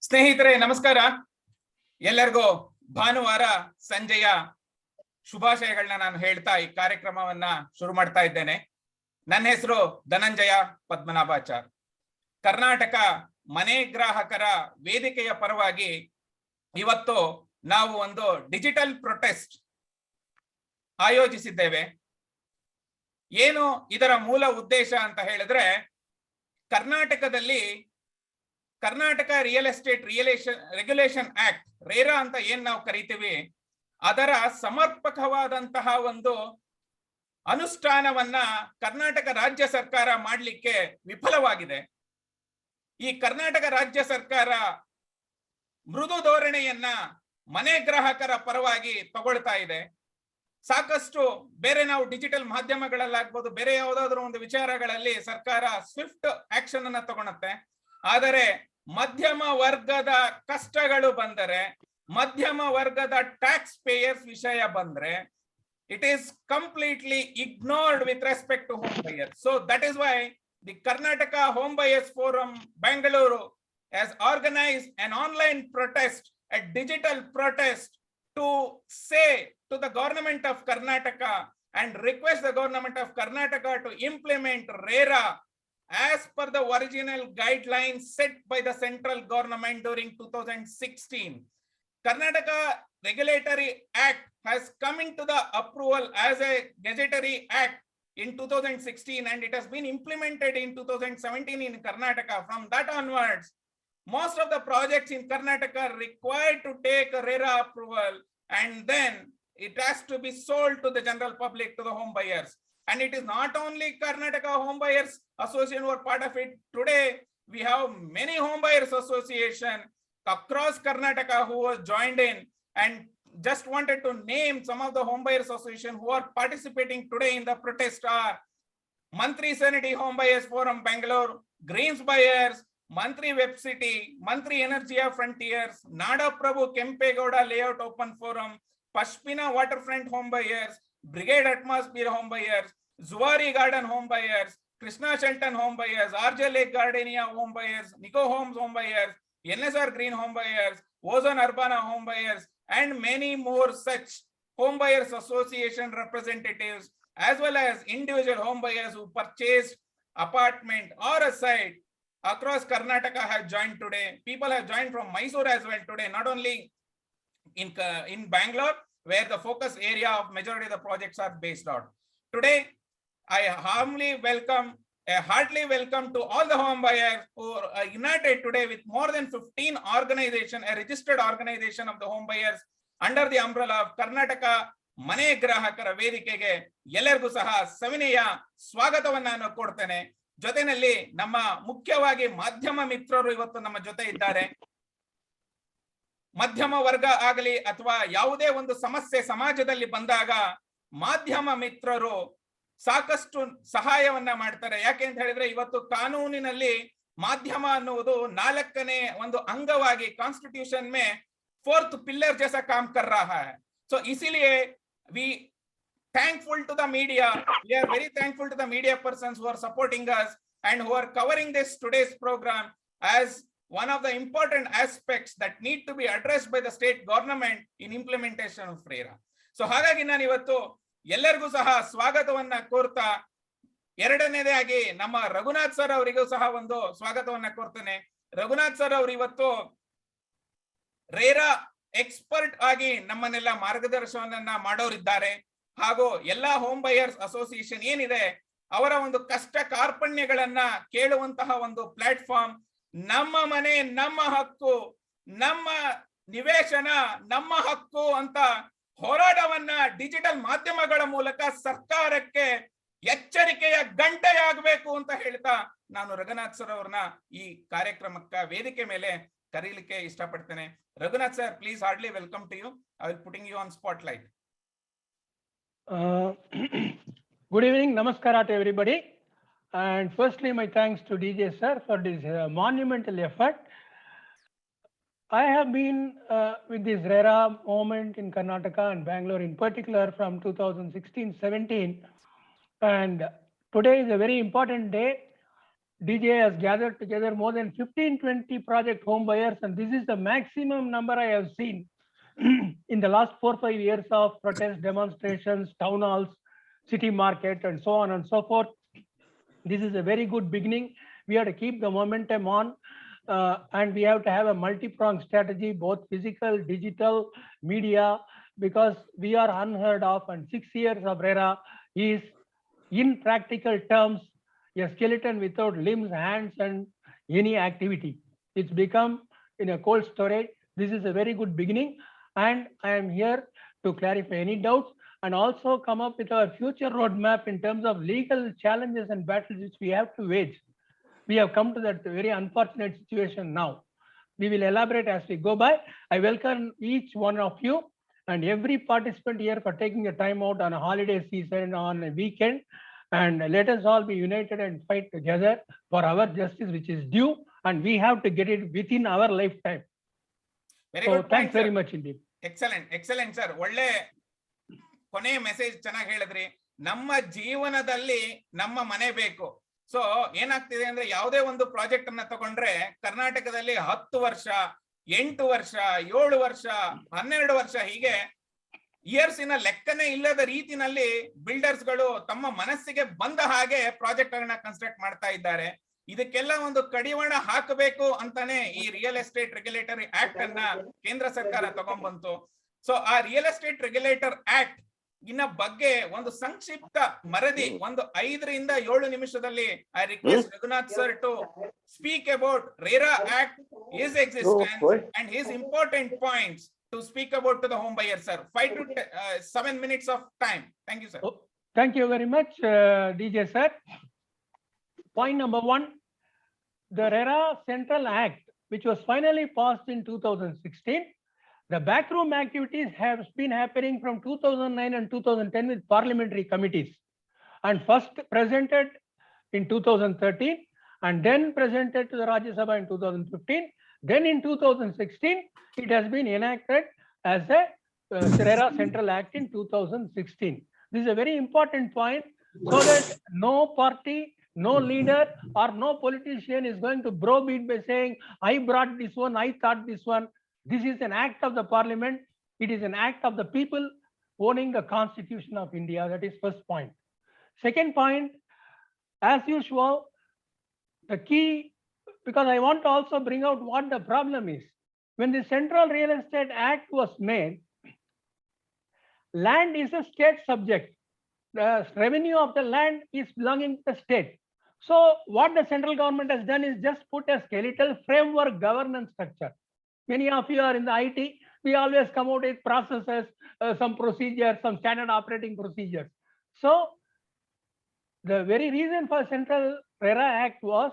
ಸ್ನೇಹಿತರೆ ನಮಸ್ಕಾರ. ಎಲ್ಲರಿಗೂ ಭಾನುವಾರ ಸಂಜೆಯ ಶುಭಾಶಯಗಳನ್ನ ನಾನು ಹೇಳ್ತಾ ಈ ಕಾರ್ಯಕ್ರಮವನ್ನ ಶುರು ಮಾಡ್ತಾ ಇದ್ದೇನೆ. ನನ್ನ ಹೆಸರು ಧನಂಜಯ ಪದ್ಮನಾಭಾಚಾರ್. ಕರ್ನಾಟಕ ಮನೆ ಗ್ರಾಹಕರ ವೇದಿಕೆಯ ಪರವಾಗಿ ಇವತ್ತು ನಾವು ಒಂದು ಡಿಜಿಟಲ್ ಪ್ರೊಟೆಸ್ಟ್ ಆಯೋಜಿಸಿದ್ದೇವೆ. ಏನು ಇದರ ಮೂಲ ಉದ್ದೇಶ ಅಂತ ಹೇಳಿದ್ರೆ, ಕರ್ನಾಟಕದಲ್ಲಿ Karnataka real estate regulation act RERA ಅಂತ ಏನ್ ನಾವು ಕರಿತೀವಿ, ಅದರ ಸಮರ್ಪಕವಾದಂತಹ ಒಂದು ಅನುಷ್ಠಾನವನ್ನ ಕರ್ನಾಟಕ ರಾಜ್ಯ ಸರ್ಕಾರ ಮಾಡಲಿಕ್ಕೆ ವಿಫಲವಾಗಿದೆ. ಈ ಕರ್ನಾಟಕ ರಾಜ್ಯ ಸರ್ಕಾರ ಮೃದು ಧೋರಣೆಯನ್ನ ಮನೆ ಗ್ರಾಹಕರ ಪರವಾಗಿ ತಗೊಳ್ತಾ ಇದೆ. ಸಾಕಷ್ಟು ಬೇರೆ ನಾವು ಡಿಜಿಟಲ್ ಮಾಧ್ಯಮಗಳಲ್ಲಾಗ್ಬೋದು, ಬೇರೆ ಯಾವುದಾದ್ರೂ ಒಂದು ವಿಚಾರಗಳಲ್ಲಿ ಸರ್ಕಾರ ಸ್ವಿಫ್ಟ್ ಆಕ್ಷನ್ ಅನ್ನ ತಗೊಳುತ್ತೆ. ಆದರೆ ಮಧ್ಯಮ ವರ್ಗದ ಕಷ್ಟಗಳು ಬಂದರೆ, ಮಧ್ಯಮ ವರ್ಗದ ಟ್ಯಾಕ್ಸ್ ಪೇಯರ್ಸ್ ವಿಷಯ ಬಂದ್ರೆ, it is completely ignored with respect to home buyers. So that is why the Karnataka Home Buyers Forum Bangalore has organized an online protest, a digital protest, to say to the government of Karnataka and request the government of Karnataka to implement RERA as per the original guidelines set by the central government during 2016. Karnataka Regulatory Act has come into the approval as a gazettery act in 2016 and it has been implemented in 2017 in Karnataka. From that onwards, most of the projects in Karnataka are required to take a RERA approval and then it has to be sold to the general public, to the home buyers. And it is not only Karnataka Home Buyers Association who are part of it. Today, we have many home buyers association across Karnataka who have joined in, and just wanted to name some of the home buyers association who are participating today in the protest are Mantri Sanity Home Buyers Forum Bangalore, Greens Buyers, Mantri Web City, Mantri Energia Frontiers, Nada Prabhu Kempegowda Layout Open Forum, Pashmina Waterfront Home Buyers, Brigade Atmosphere Home Buyers, Zuari Garden Home Buyers, Krishna Shelton Home Buyers, RJ Lake Gardenia Home Buyers, Nico Homes Home Buyers, NSR Green Home Buyers, Ozone Urbana Home Buyers, and many more such home buyers association representatives, as well as individual home buyers who purchased apartment or a site across Karnataka have joined today. People have joined from Mysore as well today, not only in Bangalore, where the focus area of majority of the projects are based on. Today, I heartily welcome to all the home buyers who are united today with more than 15 organizations, a registered organization of the home buyers under the umbrella of Karnataka ಮನೆ ಗ್ರಾಹಕರ ವೇದಿಕೆಗೆ ಎಲ್ಲರಿಗೂ ಸಹ ಸವಿನಯ ಸ್ವಾಗತವನ್ನ ನಾನು ಕೊಡ್ತೇನೆ. ಜೊತೆಯಲ್ಲಿ ನಮ್ಮ ಮುಖ್ಯವಾಗಿ ಮಾಧ್ಯಮ ಮಿತ್ರರು ಇವತ್ತು ನಮ್ಮ ಜೊತೆ ಇದ್ದಾರೆ. ಮಧ್ಯಮ ವರ್ಗ ಆಗಲಿ ಅಥವಾ ಯಾವುದೇ ಒಂದು ಸಮಸ್ಯೆ ಸಮಾಜದಲ್ಲಿ ಬಂದಾಗ ಮಾಧ್ಯಮ ಮಿತ್ರರು ಸಾಕಷ್ಟು ಸಹಾಯವನ್ನ ಮಾಡ್ತಾರೆ. ಯಾಕೆ ಅಂತ ಹೇಳಿದ್ರೆ, ಇವತ್ತು ಕಾನೂನಿನಲ್ಲಿ ಮಾಧ್ಯಮ ಅನ್ನುವುದು 4ನೇ ಒಂದು ಅಂಗವಾಗಿ ಕಾನ್ಸ್ಟಿಟ್ಯೂಷನ್ में 4th पिलर जैसा काम कर रहा है. So इसीलिए we thankful to the media, we are very thankful to the media persons who are supporting us and who are covering this today's program as one of the important aspects that need to be addressed by the state government in implementation of RERA. So ಹಾಗಾಗಿ ನಾನು ಇವತ್ತು ಎಲ್ಲರಿಗೂ ಸಹ ಸ್ವಾಗತವನ್ನ ಕೋರ್ತಾ, ಎರಡನೇದಾಗಿ ನಮ್ಮ Raghunath sir ಅವರಿಗೂ ಸಹ ಒಂದು ಸ್ವಾಗತವನ್ನ ಕೋರ್ತೇನೆ. ರಘುನಾಥ್ ಸರ್ ಅವರು ಇವತ್ತು ರೇರಾ ಎಕ್ಸ್ಪರ್ಟ್ ಆಗಿ ನಮ್ಮನ್ನೆಲ್ಲ ಮಾರ್ಗದರ್ಶನವನ್ನ ಮಾಡೋರಿದ್ದಾರೆ. ಹಾಗೂ ಎಲ್ಲಾ ಹೋಮ್ ಬಯರ್ಸ್ ಅಸೋಸಿಯೇಷನ್ ಏನಿದೆ ಅವರ ಒಂದು ಕಷ್ಟ ಕಾರ್ಪಣ್ಯಗಳನ್ನ ಕೇಳುವಂತಹ ಒಂದು ಪ್ಲಾಟ್ಫಾರ್ಮ್. ನಮ್ಮ ಮನೆ ನಮ್ಮ ಹಕ್ಕು, ನಮ್ಮ ನಿವೇಶನ ನಮ್ಮ ಹಕ್ಕು ಅಂತ ಹೋರಾಟವನ್ನ ಡಿಜಿಟಲ್ ಮಾಧ್ಯಮಗಳ ಮೂಲಕ ಸರ್ಕಾರಕ್ಕೆ ಎಚ್ಚರಿಕೆಯ ಗಂಟೆಯಾಗಬೇಕು ಅಂತ ಹೇಳ್ತಾ ನಾನು ರಘುನಾಥ್ ಸರ್ ಅವ್ರನ್ನ ಈ ಕಾರ್ಯಕ್ರಮಕ್ಕೆ ವೇದಿಕೆ ಮೇಲೆ ಕರೀಲಿಕ್ಕೆ ಇಷ್ಟಪಡ್ತೇನೆ. Raghunath sir, please hardly welcome to you. I will putting you on spotlight. Good evening, namaskara to everybody, and firstly my thanks to DJ sir for this monumental effort. I have been with this RERA movement in Karnataka and Bangalore in particular from 2016-17, and today is a very important day DJ has gathered together more than 15-20 project home buyers, and this is the maximum number I have seen in the last 4-5 years of protest demonstrations, town halls, city market, and so on and so forth. This is a very good beginning. We have to keep the momentum on, and we have to have a multi-pronged strategy, both physical, digital, media, because we are unheard of, and 6 years of RERA is, in practical terms, a skeleton without limbs, hands, and any activity. It's become in a cold storage. This is a very good beginning, and I am here to clarify any doubts and also come up with our future roadmap in terms of legal challenges and battles which we have to wage. We have come to that very unfortunate situation now. We will elaborate as we go by. I welcome each one of you and every participant here for taking the time out on a holiday season, on a weekend. And let us all be united and fight together for our justice, which is due, and we have to get it within our lifetime. Very So good thanks point, very sir. much indeed. Excellent sir. ಒಳ್ಳೆ ಕೊನೆಯ message ಚೆನ್ನಾಗಿ ಹೇಳಿದ್ರಿ. ನಮ್ಮ ಜೀವನದಲ್ಲಿ ನಮ್ಮ ಮನೆ ಬೇಕು. So ಏನಾಗ್ತಿದೆ ಅಂದ್ರೆ, ಯಾವುದೇ ಒಂದು ಪ್ರಾಜೆಕ್ಟ್ ಅನ್ನ ತಗೊಂಡ್ರೆ ಕರ್ನಾಟಕದಲ್ಲಿ 10 ವರ್ಷ, 8 ವರ್ಷ, 7 ವರ್ಷ, 12 ವರ್ಷ, ಹೀಗೆ ಇಯರ್ಸಿನ ಲೆಕ್ಕನೇ ಇಲ್ಲದ ರೀತಿನಲ್ಲಿ ಬಿಲ್ಡರ್ಸ್ ಗಳು ತಮ್ಮ ಮನಸ್ಸಿಗೆ ಬಂದ ಹಾಗೆ ಪ್ರಾಜೆಕ್ಟ್ ಗಳನ್ನ ಕನ್ಸ್ಟ್ರಕ್ಟ್ ಮಾಡ್ತಾ ಇದ್ದಾರೆ. ಇದಕ್ಕೆಲ್ಲ ಒಂದು ಕಡಿವಾಣ ಹಾಕಬೇಕು ಅಂತಾನೆ ಈ ರಿಯಲ್ ಎಸ್ಟೇಟ್ ರೆಗ್ಯುಲೇಟರಿ ಆಕ್ಟ್ ಅನ್ನ ಕೇಂದ್ರ ಸರ್ಕಾರ ತಗೊಂಡ್ಬಂತು. ಸೊ ಆ ರಿಯಲ್ ಎಸ್ಟೇಟ್ ರೆಗ್ಯುಲೇಟರ್ ಆಕ್ಟ್ ಇನ್ನ ಬಗ್ಗೆ ಒಂದು ಸಂಕ್ಷಿಪ್ತ ವರದಿ, ಒಂದು 5 ರಿಂದ 7 ನಿಮಿಷದಲ್ಲಿ I request Raghunath sir to speak about RERA Act, his existence and his important points to speak about to the home buyer, sir. 5 to 7 minutes of time. Thank you, sir. Oh, thank you very much, DJ sir. Point number 1, the RERA Central Act, which was finally passed in 2016, the backroom activities have been happening from 2009 and 2010 with parliamentary committees, and first presented in 2013 and then presented to the Rajya Sabha in 2015. Then in 2016, it has been enacted as a RERA Central Act in 2016. This is a very important point, so that no party, no leader or no politician is going to browbeat by saying, I brought this one, I thought this one. This is an act of the parliament. It is an act of the people owning the Constitution of India. That is first point. Second point, as usual, the key, because I want to also bring out what the problem is. When the Central Real Estate Act was made, land is a state subject. The revenue of the land is belonging to the state. So what the central government has done is just put a skeletal framework governance structure. Many of you are in the IT. We always come out with processes, some procedures, some standard operating procedures. So the very reason for Central RERA Act was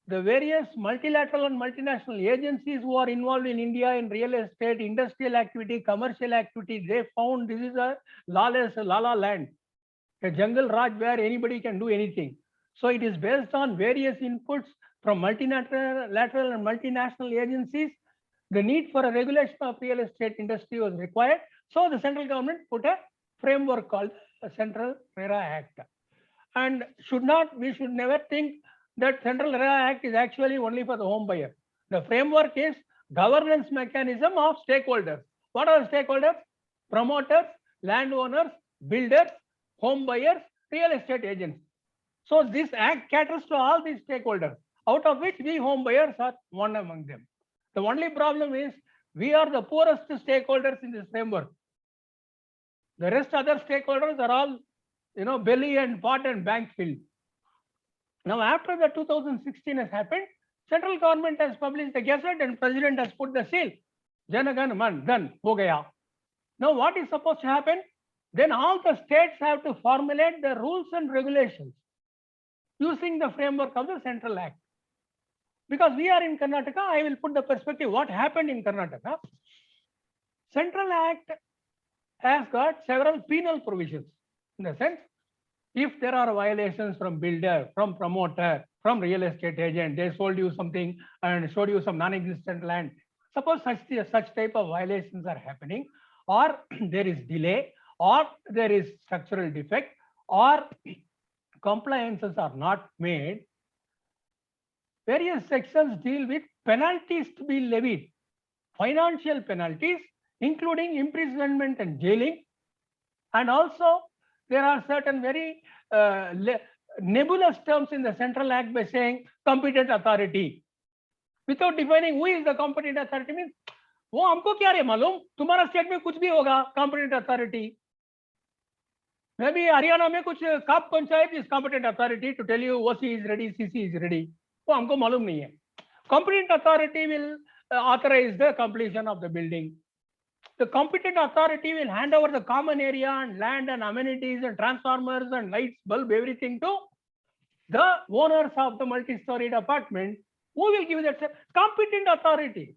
the various multilateral and multinational agencies who are involved in India in real estate, industrial activity, commercial activity, they found this is a lawless la-la land, a jungle raj where anybody can do anything. So it is based on various inputs from multilateral and multinational agencies. The need for a regulation of real estate industry was required. So the central government put a framework called the Central RERA Act. And we should never think that Central RERA Act is actually only for the home buyer. The framework is governance mechanism of stakeholders. What are the stakeholders? Promoters, landowners, builders, home buyers, real estate agents. So this act caters to all these stakeholders, out of which we home buyers are one among them. The only problem is we are the poorest stakeholders in this framework. The rest other stakeholders are all, belly and pot and bank filled. Now, after the 2016 has happened, central government has published the gazette and president has put the seal. Janagan man, done, ho gaya. Now, what is supposed to happen? Then all the states have to formulate the rules and regulations using the framework of the Central Act. Because we are in Karnataka, I will put the perspective what happened in Karnataka. Central Act has got several penal provisions. In the sense, if there are violations from builder, from promoter, from real estate agent, they sold you something and showed you some non-existent land. Suppose such type of violations are happening, or there is delay, or there is structural defect, or compliances are not made, various sections deal with penalties to be levied, financial penalties, including imprisonment and jailing. And also, there are certain very nebulous terms in the Central Act by saying competent authority. Without defining who is the competent authority means, वो हमको क्या रे मालूम, तुम्हारा state में कुछ भी होगा competent authority. Maybe Haryana में कुछ काप panchayat is competent authority to tell you OC is ready, CC is ready. वो हमको मालूम नहीं है. Competent authority will authorize the completion of the building. The competent authority will hand over the common area and land and amenities and transformers and lights, bulb, everything to the owners of the multi-storied apartment, who will give that competent authority.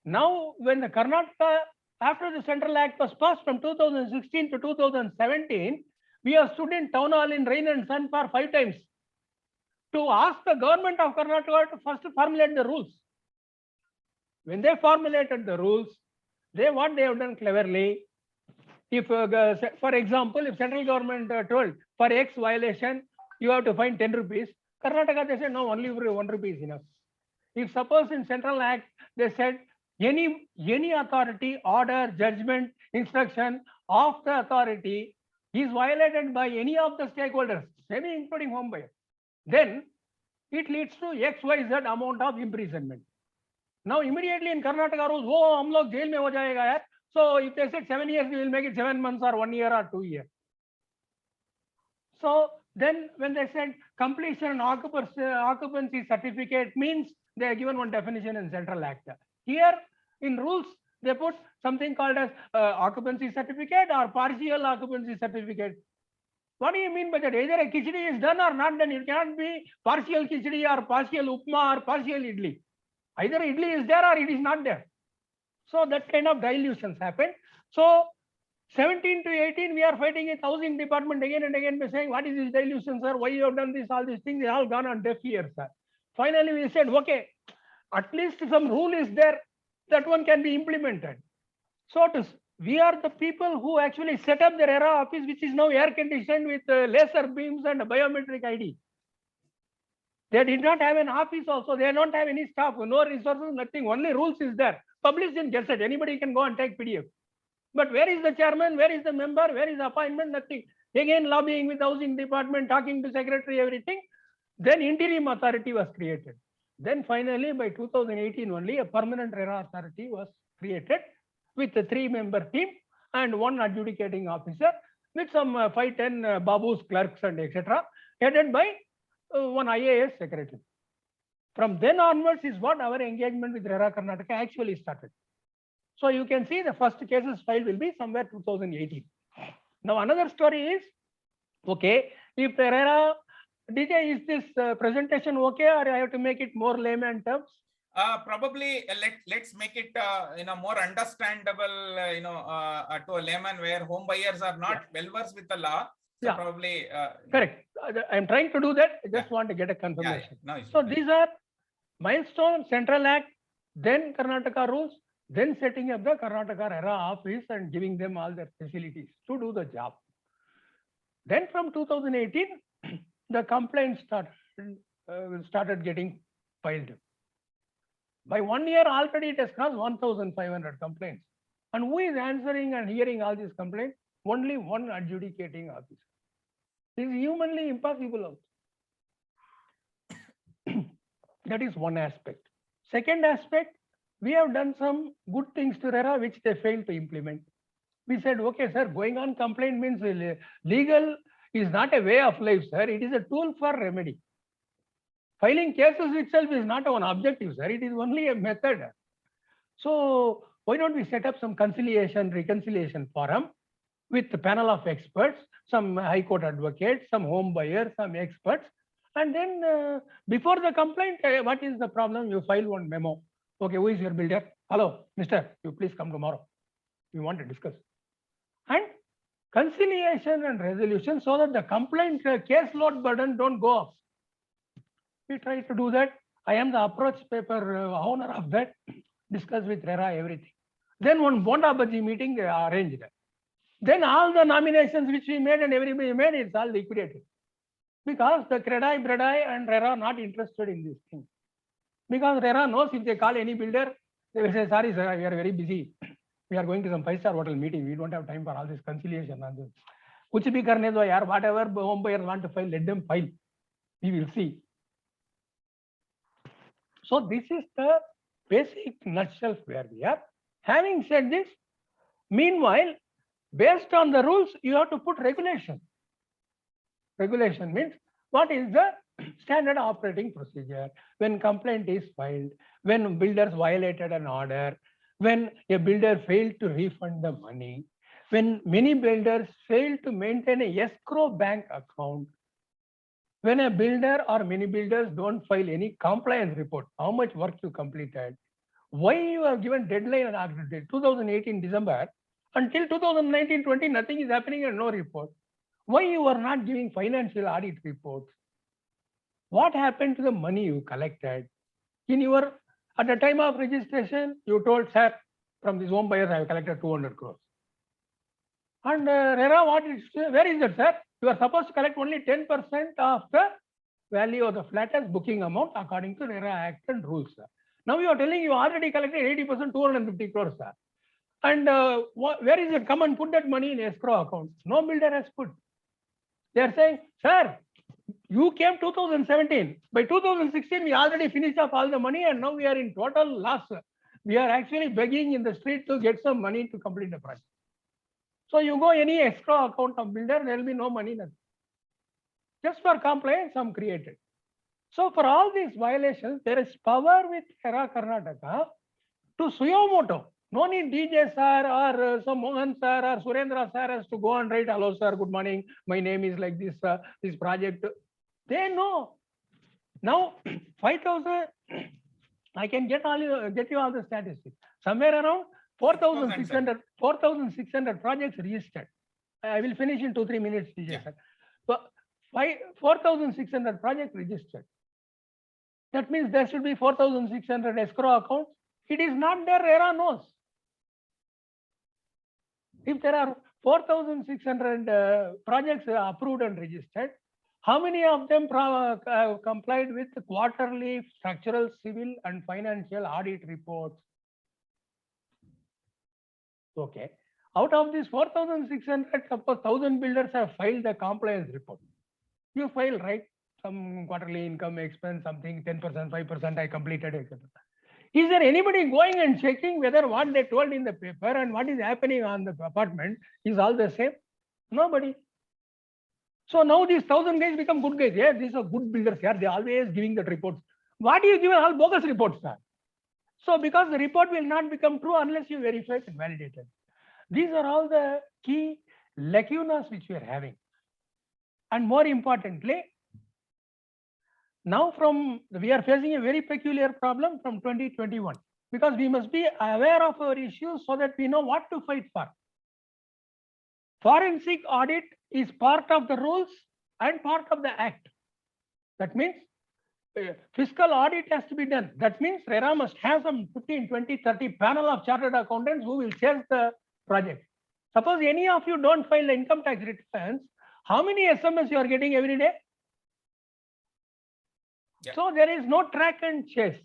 Now, when the Karnataka, after the Central Act was passed from 2016 to 2017, we have stood in town hall in rain and sun for 5 times to ask the government of Karnataka to first formulate the rules. When they formulated the rules, what they have done cleverly, if for example, if central government told for X violation, you have to fine 10 rupees, Karnataka they said no, only 1 rupee is enough. If suppose in Central Act they said any authority, order, judgment, instruction of the authority is violated by any of the stakeholders, maybe including home buyer, then it leads to XYZ amount of imprisonment. Now immediately in Karnataka rules, wo hum log jail mein ho jayega yaar. So if they said 7 years, we will make it 7 months or 1 year or 2 years. So then when they said completion and occupancy certificate means, they are given one definition in Central Act. Here in rules, they put something called as occupancy certificate or partial occupancy certificate. What do you mean by that? Either a khichdi is done or not done. It cannot be partial khichdi or partial upma or partial idli. Either idli is there or it is not there. So that kind of dilutions happen. So 17 to 18, we are fighting with housing department again and again by saying, what is this dilution, sir? Why you have done this, all these things? They all gone on deaf ears, sir. Finally, we said, okay, at least some rule is there, that one can be implemented. So we are the people who actually set up the RERA office, which is now air conditioned with laser beams and biometric ID. They did not have an office also. They don't have any staff, no resources, nothing. Only rules is there. Published in Gazette. Anybody can go and take PDF. But where is the chairman? Where is the member? Where is the appointment? Nothing. Again, lobbying with the housing department, talking to secretary, everything. Then interim authority was created. Then finally, by 2018 only, a permanent RERA authority was created with a 3-member team and 1 adjudicating officer with some 5-10 babus, clerks and etc. headed by 1 IAS secretary. From then onwards is what our engagement with RERA Karnataka actually started. So you can see the first cases filed will be somewhere 2018. Now another story is, okay, if the RERA, DJ, is this presentation okay, or I have to make it more layman terms? Probably let's make it more understandable, to a layman where home buyers are not well versed with the law. So probably correct. I'm trying to do that. I just want to get a confirmation. No, so these are milestone, Central Act, then Karnataka rules, then setting up the Karnataka RERA office and giving them all their facilities to do the job. Then from 2018, the complaints started getting filed. By 1 year already it has crossed 1,500 complaints. And who is answering and hearing all these complaints? Only 1 adjudicating officer. This is humanly impossible also. That is one aspect. Second aspect, we have done some good things to RERA which they failed to implement. We said, okay, sir, going on complaint means legal is not a way of life, sir. It is a tool for remedy. Filing cases itself is not an objective, sir. It is only a method. So why don't we set up some reconciliation forum with the panel of experts, some high court advocates, some home buyers, some experts. And then before the complaint, what is the problem? You file one memo. Okay, who is your builder? Hello, mister, you please come tomorrow. We want to discuss. And conciliation and resolution so that the complaint caseload burden don't go up. We try to do that. I am the approach paper owner of that. Discuss with RERA everything. Then one Bonda Bhaji meeting they arranged. Then all the nominations which we made and everybody made, it's all liquidated. Because the Credai, Bredai and RERA are not interested in this thing. Because RERA knows if they call any builder, they will say, sorry sir, we are very busy. We are going to some 5-star hotel meeting. We don't have time for all this conciliation and this. Kuch bhi karne do yaar, whatever home buyers want to file, let them file. We will see. So this is the basic nutshell where we are. Having said this, meanwhile, based on the rules, you have to put regulation. Regulation means what is the standard operating procedure when complaint is filed, when builders violated an order, when a builder failed to refund the money, when many builders fail to maintain a escrow bank account, when a builder or many builders don't file any compliance report, how much work you completed, why you have given deadline on 2018 December, until 2019-20, nothing is happening and no report. Why you are not giving financial audit reports? What happened to the money you collected? At the time of registration, you told, sir, from these home buyers, I have collected 200 crores. And RERA, where is it, sir? You are supposed to collect only 10% of the value of the flat as booking amount according to RERA Act and rules, sir. Now you are telling you already collected 80%, 250 crores, sir. And where is it? Come and put that money in escrow account. No builder has put. They are saying, sir, you came 2017. By 2016, we already finished up all the money and now we are in total loss. We are actually begging in the street to get some money to complete the project. So you go any escrow account of builder, there will be no money. Nothing. Just for compliance, some created. So for all these violations, there is power with RERA Karnataka to suyo moto. No need DJ sir or some Mohan sir or Surendra sir has to go and write, hello sir, good morning, my name is like this, this project. They know. Now 5,000, I can get you all the statistics. Somewhere around 4,600 projects registered. I will finish in 2-3 minutes, DJ sir. So 4,600 projects registered. That means there should be 4,600 escrow accounts. It is not there, RERA knows. If there are 4,600 projects approved and registered, how many of them complied with quarterly structural, civil and financial audit reports? Okay. Out of these 4,600, suppose 1,000 builders have filed the compliance report. You file, right? Some quarterly income expense, something 10%, 5% I completed, etc. Is there anybody going and checking whether what they told in the paper and what is happening on the apartment is all the same? Nobody. So now these 1,000 guys become good guys. Yeah, these are good builders here. They are always giving that reports. What do you give all bogus reports, sir? So because the report will not become true unless you verify and validate it. These are all the key lacunas which we are having. And more importantly, now we are facing a very peculiar problem from 2021 because we must be aware of our issues so that we know what to fight for. Forensic audit is part of the rules and part of the act. That means fiscal audit has to be done. That means RERA must have some 15, 20, 30 panel of chartered accountants who will chase the project. Suppose any of you don't file the income tax returns, how many SMS you are getting every day? Yeah. So there is no track and chase.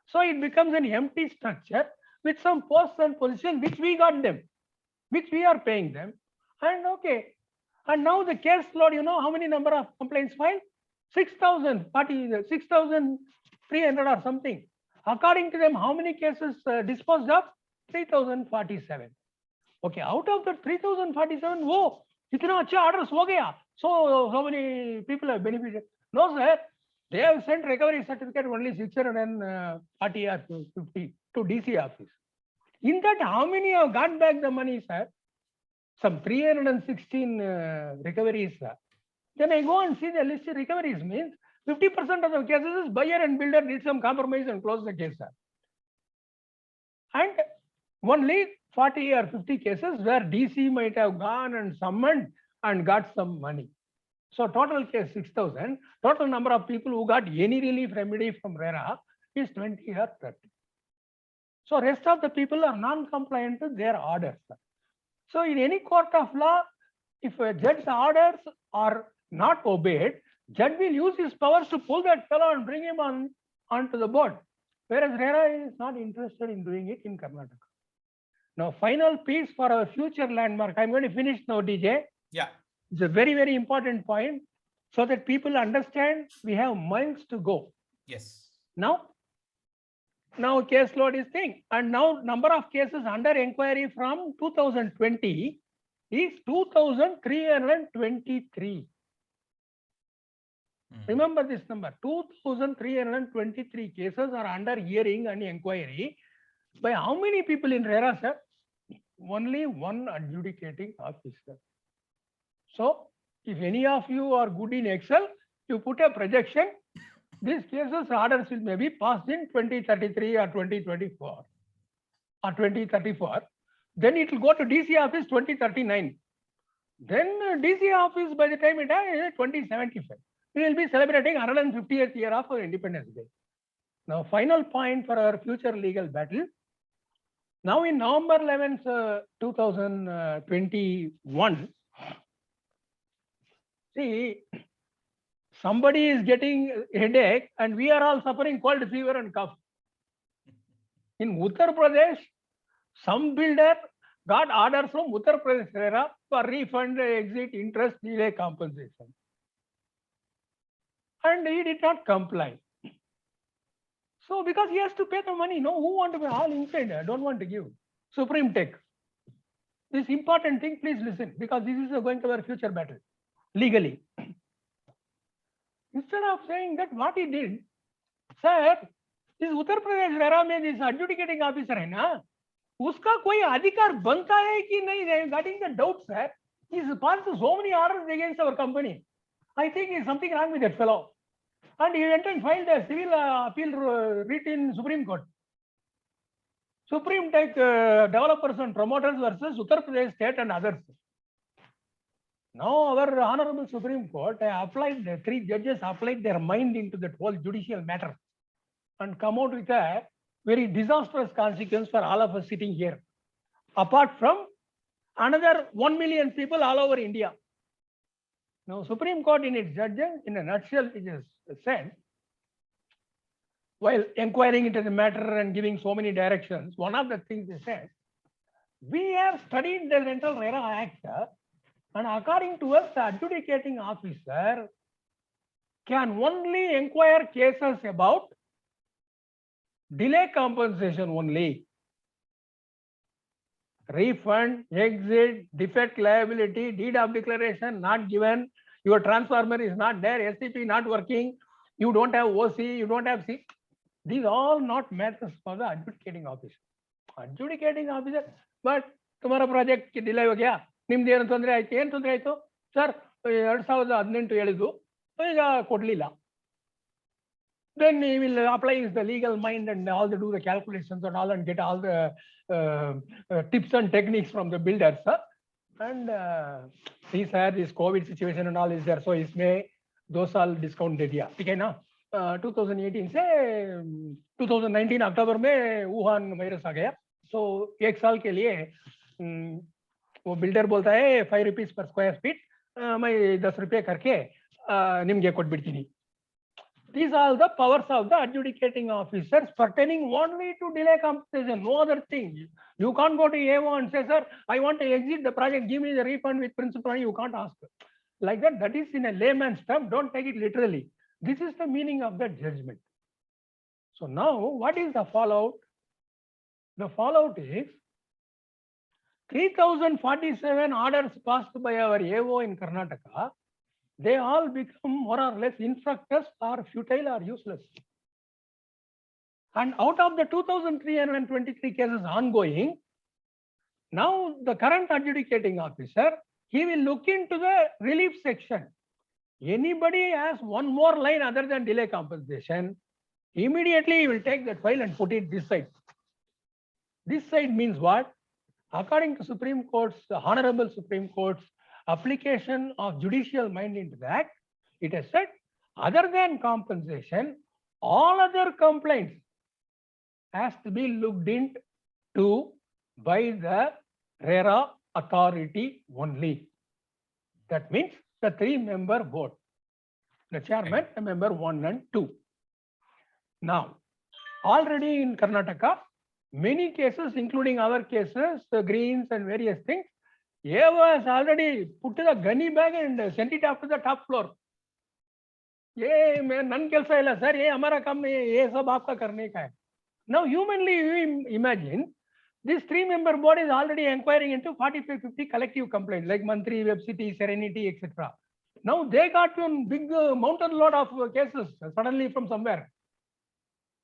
So it becomes an empty structure with some posts and positions which we got them, which we are paying them. And okay. And now the case load, you know how many number of complaints filed? 6,300 or something. According to them, how many cases disposed of? 3,047. Okay, out of the 3,047, whoa, itna acha orders ho gaya. So many people have benefited. No, sir. They have sent recovery certificate only 640 or 50 to DC office. In that, how many have got back the money, sir? Some 316 recoveries, sir. Then I go and see the list of recoveries means 50% of the cases is buyer and builder did some compromise and close the case, sir. And only 40 or 50 cases where DC might have gone and summoned and got some money. So total case 6,000. Total number of people who got any relief remedy from RERA is 20 or 30. So rest of the people are non-compliant to their orders. So in any court of law, if a judge's orders are not obeyed, Judge will use his powers to pull that fellow and bring him onto the board. Whereas RERA is not interested in doing it in Karnataka. Now, final piece for our future landmark. I'm going to finish now, DJ. Yeah. It's a very, very important point so that people understand we have miles to go. Yes. Now case load is thing. And now number of cases under inquiry from 2020 is 2,323. Remember this number, 2,323 cases are under hearing and inquiry by how many people in RERA, sir? Only one adjudicating officer. So if any of you are good in Excel, you put a projection, these cases orders will maybe passed in 2033 or 2024 or 2034. Then it will go to DC office 2039. Then DC office by the time it is 2075. We will be celebrating 150th year of our Independence Day. Now, final point for our future legal battle. Now, in November 11th, 2021, see, somebody is getting headache and we are all suffering cold fever and cough. In Uttar Pradesh, some builder got orders from Uttar Pradesh RERA for refund, exit, interest, delay, compensation. And he did not comply. So because he has to pay the money, no, who want to pay? All inside, don't want to give. Supreme Tech. This important thing, please listen, because this is going to be our future battle, legally. Instead of saying that what he did, sir, this Uttar Pradesh RERA में this adjudicating officer है ना, उसका कोई अधिकार बनता है कि नहीं? I am getting the doubt, sir. He has passed so many orders against our company. I think there is something wrong with that fellow. And he went and filed a civil appeal writ in Supreme Court. Supreme Tech developers and promoters versus Uttar Pradesh state and others. Now our Honorable Supreme Court applied, the 3 judges applied their mind into that whole judicial matter and come out with a very disastrous consequence for all of us sitting here. Apart from another 1 million people all over India. Now, Supreme Court in its judgment, in a nutshell, it has said, while inquiring into the matter and giving so many directions, one of the things they said, we have studied the Rental RERA Act, and according to us, the adjudicating officer can only inquire cases about delay compensation only. Refund, exit, defect liability, deed of declaration not given, your transformer is not there, SCP not working, you don't have OC, you don't have C. These all not matters for the adjudicating officer. Adjudicating officer, but tomorrow project delay ho gaya, nimde ಏನು ತೊಂದರೆ ಆಯ್ತು, ಏನು ತೊಂದರೆ ಆಯ್ತು sir 2018 ಹೇಳಿದ್ದು ಈಗ ಕೊಡ್ಲಿಲ್ಲ. Then he will apply the legal mind and all the do the calculations and all and get all the tips and techniques from the builders. And these are this COVID situation and all is there. So इसमें 2 साल discount दे दिया, ठीक है ना? 2018 से 2019 अक्टूबर में Wuhan virus आ गया. So 1 साल के लिए वो बिल्डर बोलता है 5 rupees per square feet, मैं 10 रुपये करके निम्गे ಕೊಟ್ಬಿಡ್ತೀನಿ. These are the powers of the adjudicating officers pertaining only to delay compensation, no other thing. You can't go to AO and say, sir, I want to exit the project, give me the refund with principal. You can't ask like that. That is in a layman's term. Don't take it literally. This is the meaning of that judgment. So now, what is the fallout? The fallout is 3,047 orders passed by our AO in Karnataka. They all become more or less infructuous or futile or useless. And out of the 2,323 cases ongoing, now the current adjudicating officer, he will look into the relief section. Anybody has one more line other than delay compensation, immediately he will take that file and put it this side. This side means what? According to Supreme Court's, the Honorable Supreme Court's application of judicial mind into the act, it has said, other than compensation, all other complaints has to be looked into by the RERA authority only. That means the 3-member board. the chairman, member 1 and 2. Now, already in Karnataka, many cases, including our cases, the Greens and various things, A has already put the gunny bag and sent it up to the top floor. ये none केल्सा इला sir, ये हमारा काम नहीं है, ये सब आपका करने का है. Now, humanly, you imagine this 3-member board is already inquiring into 45-50 collective complaints like Mantri, Web City, Serenity, etc. Now they got one big mountain load of cases suddenly from somewhere.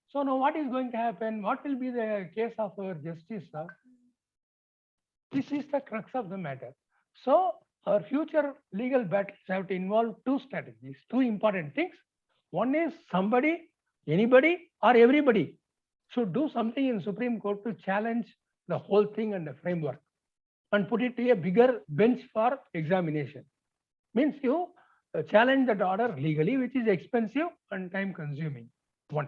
So now what is going to happen? What will be the case of our justice, sir? This is the crux of the matter. So our future legal battles have to involve two strategies, two important things. One is somebody, anybody or everybody should do something in Supreme Court to challenge the whole thing and the framework and put it to a bigger bench for examination. Means you challenge that order legally, which is expensive and time consuming. One.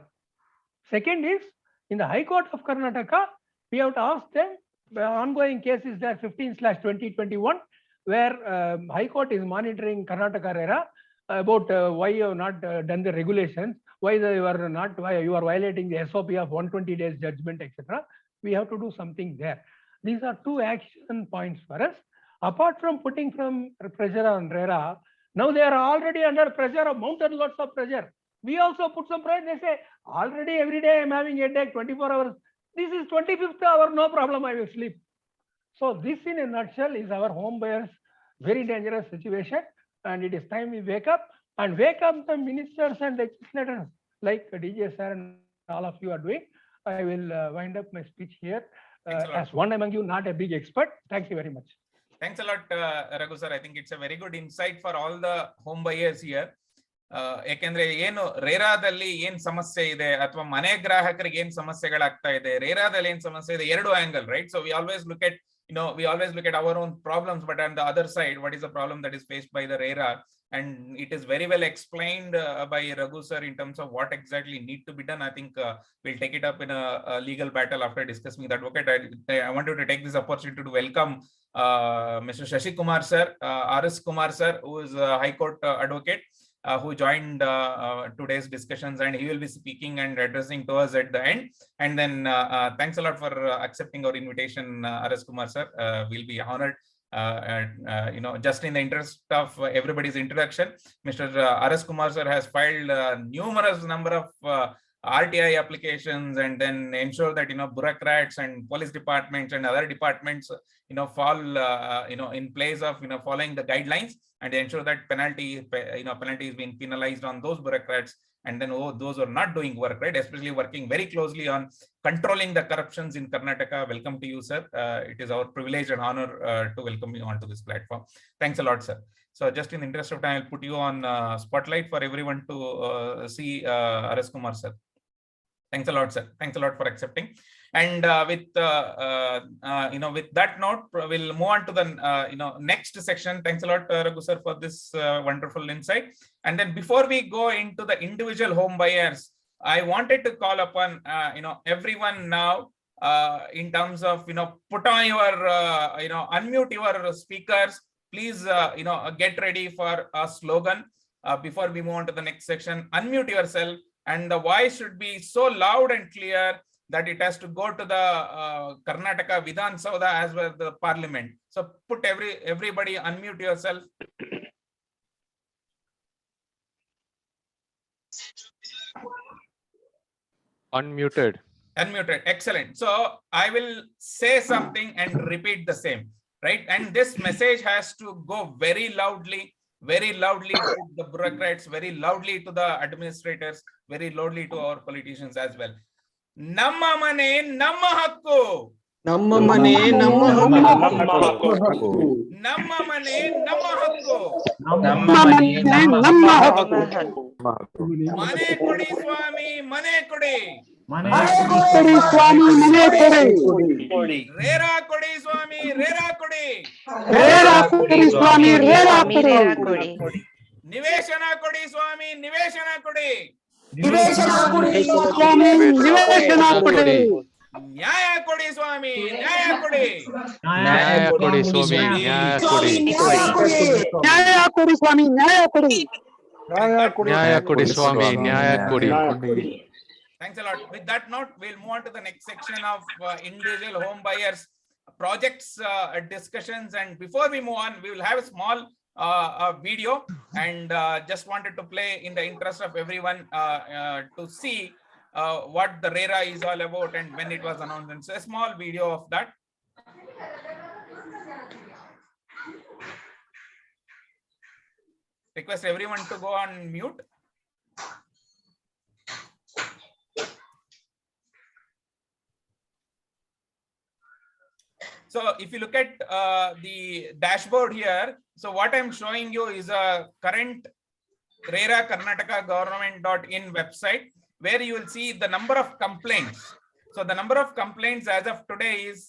Second is, in the High Court of Karnataka, we have to ask them, the ongoing case is there 15/2021, where High Court is monitoring Karnataka RERA about why you have not done the regulations, why you are violating the SOP of 120 days judgment, etc. We have to do something there. These are two action points for us. Apart from putting from pressure on RERA, now they are already under pressure of mountain loads of pressure. We also put some pressure. They say, already every day I'm having a headache 24 hours. This is 25th hour, no problem, I will sleep. So this in a nutshell is our home buyers' very dangerous situation. And it is time we wake up the ministers and legislators like DJ sir and all of you are doing. I will wind up my speech here as one among you, not a big expert. Thank you very much. Thanks a lot, Raghu sir. I think it's a very good insight for all the home buyers here. ಯಾಕೆಂದ್ರೆ ಏನು ರೇರಾದಲ್ಲಿ ಏನ್ ಸಮಸ್ಯೆ ಇದೆ ಅಥವಾ ಮನೆ ಗ್ರಾಹಕರಿಗೆ ಏನ್ ಸಮಸ್ಯೆಗಳಾಗ್ತಾ ಇದೆ, ರೇರಾದಲ್ಲಿ ಏನ್ ಸಮಸ್ಯೆ ಇದೆ, ಎರಡು angle, right? So we always look at our own problems, but on the other side, what is the problem that is faced by the RERA? And it is very well explained by Raghu sir in terms of what exactly need to be done. I think we'll take it up in a legal battle after discussing with advocate. I wanted to take this opportunity to welcome Mr. Shashi Kumar sir, RS Kumar sir, who is a High Court advocate, who joined today's discussions, and he will be speaking and addressing to us at the end. And then thanks a lot for accepting our invitation, RS Kumar sir. We'll be honored. Just in the interest of everybody's introduction, Mr. RS Kumar sir has filed numerous number of RTI applications, and then ensure that bureaucrats and police departments and other departments fall in place of following the guidelines, and ensure that penalty is being penalized on those bureaucrats, and then those who are not doing work, right? Especially working very closely on controlling the corruptions in Karnataka. Welcome to you, sir. It is our privilege and honor to welcome you onto this platform. Thanks a lot, sir. So just in the interest of time, I'll put you on spotlight for everyone to see RS Kumar, sir. Thanks a lot, sir. Thanks a lot for accepting. And with that note, we'll move on to the next section. Thanks a lot, Raghu sir, for this wonderful insight. And then before we go into the individual home buyers, I wanted to call upon everyone now in terms of put on your unmute your speakers. Please get ready for a slogan before we move on to the next section. Unmute yourself, and the voice should be so loud and clear that it has to go to the Karnataka Vidhan Sabha as well as the Parliament. So put everybody unmute yourself. Unmuted. Excellent. So I will say something and repeat the same, right? And this message has to go very loudly to the bureaucrats, very loudly to the administrators, very loudly to our politicians as well. Namma mane namma hakku. Namma mane namma hakku. Namma mane namma hakku. Namma mane namma hakku. Mane kodi swami mane kodi. Mane kodi swami mane kodi. RERA kodi swami RERA kodi. RERA kodi swami RERA kodi. Niveshana kodi swami niveshana kodi. Niveshana kodi swami niveshana kodi. Nyaya kodi swami nyaya kodi. Nyaya kodi swami nyaya kodi. Nyaya kodi swami nyaya kodi. ನ್ಯಾಯ ಕೊಡಿ ಸ್ವಾಮಿ, ನ್ಯಾಯ ಕೊಡಿ. Thanks a lot. With that note, we'll move on to the next section of individual home buyers projects discussions. And before we move on, we will have a small video, and just wanted to play in the interest of everyone to see what the RERA is all about and when it was announced. And so a small video of that. Request everyone to go on mute. So if you look at the dashboard here, so what I'm showing you is a current RERA Karnataka government.in website, where you will see the number of complaints. So the number of complaints as of today is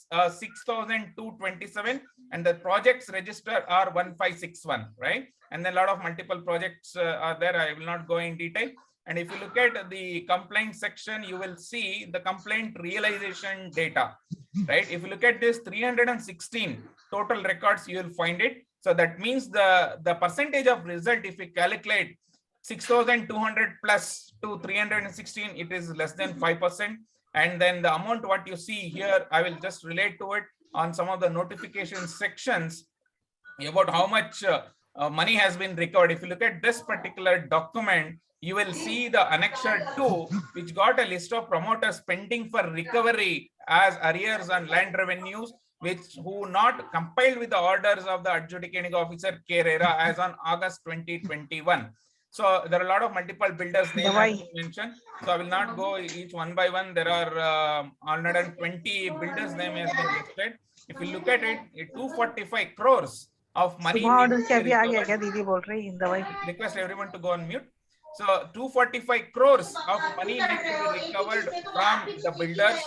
6,227, and the projects registered are 1561, right? And then a lot of multiple projects are there. I will not go in detail. And if you look at the complaint section, you will see the complaint realization data, right? If you look at this 316 total records, you will find it. So that means the percentage of result, if we calculate 6,200 plus to 316, it is less than 5%. And then the amount what you see here, I will just relate to it on some of the notification sections about how much money has been recovered. If you look at this particular document, you will see the annexure 2, which got a list of promoters pending for recovery as arrears on land revenues, who not compiled with the orders of the adjudicating officer RERA as on August 2021. So there are a lot of multiple builders names mentioned. So I will not go each one by one. There are 120 builders name has been listed. If you look at it, 245 crores of money. Request everyone to go on mute. So 245 crores of money needs to be recovered from the builders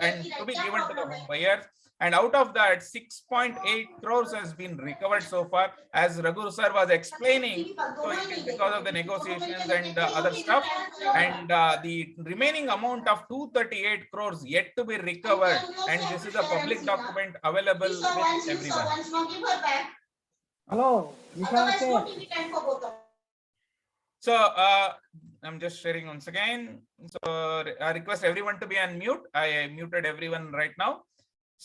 and to be given to the home buyers. And out of that, 6.8 crores has been recovered so far, as Raghu sir was explaining. So it is because of the negotiations and other stuff. And the remaining amount of 238 crores yet to be recovered. And this is a public document available with everyone. Hello. So I'm just sharing once again. So I request everyone to be on mute. I muted everyone right now.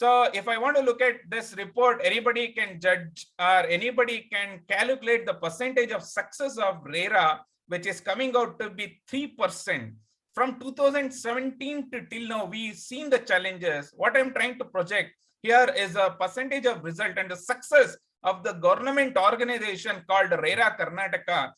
So if I want to look at this report, anybody can judge or anybody can calculate the percentage of success of RERA, which is coming out to be 3%. From 2017 to till now, we've seen the challenges. What I'm trying to project here is a percentage of result and the success of the government organization called RERA Karnataka.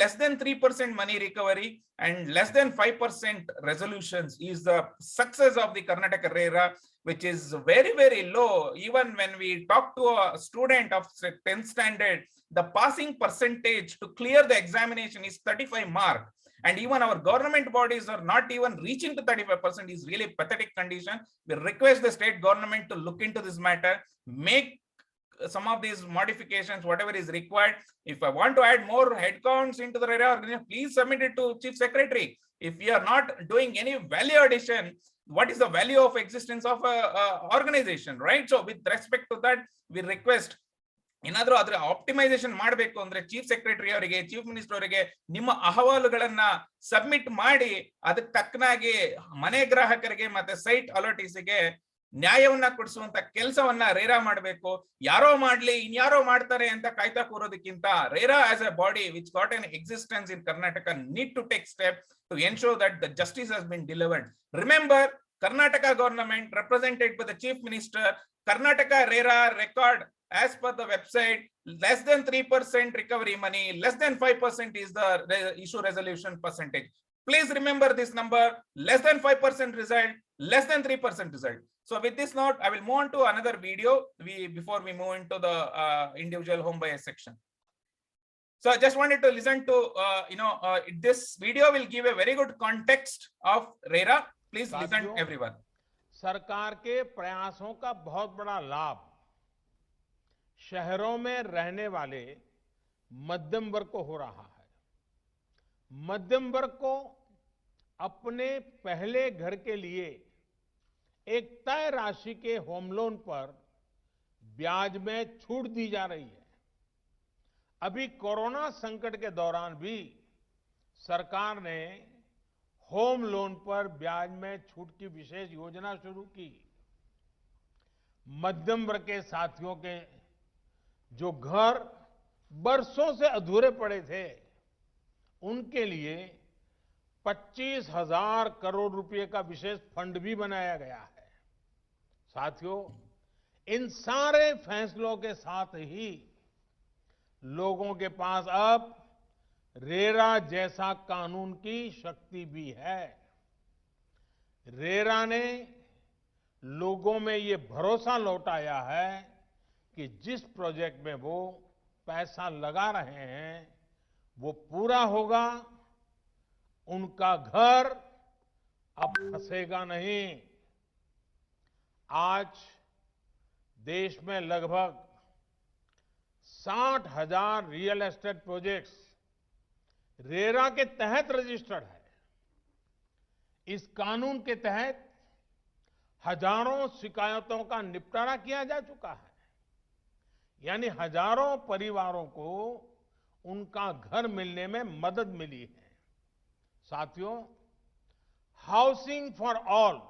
Less than 3% money recovery and less than 5% resolutions is the success of the Karnataka RERA, which is very, very low. Even when we talk to a student of 10th standard, the passing percentage to clear the examination is 35 mark. And even our government bodies are not even reaching to 35%, is really pathetic condition. We request the state government to look into this matter, make some of these modifications, whatever is required. If I want to add more headcounts into the RERA organization, please submit it to Chief Secretary. If we are not doing any value addition, what is the value of existence of a organization, right? So with respect to that, we request ಏನಾದರೂ ಅದರ optimisation ಮಾಡಬೇಕು ಅಂದ್ರೆ chief secretary ಅವರಿಗೆ, chief minister ಅವರಿಗೆ ನಿಮ್ಮ ಅಹವಾಲುಗಳನ್ನ submit ಮಾಡಿ ಅದಕ್ಕೆ ತಕ್ಕನಾಗಿ ಮನೆ ಗ್ರಾಹಕರಿಗೆ ಮತ್ತೆ ಸೈಟ್ ಅಲರ್ಟೀಸ್ಗೆ ನ್ಯಾಯವನ್ನ ಕೊಡಿಸುವಂತ ಕೆಲಸವನ್ನ ರೇರಾ ಮಾಡಬೇಕು. ಯಾರೋ ಮಾಡ್ಲಿ ಇನ್ಯಾರೋ ಮಾಡ್ತಾರೆ ಅಂತ ಕಾಯ್ತಾ ಕೂರೋದಕ್ಕಿಂತ RERA as a body which got an existence in Karnataka need to take step to ensure that the justice has been delivered. Remember, Karnataka government represented by the chief minister, Karnataka RERA record as per the website less than 3% recovery money, less than 5% is the issue resolution percentage. Please remember this number, less than 5% result, less than 3% result. So with this note, I will move on to another video before we move into the individual home buyer section. So I just wanted to listen to, this video will give a very good context of RERA. Please listen everyone. सरकार के प्रयासों का बहुत बड़ा लाभ शहरों में रहने वाले मध्यम वर्ग को हो रहा है। मध्यम वर्ग को अपने पहले घर के लिए एक तय राशि के होम लोन पर ब्याज में छूट दी जा रही है। अभी कोरोना संकट के दौरान भी सरकार ने होम लोन पर ब्याज में छूट की विशेष योजना शुरू की। मध्यम वर्ग के साथियों के जो घर बरसों से अधूरे पड़े थे, उनके लिए 25,000 करोड़ रुपए का विशेष फंड भी बनाया गया है। साथियों, इन सारे फैसलों के साथ ही लोगों के पास अब रेरा जैसा कानून की शक्ति भी है। रेरा ने लोगों में ये भरोसा लौटाया है कि जिस प्रोजेक्ट में वो पैसा लगा रहे हैं वो पूरा होगा, उनका घर अब फंसेगा नहीं। आज देश में लगभग 60,000 रियल एस्टेट प्रोजेक्ट्स रेरा के तहत रजिस्टर्ड है। इस कानून के तहत हजारों शिकायतों का निपटारा किया जा चुका है, यानी हजारों परिवारों को उनका घर मिलने में मदद मिली है। साथियों, हाउसिंग फॉर ऑल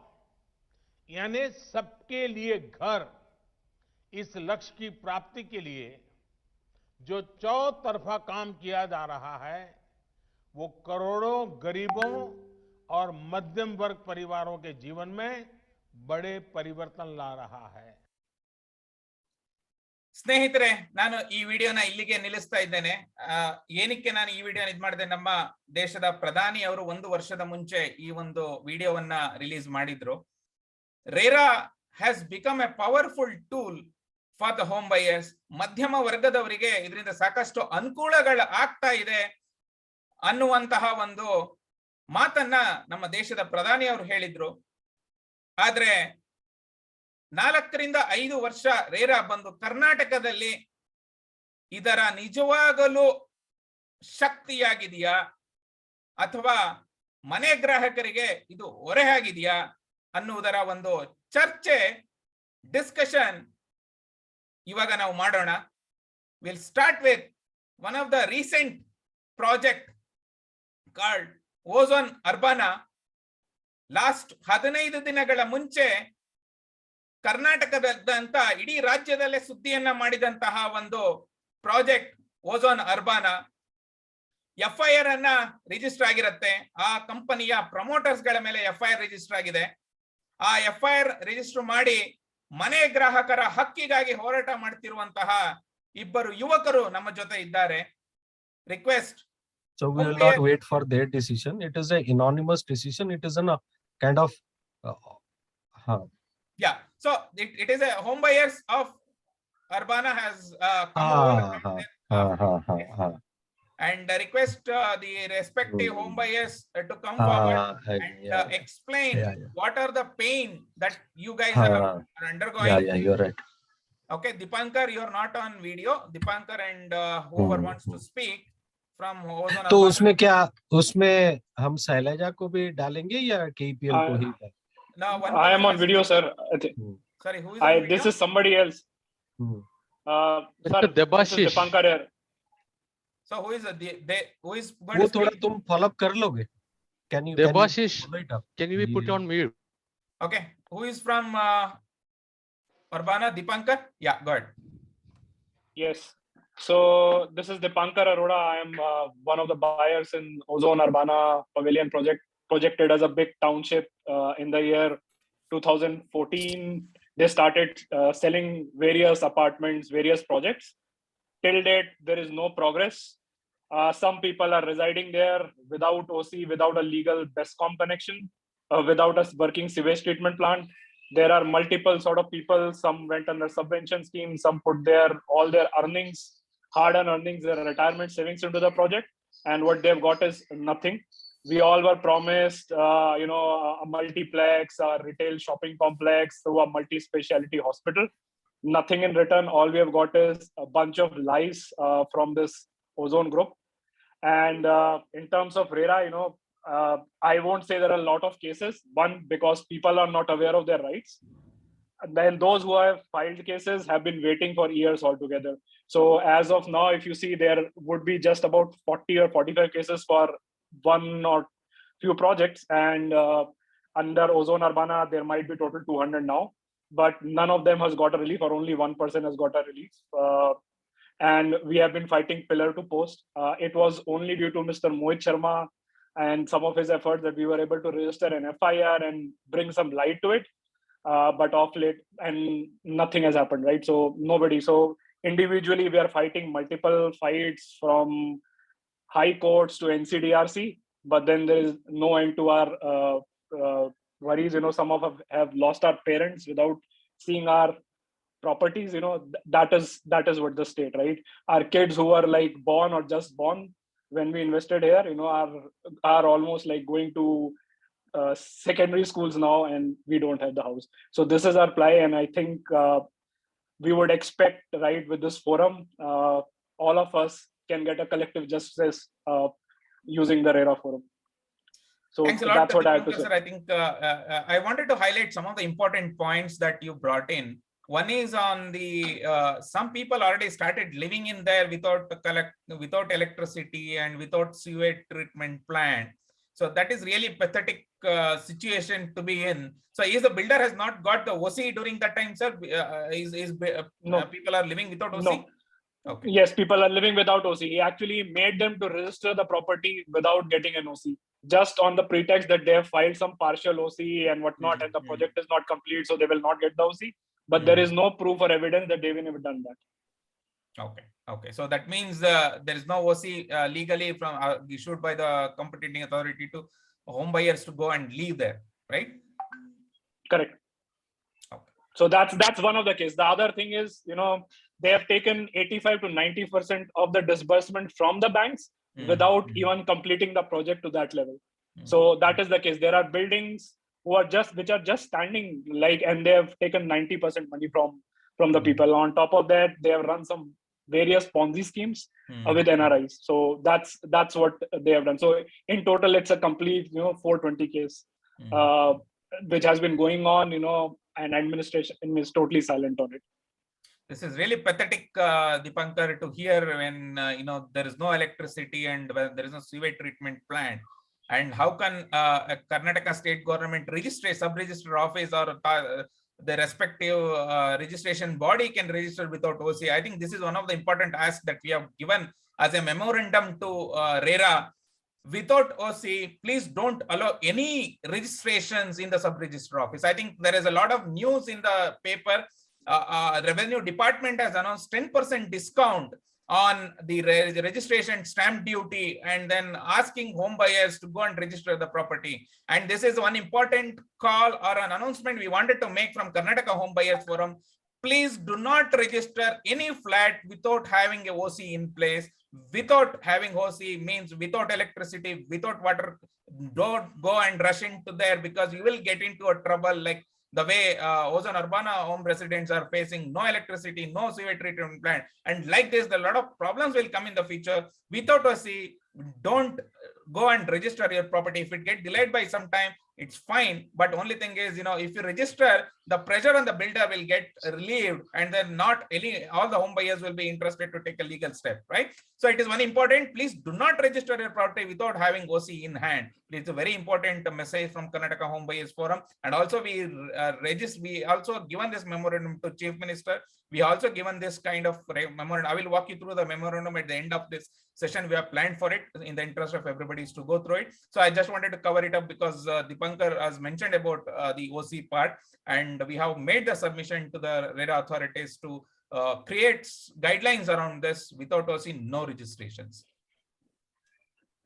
यानी सबके लिए घर, इस लक्ष्य की प्राप्ति के लिए जो चौतरफा काम किया जा रहा है वो करोड़ों गरीबों और मध्यम वर्ग परिवारों के जीवन में बड़े परिवर्तन ला रहा है। ಸ್ನೇಹಿತರೆ, ನಾನು ಈ ವಿಡಿಯೋನ ಇಲ್ಲಿಗೆ ನಿಲ್ಲಿಸ್ತಾ ಇದ್ದೇನೆ. ಏನಕ್ಕೆ ನಾನು ಈ ವಿಡಿಯೋ ಇದು ಮಾಡಿದೆ, ನಮ್ಮ ದೇಶದ ಪ್ರಧಾನಿ ಅವರು 1 ವರ್ಷದ ಮುಂಚೆ ಈ ಒಂದು ವಿಡಿಯೋವನ್ನ ರಿಲೀಸ್ ಮಾಡಿದ್ರು. RERA has become A powerful tool for the home buyers. ಮಧ್ಯಮ ವರ್ಗದವರಿಗೆ ಇದರಿಂದ ಸಾಕಷ್ಟು ಅನುಕೂಲಗಳು ಆಗ್ತಾ ಇದೆ ಅನ್ನುವಂತಹ ಒಂದು ಮಾತನ್ನ ನಮ್ಮ ದೇಶದ ಪ್ರಧಾನಿ ಅವರು ಹೇಳಿದ್ರು. ಆದ್ರೆ 4 ರಿಂದ 5 ವರ್ಷ ರೇರಾ ಬಂದು ಕರ್ನಾಟಕದಲ್ಲಿ ಇದರ ನಿಜವಾಗಲೂ ಶಕ್ತಿಯಾಗಿದೆಯಾ ಅಥವಾ ಮನೆ ಗ್ರಾಹಕರಿಗೆ ಇದು ಹೊರೆಯಾಗಿದೆಯಾ ಅನ್ನುವುದರ ಒಂದು ಚರ್ಚೆ, ಡಿಸ್ಕಷನ್ ಇವಾಗ ನಾವು ಮಾಡೋಣ. Will start with one of the recent project called Ozone Urbana. Last 15 ದಿನಗಳ ಮುಂಚೆ ಕರ್ನಾಟಕದಂತ ಇಡೀ ರಾಜ್ಯದಲ್ಲೇ ಸುದ್ದಿಯನ್ನ ಮಾಡಿದಂತಹ ಒಂದು ಪ್ರಾಜೆಕ್ಟ್ ಓಝೋನ್ ಅರ್ಬಾನಾ. FIR ಅನ್ನ ರಿಜಿಸ್ಟರ್ ಆಗಿರುತ್ತೆ. ಆ ಕಂಪನಿಯ ಪ್ರಮೋಟರ್ಸ್ ಗಳ ಮೇಲೆ FIR ರಿಜಿಸ್ಟರ್ ಆಗಿದೆ. ಆ FIR ರಿಜಿಸ್ಟರ್ ಮಾಡಿ ಮನೆ ಗ್ರಾಹಕರ ಹಕ್ಕಿಗಾಗಿ ಹೋರಾಟ ಮಾಡ್ತಿರುವಂತಹ ಇಬ್ಬರು ಯುವಕರು ನಮ್ಮ ಜೊತೆ ಇದ್ದಾರೆ. Request. So we will not wait for their decision. It is an anonymous decision. It is a kind of yeah. So it is a home buyers of Urbana has come over and request the respective home buyers to come forward and explain what are the pain that you guys are undergoing. Yeah, you're right. Okay, Dipankar, you're not on video. Dipankar and whoever wants to speak from Ozone. तो उसमें क्या, उसमें हम शैलजा को भी डालेंगे या KPL को ही? No, I am on video, sir. Sorry, who is on video? This is somebody else. Sir, Debashish. this is Dipankar here. So who is who is going वो to थोड़ा speak? तुम follow up कर लोगे? Can you Debashish, follow it up? can you be put on mute? Okay, who is from Urbana? Dipankar? Yeah, go ahead. Yes. So this is Dipankar Arora. I am one of the buyers in Ozone Urbana Pavilion project, projected as a big township in the year 2014. They started selling various apartments, various projects. Till date, there is no progress. Some people are residing there without OC, without a legal BESCOM connection, without a working sewage treatment plant. There are multiple sort of people. Some went under subvention scheme. Some put all their earnings, hard-earned earnings, their retirement savings into the project, and what they've got is nothing. We all were promised, a multiplex, a retail shopping complex, through a multi-speciality hospital. Nothing in return. All we have got is a bunch of lies from this Ozone group. And in terms of RERA, I won't say there are a lot of cases. One, because people are not aware of their rights. then those who have filed cases have been waiting for years altogether. So as of now, if you see, there would be just about 40 or 45 cases for one or few projects, and under Ozone Urbana, there might be total 200 now, but none of them has got a relief, or only one person has got a relief. And we have been fighting pillar to post. It was only due to Mr. Mohit Sharma and some of his efforts that we were able to register an FIR and bring some light to it. But off late, and nothing has happened, right? So nobody. So individually, we are fighting multiple fights from high courts to NCDRC, but then there is no end to our worries. Some of us have lost our parents without seeing our properties. That is what the state, right? Our kids who are like born or just born when we invested here, are almost like going to secondary schools now, and we don't have the house. So this is our plight, and I think we would expect, right, with this forum, all of us can get a collective justice using the RERA forum. So thanks a lot, that's what I have to say. sir. I think I wanted to highlight some of the important points that you brought in. One is on the some people already started living in there without electricity and without sewage treatment plant. So that is really pathetic situation to be in. So is the builder has not got the OC during that time, sir? No. People are living without OC? No. Okay. Yes, people are living without OC. He actually made them to register the property without getting an OC, just on the pretext that they have filed some partial OC and whatnot, and the project is not complete, so they will not get the OC. But there is no proof or evidence that they've even done that. Okay. Okay. So that means there is no OC legally from issued by the competent authority to home buyers to go and live there, right? Correct. Okay. So that's one of the cases. The other thing is, they have taken 85 to 90% of the disbursement from the banks without even completing the project to that level. So that is the case. There are buildings which are just standing, and they have taken 90% money from the people. On top of that, they have run some various Ponzi schemes with NRIs. So that's what they have done. So in total, it's a complete 420 case, which has been going on, and administration is totally silent on it. This is really pathetic, Dipankar, to hear when there is no electricity and there is no sewage treatment plant. And how can a Karnataka state government register, sub-register office, or the respective registration body can register without OC? I think this is one of the important asks that we have given as a memorandum to RERA. Without OC, please don't allow any registrations in the sub-register office. I think there is a lot of news in the paper. Revenue Department has announced 10% discount on the registration stamp duty, and then asking home buyers to go and register the property. And this is one important call or an announcement we wanted to make from Karnataka Home Buyers Forum. Please do not register any flat without having a OC in place. Without having OC means without electricity, without water. Don't go and rush into there, because you will get into a trouble like the way Ozone Urbana home residents are facing. No electricity, no sewage treatment plant, and like this, a lot of problems will come in the future. Without OC, don't go and register your property. If it gets delayed by some time, it's fine. But only thing is, if you register, the pressure on the builder will get relieved, and then all the home buyers will be interested to take a legal step, right? So it is one important. Please do not register your property without having OC in hand. It's a very important message from Karnataka Home Buyers Forum. And also we also given this memorandum to Chief Minister. We also given this kind of memorandum. I will walk you through the memorandum at the end of this session. We have planned for it in the interest of everybody to go through it. So I just wanted to cover it up because Dipankar has mentioned about the OC part, and we have made the submission to the RERA authorities to create guidelines around this. Without OC, no registrations.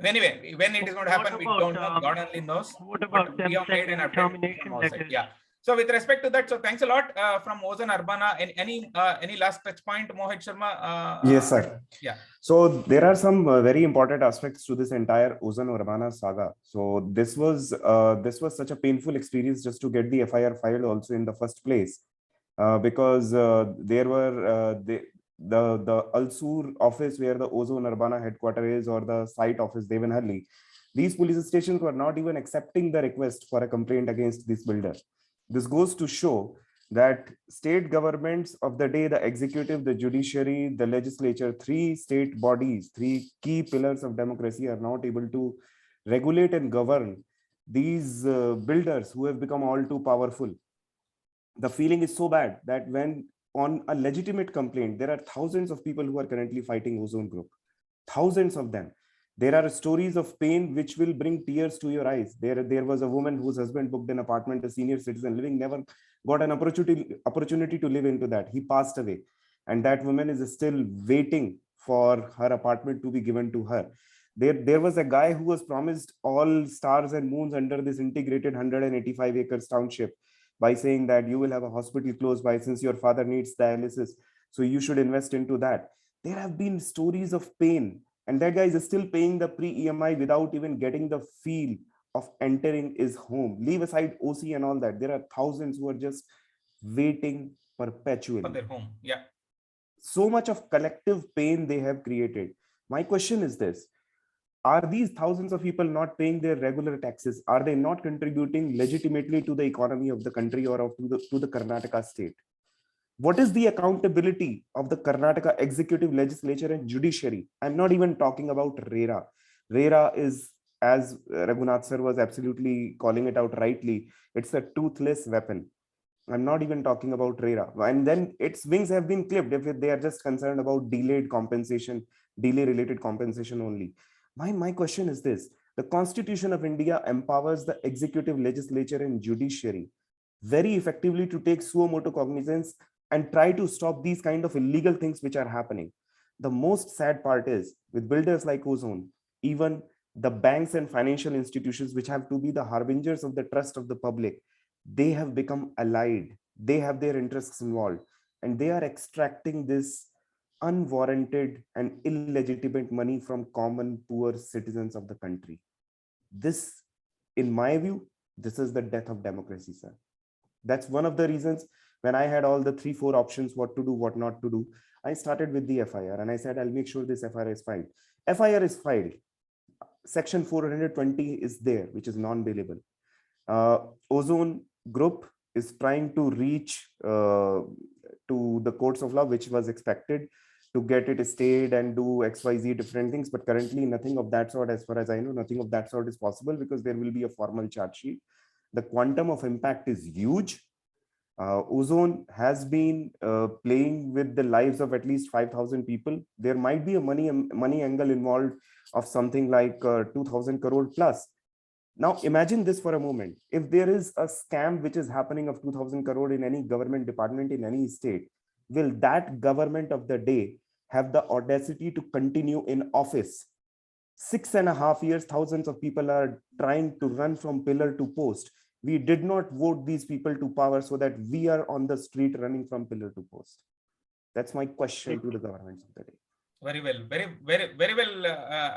Anyway, when it is going to happen, we don't know. God only knows. What about we have made an termination update. Yeah. So with respect to that, so thanks a lot from Ozone Urbana. Any last touch point, Mohit Sharma? Yes, sir. Yeah. So there are some very important aspects to this entire Ozone Urbana saga. So this was such a painful experience just to get the FIR filed also in the first place, because there were the Alsur office where the Ozone Urbana headquarters is, or the site office Devanhalli. These police stations were not even accepting the request for a complaint against this builder. This goes to show that state governments of the day, the executive, the judiciary, the legislature, three state bodies, three key pillars of democracy are not able to regulate and govern these builders who have become all too powerful. The feeling is so bad that when on a legitimate complaint, there are thousands of people who are currently fighting ozone group, thousands of them. There are stories of pain which will bring tears to your eyes. There was a woman whose husband booked an apartment, a senior citizen living, never got an opportunity to live into that. He passed away, and that woman is still waiting for her apartment to be given to her. There was a guy who was promised all stars and moons under this integrated 185 acres township by saying that you will have a hospital close by since your father needs dialysis, so you should invest into that. There have been stories of pain, and that guy is still paying the pre-EMI without even getting the feel of entering his home. Leave aside OC and all that. There are thousands who are just waiting perpetually for their home. Yeah. So much of collective pain they have created. My question is this: are these thousands of people not paying their regular taxes? Are they not contributing legitimately to the economy of the country or to the Karnataka state? What is the accountability of the Karnataka executive, legislature, and judiciary? I'm not even talking about RERA. RERA is, as Raghunath sir was absolutely calling it out rightly, it's a toothless weapon. I'm not even talking about RERA. And then its wings have been clipped if they are just concerned about delayed compensation, delay-related compensation only. My question is this: the Constitution of India empowers the executive, legislature, and judiciary very effectively to take suo motu cognizance and try to stop these kind of illegal things which are happening. The most sad part is, with builders like ozone, even the banks and financial institutions which have to be the harbingers of the trust of the public, they have become allied. They have their interests involved, and they are extracting this unwarranted and illegitimate money from common poor citizens of the country. This, in my view, this is the death of democracy, sir. That's one of the reasons when I had all the 3-4 options, what to do, what not to do, I started with the FIR, and I said, I'll make sure this FIR is filed. FIR is filed. Section 420 is there, which is non-bailable. Ozone Group is trying to reach to the courts of law, which was expected, to get it stayed and do XYZ different things. But currently nothing of that sort, as far as I know, nothing of that sort is possible, because there will be a formal charge sheet. The quantum of impact is huge. Ozone has been playing with the lives of at least 5,000 people. There might be a money angle involved of something like 2,000 crore plus. Now imagine this for a moment. If there is a scam which is happening of 2,000 crore in any government department in any state, will that government of the day have the audacity to continue in office? 6.5 years, thousands of people are trying to run from pillar to post. We did not vote these people to power so that we are on the street running from pillar to post. That's my question to the governments of the day. Very well, very well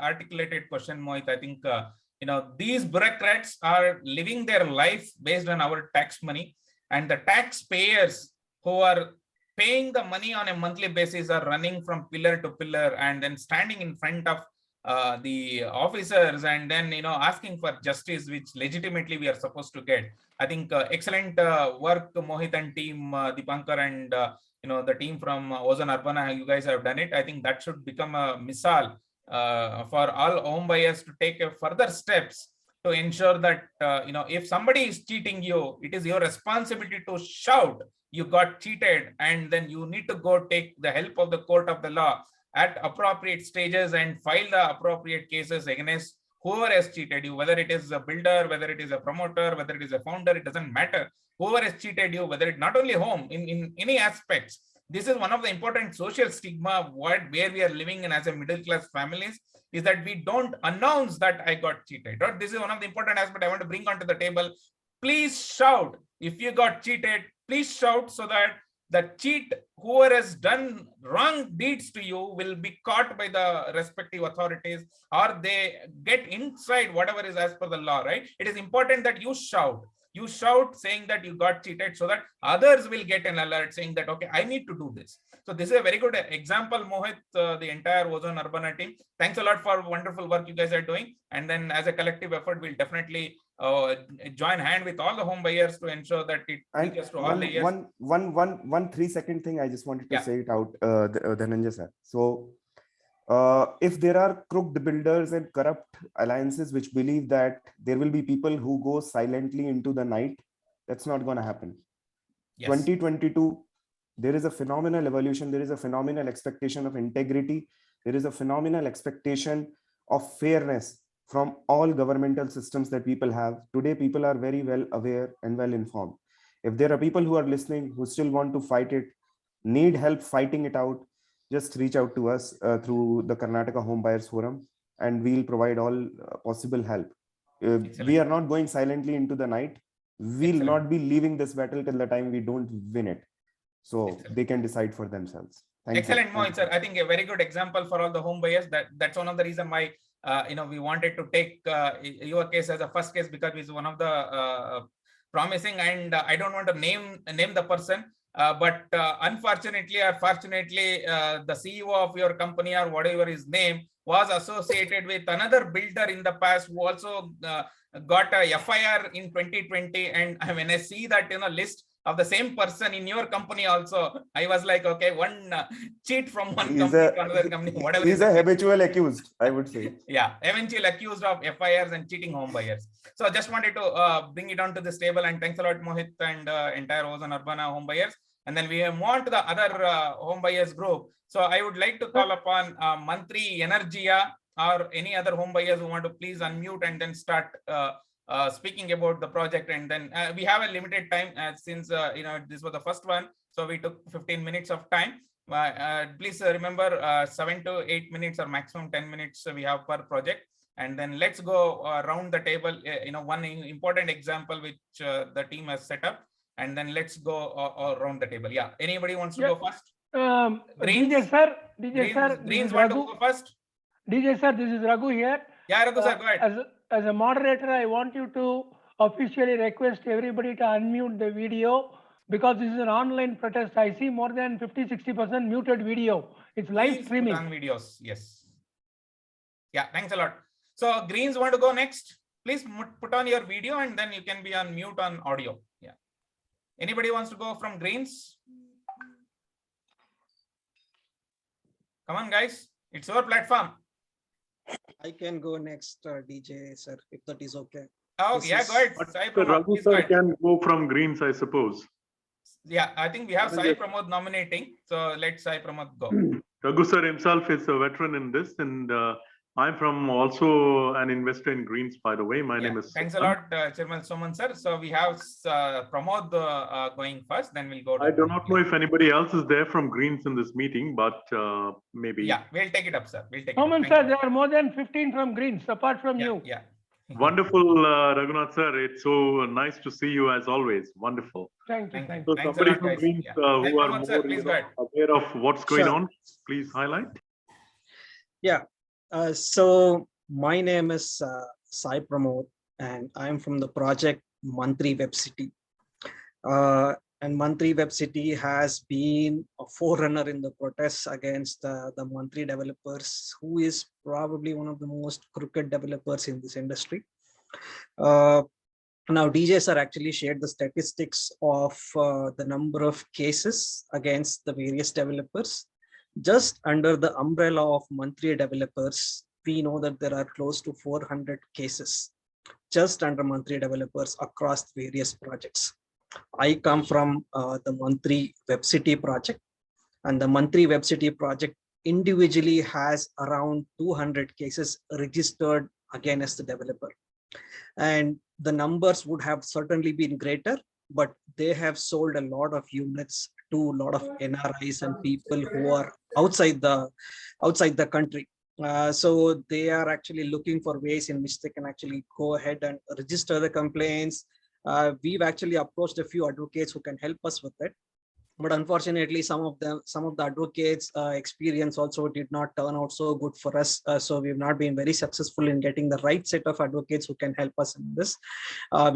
articulated question, Mohit. I think these bureaucrats are living their life based on our tax money, and the taxpayers who are paying the money on a monthly basis are running from pillar to pillar and then standing in front of the officers and then asking for justice, which legitimately we are supposed to get. I think excellent work, Mohit and team, Dipankar and the team from Ozone Urbana. You guys have done it. I think that should become a misal for all home buyers to take further steps to ensure that if somebody is cheating you, it is your responsibility to shout you got cheated, and then you need to go take the help of the court of the law at appropriate stages and file the appropriate cases against whoever has cheated you, whether it is a builder, whether it is a promoter, whether it is a founder, it doesn't matter. Whoever has cheated you, whether it not only home, in any aspects. This is one of the important social stigma where we are living in as a middle class families, is that we don't announce that I got cheated. Right? This is one of the important aspects I want to bring onto the table. Please shout if you got cheated. Please shout so that the cheat, whoever has done wrong deeds to you, will be caught by the respective authorities, or they get inside whatever is as per the law, right? It is important that you shout. you shout saying that you got cheated so that others will get an alert saying that, okay, I need to do this. So this is a very good example, Mohit, the entire Ozone Urbana team. Thanks a lot for wonderful work you guys are doing. And then as a collective effort, we'll definitely join hand with all the home buyers to ensure that it reaches to all the years. One 3-second thing I just wanted to say it out, Dhananjaya sir. So if there are crooked builders and corrupt alliances which believe that there will be people who go silently into the night, that's not going to happen. Yes. 2022, there is a phenomenal evolution. There is a phenomenal expectation of integrity. There is a phenomenal expectation of fairness from all governmental systems that people have. Today, people are very well aware and well informed. If there are people who are listening who still want to fight it, need help fighting it out, just reach out to us through the Karnataka Home Buyers Forum, and we'll provide all possible help. We are not going silently into the night. We'll not be leaving this battle till the time we don't win it. So they can decide for themselves. Excellent, Mohit sir. I think a very good example for all the home buyers. That's one of the reasons why we wanted to take your case as a first case, because it's one of the promising, and I don't want to name the person. But unfortunately or fortunately, the CEO of your company or whatever his name was associated with another builder in the past who also got a FIR in 2020. And when I see that list of the same person in your company also, I was like, okay, one cheat from one company to another company, whatever. He's a habitual accused, I would say. Yeah, eventually accused of FIRs and cheating home buyers. So I just wanted to bring it onto this table, and thanks a lot, Mohit, and entire Ozone Urbana home buyers. And then we move on to the other home buyers group. So I would like to call upon Mantri Energia or any other home buyers who want to please unmute and then start speaking about the project. And then we have a limited time since this was the first one, so we took 15 minutes of time. Please remember 7 to 8 minutes or maximum 10 minutes we have per project. And then let's go around the table. One important example which the team has set up, and then let's go around the table. Yeah, anybody wants to go first? DJ sir, Greens want to go first. DJ sir, this is Raghu here. Yeah, Raghu sir, go ahead. As a moderator, I want you to officially request everybody to unmute the video, because this is an online protest. I see more than 50-60% muted video. It's live streaming. On videos, yes. Yeah, thanks a lot. So Greens want to go next. Please put on your video, and then you can be on mute on audio. Yeah. Anybody wants to go from Greens? Come on, guys. It's your platform. I can go next, DJ sir, if that is okay. Oh, yeah, go ahead. Raghu sir can go from Greens, I suppose. Yeah, I think we have Sai Pramod nominating. So let Sai Pramod go. Raghu sir himself is a veteran in this, and I'm from also an investor in Greens, by the way. My name is. Thanks a lot, Chairman Soman sir. So we have Pramod going first, then we'll go to. I do not know if anybody else is there from Greens in this meeting, but maybe. Yeah, we'll take it up, sir. We'll take Soman sir, there are more than 15 from Greens, apart from you. Yeah. Wonderful, Raghunath sir. It's so nice to see you as always. Wonderful. Thank you. So somebody from Greens who are more aware of what's going on, please highlight. Yeah. So my name is Sai Pramod, and I'm from the project Mantri Web City. And Mantri Web City has been a forerunner in the protests against the Mantri developers, who is probably one of the most crooked developers in this industry. Now, DJ sir actually shared the statistics of the number of cases against the various developers. Just under the umbrella of Mantri developers, we know that there are close to 400 cases just under Mantri developers across various projects. I come from the Mantri Web City project, and the Mantri Web City project individually has around 200 cases registered against the developer. And the numbers would have certainly been greater, but they have sold a lot of units to a lot of NRIs and people who are outside the country. So they are actually looking for ways in which they can actually go ahead and register the complaints. We've actually approached a few advocates who can help us with it. but unfortunately some of the advocates experience also did not turn out so good for us, so we've not been very successful in getting the right set of advocates who can help us in this.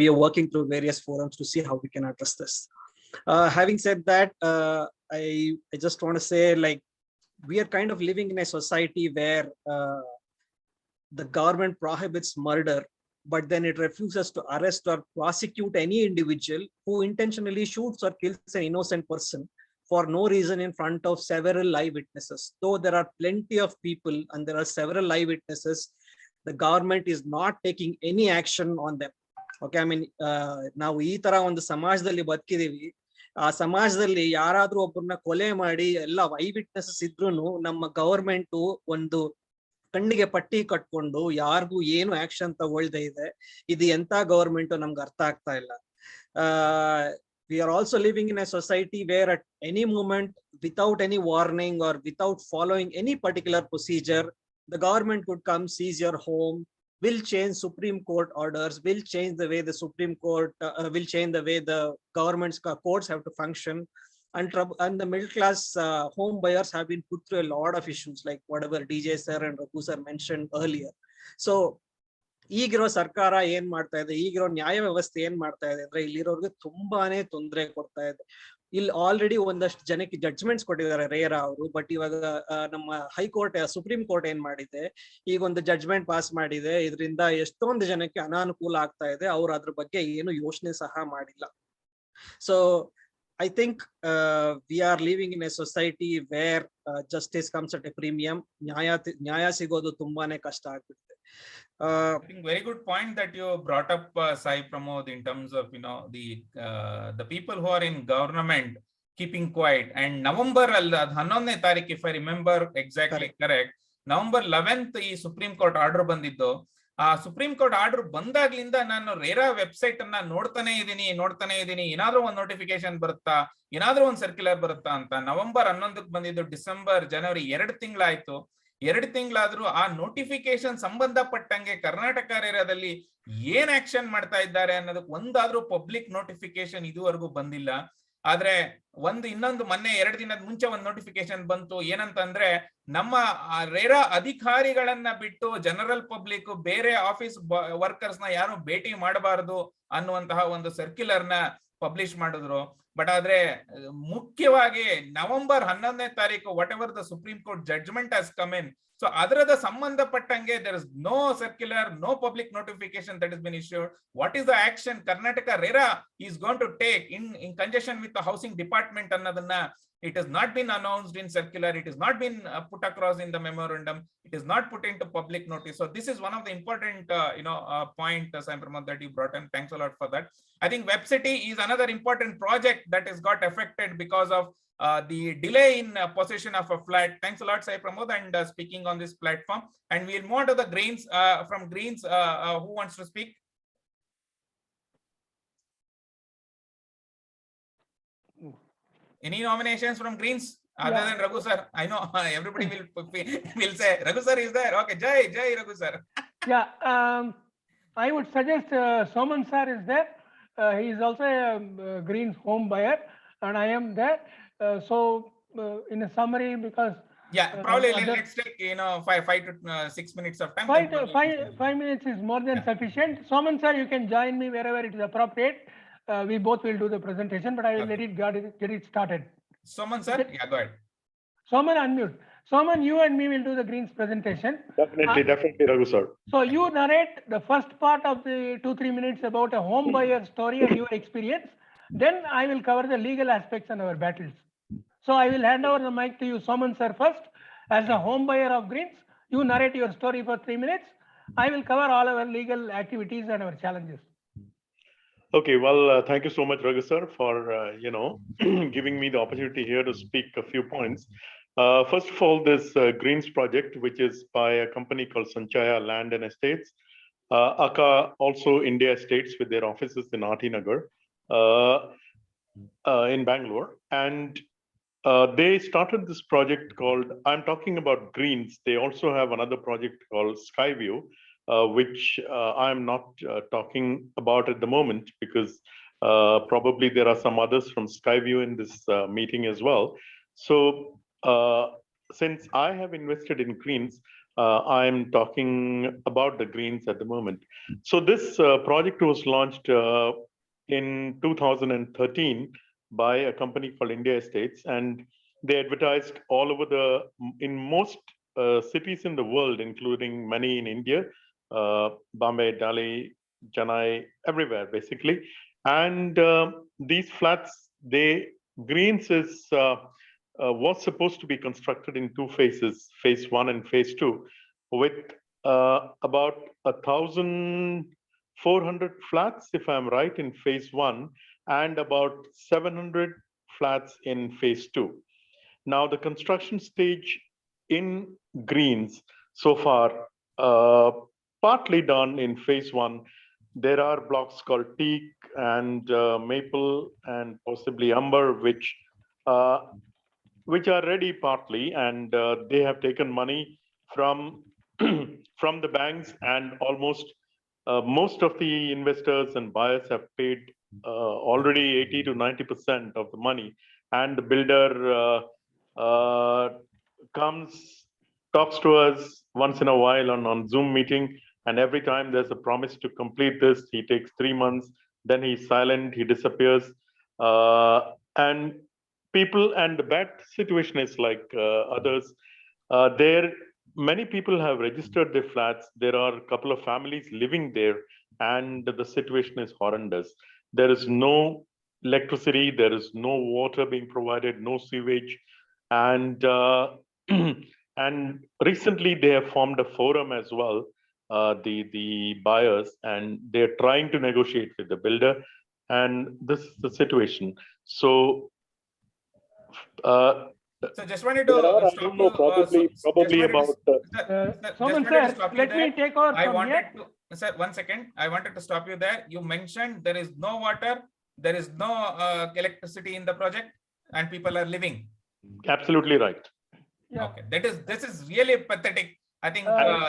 We are working through various forums to see how we can address this. Having said that, I just want to say, like, we are kind of living in a society where the government prohibits murder, but then it refuses to arrest or prosecute any individual who intentionally shoots or kills an innocent person for no reason in front of several live witnesses. Though there are plenty of people and there are several live witnesses, the government is not taking any action on them. Okay, I mean, ನಾವು ಈ ತರ ಒಂದು ಸಮಾಜದಲ್ಲಿ ಬದುಕಿದೀವಿ. ಆ ಸಮಾಜದಲ್ಲಿ ಯಾರಾದ್ರೂ ಒಬ್ಬರನ್ನ ಕೊಲೆ ಮಾಡಿ ಎಲ್ಲ ಐ ವಿಟ್ನೆಸಸ್ ಇದ್ರೂನು ನಮ್ಮ ಗವರ್ಮೆಂಟ್ ಒಂದು ಕಣ್ಣಿಗೆ ಪಟ್ಟಿ ಕಟ್ಕೊಂಡು ಯಾರಿಗೂ ಏನು ಆಕ್ಷನ್ ತಗೊಳ್ದೇ ಇದೆ. ಇದು ಎಂತ ಗವರ್ಮೆಂಟ್ ನಮ್ಗೆ ಅರ್ಥ ಆಗ್ತಾ ಇಲ್ಲ. We are also living in a society where at any moment, without any warning or without following any particular procedure, the government could come seize your home, will change Supreme Court orders, will change the way the Supreme Court will change the way the government's courts have to function. And the middle class home buyers have been put through a lot of issues, like whatever DJ sir and Raghu sir mentioned earlier. So ಈಗಿರೋ ಸರ್ಕಾರ ಏನ್ ಮಾಡ್ತಾ ಇದೆ, ಈಗಿರೋ ನ್ಯಾಯ ವ್ಯವಸ್ಥೆ ಏನ್ ಮಾಡ್ತಾ ಇದೆ ಅಂದ್ರೆ ಇಲ್ಲಿರೋರ್ಗೆ ತುಂಬಾನೇ ತೊಂದರೆ ಕೊಡ್ತಾ ಇದೆ. ಇಲ್ಲಿ ಆಲ್ರೆಡಿ ಒಂದಷ್ಟು ಜನಕ್ಕೆ ಜಡ್ಜ್ಮೆಂಟ್ಸ್ ಕೊಟ್ಟಿದ್ದಾರೆ ರೇರಾ ಅವರು, ಬಟ್ ಇವಾಗ ನಮ್ಮ ಹೈಕೋರ್ಟ್ ಸುಪ್ರೀಂ ಕೋರ್ಟ್ ಏನ್ ಮಾಡಿದೆ, ಈಗ ಒಂದು ಜಡ್ಜ್ಮೆಂಟ್ ಪಾಸ್ ಮಾಡಿದೆ. ಇದರಿಂದ ಎಷ್ಟೊಂದು ಜನಕ್ಕೆ ಅನಾನುಕೂಲ ಆಗ್ತಾ ಇದೆ, ಅವ್ರು ಅದ್ರ ಬಗ್ಗೆ ಏನು ಯೋಚನೆ ಸಹ ಮಾಡಿಲ್ಲ. So I think we are living in a society where justice comes at a premium. ನ್ಯಾಯ ಸಿಗೋದು ತುಂಬಾನೇ ಕಷ್ಟ ಆಗ್ಬಿಡುತ್ತೆ. I think very good point that you brought up, Sai Pramod, in terms of the people who are in government keeping quiet. And November 11ನೇ ತಾರೀಕು, if I remember exactly correct, November 11th ಈ supreme court order ಬಂದಿದ್ದು. ಆ supreme court order ಬಂದಾಗ್ಲಿಂದ ನಾನು RERA website ಅನ್ನ ನೋಡ್ತಾನೆ ಇದೀನಿ, ಏನಾದ್ರೂ ಒಂದು ನೋಟಿಫಿಕೇಶನ್ ಬರುತ್ತಾ, ಏನಾದ್ರೂ ಒಂದು ಸರ್ಕ್ಯುಲರ್ ಬರುತ್ತಾ ಅಂತ. ನವೆಂಬರ್ 11ಕ್ಕೆ ಬಂದಿದ್ದು, ಡಿಸೆಂಬರ್, ಜನವರಿ 2 ತಿಂಗಳಾಯ್ತು. 2 ತಿಂಗಳಾದ್ರೂ ಆ ನೋಟಿಫಿಕೇಶನ್ ಸಂಬಂಧಪಟ್ಟಂಗೆ ಕರ್ನಾಟಕ ರೇರಾದಲ್ಲಿ ಏನ್ ಆಕ್ಷನ್ ಮಾಡ್ತಾ ಇದ್ದಾರೆ ಅನ್ನೋದಕ್ಕೆ ಒಂದಾದ್ರೂ ಪಬ್ಲಿಕ್ ನೋಟಿಫಿಕೇಶನ್ ಇದುವರೆಗೂ ಬಂದಿಲ್ಲ. ಆದ್ರೆ ಇನ್ನೊಂದು ಮೊನ್ನೆ 2 ದಿನದ ಮುಂಚೆ ಒಂದು ನೋಟಿಫಿಕೇಶನ್ ಬಂತು. ಏನಂತಂದ್ರೆ, ನಮ್ಮ ರೇರಾ ಅಧಿಕಾರಿಗಳನ್ನ ಬಿಟ್ಟು ಜನರಲ್ ಪಬ್ಲಿಕ್, ಬೇರೆ ಆಫೀಸ್ ವರ್ಕರ್ಸ್ ನ ಯಾರು ಭೇಟಿ ಮಾಡಬಾರದು ಅನ್ನುವಂತಹ ಒಂದು ಸರ್ಕ್ಯುಲರ್ ನ ಪಬ್ಲಿಷ್ ಮಾಡಿದ್ರು. ಬಟ್ ಆದ್ರೆ ಮುಖ್ಯವಾಗಿ ನವೆಂಬರ್ 11ನೇ ತಾರೀಕು, whatever the supreme court judgment has come in, so ಅದರದ ಸಂಬಂಧಪಟ್ಟಂಗೆ there is no circular, no public notification that has been issued. What is the action Karnataka RERA is going to take in conjunction with the housing department annadana? It has not been announced in circular, it has not been put across in the memorandum, it is not put into public notice. So this is one of the important point, Sai Pramod, that you brought in. Thanks a lot for that. I think Web City is another important project that has got affected because of the delay in possession of a flat. Thanks a lot, Sai Pramod, and speaking on this platform. And we'll move on to the Greens. From Greens, who wants to speak? Any nominations from Greens other than Raghu sir? I know everybody will say Raghu sir is there. Okay, Jai Raghu sir. Yeah, I would suggest Soman sir is there. He is also a Greens home buyer, and I am there. So in a summary, because probably let's take 5 to 6 minutes of time. 5 minutes is more than sufficient. Soman sir, you can join me wherever it is appropriate. We both will do the presentation, but I will get it started. Soman sir, go ahead. Soman, unmute. Soman, you and me will do the Greens presentation. Definitely, Raghu sir. So you narrate the first part of the 2-3 minutes about a home buyer story and your experience. Then I will cover the legal aspects and our battles. So I will hand over the mic to you, Soman sir, first. As a home buyer of Greens, you narrate your story for 3 minutes. I will cover all our legal activities and our challenges. Okay, well, thank you so much, Raghu sir, for giving me the opportunity here to speak a few points. First of all, this Greens project, which is by a company called Sanchaya Land and Estates, Aka also India Estates, with their offices in RT Nagar in Bangalore. And they started this project called, I'm talking about Greens. They also have another project called Skyview, which I'm not talking about at the moment, because Probably there are some others from Skyview in this meeting as well. So since I have invested in greens, I'm talking about the greens at the moment. So this project was launched in 2013 by a company called India Estates, and they advertised all over in most cities in the world, including many in India, Bombay, Delhi, Chennai, everywhere basically. And these flats, greens was supposed to be constructed in two phases, phase 1 and phase 2, with about 1,400 flats, if I'm right, in phase 1, and about 700 flats in phase 2. Now, the construction stage in greens so far, partly done in phase 1. There are blocks called teak and maple and possibly umber, which are ready partly, and they have taken money from from the banks, and almost most of the investors and buyers have paid already 80 to 90% of the money, and the builder comes, talks to us once in a while on Zoom meeting, and every time there's a promise to complete this, he takes 3 months, then he's silent, he disappears, and people, and the bad situation is like others, many people have registered their flats. There are a couple of families living there, and the situation is horrendous. There is no electricity, there is no water being provided, no sewage, and and recently they have formed a forum as well, the buyers, and they're trying to negotiate with the builder, and this is the situation. So so just wanted to stop you. Probably about. Someone sir, let me take over from here. Sir, 1 second. I wanted to stop you there. You mentioned there is no water, there is no electricity in the project, and people are living. Absolutely right. Yeah. Okay, this is really pathetic. I think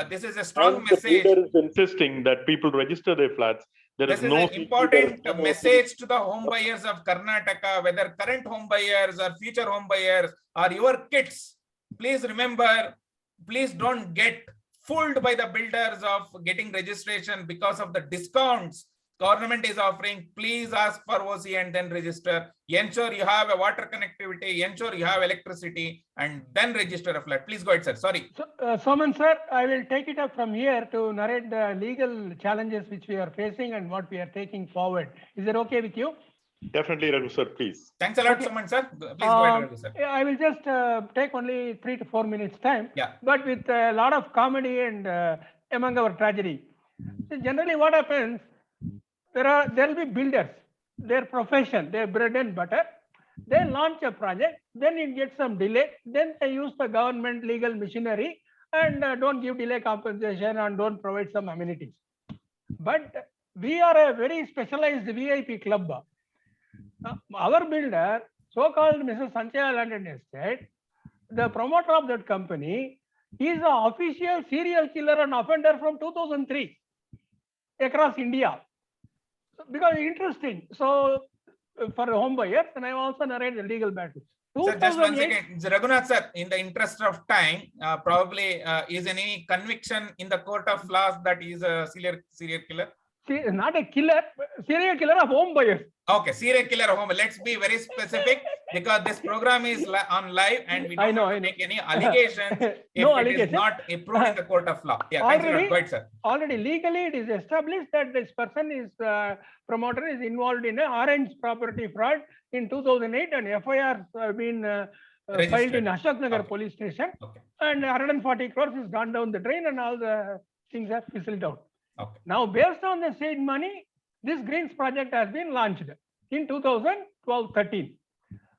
this is a strong and message. The builder is insisting that people register their flats. This is an important message to the home buyers of Karnataka, whether current home buyers or future home buyers or your kids. Please remember, please don't get fooled by the builders of getting registration because of the discounts government is offering. Please ask for OC and then register. Ensure you have a water connectivity, ensure you have electricity, and then register a flat. Please go ahead, sir. Sorry. So, Soman sir, I will take it up from here to narrate the legal challenges which we are facing and what we are taking forward. Is that okay with you? Definitely, Raghu sir, please. Thanks a lot, Soman sir. Please go ahead, Raghu sir. I will just take only 3 to 4 minutes time, yeah, but with a lot of comedy and among our tragedy. So generally what happens, there will be builders, their profession, their bread and butter. They launch a project, then it gets some delay, then they use the government legal machinery and don't give delay compensation and don't provide some amenities. But we are a very specialized VIP club. Our builder, so-called Mrs. Sanchaya Land and Estate, the promoter of that company, is an official serial killer and offender from 2003 across India. Because interesting. So for home buyers, and I also narrate the legal battles. Sir, just 1 second. Raghunath sir, in the interest of time, probably is any conviction in the court of law that he is a serial killer? Not a killer, serial killer of home buyers. Okay, serial killer of home. Let's be very specific because this program is on live and we don't make any allegations if it is not approved in the court of law. Yeah, thanks a lot. Go ahead, sir. Already legally it is established that this person is promoter is involved in an orange property fraud in 2008 and FIR have been filed in Ashok Nagar police station, and 140 crores has gone down the drain and all the things are fizzled out. Okay. Now, based on the said money, this Greens project has been launched in 2012-13.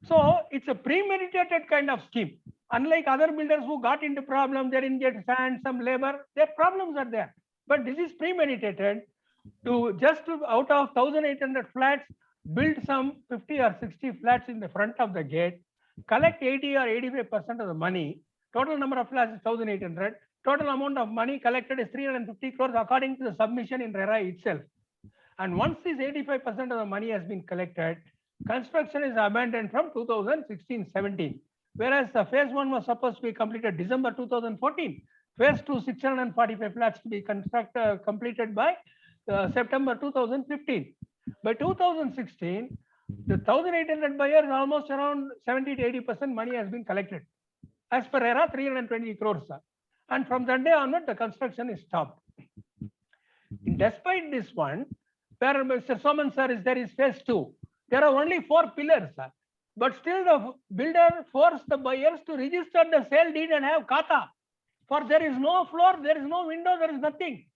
So it's a premeditated kind of scheme. Unlike other builders who got into problem, they didn't get sand, some labor, their problems are there. But this is premeditated to just out of 1,800 flats, build some 50 or 60 flats in the front of the gate, collect 80 or 85% of the money. Total number of flats is 1,800. Total amount of money collected is 350 crores according to the submission in RERA itself. And once this 85% of the money has been collected, construction is abandoned from 2016-17. Whereas the phase 1 was supposed to be completed December 2014. Phase 2, 645 flats to be completed by September 2015. By 2016, the 1,800 buyers, almost around 70 to 80% money has been collected. As per RERA, 320 crores. And from that day onward, the construction is stopped. Despite this one, where Mr. Soman sir is there is phase 2. There are only 4 pillars, but still the builder forced the buyers to register the sale deed and have kata. For there is no floor, there is no window, there is nothing.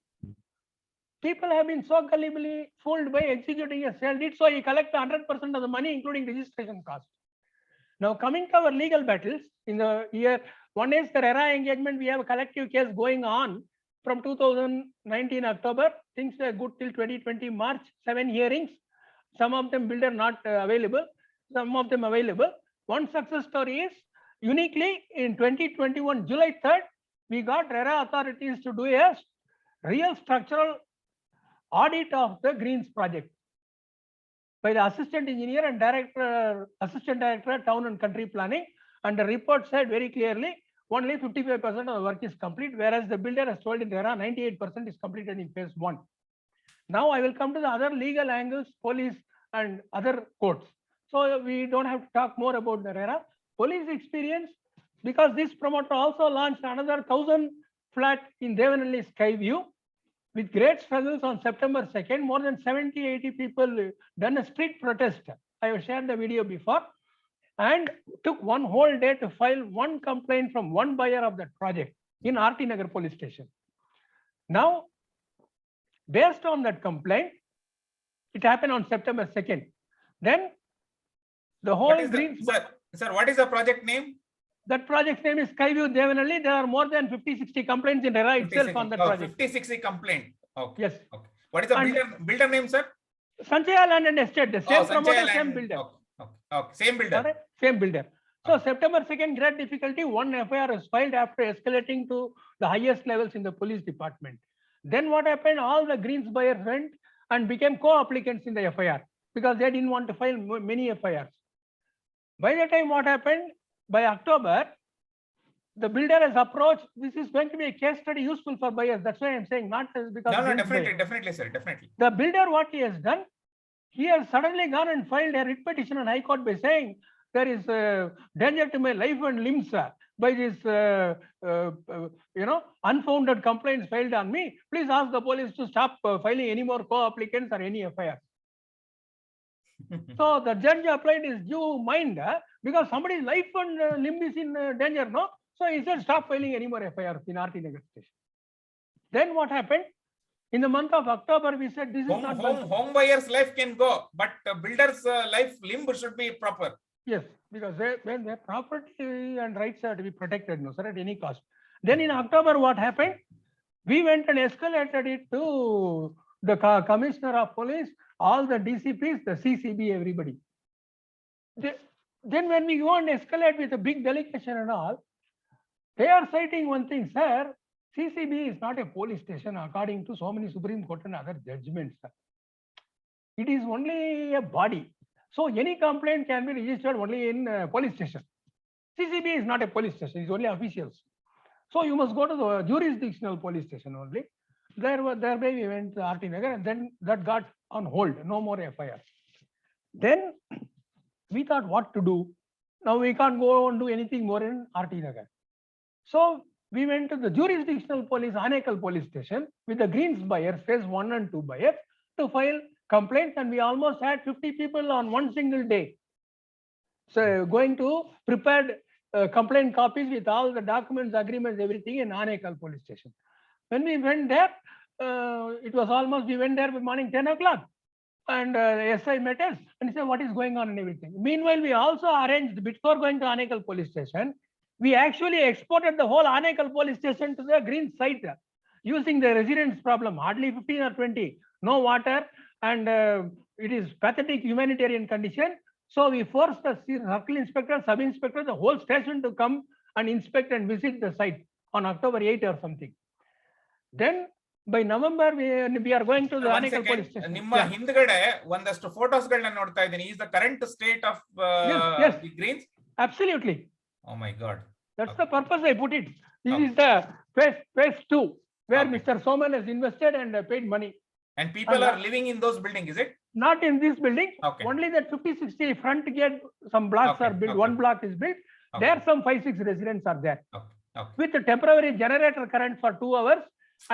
People have been so gullibly fooled by executing a sale deed, so he collects 100% of the money, including registration cost. Now, coming to our legal battles in the year, one is the RERA engagement. We have a collective case going on from 2019 October. Things were good till 2020 March. 7 hearings. Some of them builder not available. Some of them available. One success story is uniquely in 2021 July 3rd, we got RERA authorities to do a real structural audit of the Greens project by the assistant engineer and assistant director town and country planning, and the report said very clearly only 55% of the work is complete, whereas the builder has told in RERA 98% is completed in phase 1. Now I will come to the other legal angles, police and other courts. So we don't have to talk more about the RERA. Police experience, because this promoter also launched another 1,000 flat in Devanalli Skyview. With great struggles on September 2nd, more than 70-80 people done a street protest. I have shared the video before, and took one whole day to file one complaint from one buyer of that project in RT Nagar police station. Now, based on that complaint, it happened on September 2nd. Then the whole Sir, what is the project name? That project name is Skyview Devanalli. There are more than 50-60 complaints in RERA itself on that project. 50-60 complaint. Okay. Yes. Okay. What is the builder name, sir? Sanchaya Land and Estate. The same promoter, same builder. Okay. Same builder. Same builder. So September 2nd, great difficulty. One FIR was filed after escalating to the highest levels in the police department. Then what happened? All the Greens buyers went and became co-applicants in the FIR because they didn't want to file many FIRs. By the time what happened? By October, the builder has approached. This is going to be a case study useful for buyers. That's why I'm saying not because. No, definitely, sir, definitely. The builder, what he has done, he has suddenly gone and filed a writ petition in High Court by saying there is danger to my life and limbs by this, unfounded complaints filed on me. Please ask the police to stop filing any more co-applicants or any FIR. So the judge applied his due mind because somebody's life and limb is in danger, no? So he said, stop filing any more FIRs in RT Nagar station. Then what happened? In the month of October, we said this is not home buyer's life can go, but builder's life limb should be proper. Yes, because when their property and rights are to be protected, no, sir, at any cost. Then in October, what happened? We went and escalated it to the commissioner of police, all the DCPs, the CCB, everybody. Then when we go and escalate with a big delegation and all, they are citing one thing, sir, CCB is not a police station according to so many Supreme Court and other judgments. It is only a body. So any complaint can be registered only in police station. CCB is not a police station, it's only officials. So you must go to the jurisdictional police station only. Thereby we went to RT Nagar and then that got on hold, no more FIR. Then we thought what to do. Now we can't go and do anything more in RT Nagar. So we went to the jurisdictional police, Anekal police station with the Greens buyers, phase 1 and 2 buyers to file complaints, and we almost had 50 people on one single day. So going to prepared complaint copies with all the documents, agreements, everything in Anekal police station. When we went there, it was almost, we went there by morning 10 o'clock and SI met us and he said, what is going on and everything. Meanwhile, we also arranged, before going to Anekal police station, we actually exported the whole Anekal police station to the Green site using the residents problem, hardly 15 or 20, no water, and it is pathetic humanitarian condition. So we forced the circle inspector, sub inspector, the whole station to come and inspect and visit the site on October 8 or something. Then By November, we are going to the One Anekal police second, station. ನಿಮ್ಮ Yeah. ಹಿಂದ್ಗಡೆ ಒಂದಷ್ಟು photos ಗಳನ್ನ ನೋಡ್ತಾ ಇದ್ದೀನಿ. Is the current state of Yes. the greens? Absolutely. Oh my God. That's Okay. the purpose I put it. This Okay. is the phase 2, where Okay. Mr. Soman has invested and paid money. And people And are living in those buildings, is it? Not in this building. Okay. Only that 50-60 front gate, some blocks Okay, are built. okay. One block is built. Okay. There some 5-6 residents are there. Okay. Okay. With a temporary generator current for 2 hours.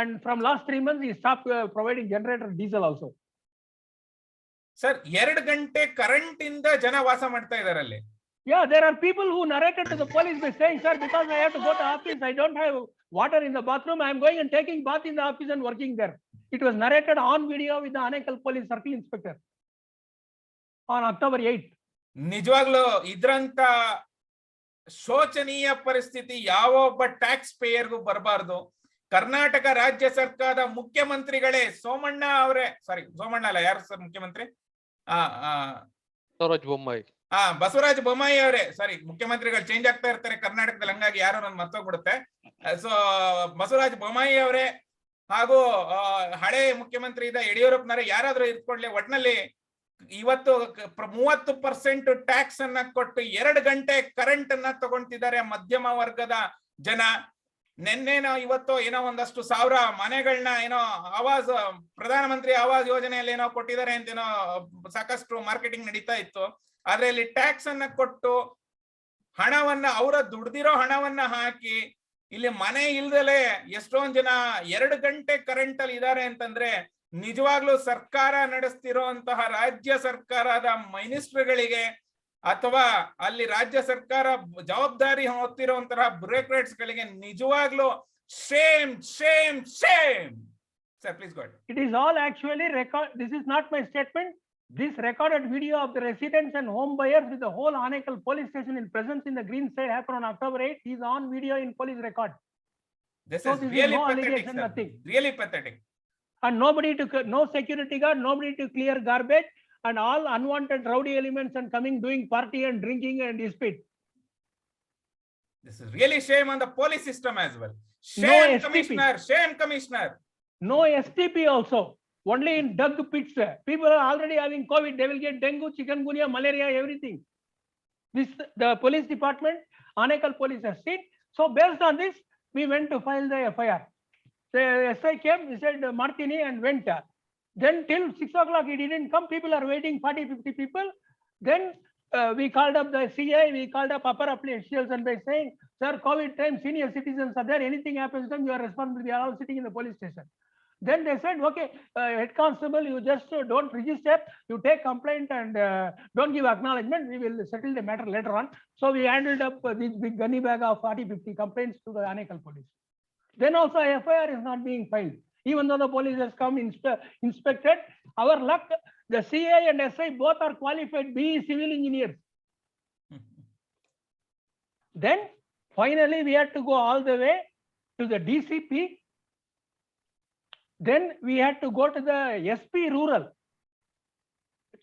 And from last 3 months, he stopped providing generator diesel also. Sir, 2 ಗಂಟೆ current ಇಂದ ಜನ ವಾಸ ಮಾಡ್ತಾ ಇದಾರೆ ಅಲ್ಲಿ. Yeah, there are people who narrated to the police by saying, sir, because I have to go to office, I don't have water in the bathroom. I am going and taking bath in the office and working there. It was narrated on video with the Anekal police circle inspector on October 8th. ನಿಜವಾಗ್ಲೂ ಇದ್ರಂತ ಶೋಚನೀಯ ಪರಿಸ್ಥಿತಿ ಯಾವ ಒಬ್ಬ tax ಪೇಯರ್ಗೂ ಬರಬಾರ್ದು. ಕರ್ನಾಟಕ ರಾಜ್ಯ ಸರ್ಕಾರದ ಮುಖ್ಯಮಂತ್ರಿಗಳೇ ಸೋಮಣ್ಣ ಅವರೇ, ಸಾರಿ ಸೋಮಣ್ಣ ಅಲ್ಲ, ಯಾರು ಸರ್ ಮುಖ್ಯಮಂತ್ರಿ? ಬಸವರಾಜ ಬೊಮ್ಮಾಯಿ ಅವರೇ, ಸಾರಿ ಮುಖ್ಯಮಂತ್ರಿಗಳು ಚೇಂಜ್ ಆಗ್ತಾ ಇರ್ತಾರೆ ಕರ್ನಾಟಕದಲ್ಲಿ, ಹಂಗಾಗಿ ಯಾರು ನನ್ ಮರ್ತೋಗ್ಬಿಡುತ್ತೆ. ಸೊ ಬಸವರಾಜ ಬೊಮ್ಮಾಯಿ ಅವರೇ ಹಾಗೂ ಹಳೆ ಮುಖ್ಯಮಂತ್ರಿ ಇದ್ದ ಯಡಿಯೂರಪ್ಪನವರೇ ಯಾರಾದ್ರೂ ಇದ್ಕೊಳ್ಳಿ, ಒಟ್ನಲ್ಲಿ ಇವತ್ತು 30% ಟ್ಯಾಕ್ಸ್ ಅನ್ನ ಕೊಟ್ಟು 2 ಗಂಟೆ ಕರೆಂಟ್ ಅನ್ನ ತಗೊಂತಿದ್ದಾರೆ ಮಧ್ಯಮ ವರ್ಗದ ಜನ. ನಿನ್ನೆನೋ ಇವತ್ತು ಏನೋ ಒಂದಷ್ಟು ಸಾವಿರ ಮನೆಗಳನ್ನ ಏನೋ ಆವಾಸ್, ಪ್ರಧಾನಮಂತ್ರಿ ಆವಾಸ್ ಯೋಜನೆಯಲ್ಲಿ ಏನೋ ಕೊಟ್ಟಿದ್ದಾರೆ ಅಂತೇನೋ ಸಾಕಷ್ಟು ಮಾರ್ಕೆಟಿಂಗ್ ನಡೀತಾ ಇತ್ತು. ಆದ್ರೆ ಇಲ್ಲಿ ಟ್ಯಾಕ್ಸ್ ಅನ್ನ ಕೊಟ್ಟು ಹಣವನ್ನ, ಅವರ ದುಡ್ದಿರೋ ಹಣವನ್ನ ಹಾಕಿ ಇಲ್ಲಿ ಮನೆ ಇಲ್ದಲೆ ಎಷ್ಟೊಂದ್ ಜನ 2 ಗಂಟೆ ಕರೆಂಟ್ ಅಲ್ಲಿ ಇದ್ದಾರೆ ಅಂತಂದ್ರೆ ನಿಜವಾಗ್ಲೂ ಸರ್ಕಾರ ನಡೆಸ್ತಿರೋಂತಹ ರಾಜ್ಯ ಸರ್ಕಾರದ ಮಿನಿಸ್ಟರ್ಗಳಿಗೆ ಅಥವಾ ಅಲ್ಲಿ ರಾಜ್ಯ ಸರ್ಕಾರ ಜವಾಬ್ದಾರಿ ಹೊತ್ತಿರುವಂತಹ ಬ್ಯೂರೋಕ್ರಾಟ್ಸ್ ಗಳಿಗೆ ನಿಜವಾಗ್ಲೂ Shem Shem Shem. Sir, please go ahead. It is all actually record. This is not my statement. This recorded video of the residents and home buyers with the whole Anekal police station in presence in the green side happened on October 8th. Is on video in police record. This So is this really is no pathetic, allegation, sir. nothing. Really pathetic. And nobody to, no security guard, nobody to clear garbage, and all unwanted rowdy elements and coming doing party and drinking and dispute. This is really shame on the police system as well. No Shame, STP. commissioner. Shame, commissioner. No STP also. Only in dug pits. People are already having COVID. They will get dengue, chikungunya, malaria, everything. This the police department, Anekal police has seen. So based on this, we went to file the FIR. The SI came, he said Martini and went. Then till 6 o'clock he didn't come. People are waiting, 40-50 people. Then we called up the CI, we called up upper officials and by saying, sir, COVID time, senior citizens are there. Anything happens to them, you are responsible. We are all sitting in the police station. Then they said, okay, head constable, you just don't register, you take complaint and don't give acknowledgement. We will settle the matter later on. So we handed up this big gunny bag of 40-50 complaints to the Anekal police. Then also FIR is not being filed. Even though the police has come inspected, our luck, the CI and SI both are qualified BE civil engineers. Then finally we had to go all the way to the DCP. Then we had to go to the SP rural,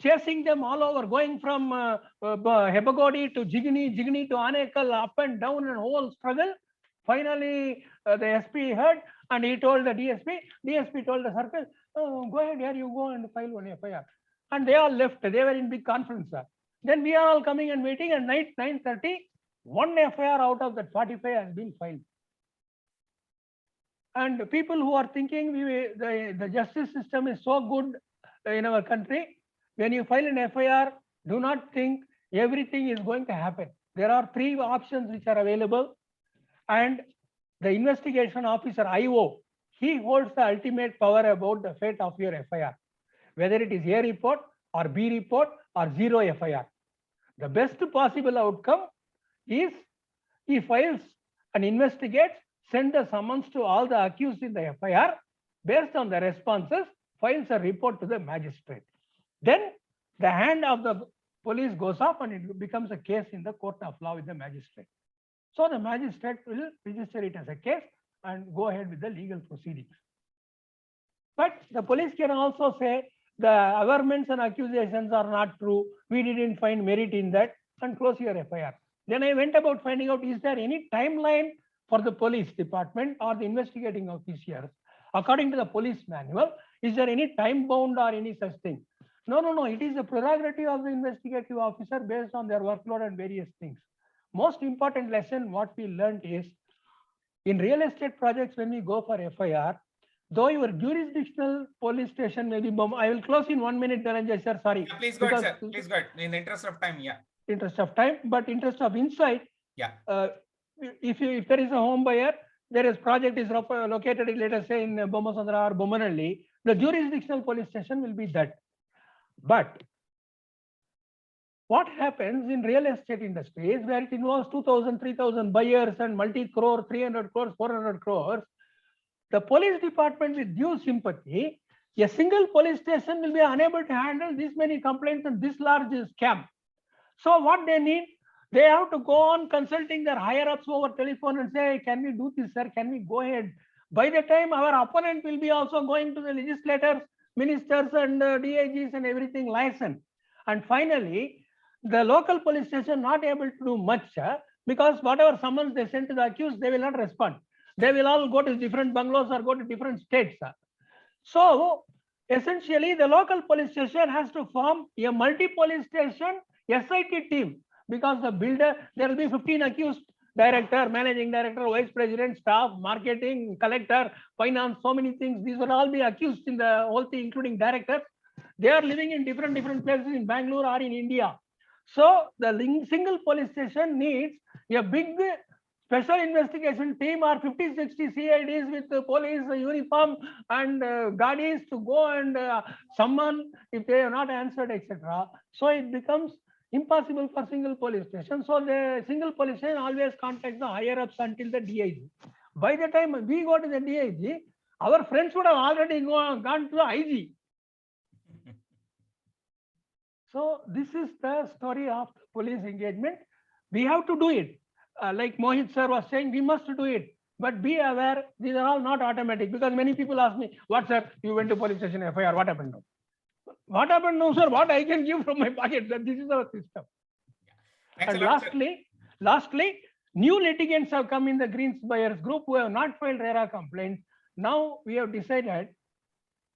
chasing them all over, going from Hebagodi to Jigni, Jigni to Anekal, up and down and whole struggle. Finally, the SP heard and he told the DSP. DSP told the circle, oh, go ahead, here you go and file one FIR. And they all left. They were in big conference. Then we are all coming and waiting. At night 9:30, one FIR out of that 45 has been filed. And people who are thinking the justice system is so good in our country, when you file an FIR, do not think everything is going to happen. There are 3 options which are available. And the investigation officer, IO, he holds the ultimate power about the fate of your FIR, whether it is A report or B report or 0 FIR. The best possible outcome is he files and investigates, send the summons to all the accused in the FIR. Based on the responses, files a report to the magistrate. Then the hand of the police goes off and it becomes a case in the court of law with the magistrate. So the magistrate will register it as a case and go ahead with the legal proceedings. But the police can also say the averments and accusations are not true. We didn't find merit in that and close your FIR. Then I went about finding out, is there any timeline for the police department or the investigating officers according to the police manual, is there any time bound or any such thing? No. It is a prerogative of the investigative officer based on their workload and various things. Most important lesson what we learned is, in real estate projects, when we go for FIR, though your jurisdictional police station may be, I will close in 1 minute, Dhananjaya sir, sorry. Yeah, please go ahead, sir. Please go ahead. In the interest of time, yeah. Interest of time, but interest of insight. Yeah. If there is a home buyer, there is project is located in, let us say, in Bommasandra or Bommanalli, the jurisdictional police station will be that. But what happens in real estate industries where it involves 2,000, 3,000 buyers and multi-crore, 300 crores, 400 crores, the police department with due sympathy, a single police station will be unable to handle this many complaints and this large scam. So what they need, they have to go on consulting their higher ups over telephone and say, can we do this, sir? Can we go ahead? By the time our opponent will be also going to the legislators, ministers and DIGs and everything licensed. And finally, the local police station not able to do much because whatever summons they send to the accused, they will not respond. They will all go to different bungalows or go to different states. So essentially, the local police station has to form a multi-police station SIT team, because the builder, there will be 15 accused, director, managing director, vice president, staff, marketing, collector, finance, so many things. These will all be accused in the whole thing, including directors. They are living in different places in Bangalore or in India. So the single police station needs a big special investigation team or 50, 60 CIDs with the police uniform and guardians to go and summon if they have not answered, etc. So it becomes impossible for single police station. So the single police station always contacts the higher ups until the DIG. By the time we go to the DIG, our friends would have already gone to the IG. So this is the story of police engagement. We have to do it. Like Mohit sir was saying, we must do it. But be aware, these are all not automatic, because many people ask me, what sir, you went to police station FIR, what happened now? What happened now, sir? What I can give from my pocket? That this is our system. Thanks And a lot, lastly, new litigants have come in the Greens buyers group who have not filed RERA complaints. Now we have decided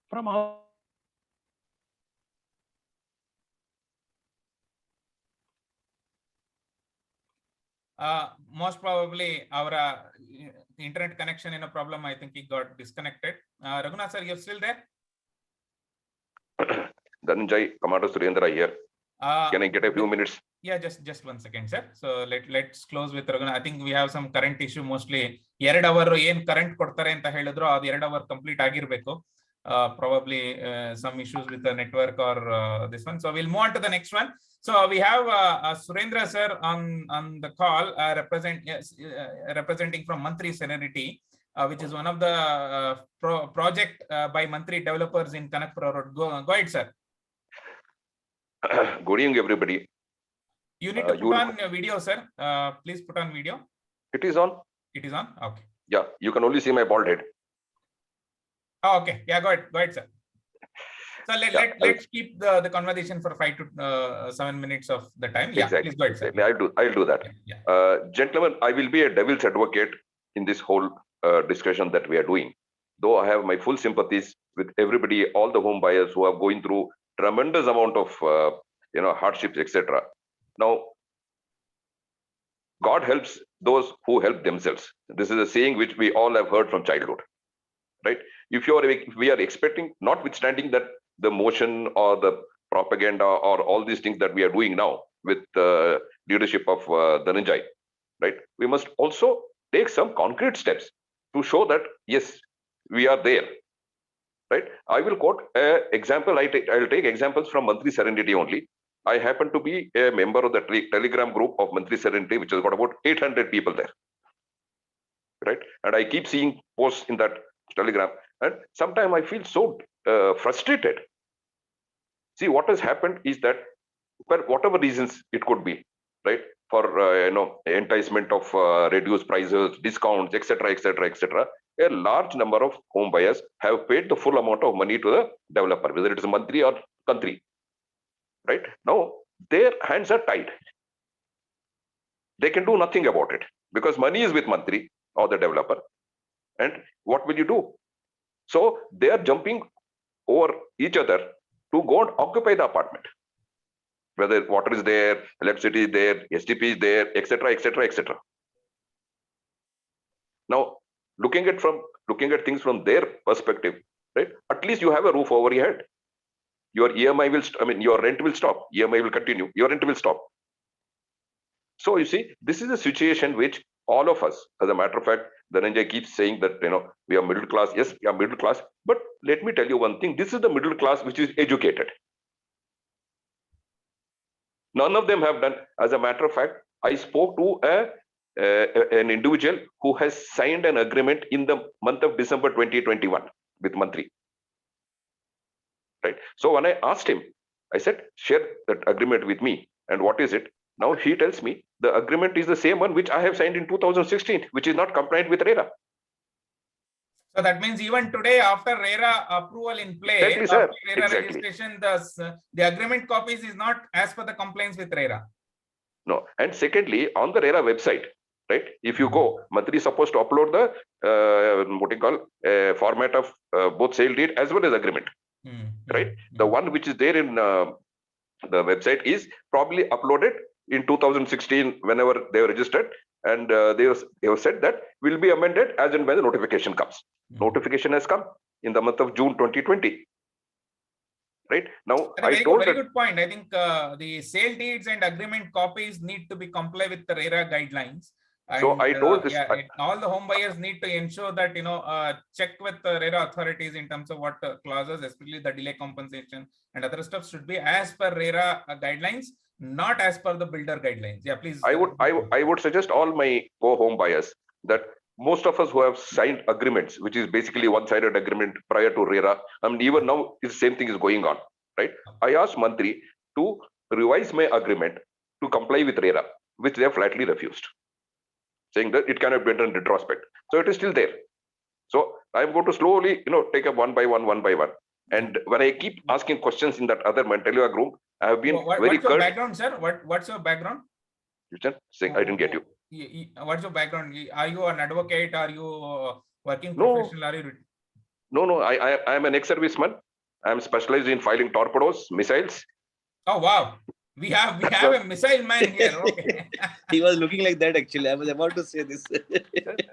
from our most probably our internet connection in a problem. I think he got disconnected. Raghunath sir, you're still there? Dhananjay, Commander Surendra here. Can I get a few minutes? Yeah, just 1 second, sir. So let's close with Raghunath. I think we have some current issue mostly. 2 hour ಏನ್ current ಕೊಡ್ತಾರೆ ಅಂತ ಹೇಳಿದ್ರು ಅದು 2 hour complete ಆಗಿರಬೇಕು. Probably some issues with the network or this one. So we'll move on to the next one. So we have Surendra sir on the call, representing from Mantri Serenity, which is one of the project by Mantri developers in Kanakpura Road. Go ahead, sir. Good evening, everybody. You need to put on video, sir. Please put on video. It is on? It is on? Okay. Yeah, you can only see my bald head. Oh, okay. Yeah, go ahead, sir. So let's keep the conversation for 5 to 7 minutes of the time. Yeah, exactly. Please go ahead, sir. Exactly. I'll do that. Yeah. Gentlemen, I will be a devil's advocate in this whole discussion that we are doing. Though I have my full sympathies with everybody, all the home buyers who are going through tremendous amount of hardships, etc. Now, God helps those who help themselves. This is a saying which we all have heard from childhood, right? If we are expecting, notwithstanding that the motion or the propaganda or all these things that we are doing now with the leadership of Dhananjay, right? We must also take some concrete steps to show that, yes, we are there, right? I will quote an example. I'll take examples from Mantri Serenity only. I happen to be a member of the Telegram group of Mantri Serenity, which has got about 800 people there, right? And I keep seeing posts in that Telegram, and sometimes I feel so frustrated. See, what has happened is that, for whatever reasons it could be, right? For enticement of reduced prices, discounts, etc., a large number of home buyers have paid the full amount of money to the developer, whether it is Mantri or country. Right now, their hands are tied. They can do nothing about it because money is with Mantri or the developer. And what will you do? So they are jumping over each other to go and occupy the apartment. Whether water is there, electricity is there, STP is there, etc., etc., etc. Now, looking at things from their perspective, right? At least you have a roof over your head. Your EMI will, your rent will stop. EMI will continue. Your rent will stop. So you see, this is a situation which all of us, as a matter of fact, Dhananjay keeps saying that, we are middle class. Yes, we are middle class. But let me tell you one thing. This is the middle class which is educated. None of them have done. As a matter of fact, I spoke to an individual who has signed an agreement in the month of December 2021 with Mantri. Right. So when I asked him, I said, share that agreement with me. And what is it? Now he tells me the agreement is the same one which I have signed in 2016, which is not compliant with RERA. So that means even today, after RERA approval in place, Exactly, sir. after RERA Exactly. registration, the agreement copies is not as per the compliance with RERA. No. And secondly, on the RERA website, right? If you go, Mantri is supposed to upload the format of both sale deed as well as agreement. Right? The one which is there in the website is probably uploaded in 2016 whenever they were registered, and they have said that will be amended as and when the notification comes. Notification has come in the month of June 2020. Right now, Very good point. I think the sale deeds and agreement copies need to be comply with the RERA guidelines. And, so I told this. All the home buyers need to ensure that check with the RERA authorities in terms of what clauses, especially the delay compensation and other stuff, should be as per RERA guidelines, not as per the builder guidelines. Yeah, please. I would suggest all my home buyers that most of us who have signed agreements, which is basically one-sided agreement prior to RERA, I mean, even now the same thing is going on, right? I asked Mantri to revise my agreement to comply with RERA, which they have flatly refused, saying that it cannot be done in retrospect. So it is still there. So I'm going to slowly, take up one by one. And when I keep asking questions in that other Mentalua group, I have been very What's your background, sir? What's your background? I didn't get you. What's your background? Are you an advocate? Are you working professional? Are you... No. I am an ex-serviceman. I am specialized in filing torpedoes, missiles. Oh wow. We have a missile man here. Okay. He was looking like that actually. I was about to say this.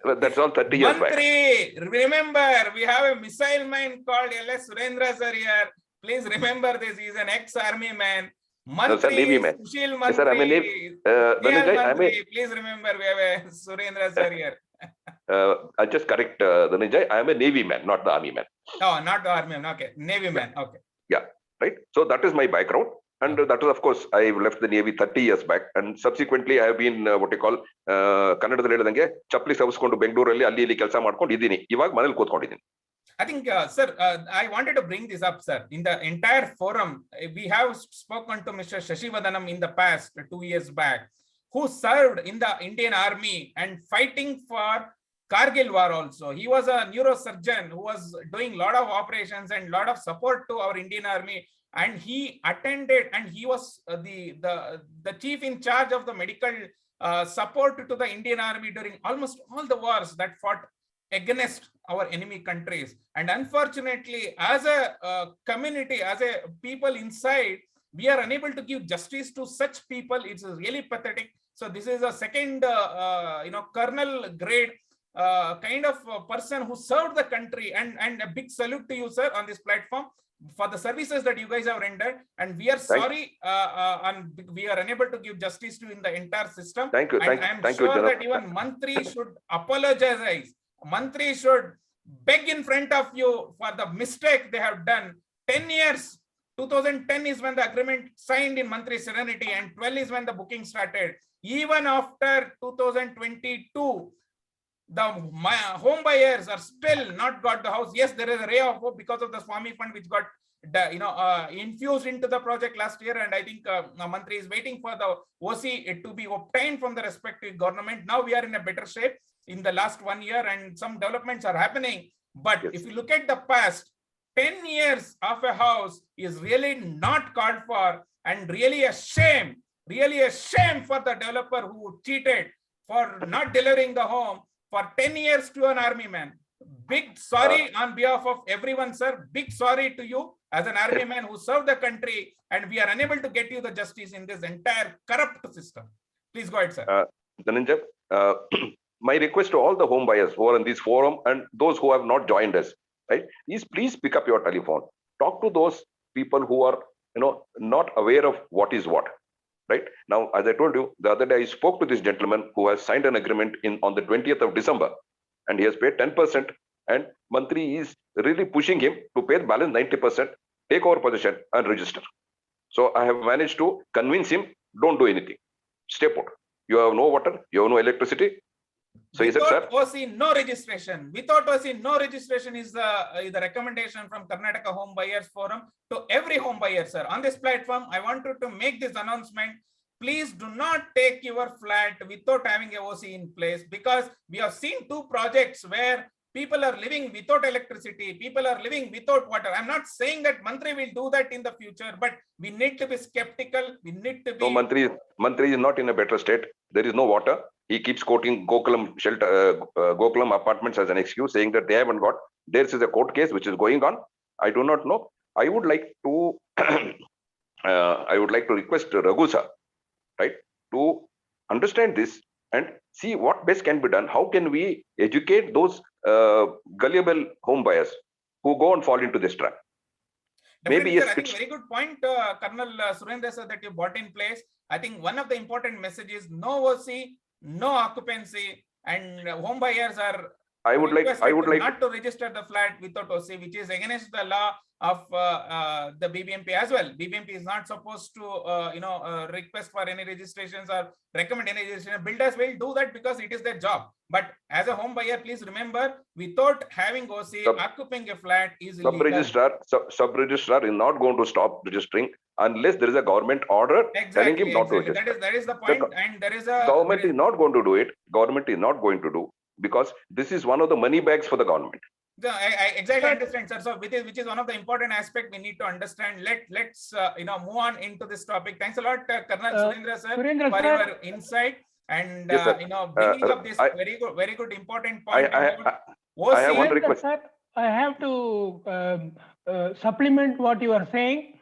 That's all 30 years back. Mantri, remember, we have a missile man called L.S. Surendra sir here. Please remember this. He's an ex-army man. Mantri, no, sir, Navy man. Sushil Mantri, yes, sir, I'm a Navy. Please remember, we have a Surendra sir here. I'll just correct Dhananjaya. I am a Navy man, not the Army man. Oh, not the Army man. Okay, Navy man. Okay. Yeah, right. So that is my background. And that is, of course, I left the Navy 30 years back. And subsequently, I have been what you call Kannadadalli ಹೇಳಿದಂಗೆ ಚಪ್ಪಲಿ ಸವಸ್ಕೊಂಡು ಬೆಂಗಳೂರಲ್ಲಿ ಅಲ್ಲಿ ಇಲ್ಲಿ ಕೆಲಸ ಮಾಡ್ಕೊಂಡು ಇದ್ದೀನಿ. ಇವಾಗ ಮನೇಲಿ ಕೂತ್ಕೊಂಡಿದ್ದೀನಿ. I think, sir, I wanted to bring this up, sir. In the entire forum, we have spoken to Mr. Shashi Vadanam in the past, 2 years back, who served in the Indian Army and fighting for Kargil war also. He was a neurosurgeon who was doing a lot of operations and lot of support to our Indian Army. And he attended, and he was the chief in charge of the medical support to the Indian Army during almost all the wars that fought against our enemy countries. And unfortunately, as a community, as a people inside, we are unable to give justice to such people. It's really pathetic. So this is a second, colonel grade kind of person who served the country, and a big salute to you, sir, on this platform for the services that you guys have rendered. And we are sorry, we are unable to give justice to in the entire system. Thank you. And I'm sure that even Mantri should apologize. Mantri should beg in front of you for the mistake they have done. 10 years, 2010 is when the agreement signed in Mantri Serenity, and 12 is when the booking started. Even after 2022, the home buyers are still not got the house. Yes, there is a ray of hope because of the Swami Fund, which got infused into the project last year. And I think Mantri is waiting for the OC to be obtained from the respective government. Now we are in a better shape in the last 1 year, and some developments are happening. But if you look at the past, 10 years of a house is really not called for, and really a shame for the developer who cheated for not delivering the home for 10 years to an army man. big sorry on behalf of everyone, sir. Big sorry to you as an army man who served the country, and we are unable to get you the justice in this entire corrupt system. Please go ahead, sir. Dhananjaya, my request to all the home buyers who are in this forum and those who have not joined us, right, is please pick up your telephone. Talk to those people who are, not aware of what is what. Right now, as I told you the other day, I spoke to this gentleman who has signed an agreement on the 20th of December, and he has paid 10%. And Mantri is really pushing him to pay the balance 90%, take over possession and register. So I have managed to convince him, don't do anything. Stay put. You have no water, you have no electricity. So he said, sir, OC, no registration. Without OC, no registration is the recommendation from Karnataka Home Buyers Forum to every home buyer, sir. On this platform, I wanted to make this announcement. Please do not take your flat without having a OC in place, because we have seen 2 projects where people are living without electricity, people are living without water. I'm not saying that Mantri will do that in the future, but we need to be skeptical. We need to be. No, Mantri is not in a better state. There is no water. He keeps quoting Gokulam shelter, Gokulam apartments as an excuse, saying that they haven't got. There is a court case which is going on. I do not know. I would like to, request Raghu sir, right, to understand this and see what best can be done. How can we educate those gullible home buyers who go and fall into this trap? Definitely, maybe yes, I think very good point, Colonel Surendra sir, that you brought in place. I think one of the important messages: no OC, no occupancy, and home buyers are. I would like not to register the flat without OC, which is against the law of the BBMP as well. BBMP is not supposed to, request for any registrations or recommend any registration. Builders will do that because it is their job. But as a home buyer, please remember, without having OC, occupying a flat is illegal. Sub-registrar is not going to stop registering unless there is a government order telling him not to register. That is the point. And there is a government is not going to do it. Government is not going to do, because this is one of the money bags for the government. I exactly understand, sir. So which is one of the important aspects we need to understand. Let's move on into this topic. Thanks a lot, Colonel Surendra sir, for your insight and yes, bringing up this very good important point. I have one request. Sir, I have to supplement what you are saying.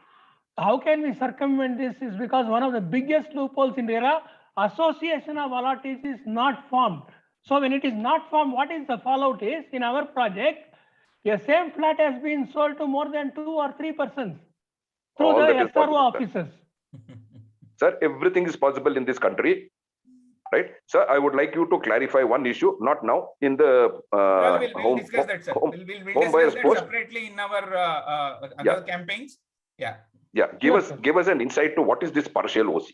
How can we circumvent this? Is because one of the biggest loopholes in RERA, association of allottees is not formed. So when it is not formed, what is the fallout is, in our project, a same flat has been sold to more than 2 or 3 persons through the SRO offices. Sir, everything is possible in this country, right? Sir, I would like you to clarify one issue, not now, in the we'll discuss that, sir. We'll discuss that separately in our other campaigns. Yeah. Give us an insight to what is this partial OC.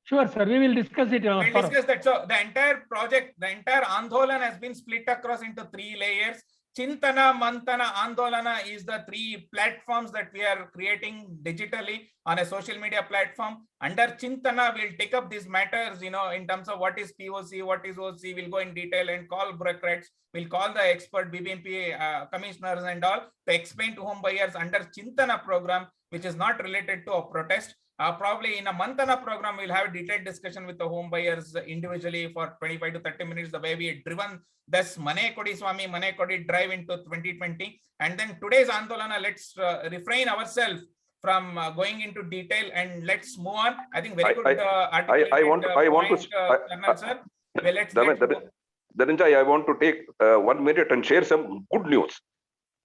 Sure, sir. We will discuss it. We'll discuss that. So the entire project, the entire Andolan has been split across into 3 layers. Chintana, Mantana, Andolana is the 3 platforms that we are creating digitally on a social media platform. Under Chintana, we'll take up these matters, in terms of what is POC, what is OC. We'll go in detail and call bureaucrats. We'll call the expert BBMP commissioners and all to explain to home buyers under Chintana program, which is not related to a protest. Probably in a Mantana program, we'll have a detailed discussion with the home buyers individually for 25 to 30 minutes, the way we had driven this Mane Kodi Swami, Mane Kodi drive into 2020. And then today's Andolana, let's refrain ourselves from going into detail and let's move on. I think very good I want to sir. Well, let's Dhananjaya, I want to take 1 minute and share some good news.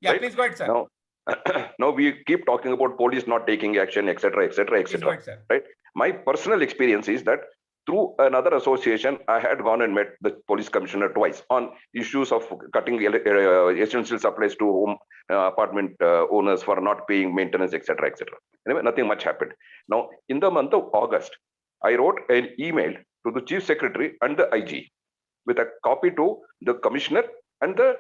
Yeah, right? Please go ahead, sir. Now we keep talking about police not taking action, etc., etc., etc. Right? My personal experience is that through another association, I had gone and met the police commissioner twice on issues of cutting essential supplies to home apartment owners for not paying maintenance, etc., etc. Anyway, nothing much happened. Now, in the month of August, I wrote an email to the chief secretary and the IG with a copy to the commissioner and the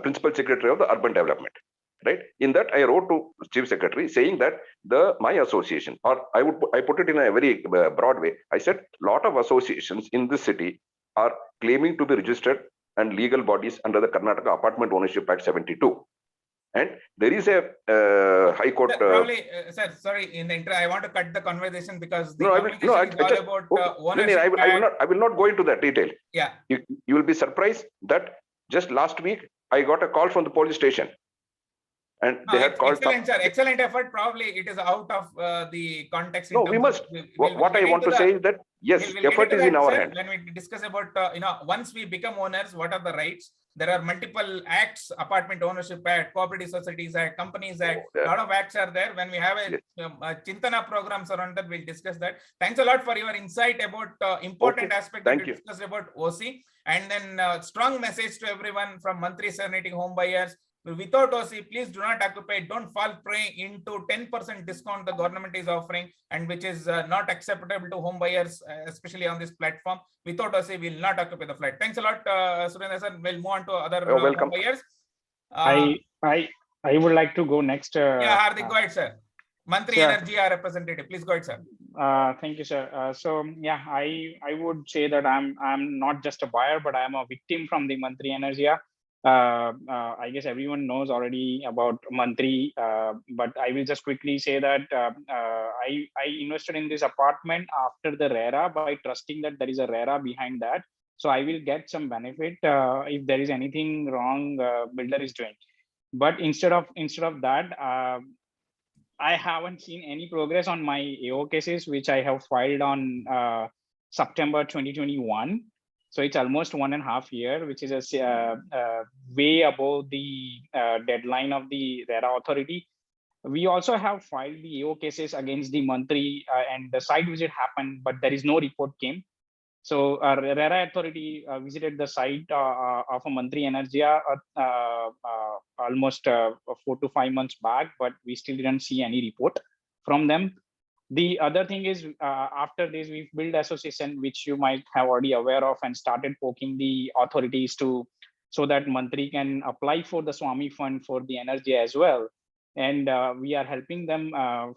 principal secretary of the urban development, right? In that, I wrote to chief secretary saying that my association, or I put it in a very broad way. I said lot of associations in this city are claiming to be registered and legal bodies under the Karnataka Apartment Ownership Act 72. And there is a High Court. Sir, probably, sir, sorry, in the intro, I want to cut the conversation because the No, conversation I is all about ownership. I will not go into that detail. Yeah. You will be surprised that just last week I got a call from the police station, and they had called. Excellent, sir. Excellent effort. Probably it is out of the context. No, we must. What I want to say is that yes, we'll effort is in our hand. When we discuss about once we become owners, what are the rights? There are multiple acts: Apartment Ownership Act, Cooperative Societies Act, Companies Act. A lot of acts are there. When we have a Chintana programs around that, we'll discuss that. Thanks a lot for your insight about important aspect that you discussed about OC, and then strong message to everyone from Mantri Serenity Home Buyers. Without OC, please do not occupy. Don't fall prey into 10% discount the government is offering, and which is not acceptable to home buyers, especially on this platform. Without OC, we will not occupy the flat. Thanks a lot, Surendra sir. We'll move on to other home buyers. I would like to go next. Yeah, Hardik, go ahead, sir. Mantri Energy representative, please go ahead, sir. Thank you, sir. So yeah, I would say that I'm not just a buyer, but I'm a victim from the Mantri Energy. I guess everyone knows already about Mantri, but I will just quickly say that I invested in this apartment after the RERA by trusting that there is a RERA behind that. So I will get some benefit if there is anything wrong builder is doing. But instead of that, I haven't seen any progress on my AO cases, which I have filed on September 2021. So it's almost 1.5 years, which is way above the deadline of the RERA authority. We also have filed the AO cases against the Mantri, and the site visit happened, but there is no report came. So RERA authority visited the site of a Mantri Energy almost 4 to 5 months back, but we still didn't see any report from them. The other thing is, after this, we've built association, which you might have already aware of, and started poking the authorities so that Mantri can apply for the Swami Fund for the energy as well. And we are helping them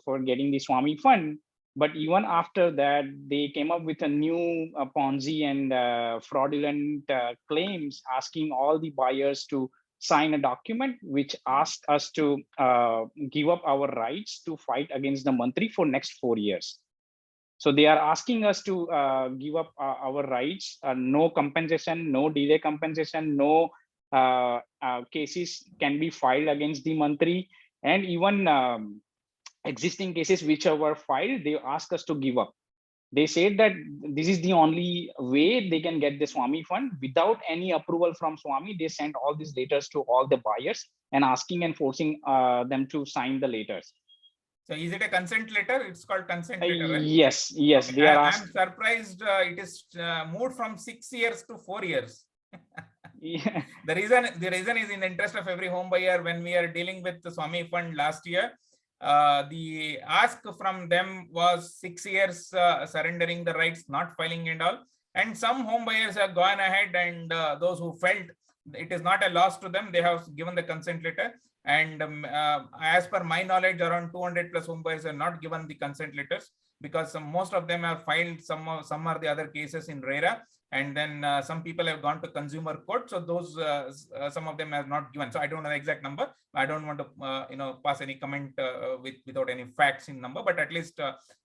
for getting the Swami Fund. But even after that, they came up with a new Ponzi and fraudulent claims, asking all the buyers to sign a document which asked us to give up our rights to fight against the Mantri for next 4 years. So they are asking us to give up our rights, no compensation, no delay compensation, no cases can be filed against the Mantri, and even existing cases which were filed, they ask us to give up. They said that this is the only way they can get the Swami Fund without any approval from Swami. They sent all these letters to all the buyers and asking and forcing them to sign the letters. So is it a consent letter? It's called consent letter, right? Yes. Okay. They are I'm surprised it is moved from 6 years to 4 years. Yeah. The reason is in the interest of every home buyer. When we are dealing with the Swami Fund last year, the ask from them was 6 years surrendering the rights, not filing and all. And some home buyers have gone ahead, and those who felt it is not a loss to them, they have given the consent letter. And as per my knowledge, around 200 plus home buyers have not given the consent letters, because most of them have filed some or the other cases in RERA, and then some people have gone to consumer court. So those some of them have not given. So I don't know the exact number. I don't want to pass any comment without any facts in number, but at least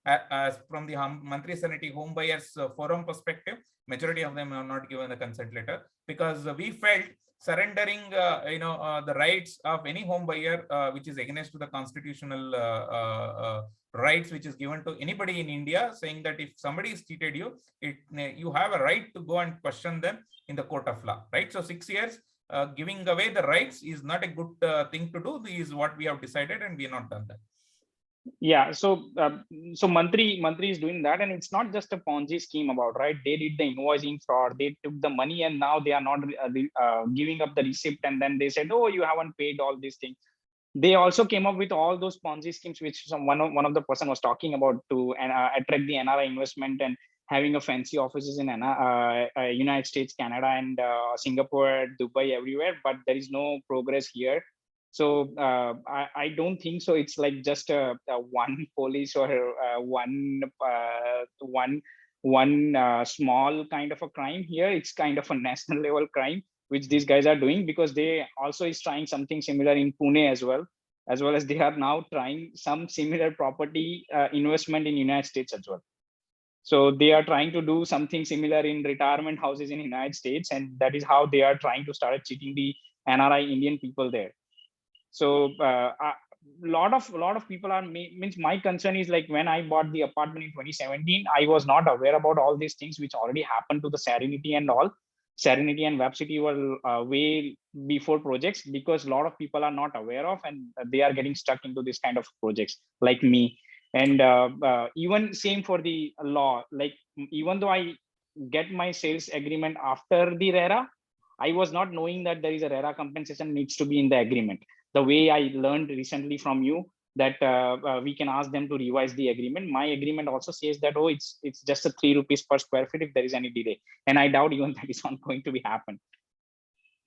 as from the Mantri Serenity Home Buyers Forum perspective, majority of them have not given the consent letter, because we felt surrendering the rights of any home buyer which is against to the constitutional rights which is given to anybody in India, saying that if somebody has cheated you, you have a right to go and question them in the court of law, right? So 6 years giving away the rights is not a good thing to do. This is what we have decided, and we have not done that. Yeah, so Mantri is doing that, and it's not just a Ponzi scheme about, right? They did the invoicing fraud. They took the money, and now they are not giving up the receipt, and then they said, oh, you haven't paid all these things. They also came up with all those Ponzi schemes, which one of the person was talking about, to attract the NRI investment and having a fancy offices in United States, Canada, and Singapore, Dubai, everywhere. But there is no progress here. So I don't think so. It's like just one police or one small kind of a crime here. It's kind of a national level crime. which these guys are doing, because they also is trying something similar in Pune as well as they are now trying some similar property investment in United States as well. So they are trying to do something similar in retirement houses in United States, and that is how they are trying to start cheating the NRI Indian people there. So a lot of people are means my concern is like, when I bought the apartment in 2017, I was not aware about all these things which already happened to the Serenity and all. Serenity and Web City were way before projects, because a lot of people are not aware of, and they are getting stuck into this kind of projects like me. And even same for the law, like even though I get my sales agreement after the RERA, I was not knowing that there is a RERA compensation needs to be in the agreement. The way I learned recently from you that we can ask them to revise the agreement. My agreement also says that, oh, it's just a 3 rupees per square feet if there is any delay. And I doubt even that is not going to be happen.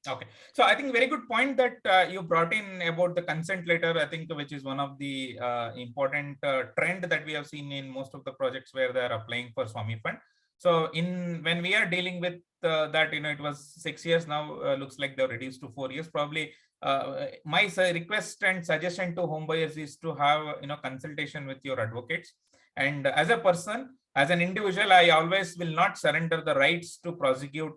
Okay, so I think very good point that you brought in about the consent letter, I think, which is one of the important trend that we have seen in most of the projects where they are applying for Swami Fund. So when we are dealing with that, it was 6 years, now looks like they're reduced to 4 years. Probably my request and suggestion to home buyers is to have consultation with your advocates. And as a person, as an individual, I always will not surrender the rights to prosecute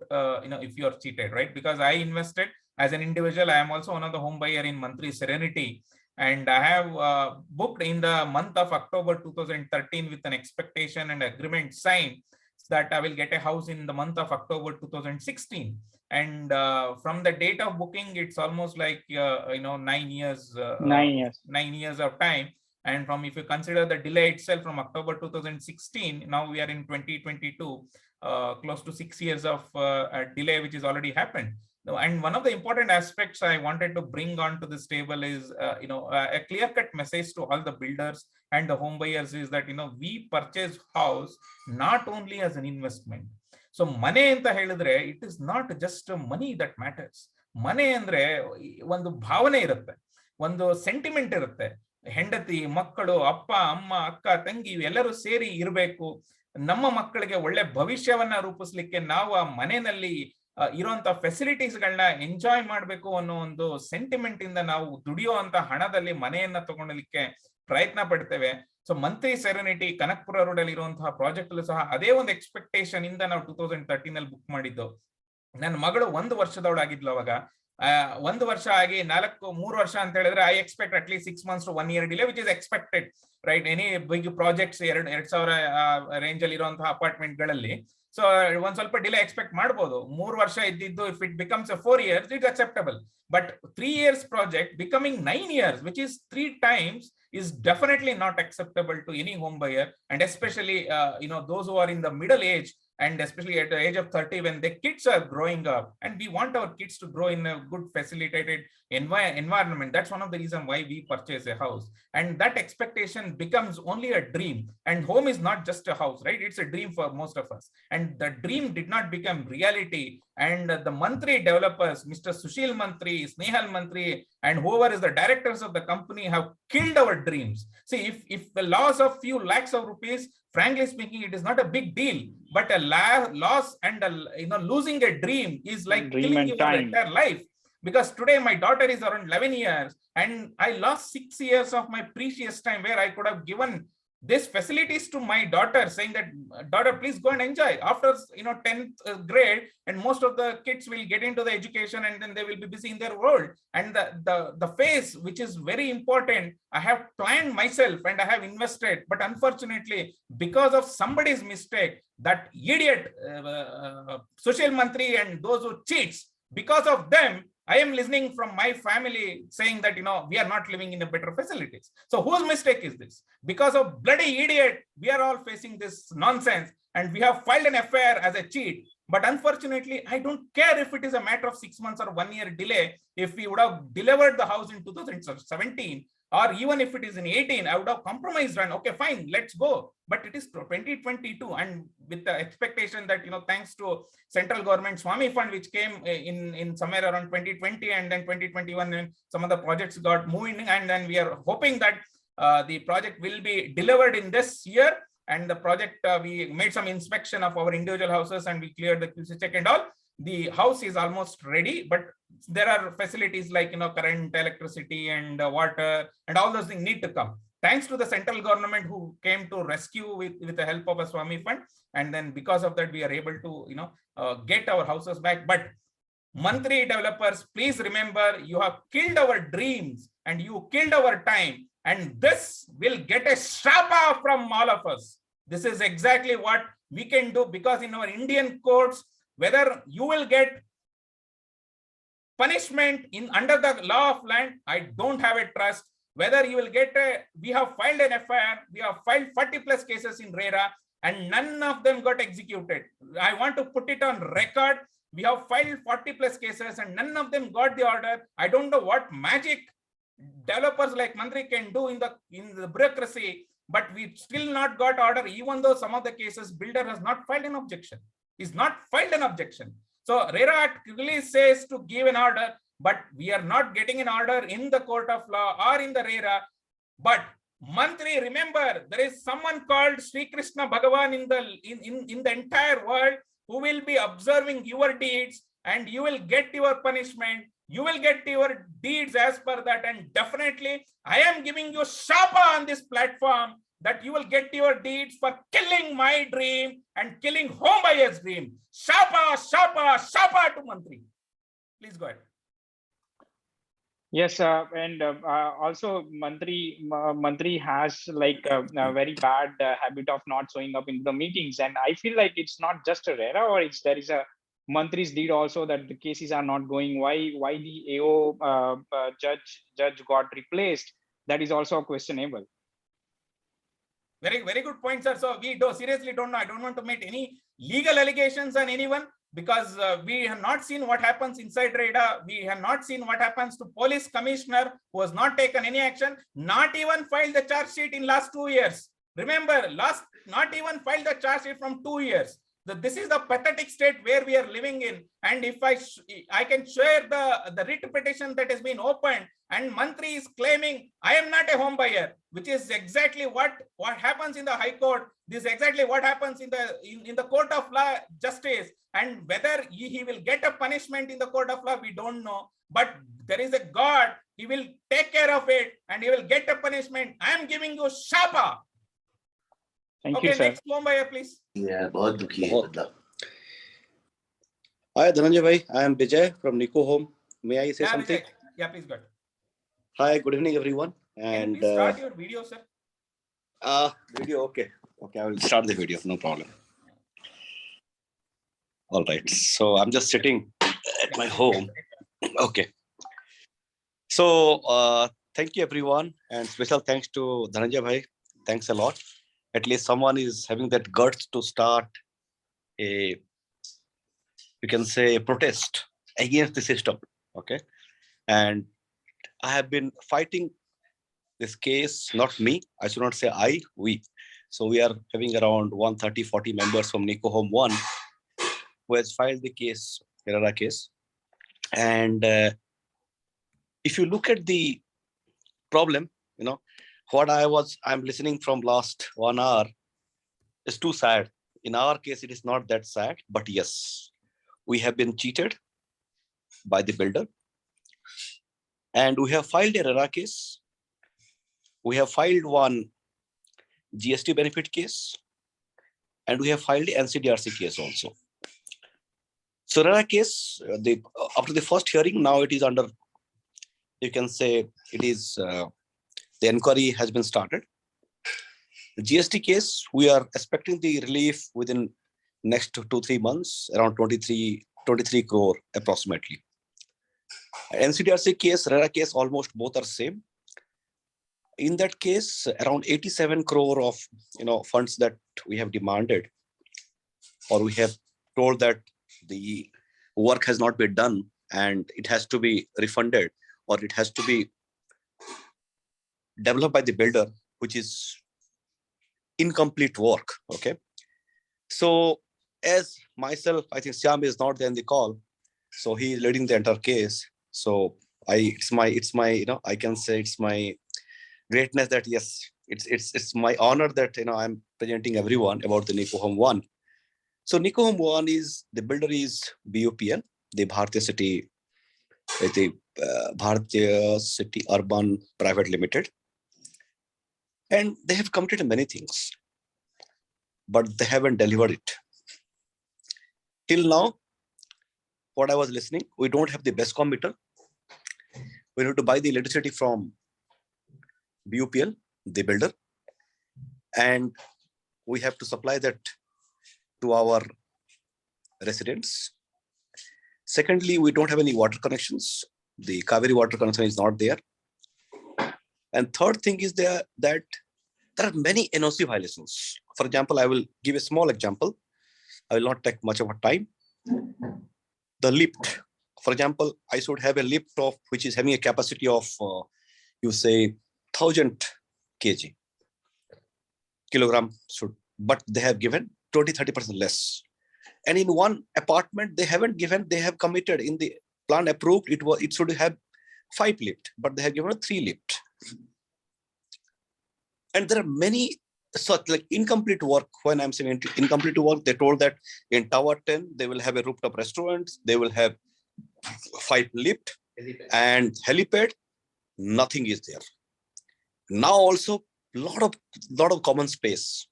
if you are cheated, right? Because I invested as an individual. I am also one of the home buyer in Mantri Serenity, and I have booked in the month of October 2013 with an expectation and agreement signed that I will get a house in the month of October 2016. And from the date of booking, it's almost like 9 years. 9 years. 9 years of time. And from, if you consider the delay itself from October 2016, now we are in 2022, close to 6 years of a delay, which has already happened. And one of the important aspects I wanted to bring onto this table is, a clear-cut message to all the builders and the home buyers is that, we purchase house not only as an investment. So ಮನೆ ಅಂತ ಹೇಳಿದ್ರೆ, it is not just money that matters. ಮನೆ ಅಂದ್ರೆ ಒಂದು ಭಾವನೆ ಇರುತ್ತೆ, ಒಂದು sentiment ಇರುತ್ತೆ. ಹೆಂಡತಿ, ಮಕ್ಕಳು, ಅಪ್ಪ, ಅಮ್ಮ, ಅಕ್ಕ, ತಂಗಿ ಎಲ್ಲರೂ ಸೇರಿ ಇರಬೇಕು. ನಮ್ಮ ಮಕ್ಕಳಿಗೆ ಒಳ್ಳೆ ಭವಿಷ್ಯವನ್ನ ರೂಪಿಸ್ಲಿಕ್ಕೆ ನಾವು ಆ ಮನೆಯಲ್ಲಿ ಇರುವಂತ ಫೆಸಿಲಿಟೀಸ್ ಗಳನ್ನ ಎಂಜಾಯ್ ಮಾಡಬೇಕು ಅನ್ನೋ ಒಂದು ಸೆಂಟಿಮೆಂಟ್ ಇಂದ ನಾವು ದುಡಿಯುವಂತ ಹಣದಲ್ಲಿ ಮನೆಯನ್ನ ತಗೊಳ್ಳಿಕ್ಕೆ ಪ್ರಯತ್ನ ಪಡ್ತೇವೆ. ಸೊ ಮಂತ್ರಿ ಸೆರೆನಿಟಿ ಕನಕಪುರ ರೋಡ್ ಅಲ್ಲಿ ಇರುವಂತಹ ಪ್ರಾಜೆಕ್ಟ್ ಅಲ್ಲೂ ಸಹ ಅದೇ ಒಂದು ಎಕ್ಸ್ಪೆಕ್ಟೇಷನ್ ಇಂದ ನಾವು 2013 ಅಲ್ಲಿ ಬುಕ್ ಮಾಡಿದ್ದು. ನನ್ನ ಮಗಳು 1 ವರ್ಷದವಳಾಗಿದ್ಲು ಅವಾಗ. 1 ವರ್ಷ ಆಗಿ 3 ವರ್ಷ ಅಂತ ಹೇಳಿದ್ರೆ I expect at least 6 months to 1 year delay, which is expected, right? Any big projects 2,000 range ಅಲ್ಲಿ ಇರುವಂತಹ ಅಪಾರ್ಟ್ಮೆಂಟ್ ಗಳಲ್ಲಿ ಸೊ ಒಂದ್ ಸ್ವಲ್ಪ ಡಿಲೇ ಎಕ್ಸ್ಪೆಕ್ಟ್ ಮಾಡಬಹುದು. 3 ವರ್ಷ ಇದ್ದಿದ್ದು, if it becomes 4 years, it's acceptable. But 3 years project becoming 9 years, which is 3 times, is definitely not acceptable to any home buyer, and especially those who are in the middle age, and especially at the age of 30 when the kids are growing up, and we want our kids to grow in a good facilitated environment. That's one of the reasons why we purchase a house, and that expectation becomes only a dream. And home is not just a house, right? It's a dream for most of us, and the dream did not become reality. And the Mantri developers, Mr. Sushil Mantri, Snehal Mantri, and whoever is the directors of the company have killed our dreams. See, if the loss of few lakhs of rupees, frankly speaking, it is not a big deal, but a loss and losing a dream is like killing your entire life. Because today my daughter is around 11 years, and I lost 6 years of my precious time where I could have given this facilities to my daughter, saying that, daughter, please go and enjoy. After 10th grade, and most of the kids will get into the education, and then they will be busy in their world. And the phase, which is very important, I have planned myself and I have invested, but unfortunately, because of somebody's mistake, that idiot Sushil Mantri and those who cheats, because of them, I am listening from my family saying that, we are not living in a better facilities. So whose mistake is this? Because of bloody idiot, we are all facing this nonsense, and we have filed an FIR as a cheat. But unfortunately, I don't care if it is a matter of 6 months or 1 year delay. If we would have delivered the house in 2017, or even if it is in 18, I would have compromised and okay, fine, let's go. But it is 2022, and with the expectation that, thanks to central government Swami Fund, which came in somewhere around 2020, and then 2021, and some of the projects got moving, and then we are hoping that the project will be delivered in this year. And the project, we made some inspection of our individual houses, and we cleared the QC check and all. the house is almost ready, but there are facilities like, current, electricity, and water, and all those things need to come. Thanks to the central government who came to rescue with the help of a Swami Fund. And then because of that, we are able to, get our houses back. But Mantri developers, please remember, you have killed our dreams and you killed our time. And this will get a shapa from all of us. This is exactly what we can do, because in our Indian courts, whether you will get punishment under the law of land, I don't have a trust. Whether you will get we have filed an FIR, we have filed 40 plus cases in RERA, and none of them got executed. I want to put it on record. We have filed 40 plus cases and none of them got the order. I don't know what magic developers like Mantri can do in the bureaucracy, but we still not got order, even though some of the cases builder has not filed an objection. Is not filed an objection. So RERA Act clearly says to give an order, but we are not getting an order in the court of law or in the RERA. But Mantri, remember, there is someone called Sri Krishna Bhagavan in the entire world who will be observing your deeds, and you will get your punishment. You will get your deeds as per that, and definitely I am giving you shapa on this platform that you will get your deeds for killing my dream and killing home buyer's dream. Shapa, shapa, shapa to Mantri. Please go ahead. Yes, and also Mantri has like a very bad habit of not showing up in the meetings, and I feel like it's not just a RERA, or there is a Mantri's deed also that the cases are not going. Why the AO judge got replaced? That is also questionable. Very good point, sir. So we seriously don't know. I don't want to make any legal allegations on anyone, because we have not seen what happens inside RERA. We have not seen what happens to police commissioner who has not taken any action, not even filed the charge sheet in last 2 years. Remember, not even filed the charge sheet from 2 years. This is the pathetic state where we are living in. And if I can share the writ petition that has been opened, and Mantri is claiming I am not a home buyer, which is exactly what happens in the High Court. This is exactly what happens in the court of law justice. And whether he will get a punishment in the court of law, we don't know. But there is a God, he will take care of it and he will get a punishment. I am giving you shapa. Thank you, sir. Next home buyer, please. Yeah, बहुत दुखी है. Hi, Dhananjaya bhai. I am Vijay from Nico Home. May I say something? Vijay. Yeah, please go ahead. Hi, good evening, everyone. And can you please start your video, sir? Video, okay. Okay, I will start the video, no problem. All right. So I'm just sitting at my home. Okay. So thank you, everyone, and special thanks to Dhananjaya bhai. Thanks a lot. At least someone is having that guts to start you can say, a protest against the system. Okay. And I have been fighting this case, not me. I should not say I, we. So we are having around 130-40 members from Nico Home 1 who has filed the case, RERA case. And if you look at the problem, what I'm listening from last 1 hour is too sad. In our case, it is not that sad, but yes, we have been cheated by the builder. And we have filed a RERA case. We have filed one GST benefit case. And we have filed the NCDRC case also. So RERA case, after the first hearing, now it is under, you can say, it is, the inquiry has been started. The GST case, we are expecting the relief within next 2-3 months, around 23 crore approximately. NCDRC case, RERA case, almost both are same. In that case, around 87 crore of funds that we have demanded, or we have told that the work has not been done and it has to be refunded, or it has to be developed by the builder, which is incomplete work. Okay. So as myself, I think Syam is not there in the call, so he is leading the entire case. So it's my I can say it's my greatness that yes, it's my honor that I'm presenting everyone about the Nico Home 1. So Nico Home 1 is, the builder is BUPL, the Bharatiya City Urban Private Limited. And they have committed many things, but they haven't delivered it. Till now, what I was listening, we don't have the BESCOM meter. We need to buy the electricity from BUPL, the builder, and we have to supply that to our residents. Secondly, we don't have any water connections. The Kaveri water connection is not there. And third thing is that there are many NOC violations. For example, I will give a small example. I will not take much of a time. The lift, for example, I should have a lift of which is having a capacity of, you say, 1000 kilogram, but they have given 20-30% less. And in one apartment, they haven't given, they have committed in the plan approved, it should have 5 lift, but they have given a 3 lift. And there are many such like incomplete work. When I'm saying incomplete work, they told that in Tower 10, they will have a rooftop restaurant, they will have 5 lift and helipad. Nothing is there. Now also, lot of common space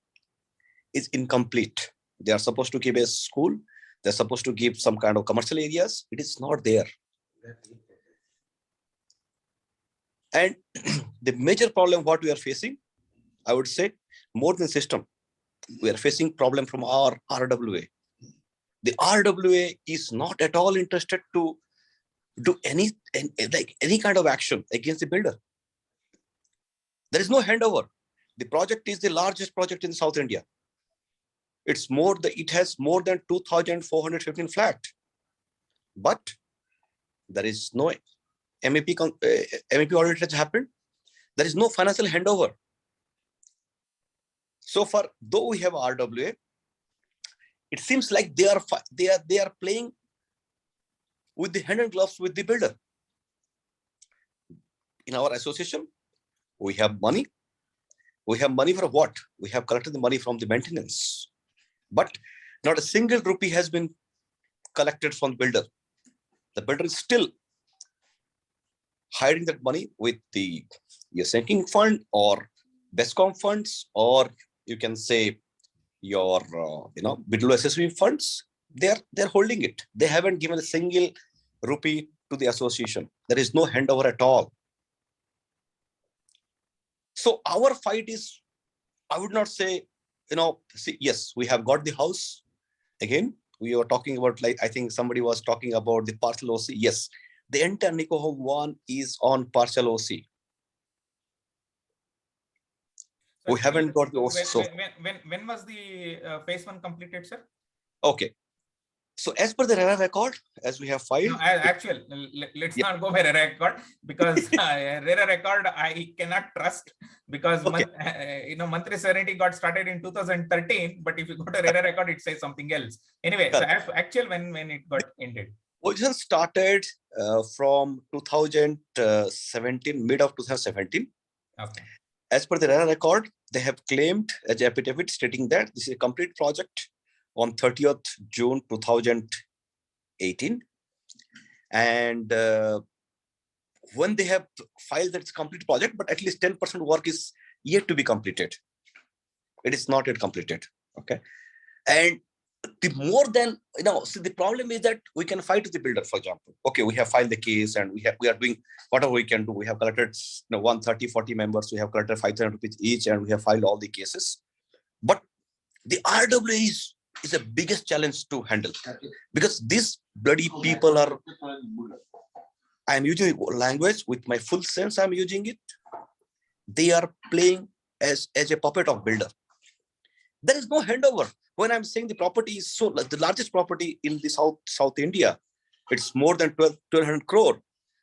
is incomplete. They are supposed to give a school. They're supposed to give some kind of commercial areas. It is not there. And the major problem what we are facing, I would say, more than system, we are facing problem from our RWA. The RWA is not at all interested to do any kind of action against the builder. There is no handover. The project is the largest project in South India. It has more than 2,415 flats, but there is no MEP audit has happened. There is no financial handover. So far, though we have RWA, it seems like they are playing with the hand and gloves with the builder. In our association, we have money. We have money for what? We have collected the money from the maintenance, but not a single rupee has been collected from the builder. The builder is still hiding that money with the sinking fund or BESCOM funds, or you can say your below accessory funds. They're holding it. They haven't given a single rupee to the association. There is no handover at all. So our fight is, I would not say, yes, we have got the house. Again, we were talking about, like, I think somebody was talking about the partial OC. Yes, the entire Nico Home 1 is on partial OC. We haven't got the OC. When was the phase 1 completed, sir? Okay. So as per the RERA record, as we have filed. No, let's not go by RERA record, because RERA record I cannot trust, because Mantri Serenity got started in 2013, but if you go to RERA record, it says something else. Anyway, so actual when it got ended. Position started from 2017, mid of 2017. Okay. As per the RERA record, they have claimed as affidavit stating that this is a complete project on 30th June 2018. And when they have filed that it's a complete project, but at least 10% work is yet to be completed. It is not yet completed. Okay. And the more than, so the problem is that we can fight with the builder, for example. Okay, we have filed the case and we are doing whatever we can do. We have collected 130-40 members. We have collected 5,000 rupees each, and we have filed all the cases. But the RWA is the biggest challenge to handle, because these bloody people are, I'm using language with my full sense, I'm using it. They are playing as a puppet of builder. There is no handover. When I'm saying the property is the largest property in the South India, it's more than 1,200 crore.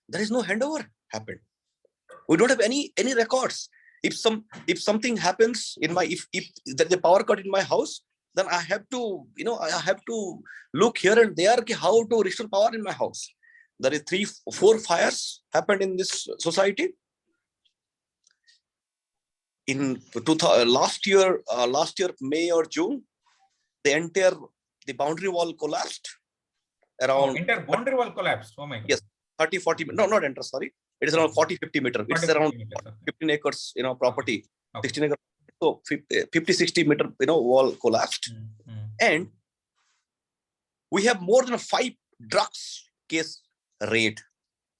There is no handover happened. We don't have any records. If something happens in my, if there's a power cut in my house, then I have to, I have to look here and there how to restore power in my house. There is 3-4 fires happened in this society. In last year, May or June, the entire the boundary wall collapsed around. Entire boundary wall collapsed. Oh my God. Yes, 30, 40, no, not enter, sorry. It is around 40, 50 meters. It's around 15 acres, property, 16 acres. So 50, 60 meter, wall collapsed. And we have more than 5 drugs case rate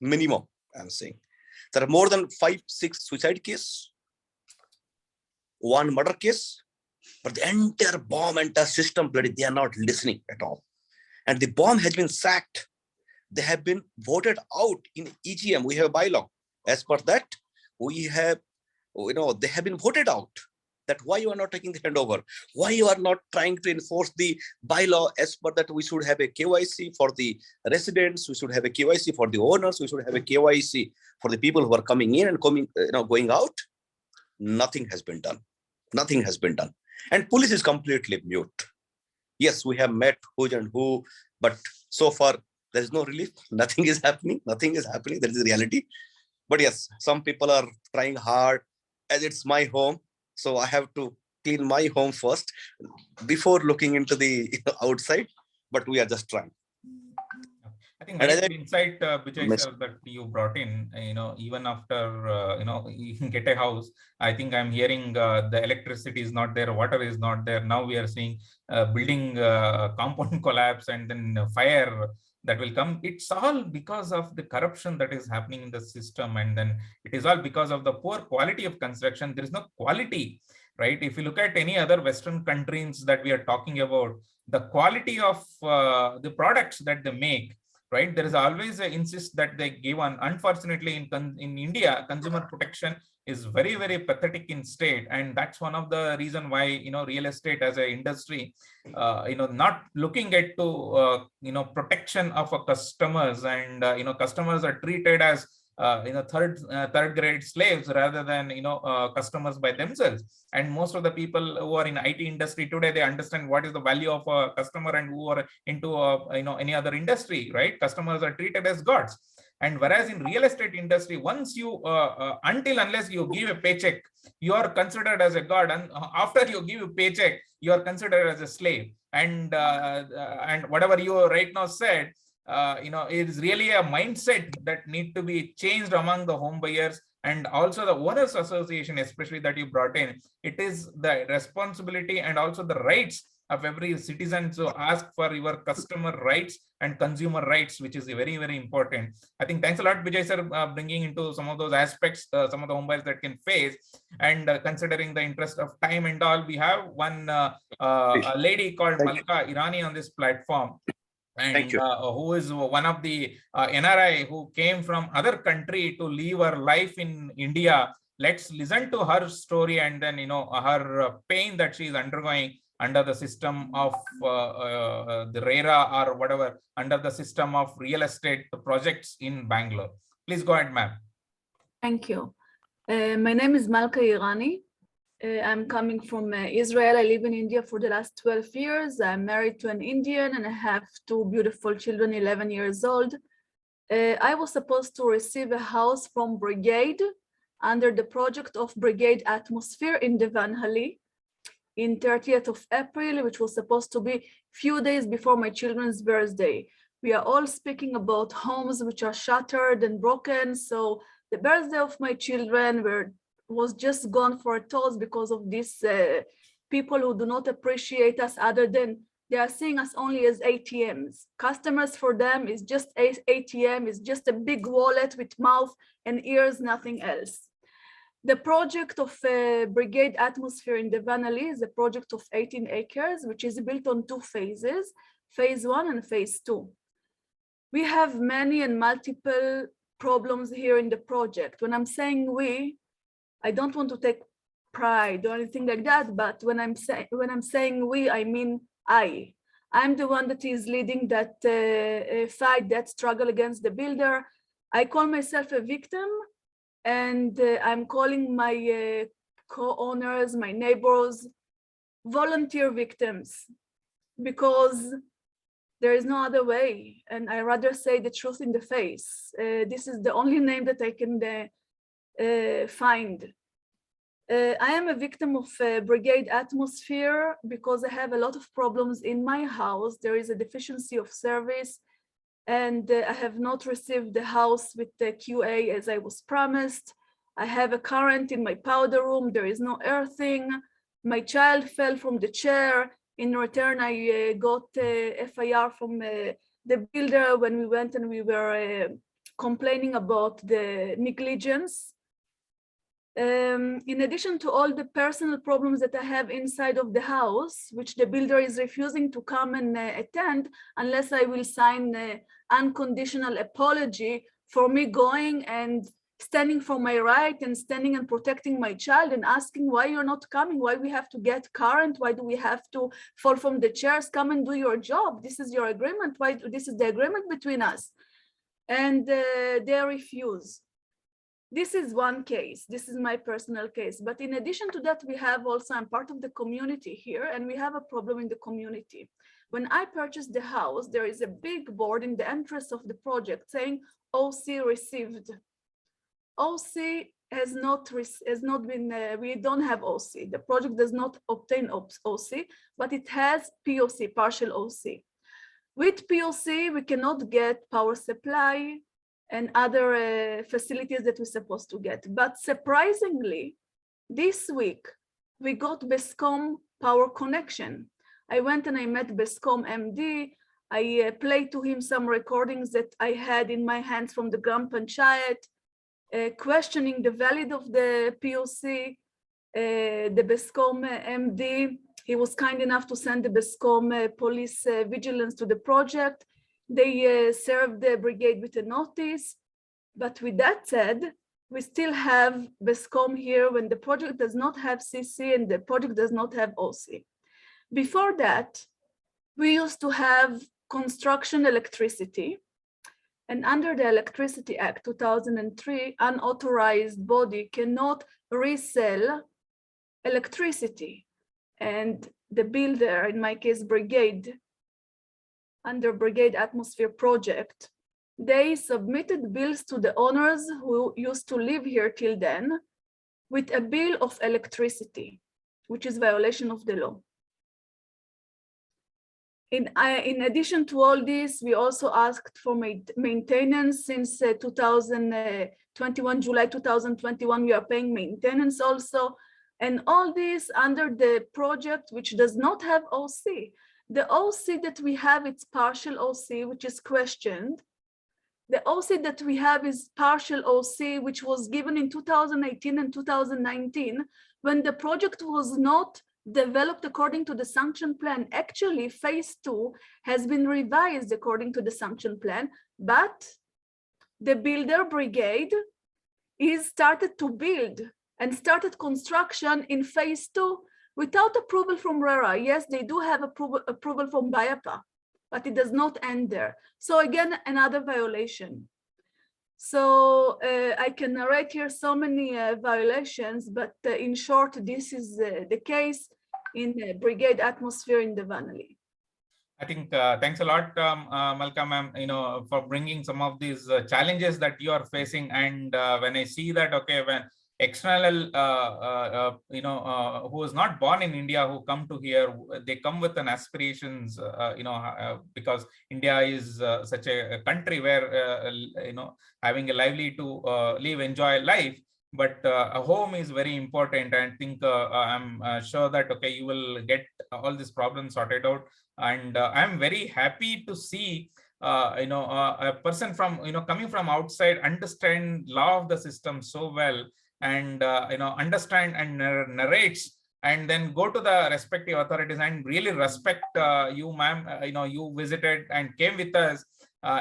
minimum, I'm saying. There are more than 5, 6 suicide case, 1 murder case, but the entire bomb, entire system, bloody, they are not listening at all. And the bomb has been sacked. They have been voted out in EGM. We have a bylaw. As per that, we have, they have been voted out. That why you are not taking the handover? Why you are not trying to enforce the bylaw? As per that, we should have a KYC for the residents. We should have a KYC for the owners. We should have a KYC for the people who are coming in and going out. Nothing has been done. Nothing has been done. And police is completely mute. Yes, we have met who and who, but so far there is no relief. Nothing is happening. Nothing is happening. That is the reality. But yes, some people are trying hard, as it's my home. So I have to clean my home first before looking into the outside. But we are just trying. I think very good insight, Vijay sir, that you brought in. Even after you get a house, I think I'm hearing the electricity is not there, water is not there. Now we are seeing building compound collapse and then fire that will come. It's all because of the corruption that is happening in the system, and then it is all because of the poor quality of construction. There is no quality, right? If you look at any other Western countries that we are talking about, the quality of the products that they make, right? There is always a insist that they give on. Unfortunately, in India, consumer protection is very, very pathetic in state, and that's one of the reason why real estate as an industry, not looking at to protection of our customers, and customers are treated as third grade slaves rather than customers by themselves. And most of the people who are in IT industry today, they understand what is the value of a customer, and who are into any other industry, right? Customers are treated as gods. And whereas in real estate industry, once you unless you give a paycheck, you are considered as a god, and after you give a paycheck, you are considered as a slave. And whatever you right now said, it is really a mindset that need to be changed among the home buyers and also the owners association, especially that you brought in. It is the responsibility and also the rights of every citizen to ask for your customer rights and consumer rights, which is very, very important. I think thanks a lot, Vijay sir, bringing into some of those aspects, some of the home buyers that can face, and considering the interest of time and all, we have one a lady called Malka Irani on this platform. And who is one of the NRI who came from other country to live her life in India. Let's listen to her story, and then her pain that she is undergoing under the system of the RERA or whatever, under the system of real estate projects in Bangalore. Please go ahead, ma'am. Thank you. My name is Malka Irani. I'm coming from Israel. I live in India for the last 12 years. I'm married to an Indian and I have 2 beautiful children, 11 years old. I was supposed to receive a house from Brigade under the project of Brigade Atmosphere in Dhananjaya in 30th of April, which was supposed to be few days before my children's birthday. We are all speaking about homes which are shattered and broken. So the birthday of my children was just gone for a toss because of these people who do not appreciate us, other than they are seeing us only as ATMs. Customers for them is just ATM, is just a big wallet with mouth and ears, nothing else. The project of Brigade Atmosphere in Dhananjaya is a project of 18 acres, which is built on 2 phases, phase 1 and phase 2. We have many and multiple problems here in the project. When I'm saying we, I don't want to take pride or anything like that, but when I'm saying we, I mean I'm the one that is leading that fight, that struggle against the builder. I call myself a victim, and I'm calling my co-owners, my neighbors, volunteer victims, because there is no other way, and I rather say the truth in the face. This is the only name that I can find. I am a victim of brigade atmosphere because I have a lot of problems in my house. There is a deficiency of service, and I have not received the house with the QA as I was promised. I have a current in my powder room. There is no earthing. My child fell from the chair. In return, I got FIR from the builder when we went and we were complaining about the negligence. In addition to all the personal problems that I have inside of the house, which the builder is refusing to come and attend unless I will sign unconditional apology for me going and standing for my right and standing and protecting my child and asking why you're not coming, why we have to get current, why do we have to fall from the chairs, come and do your job. This is your agreement, why this is the agreement between us. And they refuse. This is one case. This is my personal case. But in addition to that, we have also, I'm part of the community here, and we have a problem in the community. When I purchased the house, there is a big board in the entrance of the project saying OC received. OC has not been, we don't have OC. The project does not obtain OC, but it has POC, partial OC. With POC, we cannot get power supply and other facilities that we're supposed to get. But surprisingly, this week, we got BESCOM power connection. I went and I met BESCOM MD. I played to him some recordings that I had in my hands from the Gram Panchayat, questioning the validity of the POC, the BESCOM MD. He was kind enough to send the BESCOM police vigilance to the project. They served the brigade with a notice. But with that said, we still have BESCOM here when the project does not have CC and the project does not have OC. Before that, we used to have construction electricity. And under the Electricity Act 2003, unauthorized body cannot resell electricity. And the builder, in my case, brigade, under Brigade Atmosphere Project, they submitted bills to the owners who used to live here till then with a bill of electricity, which is violation of the law. In addition to all this, we also asked for maintenance since 2021, July 2021, we are paying maintenance also. And all this under the project, which does not have OC. The OC that we have, it's partial OC, which is questioned. The OC that we have is partial OC, which was given in 2018 and 2019, when the project was not developed according to the sanction plan. Actually, phase 2 has been revised according to the sanction plan, but the builder brigade is started to build and started construction in phase 2 without approval from RERA. Yes, they do have approval from BIAPA, but it does not end there. So again, another violation. So I can narrate here so many violations, but in short, this is the case in Brigade Atmosphere in the Vanali. I think thanks a lot, Malka ma'am, for bringing some of these challenges that you are facing. And when I see that, okay, when external, who is not born in India, who come to here, they come with an aspirations, because India is such a country where, having a lively to live, enjoy life. But a home is very important. And I think I'm sure that, okay, you will get all these problems sorted out. And I'm very happy to see, a person from, coming from outside, understand law of the system so well, and, understand and narrates, and then go to the respective authorities and really respect you, ma'am. You visited and came with us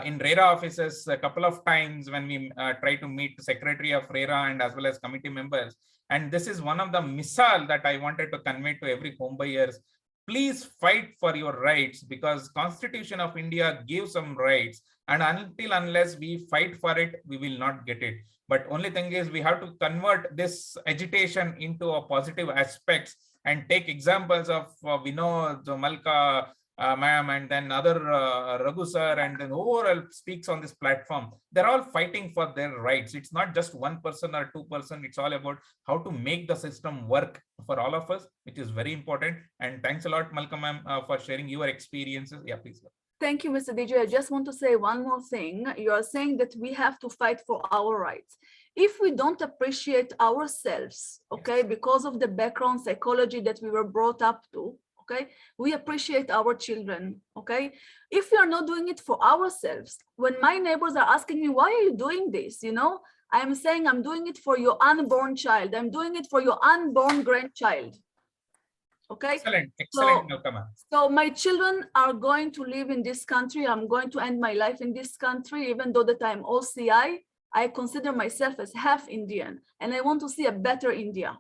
in RERA offices a couple of times when we try to meet the secretary of RERA and as well as committee members. And this is one of the misal that I wanted to convey to every home buyers. Please fight for your rights, because Constitution of India gives some rights, and unless we fight for it, we will not get it. But only thing is, we have to convert this agitation into a positive aspects and take examples of Vinod, Malka, ma'am, and then other Raghu sir, and then overall speaks on this platform. They're all fighting for their rights. It's not just one person or two person. It's all about how to make the system work for all of us, which is very important. And thanks a lot, Malcolm ma'am, for sharing your experiences. Yeah, please. Thank you, Mr. DJ. I just want to say one more thing. You are saying that we have to fight for our rights. If we don't appreciate ourselves, okay, because of the background psychology that we were brought up to, okay, we appreciate our children, okay? If we are not doing it for ourselves, when my neighbors are asking me, why are you doing this? You know, I'm saying I'm doing it for your unborn child. I'm doing it for your unborn grandchild. Okay. Excellent. So my children are going to live in this country. I'm going to end my life in this country, even though that I'm OCI. I consider myself as half Indian, and I want to see a better India.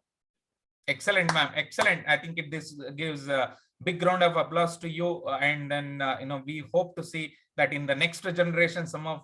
Excellent, ma'am. Excellent. I think this gives a big round of applause to you. And then, we hope to see that in the next generation, some of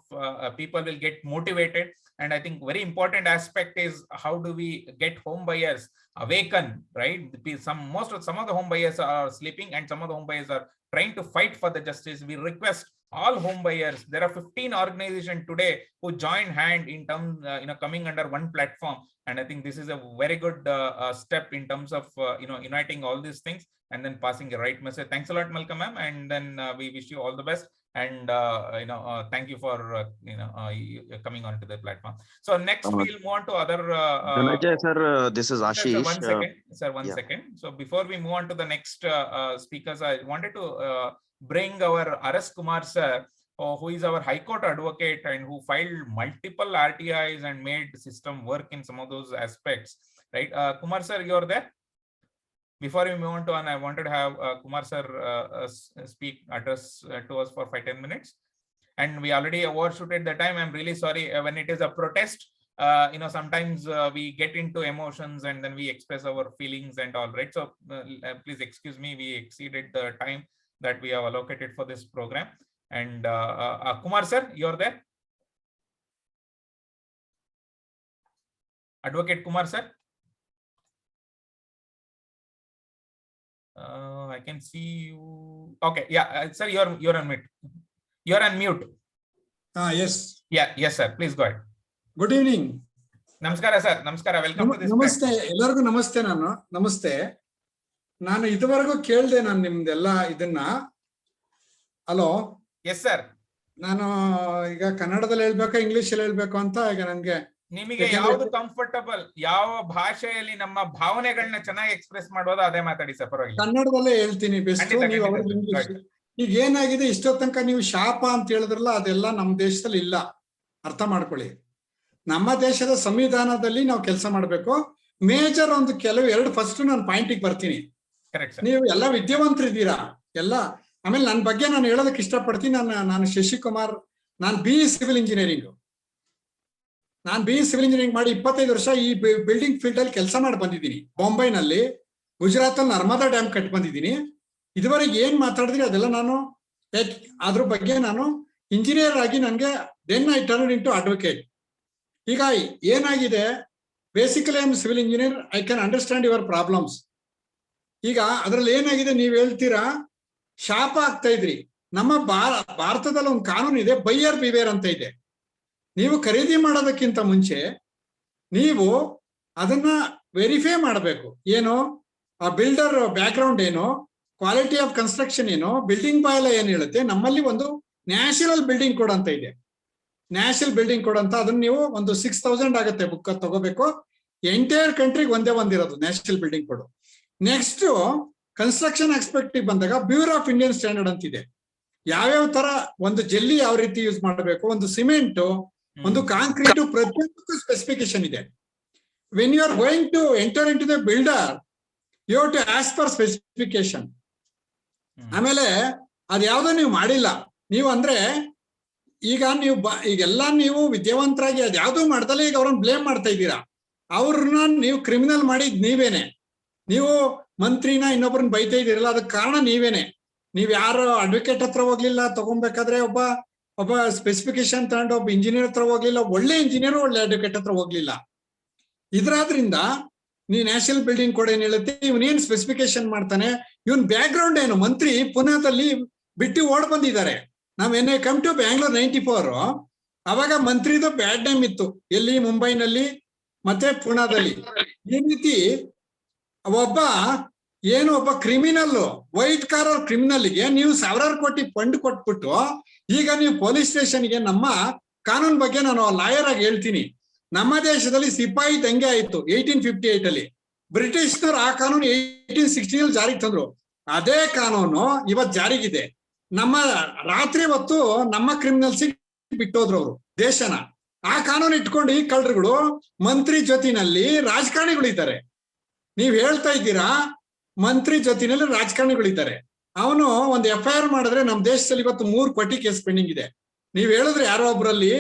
people will get motivated. And I think very important aspect is how do we get home buyers awaken, right? Some of the home buyers are sleeping, and some of the home buyers are trying to fight for the justice. We request all home buyers. There are 15 organizations today who join hand in terms, coming under one platform. And I think this is a very good step in terms of, uniting all these things and then passing the right message. Thanks a lot, Malcolm ma'am. And then we wish you all the best. And, thank you for, coming onto the platform. So next we'll move on to other. Dhananjaya sir, this is Ashish. Sir, one second. So before we move on to the next speakers, I wanted to bring our R.S. Kumar sir, who is our High Court advocate and who filed multiple RTIs and made the system work in some of those aspects, right? Kumar sir, you're there? Before we move on to, and I wanted to have Kumar sir address to us for 5-10 minutes. And we already overshooted the time. I'm really sorry. When it is a protest, sometimes we get into emotions and then we express our feelings and all, right? So please excuse me, we exceeded the time that we have allocated for this program. And Kumar sir, you're there? Advocate Kumar sir? I can see you. Okay, yeah, sir, you're on mute. You're on mute. Yes. Yeah, yes, sir. Please go ahead. Good evening. Namaskara, sir. Namaskara. Welcome to this. Namaste. Ellargu namaste nanu. Namaste. Nanu iduvargu kelde nanu nimdella idನ್ನ. Hello. Yes, sir. ನಾನು ಈಗ ಕನ್ನಡದಲ್ಲಿ ಹೇಳ್ಬೇಕಾ English ಅಲ್ಲಿ ಹೇಳ್ಬೇಕು ಅಂತ ಈಗ ನನಗೆ ನಿಮಗೆ ಯಾವುದು ಕಂಫರ್ಟಬಲ್, ಯಾವ ಭಾಷೆಯಲ್ಲಿ ನಮ್ಮ ಭಾವನೆಗಳನ್ನ ಚೆನ್ನಾಗಿ ಎಕ್ಸ್ಪ್ರೆಸ್ ಮಾಡೋದು ಅದೇ ಮಾತಾಡಿ ಸರ್, ಪರವಾಗಿಲ್ಲ. ಕನ್ನಡದಲ್ಲೇ ಹೇಳ್ತೀನಿ ಬೆಸ್ಟ್. ನೀವು ಅವ್ರಿಗೆ ಇಂಗ್ಲಿಷ್. ಈಗ ಏನಾಗಿದೆ, ಇಷ್ಟೋ ತನಕ ನೀವು ಶಾಪ ಅಂತ ಹೇಳಿದ್ರಲ್ಲ, ಅದೆಲ್ಲ ನಮ್ಮ ದೇಶದಲ್ಲಿ ಇಲ್ಲ. ಅರ್ಥ ಮಾಡ್ಕೊಳ್ಳಿ. ನಮ್ಮ ದೇಶದ ಸಂವಿಧಾನದಲ್ಲಿ ನಾವು ಕೆಲಸ ಮಾಡ್ಬೇಕು. ಮೇಜರ್ ಒಂದು ಎರಡು ಫಸ್ಟ್ ನಾನು ಪಾಯಿಂಟಿಗೆ ಬರ್ತೀನಿ. ನೀವು ಎಲ್ಲ ವಿದ್ಯಾವಂತರಿದ್ದೀರಾ ಎಲ್ಲ. ಆಮೇಲೆ ನನ್ನ ಬಗ್ಗೆ ನಾನು ಹೇಳೋದಕ್ಕೆ ಇಷ್ಟಪಡ್ತೀನಿ. ನಾನು ಶಶಿ ಕುಮಾರ್, ನಾನು BE ಸಿವಿಲ್ ಇಂಜಿನಿಯರಿಂಗ್. ನಾನು BE ಸಿವಿಲ್ ಇಂಜಿನಿಯರಿಂಗ್ ಮಾಡಿ 25 ವರ್ಷ ಈ ಬಿಲ್ಡಿಂಗ್ ಫೀಲ್ಡ್ ಅಲ್ಲಿ ಕೆಲಸ ಮಾಡಿ ಬಂದಿದ್ದೀನಿ. ಬಾಂಬೈನಲ್ಲಿ, ಗುಜರಾತ್ ಅಲ್ಲಿ ನರ್ಮದಾ ಡ್ಯಾಮ್ ಕಟ್ಟಿ ಬಂದಿದ್ದೀನಿ. ಇದುವರೆಗೆ ಏನ್ ಮಾತಾಡಿದ್ರಿ ಅದೆಲ್ಲ ನಾನು ಅದ್ರ ಬಗ್ಗೆ ನಾನು ಇಂಜಿನಿಯರ್ ಆಗಿ ನನಗೆ then I turn into advocate. ಈಗ ಏನಾಗಿದೆ, basically I am civil engineer, I can understand your problems. ಈಗ ಅದ್ರಲ್ಲಿ ಏನಾಗಿದೆ, ನೀವು ಹೇಳ್ತೀರಾ ಶಾಪ ಆಗ್ತಾ ಇದ್ರಿ. ನಮ್ಮ ಭಾರತದಲ್ಲಿ ಒಂದು ಕಾನೂನು ಇದೆ, ಬೈಯರ್ ಬಿವೇರ್ ಅಂತ ಇದೆ. ನೀವು ಖರೀದಿ ಮಾಡೋದಕ್ಕಿಂತ ಮುಂಚೆ ನೀವು ಅದನ್ನ ವೆರಿಫೈ ಮಾಡಬೇಕು. ಏನು ಆ ಬಿಲ್ಡರ್ ಬ್ಯಾಕ್ ಗ್ರೌಂಡ್ ಏನು, ಕ್ವಾಲಿಟಿ ಆಫ್ ಕನ್ಸ್ಟ್ರಕ್ಷನ್ ಏನು, ಬಿಲ್ಡಿಂಗ್ ಬಾಯ್ ಏನ್ ಹೇಳುತ್ತೆ. ನಮ್ಮಲ್ಲಿ ಒಂದು ನ್ಯಾಷನಲ್ ಬಿಲ್ಡಿಂಗ್ ಕೋಡ್ ಅಂತ ಇದೆ, ನ್ಯಾಷನಲ್ ಬಿಲ್ಡಿಂಗ್ ಕೋಡ್ ಅಂತ. ಅದನ್ನ ನೀವು ಒಂದು 6000 ಆಗುತ್ತೆ ಬುಕ್ ತಗೋಬೇಕು. ಎಂಟೈರ್ ಕಂಟ್ರಿಗೆ ಒಂದಿರೋದು national building code. Next construction ಎಕ್ಸ್ಪೆಕ್ಟಿವ್ ಬಂದಾಗ ಬ್ಯೂರೋ ಆಫ್ ಇಂಡಿಯನ್ ಸ್ಟ್ಯಾಂಡರ್ಡ್ ಅಂತಿದೆ. ಯಾವ್ಯಾವ ತರ ಒಂದು ಜಲ್ಲಿ ಯಾವ ರೀತಿ ಯೂಸ್ ಮಾಡಬೇಕು, ಒಂದು ಸಿಮೆಂಟ್, ಒಂದು ಕಾಂಕ್ರೀಟ್, ಪ್ರತಿಯೊಂದು ಸ್ಪೆಸಿಫಿಕೇಶನ್ ಇದೆ. When you are going to enter into the builder, you have to as per specification. ಆಮೇಲೆ ಅದ್ಯಾವುದೋ ನೀವು ಮಾಡಿಲ್ಲ ನೀವು ಅಂದ್ರೆ, ಈಗ ನೀವು ಈಗೆಲ್ಲ ನೀವು ವಿದ್ಯಾವಂತರಾಗಿ ಅದ್ಯಾವುದೂ ಮಾಡ್ದಲ್ಲ ಈಗ ಅವ್ರನ್ನ ಬ್ಲೇಮ್ ಮಾಡ್ತಾ ಇದ್ದೀರಾ. ಅವ್ರನ್ನ ನೀವು ಕ್ರಿಮಿನಲ್ ಮಾಡಿದ್ ನೀವೇನೆ. ನೀವು ಮಂತ್ರಿನ ಇನ್ನೊಬ್ಬರನ್ನ ಬೈತಾ ಇದ್ದೀರಲ್ಲ, ಅದಕ್ಕೆ ಕಾರಣ ನೀವೇನೆ. ನೀವ್ ಯಾರು ಅಡ್ವೊಕೇಟ್ ಹತ್ರ ಹೋಗ್ಲಿಲ್ಲ, ತಗೊಬೇಕಾದ್ರೆ ಒಬ್ಬ ಸ್ಪೆಸಿಫಿಕೇಶನ್ ತಗೊಂಡು ಒಬ್ಬ ಇಂಜಿನಿಯರ್ ಹತ್ರ ಹೋಗ್ಲಿಲ್ಲ, ಒಳ್ಳೆ ಇಂಜಿನಿಯರ್ ಒಳ್ಳೆ ಅಡ್ವೊಕೇಟ್ ಹತ್ರ ಹೋಗ್ಲಿಲ್ಲ. ಇದ್ರಾದ್ರಿಂದ ನೀವು ನ್ಯಾಷನಲ್ ಬಿಲ್ಡಿಂಗ್ ಕೋಡ್ ಏನ್ ಹೇಳುತ್ತೆ, ಇವನೇನ್ ಸ್ಪೆಸಿಫಿಕೇಶನ್ ಮಾಡ್ತಾನೆ, ಇವನ್ ಬ್ಯಾಕ್ ಗ್ರೌಂಡ್ ಏನು? ಮಂತ್ರಿ ಪುನಾದಲ್ಲಿ ಬಿಟ್ಟು ಓಡ್ ಬಂದಿದ್ದಾರೆ. ನಾವ್ ಕಮ್ ಟು ಬ್ಯಾಂಗ್ಳೂರ್ 94 ಅವಾಗ ಮಂತ್ರಿದು ಬ್ಯಾಡ್ ನೇಮ್ ಇತ್ತು, ಎಲ್ಲಿ? ಮುಂಬೈನಲ್ಲಿ ಮತ್ತೆ ಪುನಾದಲ್ಲಿ. ಈ ರೀತಿ ಒಬ್ಬ ಕ್ರಿಮಿನಲ್, ವೈಟ್ ಕಾಲರ್ ಕ್ರಿಮಿನಲ್ಗೆ ನೀವು ಸಾವಿರಾರು ಕೋಟಿ ಫಂಡ್ ಕೊಟ್ಬಿಟ್ಟು ಈಗ ನೀವು ಪೊಲೀಸ್ ಸ್ಟೇಷನ್ಗೆ, ನಮ್ಮ ಕಾನೂನು ಬಗ್ಗೆ ನಾನು ಲಾಯರ್ ಆಗಿ ಹೇಳ್ತೀನಿ, ನಮ್ಮ ದೇಶದಲ್ಲಿ ಸಿಪಾಯಿ ದಂಗೆ ಆಯ್ತು 1858 ಅಲ್ಲಿ. ಬ್ರಿಟಿಷ್ನರು ಆ ಕಾನೂನು 1860 ಜಾರಿಗೆ ತಂದ್ರು. ಅದೇ ಕಾನೂನು ಇವತ್ ಜಾರಿಗಿದೆ. ನಮ್ಮ ರಾತ್ರಿ ಹೊತ್ತು ನಮ್ಮ ಕ್ರಿಮಿನಲ್ಸ್ ಬಿಟ್ಟೋದ್ರು ಅವರು ದೇಶನ. ಆ ಕಾನೂನು ಇಟ್ಕೊಂಡು ಈ ಕಳ್ಳರುಗಳು ಮಂತ್ರಿ ಜೊತಿನಲ್ಲಿ ರಾಜಕಾರಣಿಗಳಿದ್ದಾರೆ. ನೀವ್ ಹೇಳ್ತಾ ಇದ್ದೀರಾ ಮಂತ್ರಿ ಜೊತಿನಲ್ಲಿ ರಾಜಕಾರಣಿಗಳಿದ್ದಾರೆ. ಅವನು ಒಂದು FIR ಮಾಡಿದ್ರೆ ನಮ್ಮ ದೇಶದಲ್ಲಿ ಇವತ್ತು 3 ಕೋಟಿ ಕೇಸ್ ಪೆಂಡಿಂಗ್ ಇದೆ. ನೀವ್ ಹೇಳಿದ್ರೆ ಯಾರೋ ಒಬ್ರಲ್ಲಿ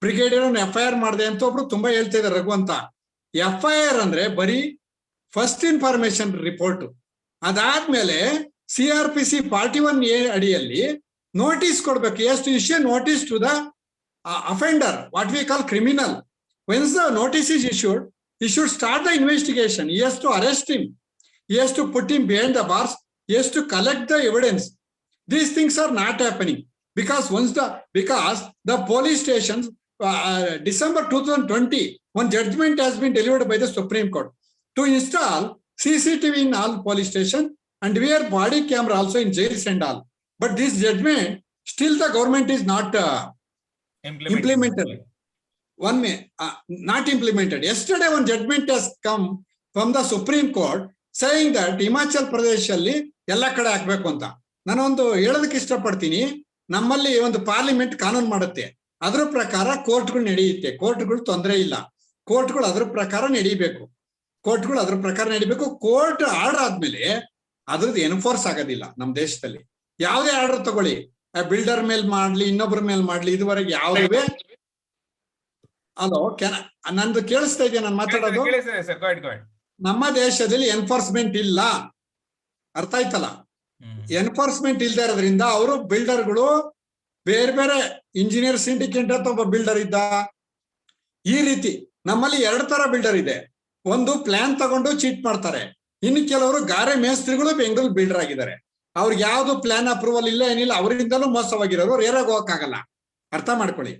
ಬ್ರಿಗೇಡಿಯರ್ FIR ಮಾಡಿದೆ ಅಂತ ಒಬ್ರು ತುಂಬಾ ಹೇಳ್ತಾ ಇದ್ದಾರೆ, ರಘು ಅಂತ. FIR ಅಂದ್ರೆ ಬರೀ ಫಸ್ಟ್ ಇನ್ಫಾರ್ಮೇಶನ್ ರಿಪೋರ್ಟ್. ಅದಾದ್ಮೇಲೆ CRPC 41A ಅಡಿಯಲ್ಲಿ ನೋಟಿಸ್ ಕೊಡ್ಬೇಕು. ಎಷ್ಟು issue notice to the offender, what we call criminal. Once the notice is issued, he should start the investigation. He has to arrest him. He has to put him behind the bars. He has to collect the evidence. These things are not happening because the police stations, December 2020, one judgment has been delivered by the Supreme Court to install CCTV in all police stations and wear body camera also in jails and all. But this judgment, still the government is not implemented. Not implemented. Yesterday, one judgment has come from the Supreme Court saying that Himachal Pradesh ಅಲ್ಲಿ ಎಲ್ಲ ಕಡೆ ಹಾಕ್ಬೇಕು ಅಂತ. ನಾನೊಂದು ಹೇಳೋದಕ್ಕೆ ಇಷ್ಟಪಡ್ತೀನಿ, ನಮ್ಮಲ್ಲಿ ಒಂದು ಪಾರ್ಲಿಮೆಂಟ್ ಕಾನೂನು ಮಾಡುತ್ತೆ, ಅದ್ರ ಪ್ರಕಾರ ಕೋರ್ಟ್ಗಳು ನಡೆಯುತ್ತೆ. ಕೋರ್ಟ್ಗಳು ತೊಂದರೆ ಇಲ್ಲ, ಕೋರ್ಟ್ಗಳು ಅದ್ರ ಪ್ರಕಾರ ನಡೀಬೇಕು. ಕೋರ್ಟ್ ಆರ್ಡರ್ ಆದ್ಮೇಲೆ ಅದ್ರದ್ದು ಎನ್ಫೋರ್ಸ್ ಆಗೋದಿಲ್ಲ ನಮ್ಮ ದೇಶದಲ್ಲಿ. ಯಾವುದೇ ಆರ್ಡರ್ ತಗೊಳ್ಳಿ, ಬಿಲ್ಡರ್ ಮೇಲ್ ಮಾಡ್ಲಿ, ಇನ್ನೊಬ್ಬರ ಮೇಲ್ ಮಾಡ್ಲಿ, ಇದುವರೆಗೆ ಯಾವುದೇ ನಂದು ಕೇಳಿಸ್ತಾ ಇದೆಯಾ ನಾನು ಮಾತಾಡೋದು? ನಮ್ಮ ದೇಶದಲ್ಲಿ ಎನ್ಫೋರ್ಸ್ಮೆಂಟ್ ಇಲ್ಲ, ಅರ್ಥ ಆಯ್ತಲ್ಲ? ಎನ್ಫೋರ್ಸ್ಮೆಂಟ್ ಇಲ್ದೇ ಇರೋದ್ರಿಂದ ಅವರು ಬಿಲ್ಡರ್ಗಳು ಬೇರೆ ಬೇರೆ ಇಂಜಿನಿಯರ್ ಸಿಂಡಿಕೇಟ್ ಅಂತ ಒಬ್ಬ ಬಿಲ್ಡರ್ ಇದ್ದ. ಈ ರೀತಿ ನಮ್ಮಲ್ಲಿ 2 ತರ ಬಿಲ್ಡರ್ ಇದೆ. ಒಂದು ಪ್ಲಾನ್ ತಗೊಂಡು ಚೀಟ್ ಮಾಡ್ತಾರೆ, ಇನ್ನು ಕೆಲವರು ಗಾರೆ ಮೇಸ್ತ್ರಿಗಳು ಬೆಂಗಳೂರು ಬಿಲ್ಡರ್ ಆಗಿದ್ದಾರೆ. ಅವ್ರಿಗೆ ಯಾವ್ದು ಪ್ಲಾನ್ ಅಪ್ರೂವಲ್ ಇಲ್ಲ, ಏನಿಲ್ಲ, ಅವರಿಂದಲೂ ಮೋಸವಾಗಿರೋರು ರೇರಾಗ ಹೋಗಕ್ಕಾಗಲ್ಲ. ಅರ್ಥ ಮಾಡ್ಕೊಳ್ಳಿ.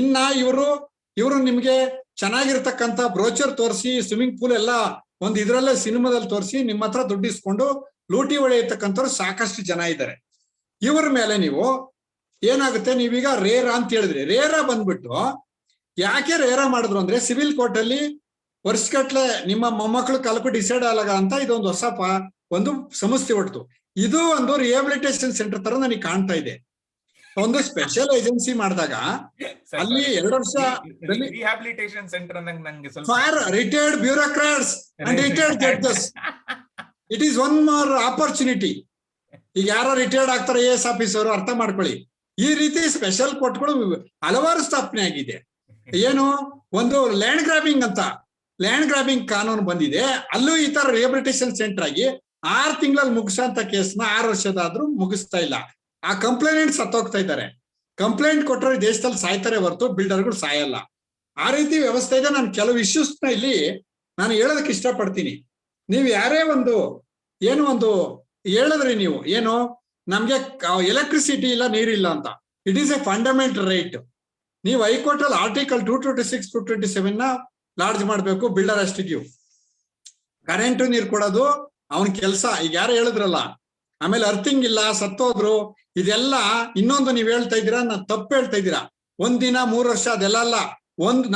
ಇನ್ನ ಇವರು ನಿಮ್ಗೆ ಚೆನ್ನಾಗಿರ್ತಕ್ಕಂಥ ಬ್ರೋಚರ್ ತೋರಿಸಿ, ಸ್ವಿಮ್ಮಿಂಗ್ ಪೂಲ್ ಎಲ್ಲ ಒಂದು ಇದ್ರಲ್ಲೇ ಸಿನಿಮಾದಲ್ಲಿ ತೋರಿಸಿ ನಿಮ್ಮ ಹತ್ರ ದುಡ್ಡಿಸ್ಕೊಂಡು ಲೂಟಿ ಹೊಡೆಯತಕ್ಕಂಥವ್ರು ಸಾಕಷ್ಟು ಜನ ಇದ್ದಾರೆ. ಇವ್ರ ಮೇಲೆ ನೀವು ಏನಾಗುತ್ತೆ, ನೀವೀಗ ರೇರಾ ಅಂತ ಹೇಳಿದ್ರಿ. ರೇರಾ ಬಂದ್ಬಿಟ್ಟು ಯಾಕೆ ರೇರಾ ಮಾಡಿದ್ರು ಅಂದ್ರೆ, ಸಿವಿಲ್ ಕೋರ್ಟ್ ಅಲ್ಲಿ ವರ್ಷಗಟ್ಲೆ ನಿಮ್ಮ ಮೊಮ್ಮಕ್ಕಳು ಕಾಲಕ್ಕೂ ಡಿಸೈಡ್ ಆಗಲ್ಲ ಅಂತ ಇದೊಂದು ಹೊಸ ಒಂದು ಸಂಸ್ಥೆ ಹೊರತು. ಇದು ಒಂದು ರಿಹ್ಯಾಬಿಲಿಟೇಷನ್ ಸೆಂಟರ್ ತರ ನನಗೆ ಕಾಣ್ತಾ ಇದೆ. ಒಂದು ಸ್ಪೆಷಲ್ ಏಜೆನ್ಸಿ ಮಾಡಿದಾಗ ಅಲ್ಲಿ 2 ವರ್ಷ ರಿಹ್ಯಾಬಿಲಿಟೇಷನ್ ಸೆಂಟರ್ ನಂಗೆ for retired bureaucrats and retired judges, it is one more opportunity. ಈಗ ಯಾರೋ ರಿಟೈರ್ಡ್ ಆಗ್ತಾರೆ AS ಆಫೀಸರ್, ಅರ್ಥ ಮಾಡ್ಕೊಳ್ಳಿ. ಈ ರೀತಿ ಸ್ಪೆಷಲ್ ಕೋರ್ಟ್ಗಳು ಹಲವಾರು ಸ್ಥಾಪನೆ ಆಗಿದೆ. ಏನು, ಒಂದು ಲ್ಯಾಂಡ್ ಗ್ರಾಬಿಂಗ್ ಅಂತ ಲ್ಯಾಂಡ್ ಗ್ರಾಬಿಂಗ್ ಕಾನೂನು ಬಂದಿದೆ. ಅಲ್ಲೂ ಈ ತರ ರಿಹ್ಯಾಬಿಲಿಟೇಷನ್ ಸೆಂಟರ್ ಆಗಿ 6 ತಿಂಗಳಲ್ಲಿ ಮುಗಿಸೋಂತ ಕೇಸ್ನ 6 ವರ್ಷದಾದ್ರೂ ಮುಗಿಸ್ತಾ ಇಲ್ಲ. ಆ ಕಂಪ್ಲೇಂಟ್ ಸತ್ತೋಗ್ತಾ ಇದ್ದಾರೆ. ಕಂಪ್ಲೇಂಟ್ ಕೊಟ್ಟರೆ ದೇಶದಲ್ಲಿ ಸಾಯ್ತಾರೆ ಹೊರತು ಬಿಲ್ಡರ್ಗಳು ಸಾಯಲ್ಲ. ಆ ರೀತಿ ವ್ಯವಸ್ಥೆ ಇದೆ. ನಾನು ಕೆಲವು ಇಶ್ಯೂಸ್ನ ಇಲ್ಲಿ ನಾನು ಹೇಳೋದಕ್ಕೆ ಇಷ್ಟಪಡ್ತೀನಿ. ನೀವು ಯಾರೇ ಒಂದು ಹೇಳಿದ್ರಿ, ನೀವು ಏನು ನಮ್ಗೆ ಎಲೆಕ್ಟ್ರಿಸಿಟಿ ಇಲ್ಲ, ನೀರಿಲ್ಲ ಅಂತ. It is A fundamental right. ನೀವು ಹೈಕೋರ್ಟ್ ಅಲ್ಲಿ ಆರ್ಟಿಕಲ್ 226, 227 ಲಾರ್ಜ್ ಮಾಡ್ಬೇಕು. ಬಿಲ್ಡರ್ ಅಷ್ಟಿಗೆ ಕರೆಂಟ್ ನೀರು ಕೊಡೋದು ಅವನ ಕೆಲಸ. ಈಗ ಯಾರು ಹೇಳಿದ್ರಲ್ಲ, ಆಮೇಲೆ ಅರ್ಥಿಂಗ್ ಇಲ್ಲ, ಸತ್ತೋದ್ರು, ಇದೆಲ್ಲ ಇನ್ನೊಂದು ನೀವ್ ಹೇಳ್ತಾ ಇದ್ದೀರಾ, ನಾನು ತಪ್ಪು ಹೇಳ್ತಾ ಇದ್ದೀರಾ. 1 ದಿನ 3 ವರ್ಷ ಅದೆಲ್ಲ ಅಲ್ಲ.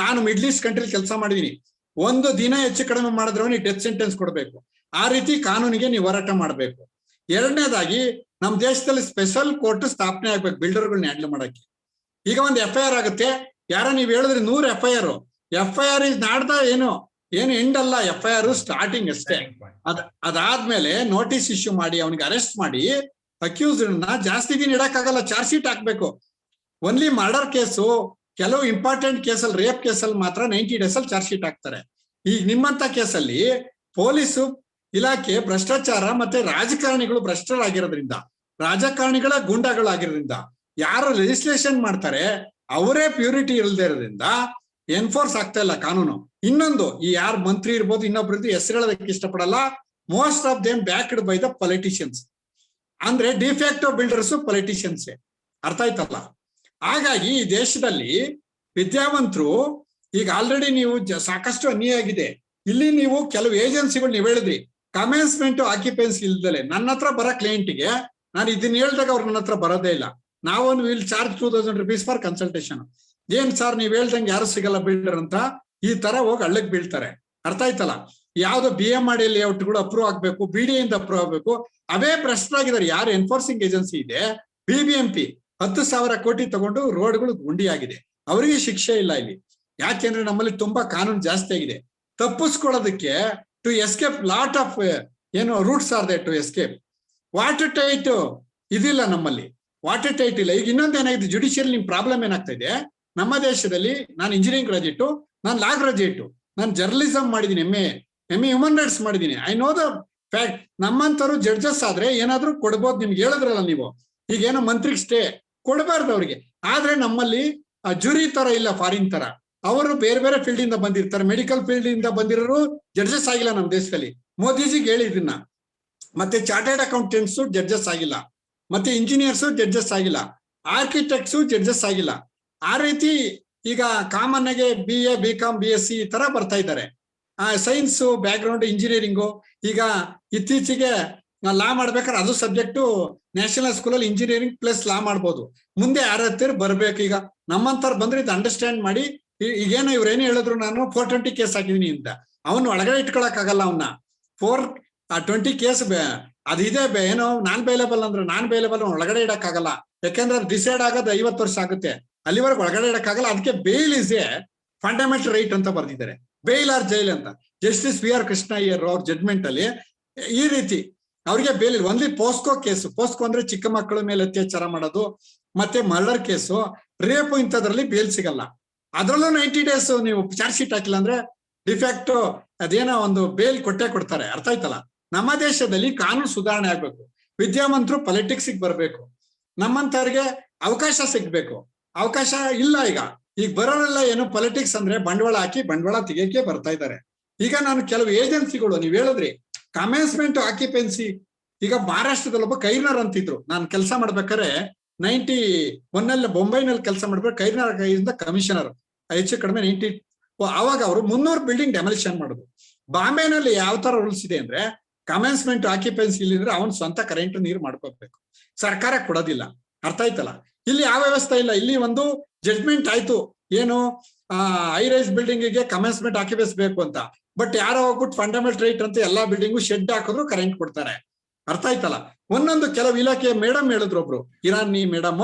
ನಾನು ಮಿಡ್ಲ್ ಈಸ್ಟ್ ಕಂಟ್ರಿ ಕೆಲಸ ಮಾಡಿದೀನಿ. 1 ದಿನ ಹೆಚ್ಚು ಕಡಿಮೆ ಮಾಡಿದ್ರೆ ನೀವು ಡೆತ್ ಸೆಂಟೆನ್ಸ್ ಕೊಡ್ಬೇಕು. ಆ ರೀತಿ ಕಾನೂನಿಗೆ ನೀವು ಹೋರಾಟ ಮಾಡ್ಬೇಕು. 2ನೇದಾಗಿ ನಮ್ ದೇಶದಲ್ಲಿ ಸ್ಪೆಷಲ್ ಕೋರ್ಟ್ ಸ್ಥಾಪನೆ ಆಗ್ಬೇಕು ಬಿಲ್ಡರ್ಗಳನ್ನ ಹ್ಯಾಂಡಲ್ ಮಾಡಕ್ಕೆ. ಈಗ ಒಂದು FIR ಆಗುತ್ತೆ, ಯಾರೋ ನೀವ್ ಹೇಳಿದ್ರಿ 100 FIR ಇಸ್ ನಾಟ್ ದ ಏನು ಎಂಡ್ ಅಲ್ಲ. FIR ಸ್ಟಾರ್ಟಿಂಗ್ ಅಷ್ಟೇ. ಅದಾದ್ಮೇಲೆ ನೋಟಿಸ್ ಇಶ್ಯೂ ಮಾಡಿ ಅವನಿಗೆ ಅರೆಸ್ಟ್ ಮಾಡಿ ಅಕ್ಯೂಸ್ಡ್ನ ಜಾಸ್ತಿ ದಿನ ಇಡಕ್ಕಾಗಲ್ಲ, ಚಾರ್ಜ್ ಶೀಟ್ ಹಾಕ್ಬೇಕು. ಓನ್ಲಿ ಮರ್ಡರ್ ಕೇಸು, ಕೆಲವು ಇಂಪಾರ್ಟೆಂಟ್ ಕೇಸಲ್ಲಿ, ರೇಪ್ ಕೇಸಲ್ಲಿ ಮಾತ್ರ 90 days ಅಲ್ಲಿ ಚಾರ್ಜ್ ಶೀಟ್ ಹಾಕ್ತಾರೆ. ಈಗ ನಿಮ್ಮಂತ ಕೇಸಲ್ಲಿ ಪೊಲೀಸು ಇಲಾಖೆ ಭ್ರಷ್ಟಾಚಾರ ಮತ್ತೆ ರಾಜಕಾರಣಿಗಳು ಭ್ರಷ್ಟರಾಗಿರೋದ್ರಿಂದ, ರಾಜಕಾರಣಿಗಳ ಗೂಂಡಾಗಳಾಗಿರೋದ್ರಿಂದ, ಯಾರು ಲೆಜಿಸ್ಲೇಷನ್ ಮಾಡ್ತಾರೆ ಅವರೇ ಪ್ಯೂರಿಟಿ ಇಲ್ಲದೆ ಇರೋದ್ರಿಂದ ಎನ್ಫೋರ್ಸ್ ಆಗ್ತಾ ಇಲ್ಲ ಕಾನೂನು. ಇನ್ನೊಂದು, ಈ ಯಾರು ಮಂತ್ರಿ ಇರ್ಬೋದು, ಇನ್ನೊಬ್ರದ್ದು ಹೆಸರು ಹೇಳೋದಕ್ಕೆ ಇಷ್ಟಪಡಲ್ಲ, most of them backed by the politicians. ಅಂದ್ರೆ ಡಿಫ್ಯಾಕ್ಟೋ ಬಿಲ್ಡರ್ಸ್ ಪೊಲಿಟಿಷಿಯನ್ಸೇ. ಅರ್ಥ ಆಯ್ತಲ್ಲ? ಹಾಗಾಗಿ ಈ ದೇಶದಲ್ಲಿ ವಿದ್ಯಾವಂತರು ಈಗ ಆಲ್ರೆಡಿ ನೀವು ಸಾಕಷ್ಟು ಅನ್ಯಾಯ ಆಗಿದೆ. ಇಲ್ಲಿ ನೀವು ಕೆಲವು ಏಜೆನ್ಸಿಗಳು ನೀವು ಹೇಳಿದ್ರಿ ಕಮೆನ್ಸ್ಮೆಂಟ್ ಆಕ್ಯುಪೆನ್ಸಿ ಇಲ್ದಲೆ ನನ್ನ ಹತ್ರ ಬರೋ ಕ್ಲೈಂಟ್ಗೆ ನಾನು ಇದನ್ನ ಹೇಳ್ದಾಗ ಅವ್ರು ನನ್ನ ಹತ್ರ ಬರೋದೇ ಇಲ್ಲ. ನಾವೊಂದು will charge 2000 rupees for consultation. ಏನ್ ಸರ್ ನೀವ್ ಹೇಳ್ದಂಗೆ ಯಾರು ಸಿಗಲ್ಲ ಬಿಲ್ಡರ್ ಅಂತ ಈ ತರ ಹೋಗಿ ಹಳ್ಳಕ್ ಬೀಳ್ತಾರೆ. ಅರ್ಥ ಆಯ್ತಲ್ಲ? ಯಾವ್ದೋ BMRD ಲೇಔಟ್ಗಳು ಅಪ್ರೂವ್ ಆಗ್ಬೇಕು, BDA ಇಂದ ಅಪ್ರೂವ್ ಆಗ್ಬೇಕು, ಅವೇ ಭ್ರಷ್ಟರಾಗಿದ್ದಾರೆ. ಯಾರು ಎನ್ಫೋರ್ಸಿಂಗ್ ಏಜೆನ್ಸಿ ಇದೆ BBMP 10,000 ಕೋಟಿ ತಗೊಂಡು ರೋಡ್ಗಳು ಗುಂಡಿ ಆಗಿದೆ, ಅವರಿಗೆ ಶಿಕ್ಷೆ ಇಲ್ಲ ಇಲ್ಲಿ. ಯಾಕೆಂದ್ರೆ ನಮ್ಮಲ್ಲಿ ತುಂಬಾ ಕಾನೂನು ಜಾಸ್ತಿ ಆಗಿದೆ. ತಪ್ಪಿಸ್ಕೊಳ್ಳೋದಕ್ಕೆ ಟು ಎಸ್ಕೇಪ್ ಲಾಟ್ ಆಫ್ ಏನು routes are they to escape. Water tight ಇದಿಲ್ಲ ನಮ್ಮಲ್ಲಿ, ವಾಟರ್ ಟೈಟ್ ಇಲ್ಲ. ಈಗ ಇನ್ನೊಂದು ಏನಾಗಿದೆ, ಜುಡಿಷಿಯಲ್ ನಿಮ್ ಪ್ರಾಬ್ಲಮ್ ಏನಾಗ್ತಾ ಇದೆ ನಮ್ಮ ದೇಶದಲ್ಲಿ. ನಾನು ಇಂಜಿನಿಯರಿಂಗ್ ಗ್ರಾಜುಯೇಟು, ನಾನು ಲಾ ಗ್ರಾಜುಯೇಟು, ನಾನು ಜರ್ನಲಿಸಂ ಮಾಡಿದ್ದೀನಿ, MA ಹ್ಯೂಮನ್ ರೈಟ್ಸ್ ಮಾಡಿದ್ದೀನಿ. I know the fact. ನಮ್ಮಂತರು ಜಡ್ಜಸ್ ಆದ್ರೆ ಏನಾದ್ರು ಕೊಡ್ಬೋದು. ನಿಮ್ಗೆ ಹೇಳಿದ್ರಲ್ಲ ನೀವು, ಈಗೇನೋ ಮಂತ್ರಿಗೆ ಸ್ಟೇ ಕೊಡಬಾರ್ದು ಅವ್ರಿಗೆ. ಆದ್ರೆ ನಮ್ಮಲ್ಲಿ ಜುರಿ ತರ ಇಲ್ಲ, ಫಾರಿನ್ ತರ. ಅವರು ಬೇರೆ ಬೇರೆ ಫೀಲ್ಡ್ ಇಂದ ಬಂದಿರ್ತಾರೆ. ಮೆಡಿಕಲ್ ಫೀಲ್ಡ್ ಇಂದ ಬಂದಿರೋರು ಜಡ್ಜಸ್ ಆಗಿಲ್ಲ ನಮ್ಮ ದೇಶದಲ್ಲಿ. ಮೋದಿಜಿಗೆ ಹೇಳಿ ಇದನ್ನ. ಮತ್ತೆ ಚಾರ್ಟರ್ಡ್ ಅಕೌಂಟೆಂಟ್ಸ್ ಜಡ್ಜಸ್ ಆಗಿಲ್ಲ, ಮತ್ತೆ ಇಂಜಿನಿಯರ್ಸ್ ಜಡ್ಜಸ್ ಆಗಿಲ್ಲ, ಆರ್ಕಿಟೆಕ್ಟ್ಸ್ ಜಡ್ಜಸ್ ಆಗಿಲ್ಲ. ಆ ರೀತಿ ಈಗ ಕಾಮನ್ ಆಗಿ BA BCom BSc ಈ ತರ ಬರ್ತಾ ಇದ್ದಾರೆ. Science back ground, engineering. ಈಗ ಇತ್ತೀಚೆಗೆ ಲಾ ಮಾಡ್ಬೇಕಾದ್ರೆ ಅದು ಸಬ್ಜೆಕ್ಟು ನ್ಯಾಷನಲ್ ಸ್ಕೂಲಲ್ಲಿ ಇಂಜಿನಿಯರಿಂಗ್ ಪ್ಲಸ್ ಲಾ ಮಾಡ್ಬೋದು. ಮುಂದೆ ಯಾರತ್ತಿರ ಬರ್ಬೇಕು. ಈಗ ನಮ್ಮಂತವ್ರು ಬಂದ್ರೆ ಇದು ಅಂಡರ್ಸ್ಟ್ಯಾಂಡ್ ಮಾಡಿ. ಈಗೇನೋ ಇವ್ರೇನು ಹೇಳಿದ್ರು, ನಾನು 420 ಕೇಸ್ ಹಾಕಿದೀನಿ ಅಂತ. ಅವನು ಒಳಗಡೆ ಇಟ್ಕೊಳಕ್ ಆಗಲ್ಲ. ಅವನ್ನ 420 ಕೇಸ್ ಅದಿದೆ. ಏನೋ ನಾನ್ ಬೈಲೇಬಲ್ ಅಂದ್ರೆ ನಾನ್ ಬೈಲೇಬಲ್ ಒಳಗಡೆ ಇಡಕ್ಕಾಗಲ್ಲ. ಯಾಕಂದ್ರೆ ಅದು ಡಿಸೈಡ್ ಆಗೋದು 50 ವರ್ಷ ಆಗುತ್ತೆ. ಅಲ್ಲಿವರೆಗೆ ಒಳಗಡೆ ಇಡಕ್ಕಾಗಲ್ಲ. ಅದಕ್ಕೆ bale is A fundamental right ಅಂತ ಬರ್ದಿದ್ದಾರೆ. ಬೇಲ್ ಆರ್ ಜೈಲ್ ಅಂತ. ಜಸ್ಟಿಸ್ VR ಕೃಷ್ಣ ಅಯ್ಯರ್ ಅವ್ರ ಜಡ್ಮೆಂಟ್ ಅಲ್ಲಿ ಈ ರೀತಿ ಅವ್ರಿಗೆ ಬೇಲ್ ಇಲ್ಲ. Only POCSO case. ಪೋಸ್ಕೋ ಅಂದ್ರೆ ಚಿಕ್ಕ ಮಕ್ಕಳ ಮೇಲೆ ಅತ್ಯಾಚಾರ ಮಾಡೋದು, ಮತ್ತೆ ಮರ್ಡರ್ ಕೇಸು, ರೇಪು ಇಂಥದ್ರಲ್ಲಿ ಬೇಲ್ ಸಿಗಲ್ಲ. ಅದ್ರಲ್ಲೂ 90 days ನೀವು ಚಾರ್ಜ್ ಶೀಟ್ ಹಾಕಿಲ್ಲ ಅಂದ್ರೆ ಡಿಫ್ಯಾಕ್ಟೋ ಅದೇನೋ ಒಂದು ಬೇಲ್ ಕೊಟ್ಟೆ ಕೊಡ್ತಾರೆ. ಅರ್ಥ ಆಯ್ತಲ್ಲ? ನಮ್ಮ ದೇಶದಲ್ಲಿ ಕಾನೂನು ಸುಧಾರಣೆ ಆಗ್ಬೇಕು. ವಿದ್ಯಾವಂತರು ಪೊಲಿಟಿಕ್ಸ್ ಬರ್ಬೇಕು. ನಮ್ಮಂತವ್ರಿಗೆ ಅವಕಾಶ ಸಿಗ್ಬೇಕು. ಅವಕಾಶ ಇಲ್ಲ. ಈಗ ಬರೋರೆಲ್ಲ ಏನು ಪೊಲಿಟಿಕ್ಸ್ ಅಂದ್ರೆ ಬಂಡವಾಳ ಹಾಕಿ ಬಂಡವಾಳ ತೆಗಿಯಕ್ಕೆ ಬರ್ತಾ ಇದ್ದಾರೆ. ಈಗ ನಾನು ಕೆಲವು ಏಜೆನ್ಸಿಗಳು ನೀವು ಹೇಳಿದ್ರಿ ಕಮೆನ್ಸ್ಮೆಂಟ್ ಆಕ್ಯುಪೆನ್ಸಿ. ಈಗ ಮಹಾರಾಷ್ಟ್ರದಲ್ಲಿ ಒಬ್ಬ ಕೈರ್ನರ್ ಅಂತಿದ್ರು. ನಾನು ಕೆಲಸ ಮಾಡ್ಬೇಕಾದ್ರೆ 91 ಬೊಂಬೈನಲ್ಲಿ ಕೆಲಸ ಮಾಡ್ಬೇಕು. ಕೈರ್ನರ್ ಕೈಯಿಂದ ಕಮಿಷನರ್ ಹೆಚ್ಚು ಕಡಿಮೆ 90. ಅವಾಗ ಅವರು 300 ಬಿಲ್ಡಿಂಗ್ ಡೆಮಾಲಿಷನ್ ಮಾಡುದು. ಬಾಂಬೆನಲ್ಲಿ ಯಾವ ತರ ರೂಲ್ಸ್ ಇದೆ ಅಂದ್ರೆ ಕಮೆನ್ಸ್ಮೆಂಟ್ ಆಕ್ಯುಪೆನ್ಸಿ ಇಲ್ಲಿದ್ರೆ ಅವನು ಸ್ವಂತ ಕರೆಂಟ್ ನೀರು ಮಾಡ್ಕೋಬೇಕು, ಸರ್ಕಾರ ಕೊಡೋದಿಲ್ಲ. ಅರ್ಥ ಆಯ್ತಲ್ಲ? ಇಲ್ಲಿ ಯಾವ ವ್ಯವಸ್ಥೆ ಇಲ್ಲ. ಇಲ್ಲಿ ಒಂದು ಜಡ್ಜ್ಮೆಂಟ್ ಆಯ್ತು, ಏನು ಹೈ ರೈಸ್ ಬಿಲ್ಡಿಂಗ್ ಗೆ ಕಮೆನ್ಸ್ಮೆಂಟ್ ಆಕ್ಯುಪೆನ್ಸಿ ಬೇಕು ಅಂತ. ಬಟ್ ಯಾರೋ ಹೋಗ್ಬಿಟ್ಟು ಫಂಡಮೆಂಟಲ್ ರೈಟ್ ಅಂತ ಎಲ್ಲಾ ಬಿಲ್ಡಿಂಗು ಶೆಡ್ ಹಾಕಿದ್ರು ಕರೆಂಟ್ ಕೊಡ್ತಾರೆ. ಅರ್ಥ ಆಯ್ತಲ್ಲ? ಒಂದೊಂದು ಕೆಲವು ಇಲಾಖೆ ಮೇಡಮ್ ಹೇಳಿದ್ರು, ಒಬ್ರು ಇರಾನಿ ಮೇಡಮ್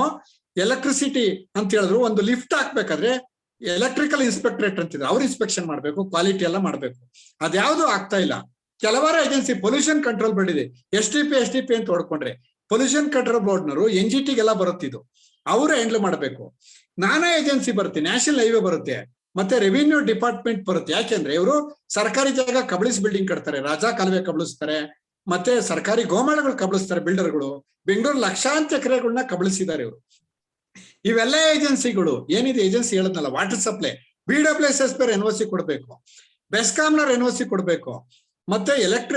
ಎಲೆಕ್ಟ್ರಿಸಿಟಿ ಅಂತ ಹೇಳಿದ್ರು. ಒಂದು ಲಿಫ್ಟ್ ಹಾಕ್ಬೇಕಾದ್ರೆ ಎಲೆಕ್ಟ್ರಿಕಲ್ ಇನ್ಸ್ಪೆಕ್ಟರೇಟ್ ಅಂತಿದ್ರು, ಅವ್ರು ಇನ್ಸ್ಪೆಕ್ಷನ್ ಮಾಡ್ಬೇಕು, ಕ್ವಾಲಿಟಿ ಎಲ್ಲ ಮಾಡ್ಬೇಕು. ಅದ್ಯಾವುದು ಆಗ್ತಾ ಇಲ್ಲ. ಕೆಲವಾರು ಏಜೆನ್ಸಿ ಪೊಲ್ಯೂಷನ್ ಕಂಟ್ರೋಲ್ ಬೋರ್ಡ್ ಇದೆ, STP ಅಂತ ಹೊಡ್ಕೊಂಡ್ರೆ ಪೊಲ್ಯೂಷನ್ ಕಂಟ್ರೋಲ್ ಬೋರ್ಡ್ನವರು NGTಗೆಲ್ಲ ಬರುತ್ತಿದ್ದು, ಅವರು ಹ್ಯಾಂಡಲ್ ಮಾಡಬೇಕು. ನಾನಾ ಏಜೆನ್ಸಿ ಬರುತ್ತೆ, ನ್ಯಾಷನಲ್ ಹೈವೇ ಬರುತ್ತೆ, ಮತ್ತೆ ರೆವಿನ್ಯೂ ಡಿಪಾರ್ಟ್ಮೆಂಟ್ ಬರುತ್ತೆ. ಯಾಕೆಂದ್ರೆ ಇವರು ಸರ್ಕಾರಿ ಜಾಗ ಕಬಳಿಸಿ ಬಿಲ್ಡಿಂಗ್ ಕಟ್ತಾರೆ, ರಾಜಾ ಕಾಲುವೆ ಕಬಳಿಸ್ತಾರೆ, ಮತ್ತೆ ಸರ್ಕಾರಿ ಗೋಮಾಳಗಳು ಕಬಳಿಸ್ತಾರೆ ಬಿಲ್ಡರ್ಗಳು. ಬೆಂಗಳೂರು ಲಕ್ಷಾಂತರ ಎಕರೆಗಳನ್ನ ಕಬಳಿಸಿದ್ದಾರೆ ಇವರು. ಇವೆಲ್ಲ ಏಜೆನ್ಸಿಗಳು ಏನಿದೆ, ಏಜೆನ್ಸಿ ಹೇಳದ್ನಲ್ಲ, ವಾಟರ್ ಸಪ್ಲೈ BWSS NOC ಕೊಡ್ಬೇಕು, ಬೆಸ್ಕಾಂನವ್ರು NOC ಕೊಡ್ಬೇಕು, ಮತ್ತೆ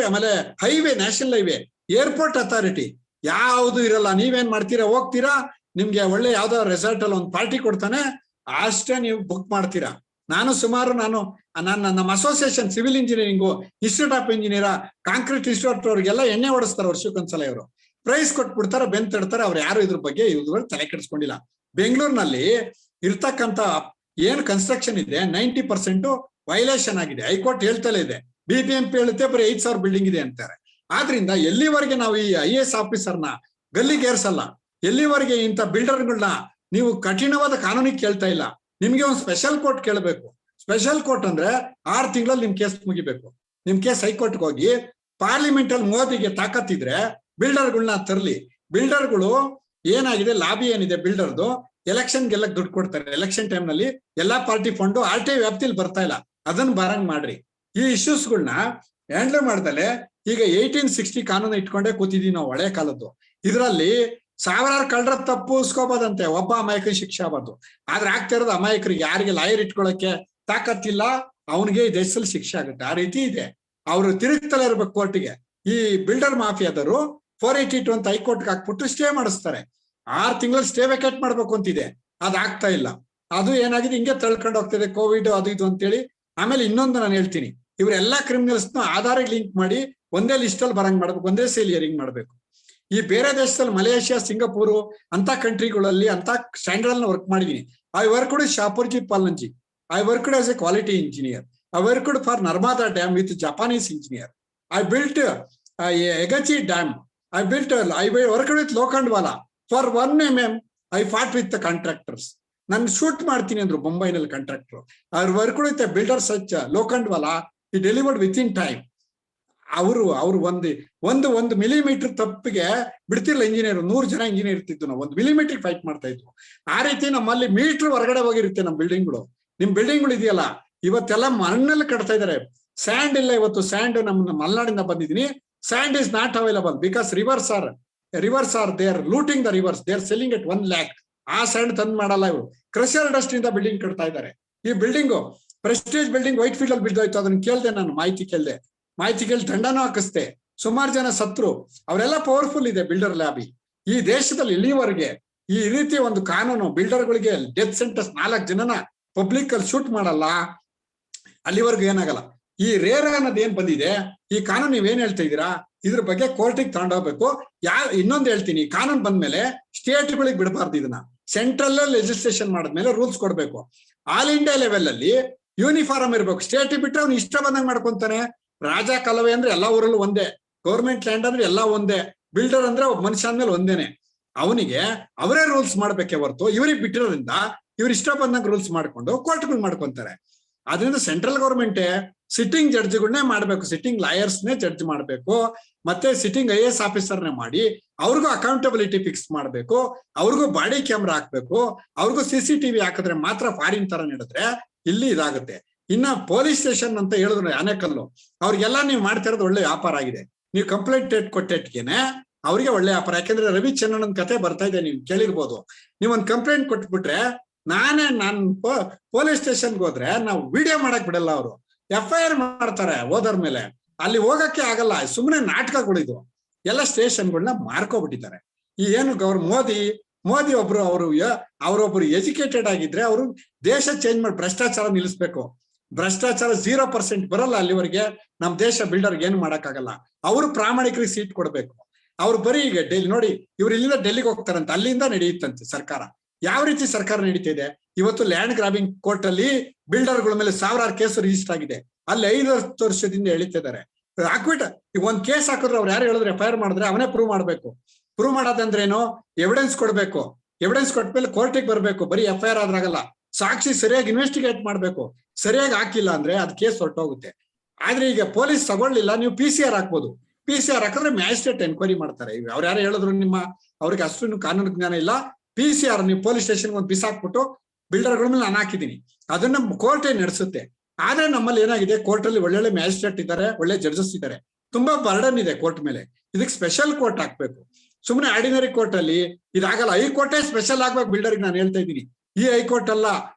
ಆಮೇಲೆ highway, national highway, airport authority ಯಾವುದು ಇರಲ್ಲ. ನೀವೇನ್ ಮಾಡ್ತೀರಾ, ಹೋಗ್ತೀರಾ, ನಿಮ್ಗೆ ಒಳ್ಳೆ ಯಾವ್ದೋ ರೆಸಾರ್ಟ್ ಅಲ್ಲಿ ಒಂದು ಪಾರ್ಟಿ ಕೊಡ್ತಾನೆ, ಅಷ್ಟೇ ನೀವು ಬುಕ್ ಮಾಡ್ತೀರಾ. ನಮ್ಮ association civil engineering, institute of engineer, concrete institute ಅವ್ರಿಗೆಲ್ಲ ಎಣ್ಣೆ ಓಡಿಸ್ತಾರೆ ವರ್ಷಕ್ಕೊಂದ್ಸಲ. ಇವರು ಪ್ರೈಸ್ ಕೊಟ್ಬಿಡ್ತಾರೆ, ಬೆಂತಿಡ್ತಾರೆ. ಅವ್ರು ಯಾರು ಇದ್ರ ಬಗ್ಗೆ ಇದುವರೆಗೆ ತಲೆ ಕೆಡಿಸ್ಕೊಂಡಿಲ್ಲ. ಬೆಂಗಳೂರಿನಲ್ಲಿ ಇರ್ತಕ್ಕಂಥ ಏನ್ ಕನ್ಸ್ಟ್ರಕ್ಷನ್ ಇದೆ 90% ವೈಲೇಷನ್ ಆಗಿದೆ. ಹೈಕೋರ್ಟ್ ಹೇಳ್ತಲೇ ಇದೆ, BBMP ಹೇಳುತ್ತೆ ಬರೀ 5,000 ಬಿಲ್ಡಿಂಗ್ ಇದೆ ಅಂತಾರೆ. ಆದ್ರಿಂದ ಎಲ್ಲಿವರೆಗೆ ನಾವು ಈ IAS ಆಫೀಸರ್ನ ಗಲ್ಲಿಗೇರ್ಸಲ್ಲ, ಎಲ್ಲಿವರೆಗೆ ಇಂಥ ಬಿಲ್ಡರ್ಗಳನ್ನ ನೀವು ಕಠಿಣವಾದ ಕಾನೂನಿಗೆ ಕೇಳ್ತಾ ಇಲ್ಲ. ನಿಮ್ಗೆ ಒಂದು ಸ್ಪೆಷಲ್ ಕೋರ್ಟ್ ಕೇಳಬೇಕು. ಸ್ಪೆಷಲ್ ಕೋರ್ಟ್ ಅಂದ್ರೆ 6 ತಿಂಗಳಲ್ಲಿ ನಿಮ್ ಕೇಸ್ ಮುಗಿಬೇಕು. ನಿಮ್ ಕೇಸ್ ಹೈಕೋರ್ಟ್ಗೆ ಹೋಗಿ ಪಾರ್ಲಿಮೆಂಟ್ ಅಲ್ಲಿ ಮೋದಿಗೆ ತಾಕತ್ತಿದ್ರೆ ಬಿಲ್ಡರ್ಗಳನ್ನ ತರಲಿ. ಬಿಲ್ಡರ್ಗಳು ಏನಾಗಿದೆ, ಲಾಬಿ ಏನಿದೆ ಬಿಲ್ಡರ್ದು, ಎಲೆಕ್ಷನ್ಗೆಲ್ಲ ದುಡ್ಡು ಕೊಡ್ತಾರೆ. ಎಲೆಕ್ಷನ್ ಟೈಮ್ ನಲ್ಲಿ ಎಲ್ಲಾ ಪಾರ್ಟಿ ಫಂಡು RTI ವ್ಯಾಪ್ತಿಲಿ ಬರ್ತಾ ಇಲ್ಲ, ಅದನ್ನ ಬರಂಗ್ ಮಾಡ್ರಿ. ಈ ಇಶ್ಯೂಸ್ಗಳನ್ನ ಹ್ಯಾಂಡಲ್ ಮಾಡ್ದಲೆ ಈಗ 1860 ಕಾನೂನು ಇಟ್ಕೊಂಡೇ ಕೂತಿದೀವಿ ನಾವು, ಹಳೆ ಕಾಲದ್ದು. ಇದರಲ್ಲಿ ಸಾವಿರಾರು ಕಳ್ಳರ ತಪ್ಪಿಸ್ಕೋಬೋದಂತೆ, ಒಬ್ಬ ಅಮಾಯಕ ಶಿಕ್ಷೆ ಆಗಬಾರ್ದು. ಆದ್ರೆ ಆಗ್ತಾ ಇರೋದು ಅಮಾಯಕರಿಗೆ, ಯಾರಿಗೆ ಲಾಯರ್ ಇಟ್ಕೊಳಕ್ಕೆ ತಾಕತ್ತಿಲ್ಲ ಅವನಿಗೆ ಈ ದೇಶದಲ್ಲಿ ಶಿಕ್ಷೆ ಆಗುತ್ತೆ. ಆ ರೀತಿ ಇದೆ. ಅವರು ತಿರುಗ್ತಲೇ ಇರ್ಬೇಕು ಕೋರ್ಟಿಗೆ. ಈ ಬಿಲ್ಡರ್ ಮಾಫಿಯಾದವರು 482 ಅಂತ ಹೈಕೋರ್ಟ್ಗೆ ಹಾಕ್ಬಿಟ್ಟು ಸ್ಟೇ ಮಾಡಿಸ್ತಾರೆ. 6 ತಿಂಗಳಲ್ಲಿ ಸ್ಟೇ ವೆಕೇಟ್ ಮಾಡ್ಬೇಕು ಅಂತಿದೆ, ಅದಾಗ್ತಾ ಇಲ್ಲ. ಅದು ಏನಾಗಿದೆ, ಹಿಂಗೆ ತಳ್ಕೊಂಡು ಹೋಗ್ತಿದೆ, ಕೋವಿಡ್ ಅದು ಇದು ಅಂತೇಳಿ. ಆಮೇಲೆ ಇನ್ನೊಂದು ನಾನು ಹೇಳ್ತೀನಿ, ಇವರೆಲ್ಲಾ ಕ್ರಿಮಿನಲ್ಸ್ನ ಆಧಾರಿಗೆ ಲಿಂಕ್ ಮಾಡಿ ಒಂದೇ ಲಿಸ್ಟ್ ಅಲ್ಲಿ ಬರಂಗ್ ಮಾಡ್ಬೇಕು, ಒಂದೇ ಸೇಲ್ ಹಿಯರಿಂಗ್ ಮಾಡ್ಬೇಕು. ಈ ಬೇರೆ ದೇಶದಲ್ಲಿ ಮಲೇಷಿಯಾ, ಸಿಂಗಾಪುರ್ ಅಂತ ಕಂಟ್ರಿಗಳಲ್ಲಿ ಅಂತ ಸ್ಟ್ಯಾಂಡರ್ಡ್ ಅಲ್ಲಿ ವರ್ಕ್ ಮಾಡಿದೀನಿ. I worked Shapoorji Pallonji, I worked as a quality engineer, I worked for Narmada dam with Japanese engineer, I built ಎಗಚಿ dam, I worked with Lokhandwala for 1 mm. I fought with the contractors. ನಾನು shoot ಮಾಡ್ತೀನಿ ಅಂದ್ರು ಮುಂಬೈನಲ್ಲಿ contractor. ಅವ್ರು worked with builder such Lokhandwala, ಈ delivered with in time. ಅವರು ಒಂದು millimetre ತಪ್ಪಿಗೆ ಬಿಡ್ತಿರ್ಲಿಲ್ಲ ಇಂಜಿನಿಯರ್. 100 ಜನ ಇಂಜಿನಿಯರ್ ಇರ್ತಿದ್ದು, ನಾವು 1 ಮಿಲಿಮೀಟರ್ ಫೈಟ್ ಮಾಡ್ತಾ ಇದ್ವು. ಆ ರೀತಿ ನಮ್ಮಲ್ಲಿ ಮೀಟರ್ ಹೊರಗಡೆ ಹೋಗಿರುತ್ತೆ ನಮ್ಮ ಬಿಲ್ಡಿಂಗ್ಗಳು. ನಿಮ್ ಬಿಲ್ಡಿಂಗ್ಗಳು ಇದೆಯಲ್ಲ, ಇವತ್ತೆಲ್ಲ ಮಣ್ಣಲ್ಲಿ ಕಟ್ತಾ ಇದಾರೆ. ಸ್ಯಾಂಡ್ ಇಲ್ಲ ಇವತ್ತು. ಸ್ಯಾಂಡ್ ನಮ್ಮ ಮಲೆನಾಡಿಂದ ಬಂದಿದ್ದೀನಿ. Sand is not available because rivers are they are looting the rivers, they are selling it 1 lakh. ಆ ಸ್ಯಾಂಡ್ ತಂದ್ ಮಾಡಲ್ಲ ಇವರು. ಕ್ರಷರ್ ಡಸ್ಟ್ ಇಂದ ಬಿಲ್ಡಿಂಗ್ ಕಟ್ತಾ ಇದ್ದಾರೆ. ಈ building prestige building white field ಅಲ್ಲಿ ಬಿದ್ದೋಯ್ತು. ಅದನ್ನ ಕೇಳ್ದೆ ನಾನು, ಮಾಹಿತಿ ಕೇಳಿ ದಂಡನೂ ಹಾಕಿಸ್ದೆ. ಸುಮಾರು ಜನ ಸತ್ರು. ಅವರೆಲ್ಲ ಪವರ್ಫುಲ್ ಇದೆ ಬಿಲ್ಡರ್ ಲ್ಯಾಬಿ. ಈ ದೇಶದಲ್ಲಿ ಇಲ್ಲಿವರೆಗೆ ಈ ರೀತಿ ಒಂದು ಕಾನೂನು ಬಿಲ್ಡರ್ಗಳಿಗೆ ಡೆತ್ ಸೆಂಟೆನ್ಸ್ 4 ಜನನ ಪಬ್ಲಿಕ್ ಅಲ್ಲಿ ಶೂಟ್ ಮಾಡಲ್ಲ, ಅಲ್ಲಿವರೆಗೂ ಏನಾಗಲ್ಲ. ಈ ರೇರಾ ಅನ್ನೋದು ಏನ್ ಬಂದಿದೆ, ಈ ಕಾನೂನು ನೀವೇನ್ ಹೇಳ್ತಾ ಇದೀರಾ, ಇದ್ರ ಬಗ್ಗೆ ಕೋರ್ಟಿಗೆ ತಗೊಂಡೋಗ್ಬೇಕು. ಇನ್ನೊಂದು ಹೇಳ್ತೀನಿ, ಕಾನೂನು ಬಂದ್ಮೇಲೆ ಸ್ಟೇಟ್ಗಳಿಗೆ ಬಿಡಬಾರ್ದು. ಇದನ್ನ ಸೆಂಟ್ರಲ್ ಲೆಜಿಸ್ಲೇಷನ್ ಮಾಡಿದ್ಮೇಲೆ ರೂಲ್ಸ್ ಕೊಡ್ಬೇಕು. ಆಲ್ ಇಂಡಿಯಾ ಲೆವೆಲ್ ಅಲ್ಲಿ ಯೂನಿಫಾರ್ಮ್ ಇರ್ಬೇಕು. ಸ್ಟೇಟ್ ಬಿಟ್ರೆ ಅವ್ನು ಇಷ್ಟ ಬಂದಂಗ್ ಮಾಡ್ಕೊಂತಾನೆ. ರಾಜ ಕಲವೆ ಅಂದ್ರೆ ಎಲ್ಲಾ ಊರಲ್ಲೂ ಒಂದೇ, ಗೌರ್ಮೆಂಟ್ ಲ್ಯಾಂಡ್ ಅಂದ್ರೆ ಎಲ್ಲ ಒಂದೇ, ಬಿಲ್ಡರ್ ಅಂದ್ರೆ ಒಬ್ಬ ಮನುಷ್ಯ ಅಂದ್ಮೇಲೆ ಒಂದೇನೆ. ಅವನಿಗೆ ಅವರೇ ರೂಲ್ಸ್ ಮಾಡ್ಬೇಕೆ ಹೊರತು ಇವ್ರಿಗೆ ಬಿಟ್ಟಿರೋದ್ರಿಂದ ಇವ್ರು ಇಷ್ಟ ಬಂದಂಗೆ ರೂಲ್ಸ್ ಮಾಡ್ಕೊಂಡು ಕೋರ್ಟ್ಗಳು ಮಾಡ್ಕೊಂತಾರೆ. ಅದರಿಂದ ಸೆಂಟ್ರಲ್ ಗೌರ್ಮೆಂಟೇ ಸಿಟ್ಟಿಂಗ್ ಜಡ್ಜ್ಗಳನ್ನೇ ಮಾಡ್ಬೇಕು, ಸಿಟ್ಟಿಂಗ್ ಲಾಯರ್ಸ್ನೇ ಜಡ್ಜ್ ಮಾಡ್ಬೇಕು, ಮತ್ತೆ ಸಿಟ್ಟಿಂಗ್ IAS ಆಫೀಸರ್ನೇ ಮಾಡಿ ಅವ್ರಿಗೂ ಅಕೌಂಟಬಿಲಿಟಿ ಫಿಕ್ಸ್ ಮಾಡ್ಬೇಕು, ಅವ್ರಿಗೂ ಬಾಡಿ ಕ್ಯಾಮ್ರಾ ಹಾಕ್ಬೇಕು, ಅವ್ರಿಗೂ CCTV ಹಾಕಿದ್ರೆ ಮಾತ್ರ ಫಾರಿನ್ ತರ ನಡೆದ್ರೆ ಇಲ್ಲಿ ಇದಾಗುತ್ತೆ. ಇನ್ನ ಪೊಲೀಸ್ ಸ್ಟೇಷನ್ ಅಂತ ಹೇಳಿದ್ರು ಆನೆಕಲ್ಲು, ಅವ್ರಿಗೆಲ್ಲ ನೀವು ಮಾಡ್ತಾ ಇರೋದು ಒಳ್ಳೆ ವ್ಯಾಪಾರ ಆಗಿದೆ. ನೀವು ಕಂಪ್ಲೇಂಟ್ ಕೊಟ್ಟಿಟ್ಗೆನೆ ಅವ್ರಿಗೆ ಒಳ್ಳೆ ವ್ಯಾಪಾರ. ಯಾಕಂದ್ರೆ ರವಿ ಚನ್ನಣ್ಣನ ಕತೆ ಬರ್ತಾ ಇದೆ, ನೀವು ಕೇಳಿರ್ಬೋದು. ನೀವೊಂದು ಕಂಪ್ಲೇಂಟ್ ಕೊಟ್ಬಿಟ್ರೆ ನಾನು ಪೊಲೀಸ್ ಸ್ಟೇಷನ್ಗೆ ಹೋದ್ರೆ ನಾವು ವಿಡಿಯೋ ಮಾಡಕ್ ಬಿಡಲ್ಲ, ಅವರು FIR ಮಾಡ್ತಾರೆ ಹೋದರ್ ಮೇಲೆ. ಅಲ್ಲಿ ಹೋಗಕ್ಕೆ ಆಗಲ್ಲ, ಸುಮ್ಮನೆ ನಾಟಕಗಳಿದು. ಎಲ್ಲ ಸ್ಟೇಷನ್ಗಳನ್ನ ಮಾರ್ಕೋಬಿಟ್ಟಿದ್ದಾರೆ. ಈ ಏನು ಮೋದಿ ಒಬ್ರು ಅವರೊಬ್ರು ಎಜುಕೇಟೆಡ್ ಆಗಿದ್ರೆ ಅವರು ದೇಶ ಚೇಂಜ್ ಮಾಡಿ ಭ್ರಷ್ಟಾಚಾರ ನಿಲ್ಲಿಸ್ಬೇಕು. ಭ್ರಷ್ಟಾಚಾರ 0% ಬರಲ್ಲ ಅಲ್ಲಿವರೆಗೆ ನಮ್ ದೇಶ ಬಿಲ್ಡರ್ಗೆ ಏನು ಮಾಡಕ್ಕಾಗಲ್ಲ. ಅವರು ಪ್ರಾಮಾಣಿಕರಿಗೆ ಸೀಟ್ ಕೊಡ್ಬೇಕು. ಅವ್ರು ಬರೀ ಈಗ ಡೆಲ್ಲಿ ನೋಡಿ, ಇವ್ರು ಇಲ್ಲಿಂದ ಡೆಲ್ಲಿಗೆ ಹೋಗ್ತಾರಂತ, ಅಲ್ಲಿಂದ ನಡೆಯುತ್ತಂತೆ ಸರ್ಕಾರ. ಯಾವ ರೀತಿ ಸರ್ಕಾರ ನಡೀತಿದೆ ಇವತ್ತು? ಲ್ಯಾಂಡ್ ಗ್ರಾಬಿಂಗ್ ಕೋರ್ಟ್ ಅಲ್ಲಿ ಬಿಲ್ಡರ್ಗಳ ಮೇಲೆ 1000 ಕೇಸ್ ರಿಜಿಸ್ಟರ್ ಆಗಿದೆ. ಅಲ್ಲಿ 5 ವರ್ಷದಿಂದ ಎಳಿತಿದ್ದಾರೆ. ಹಾಕ್ಬಿಟ್ಟು ಈಗ ಒಂದ್ ಕೇಸ್ ಹಾಕಿದ್ರೆ ಅವ್ರು ಯಾರು ಹೇಳಿದ್ರೆ FIR ಮಾಡಿದ್ರೆ ಅವನೇ ಪ್ರೂವ್ ಮಾಡ್ಬೇಕು. ಪ್ರೂವ್ ಮಾಡೋದಂದ್ರೇನು? ಎವಿಡೆನ್ಸ್ ಕೊಡ್ಬೇಕು. ಎವಿಡೆನ್ಸ್ ಕೊಟ್ಮೇಲೆ ಕೋರ್ಟಿಗೆ ಬರ್ಬೇಕು. ಬರೀ FIR ಆದ್ರಾಗಲ್ಲ, ಸಾಕ್ಷಿ ಸರಿಯಾಗಿ ಇನ್ವೆಸ್ಟಿಗೇಟ್ ಮಾಡ್ಬೇಕು. ಸರಿಯಾಗಿ ಹಾಕಿಲ್ಲ ಅಂದ್ರೆ ಅದ್ ಕೇಸ್ ಹೊರಟೋಗುತ್ತೆ. ಆದ್ರೆ ಈಗ ಪೊಲೀಸ್ ತಗೊಳ್ಳಿಲ್ಲ, ನೀವು PCR ಹಾಕ್ಬೋದು. PCR ಹಾಕಿದ್ರೆ ಮ್ಯಾಜಿಸ್ಟ್ರೇಟ್ ಎನ್ಕ್ವೈರಿ ಮಾಡ್ತಾರೆ. ಅವ್ರು ಯಾರು ಹೇಳಿದ್ರು ಅವ್ರಿಗೆ ಅಷ್ಟು ಕಾನೂನು ಜ್ಞಾನ ಇಲ್ಲ. PCR ನೀವು ಪೊಲೀಸ್ ಸ್ಟೇಷನ್ ಒಂದು ಬಿಸಾಕ್ಬಿಟ್ಟು ಬಿಲ್ಡರ್ಗಳ ಮೇಲೆ ನಾನು ಹಾಕಿದ್ದೀನಿ, ಅದನ್ನ ಕೋರ್ಟೇ ನಡೆಸುತ್ತೆ. ಆದ್ರೆ ನಮ್ಮಲ್ಲಿ ಏನಾಗಿದೆ, ಕೋರ್ಟ್ ಅಲ್ಲಿ ಒಳ್ಳೊಳ್ಳೆ ಮ್ಯಾಜಿಸ್ಟ್ರೇಟ್ ಇದ್ದಾರೆ, ಒಳ್ಳೆ ಜಡ್ಜಸ್ ಇದ್ದಾರೆ, ತುಂಬಾ ಬರ್ಡನ್ ಇದೆ ಕೋರ್ಟ್ ಮೇಲೆ. ಇದಕ್ಕೆ ಸ್ಪೆಷಲ್ ಕೋರ್ಟ್ ಹಾಕ್ಬೇಕು. ಸುಮ್ಮನೆ ಆರ್ಡಿನರಿ ಕೋರ್ಟ್ ಅಲ್ಲಿ ಇದಾಗಲ್ಲ. ಹೈಕೋರ್ಟೇ ಸ್ಪೆಷಲ್ ಆಗ್ಬೇಕು ಬಿಲ್ಡರ್ಗೆ ನಾನು ಹೇಳ್ತಾ ಇದ್ದೀನಿ. ಈ ಹೈಕೋರ್ಟ್ ಅಲ್ಲ,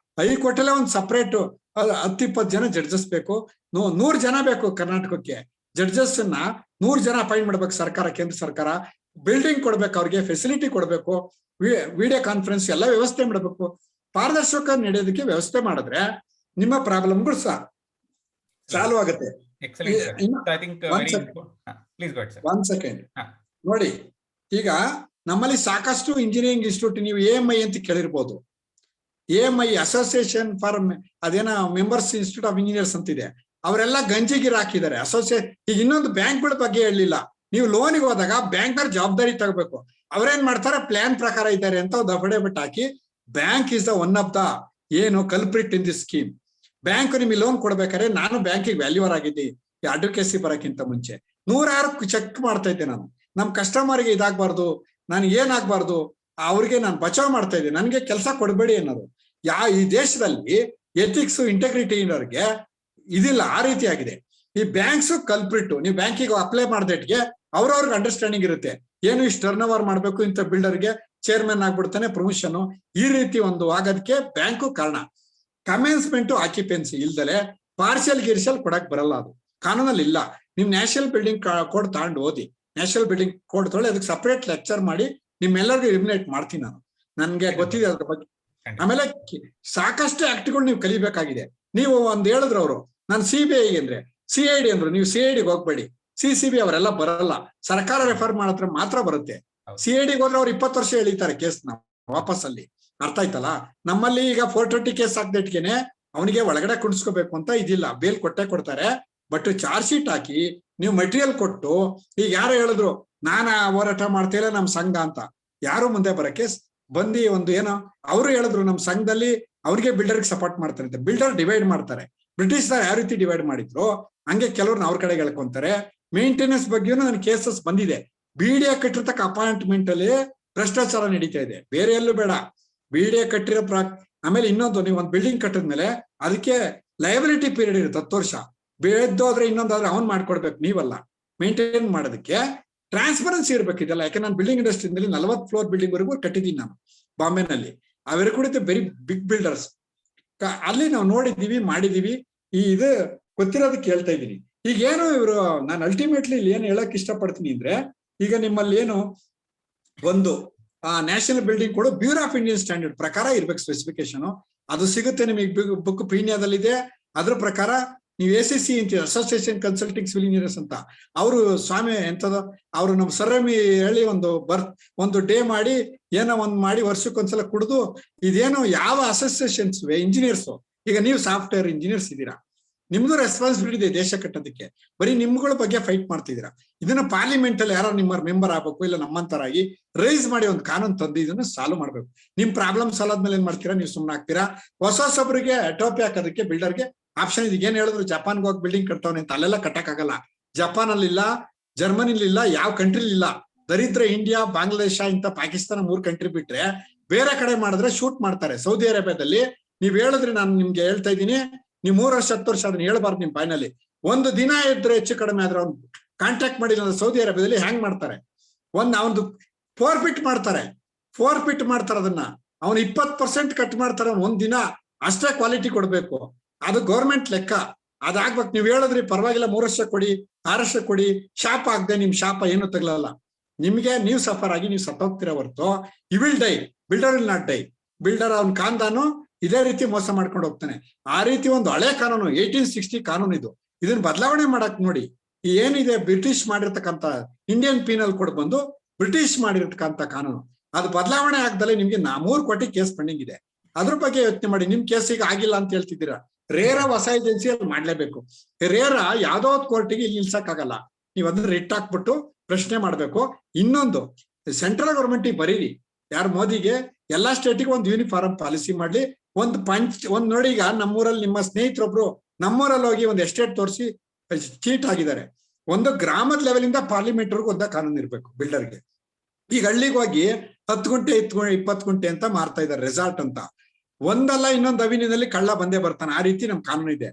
ಹೈಕೋರ್ಟ್ ಅಲ್ಲೇ ಒಂದು ಸಪರೇಟ್ 10-20 ಜನ ಜಡ್ಜಸ್ ಬೇಕು. 100 ಜನ ಬೇಕು ಕರ್ನಾಟಕಕ್ಕೆ. ಜಡ್ಜಸ್ ಅನ್ನ 100 ಜನ ಅಪಾಯಿಂಟ್ ಮಾಡ್ಬೇಕು ಸರ್ಕಾರ, ಕೇಂದ್ರ ಸರ್ಕಾರ. ಬಿಲ್ಡಿಂಗ್ ಕೊಡ್ಬೇಕು, ಅವ್ರಿಗೆ ಫೆಸಿಲಿಟಿ ಕೊಡ್ಬೇಕು, ವಿಡಿಯೋ ಕಾನ್ಫರೆನ್ಸ್ ಎಲ್ಲ ವ್ಯವಸ್ಥೆ ಮಾಡಬೇಕು. ಪಾರದರ್ಶಕ ನಡೆಯೋದಕ್ಕೆ ವ್ಯವಸ್ಥೆ ಮಾಡಿದ್ರೆ ನಿಮ್ಮ ಪ್ರಾಬ್ಲಮ್ಗಳು ಸಾಲ್ವ್ ಆಗುತ್ತೆ. ಒಂದ್ ಸೆಕೆಂಡ್ ನೋಡಿ, ಈಗ ನಮ್ಮಲ್ಲಿ ಸಾಕಷ್ಟು ಇಂಜಿನಿಯರಿಂಗ್ ಇನ್ಸ್ಟಿಟ್ಯೂಟ್, ನೀವು AMI ಅಂತ ಕೇಳಿರ್ಬೋದು. AMI ಅಸೋಸಿಯೇಷನ್ ಫಾರ್ ಅದೇನೋ ಮೆಂಬರ್ಸ್ ಇನ್ಸ್ಟಿಟ್ಯೂಟ್ ಆಫ್ ಇಂಜಿನಿಯರ್ಸ್ ಅಂತಿದೆ. ಅವರೆಲ್ಲ ಗಂಜಿಗಿರ್ ಹಾಕಿದ್ದಾರೆ ಅಸೋಸಿಯೇಟ್. ಈಗ ಇನ್ನೊಂದು ಬ್ಯಾಂಕ್ಗಳ ಬಗ್ಗೆ ಹೇಳಲಿಲ್ಲ. ನೀವು ಲೋನಿಗೆ ಹೋದಾಗ ಬ್ಯಾಂಕ್ನವ್ರ ಜವಾಬ್ದಾರಿ ತಗೋಬೇಕು. ಅವ್ರೇನ್ ಮಾಡ್ತಾರೆ, ಪ್ಲಾನ್ ಪ್ರಕಾರ ಇದ್ದಾರೆ ಅಂತ ಒಂದು affidavit hockey, bank is the one of the culprit in this scheme. Bank ನಿಮಗೆ ಲೋನ್ ಕೊಡ್ಬೇಕಾದ್ರೆ, ನಾನು ಬ್ಯಾಂಕಿಗೆ ವ್ಯಾಲ್ಯೂವರ್ ಆಗಿದ್ದೆ ಅಡ್ವೊಕೇಸಿ ಬರೋಕ್ಕಿಂತ ಮುಂಚೆ 106 ಚೆಕ್ ಮಾಡ್ತಾ ಇದ್ದೆ ನಾನು. ನಮ್ ಕಸ್ಟಮರ್ಗೆ ಇದಾಗಬಾರ್ದು, ನನ್ಗೆ ಏನಾಗಬಾರ್ದು, ಅವ್ರಿಗೆ ನಾನು ಬಚಾವ್ ಮಾಡ್ತಾ ಇದ್ದೆ, ನನ್ಗೆ ಕೆಲಸ ಕೊಡಬೇಡಿ ಅನ್ನೋದು. ಈ ದೇಶದಲ್ಲಿ ಎಥಿಕ್ಸ್ ಇಂಟೆಗ್ರಿಟಿ ಇರೋರಿಗೆ ಇದಿಲ್ಲ, ಆ ರೀತಿ ಆಗಿದೆ. ಈ ಬ್ಯಾಂಕ್ಸ್ ಕಲ್ಪ್ರಿಟ್. ನೀವು ಬ್ಯಾಂಕಿಗೆ ಅಪ್ಲೈ ಮಾಡ್ದೆಟ್ಗೆ ಅವ್ರವ್ರಿಗೆ ಅಂಡರ್ಸ್ಟ್ಯಾಂಡಿಂಗ್ ಇರುತ್ತೆ, ಏನು ಇಷ್ಟು ಟರ್ನ್ ಓವರ್ ಮಾಡ್ಬೇಕು, ಇಂಥ ಬಿಲ್ಡರ್ಗೆ ಚೇರ್ಮನ್ ಆಗ್ಬಿಡ್ತಾನೆ, ಪ್ರಮೋಷನ್, ಈ ರೀತಿ ಒಂದು ಆಗೋದಕ್ಕೆ ಬ್ಯಾಂಕು ಕಾರಣ. ಕಮೆನ್ಸ್ಮೆಂಟ್ ಆಕ್ಯುಪೆನ್ಸಿ ಇಲ್ದಲೆ ಪಾರ್ಷಿಯಲ್ ಗಿರ್ಷಿಯಲ್ ಕೊಡಕ್ ಬರಲ್ಲ, ಅದು ಕಾನೂನಲ್ಲಿ ಇಲ್ಲ. ನೀವು ನ್ಯಾಷನಲ್ ಬಿಲ್ಡಿಂಗ್ ಕೋಡ್ ತಗೊಂಡು ಓದಿ. ನ್ಯಾಷನಲ್ ಬಿಲ್ಡಿಂಗ್ ಕೋಡ್ ತೊಗೊಳ್ಳಿ, ಅದಕ್ಕೆ ಸಪರೇಟ್ ಲೆಕ್ಚರ್ ಮಾಡಿ ನಿಮ್ಮೆಲ್ಲರಿಗೂ ಎಲಿಮಿನೇಟ್ ಮಾಡ್ತೀನಿ ನಾನು, ನನ್ಗೆ ಗೊತ್ತಿದೆ ಅದ್ರ ಬಗ್ಗೆ. ಆಮೇಲೆ ಸಾಕಷ್ಟು ಆಕ್ಟ್ಗಳು ನೀವು ಕಲಿಬೇಕಾಗಿದೆ. ನೀವು ಒಂದ್ ಹೇಳಿದ್ರು ಅವರು, ನಾನು CBI ಅಂದ್ರೆ CID ಅಂದ್ರು, ನೀವು CID ಹೋಗ್ಬೇಡಿ, CCB ಅವರೆಲ್ಲ ಬರಲ್ಲ, ಸರ್ಕಾರ ರೆಫರ್ ಮಾಡಿದ್ರೆ ಮಾತ್ರ ಬರುತ್ತೆ. CID ಹೋದ್ರೆ ಅವ್ರು 20 ವರ್ಷ ಎಳಿತಾರೆ ಕೇಸ್ನ ವಾಪಸ್ ಅಲ್ಲಿ. ಅರ್ಥ ಆಯ್ತಲ್ಲ? ನಮ್ಮಲ್ಲಿ ಈಗ 420 ಕೇಸ್ ಹಾಕ್ದಿಟ್ಗೆನೆ ಅವನಿಗೆ ಒಳಗಡೆ ಕುಣಿಸ್ಕೋಬೇಕು ಅಂತ ಇದಿಲ್ಲ, ಬೇಲ್ ಕೊಟ್ಟೆ ಕೊಡ್ತಾರೆ. ಬಟ್ ಚಾರ್ಜ್ ಶೀಟ್ ಹಾಕಿ ನೀವು ಮೆಟೀರಿಯಲ್ ಕೊಟ್ಟು, ಈಗ ಯಾರು ಹೇಳಿದ್ರು ನಾನ ಹೋರಾಟ ಮಾಡ್ತಿಲ್ಲ ನಮ್ ಸಂಘ ಅಂತ, ಯಾರು ಮುಂದೆ ಬರಕ್ಕೆ ಬಂದಿ ಒಂದು ಏನೋ ಅವರು ಹೇಳಿದ್ರು ನಮ್ ಸಂಘದಲ್ಲಿ ಅವ್ರಿಗೆ ಬಿಲ್ಡರ್ಗೆ ಸಪೋರ್ಟ್ ಮಾಡ್ತಾರೆ, ಬಿಲ್ಡರ್ ಡಿವೈಡ್ ಮಾಡ್ತಾರೆ. ಬ್ರಿಟಿಷ್ ಯಾವ ರೀತಿ ಡಿವೈಡ್ ಮಾಡಿದ್ರು ಹಂಗೆ ಕೆಲವ್ರನ್ನ ಅವ್ರ ಕಡೆಗೆ ಹೇಳ್ಕೊಂತಾರೆ. ಮೇಂಟೆನೆನ್ಸ್ ಬಗ್ಗೆನೂ ನನ್ ಕೇಸಸ್ ಬಂದಿದೆ. BDA ಕಟ್ಟಿರ್ತಕ್ಕ ಅಪಾಯಿಂಟ್ಮೆಂಟ್ ಅಲ್ಲಿ ಭ್ರಷ್ಟಾಚಾರ ನಡೀತಾ ಇದೆ, ಬೇರೆ ಎಲ್ಲೂ ಬೇಡ. BDA ಕಟ್ಟಿರೋ ಆಮೇಲೆ ಇನ್ನೊಂದು, ನೀವು ಒಂದು ಬಿಲ್ಡಿಂಗ್ ಕಟ್ಟಿದ್ಮೇಲೆ ಅದಕ್ಕೆ ಲಯಬಿಲಿಟಿ ಪೀರಿಯಡ್ ಇರುತ್ತೆ 10 ವರ್ಷ. ಬೇದ್ದೋದ್ರೆ ಇನ್ನೊಂದಾದ್ರೆ ಅವ್ನ್ ಮಾಡ್ಕೊಡ್ಬೇಕು, ನೀವಲ್ಲ ಮೇಂಟೈನ್ ಮಾಡೋದಕ್ಕೆ. ಟ್ರಾನ್ಸ್ಪರೆನ್ಸಿ ಇರ್ಬೇಕಿದೆಲ್ಲ. ಯಾಕೆ ನಾನು ಬಿಲ್ಡಿಂಗ್ ಇಂಡಸ್ಟ್ರಿನಲ್ಲಿ 40 ಫ್ಲೋರ್ ಬಿಲ್ಡಿಂಗ್ ವರೆಗೂ ಕಟ್ಟಿದ್ದೀನಿ ನಾನು ಬಾಂಬೆನಲ್ಲಿ. ಅವೆರಡು ಕೂಡ ವೆರಿ ಬಿಗ್ ಬಿಲ್ಡರ್ಸ್, ಅಲ್ಲಿ ನಾವು ನೋಡಿದೀವಿ, ಮಾಡಿದೀವಿ. ಇದು ಗೊತ್ತಿರೋದಕ್ಕೆ ಹೇಳ್ತಾ ಇದ್ದೀನಿ. ಈಗ ಏನು ಇವರು, ನಾನು ಅಲ್ಟಿಮೇಟ್ಲಿ ಇಲ್ಲಿ ಏನು ಹೇಳಕ್ ಇಷ್ಟಪಡ್ತೀನಿ ಅಂದ್ರೆ, ಈಗ ನಿಮ್ಮಲ್ಲಿ ಏನು ಒಂದು ನ್ಯಾಷನಲ್ ಬಿಲ್ಡಿಂಗ್ ಕೂಡ ಬ್ಯೂರೋ ಆಫ್ ಇಂಡಿಯನ್ ಸ್ಟ್ಯಾಂಡರ್ಡ್ ಪ್ರಕಾರ ಇರ್ಬೇಕು ಸ್ಪೆಸಿಫಿಕೇಶನ್. ಅದು ಸಿಗುತ್ತೆ ನಿಮಗೆ ಬುಕ್ ಪ್ರೀನಿಯಾದಲ್ಲಿದೆ. ಅದ್ರ ಪ್ರಕಾರ ನೀವು ACC ಅಂತೀರ, ಅಸೋಸಿಯೇಷನ್ ಕನ್ಸಲ್ಟಿಂಗ್ ಸಿವಿಲ್ ಇಂಜಿನಿಯರ್ಸ್ ಅಂತ, ಅವರು ಸ್ವಾಮಿ ಎಂತದ ಅವರು ನಮ್ ಸರ್ರಮಿ ಹೇಳಿ ಒಂದು ಡೇ ಮಾಡಿ ಏನೋ ಒಂದ್ ಮಾಡಿ ವರ್ಷಕ್ಕೊಂದ್ಸಲ ಕುಡಿದು ಇದೇನು ಯಾವ ಅಸೋಸಿಯೇಷನ್ಸ್ ಇಂಜಿನಿಯರ್ಸ್, ಈಗ ನೀವು ಸಾಫ್ಟ್ವೇರ್ ಇಂಜಿನಿಯರ್ಸ್ ಇದ್ದೀರಾ, ನಿಮ್ದು ರೆಸ್ಪಾನ್ಸಿಬಿಲಿಟಿ ಇದೆ ದೇಶ ಕಟ್ಟೋದಕ್ಕೆ, ಬರೀ ನಿಮ್ಗಳ ಬಗ್ಗೆ ಫೈಟ್ ಮಾಡ್ತಿದ್ದೀರಾ. ಇದನ್ನ ಪಾರ್ಲಿಮೆಂಟ್ ಅಲ್ಲಿ ಯಾರು ನಿಮ್ಮ ಮೆಂಬರ್ ಆಗ್ಬೇಕು, ಇಲ್ಲ ನಮ್ಮಂತರಾಗಿ ರೈಸ್ ಮಾಡಿ ಒಂದು ಕಾನೂನು ತಂದು ಇದನ್ನ ಸಾಲ್ವ್ ಮಾಡ್ಬೇಕು. ನಿಮ್ ಪ್ರಾಬ್ಲಮ್ ಸಾಲ್ವ್ ಆದ್ಮೇಲೆ ಏನ್ ಮಾಡ್ತೀರಾ, ನೀವು ಸುಮ್ಮನೆ ಆಗ್ತೀರಾ. ಹೊಸೊಬ್ಬರಿಗೆ ಟೋಪಿ ಹಾಕೋದಕ್ಕೆ ಬಿಲ್ಡರ್ಗೆ ಆಪ್ಷನ್ ಇದೆ. ಏನ್ ಹೇಳಿದ್ರು ಜಪಾನ್ಗೆ ಹೋಗಿ ಬಿಲ್ಡಿಂಗ್ ಕಟ್ತವನೆ ಅಂತ, ಅಲ್ಲೆಲ್ಲ ಕಟ್ಟಕ್ಕಾಗಲ್ಲ. ಜಪಾನ್ ಅಲ್ಲಿಲ್ಲ, ಜರ್ಮನಿಲಿಲ್ಲ, ಯಾವ ಕಂಟ್ರಿಲಿ ಇಲ್ಲ. ದರಿದ್ರ ಇಂಡಿಯಾ, ಬಾಂಗ್ಲಾದೇಶ ಇಂತ ಪಾಕಿಸ್ತಾನ 3 ಕಂಟ್ರಿ ಬಿಟ್ರೆ ಬೇರೆ ಕಡೆ ಮಾಡಿದ್ರೆ ಶೂಟ್ ಮಾಡ್ತಾರೆ. ಸೌದಿ ಅರೇಬಿಯಾದಲ್ಲಿ ನೀವ್ ಹೇಳಿದ್ರೆ, ನಾನು ನಿಮ್ಗೆ ಹೇಳ್ತಾ ಇದ್ದೀನಿ, ನೀವು 3 ವರ್ಷ 10 ವರ್ಷ ಅದನ್ನ ಹೇಳ್ಬಾರ್ದು ನಿಮ್ ಬಾಯಿನಲ್ಲಿ. ಒಂದು ದಿನ ಇದ್ರೆ ಹೆಚ್ಚು ಕಡಿಮೆ ಆದ್ರೆ ಅವ್ನು ಕಾಂಟ್ಯಾಕ್ಟ್ ಮಾಡಿಲ್ಲ ಅಂದ್ರೆ ಸೌದಿ ಅರೇಬಿಯಾದಲ್ಲಿ ಹ್ಯಾಂಗ್ ಮಾಡ್ತಾರೆ, ಅವನು ಫೋರ್ಫಿಟ್ ಮಾಡ್ತಾರೆ ಅದನ್ನ. ಅವ್ನು 20% ಕಟ್ ಮಾಡ್ತಾರೆ ಒಂದ್ ದಿನ. ಅಷ್ಟೇ ಕ್ವಾಲಿಟಿ ಕೊಡ್ಬೇಕು, ಅದು ಗೌರ್ಮೆಂಟ್ ಲೆಕ್ಕ. ಅದಾಗ್ಬೇಕು. ನೀವ್ ಹೇಳಿದ್ರಿ ಪರವಾಗಿಲ್ಲ 3 ವರ್ಷ ಕೊಡಿ, 6 ವರ್ಷ ಕೊಡಿ, ಶಾಪ ಆಗದೆ ನಿಮ್ ಶಾಪ ಏನು ತಗಲಲ್ಲ. ನಿಮ್ಗೆ ನೀವು ಸಫರ್ ಆಗಿ ನೀವು ಸತ್ತೋಗ್ತಿರೋ ಹೊರತು you will die, builder will not die. Builder ಅವ್ನ ಕಾಂದಾನು ಇದೇ ರೀತಿ ಮೋಸ ಮಾಡ್ಕೊಂಡು ಹೋಗ್ತಾನೆ. ಆ ರೀತಿ ಒಂದು ಹಳೆ ಕಾನೂನು 1860 ಕಾನೂನು ಇದು. ಇದನ್ನ ಬದಲಾವಣೆ ಮಾಡಕ್ ನೋಡಿ. ಈ ಏನಿದೆ ಬ್ರಿಟಿಷ್ ಮಾಡಿರ್ತಕ್ಕಂಥ ಇಂಡಿಯನ್ ಪೀನಲ್ ಕೋಡ್ ಬಂದು ಬ್ರಿಟಿಷ್ ಮಾಡಿರ್ತಕ್ಕಂಥ ಕಾನೂನು, ಅದು ಬದಲಾವಣೆ ಆಗ್ದಲೆ ನಿಮ್ಗೆ 3 ಕೋಟಿ ಕೇಸ್ ಪೆಂಡಿಂಗ್ ಇದೆ. ಅದ್ರ ಬಗ್ಗೆ ಯೋಚನೆ ಮಾಡಿ. ನಿಮ್ ಕೇಸಿಗೆ ಆಗಿಲ್ಲ ಅಂತ ಹೇಳ್ತಿದ್ದೀರಾ, ರೇರಾ ಹೊಸ ಏಜೆನ್ಸಿಯಲ್ಲಿ ಮಾಡ್ಲೇಬೇಕು. ರೇರಾ ಯಾವ್ದೋ ಕೋರ್ಟಿಗೆ ಇಲ್ಲಿ ನಿಲ್ಸಕ್ಕಾಗಲ್ಲ. ನೀವು ಅದನ್ನ ರಿಟ್ ಹಾಕ್ಬಿಟ್ಟು ಪ್ರಶ್ನೆ ಮಾಡ್ಬೇಕು. ಇನ್ನೊಂದು, ಸೆಂಟ್ರಲ್ ಗೌರ್ಮೆಂಟ್ ಬರೀರಿ, ಯಾರು ಮೋದಿಗೆ ಎಲ್ಲಾ ಸ್ಟೇಟಿಗೆ ಒಂದು ಯೂನಿಫಾರ್ಮ್ ಪಾಲಿಸಿ ಮಾಡ್ಲಿ. ಒಂದ್ ನೋಡಿ, ಈಗ ನಮ್ಮೂರಲ್ಲಿ ನಿಮ್ಮ ಸ್ನೇಹಿತರೊಬ್ರು ನಮ್ಮೂರಲ್ಲಿ ಹೋಗಿ ಒಂದು ಎಸ್ಟೇಟ್ ತೋರಿಸಿ ಚೀಟ್ ಆಗಿದ್ದಾರೆ. ಒಂದು ಗ್ರಾಮದ ಲೆವೆಲ್ ಇಂದ ಪಾರ್ಲಿಮೆಂಟ್ ವರ್ಗು ಒಂದ ಕಾನೂನು ಇರ್ಬೇಕು ಬಿಲ್ಡರ್ಗೆ. ಈಗ ಹಳ್ಳಿಗೆ ಹೋಗಿ 10 ಗುಂಟೆ 20 ಗುಂಟೆ ಅಂತ ಮಾರ್ತಾ ಇದ್ದಾರೆ ರೆಸಾರ್ಟ್ ಅಂತ. ಒಂದಲ್ಲ ಇನ್ನೊಂದು ಅವಿನಿನಲ್ಲಿ ಕಳ್ಳ ಬಂದೇ ಬರ್ತಾನೆ. ಆ ರೀತಿ ನಮ್ ಕಾನೂನು ಇದೆ.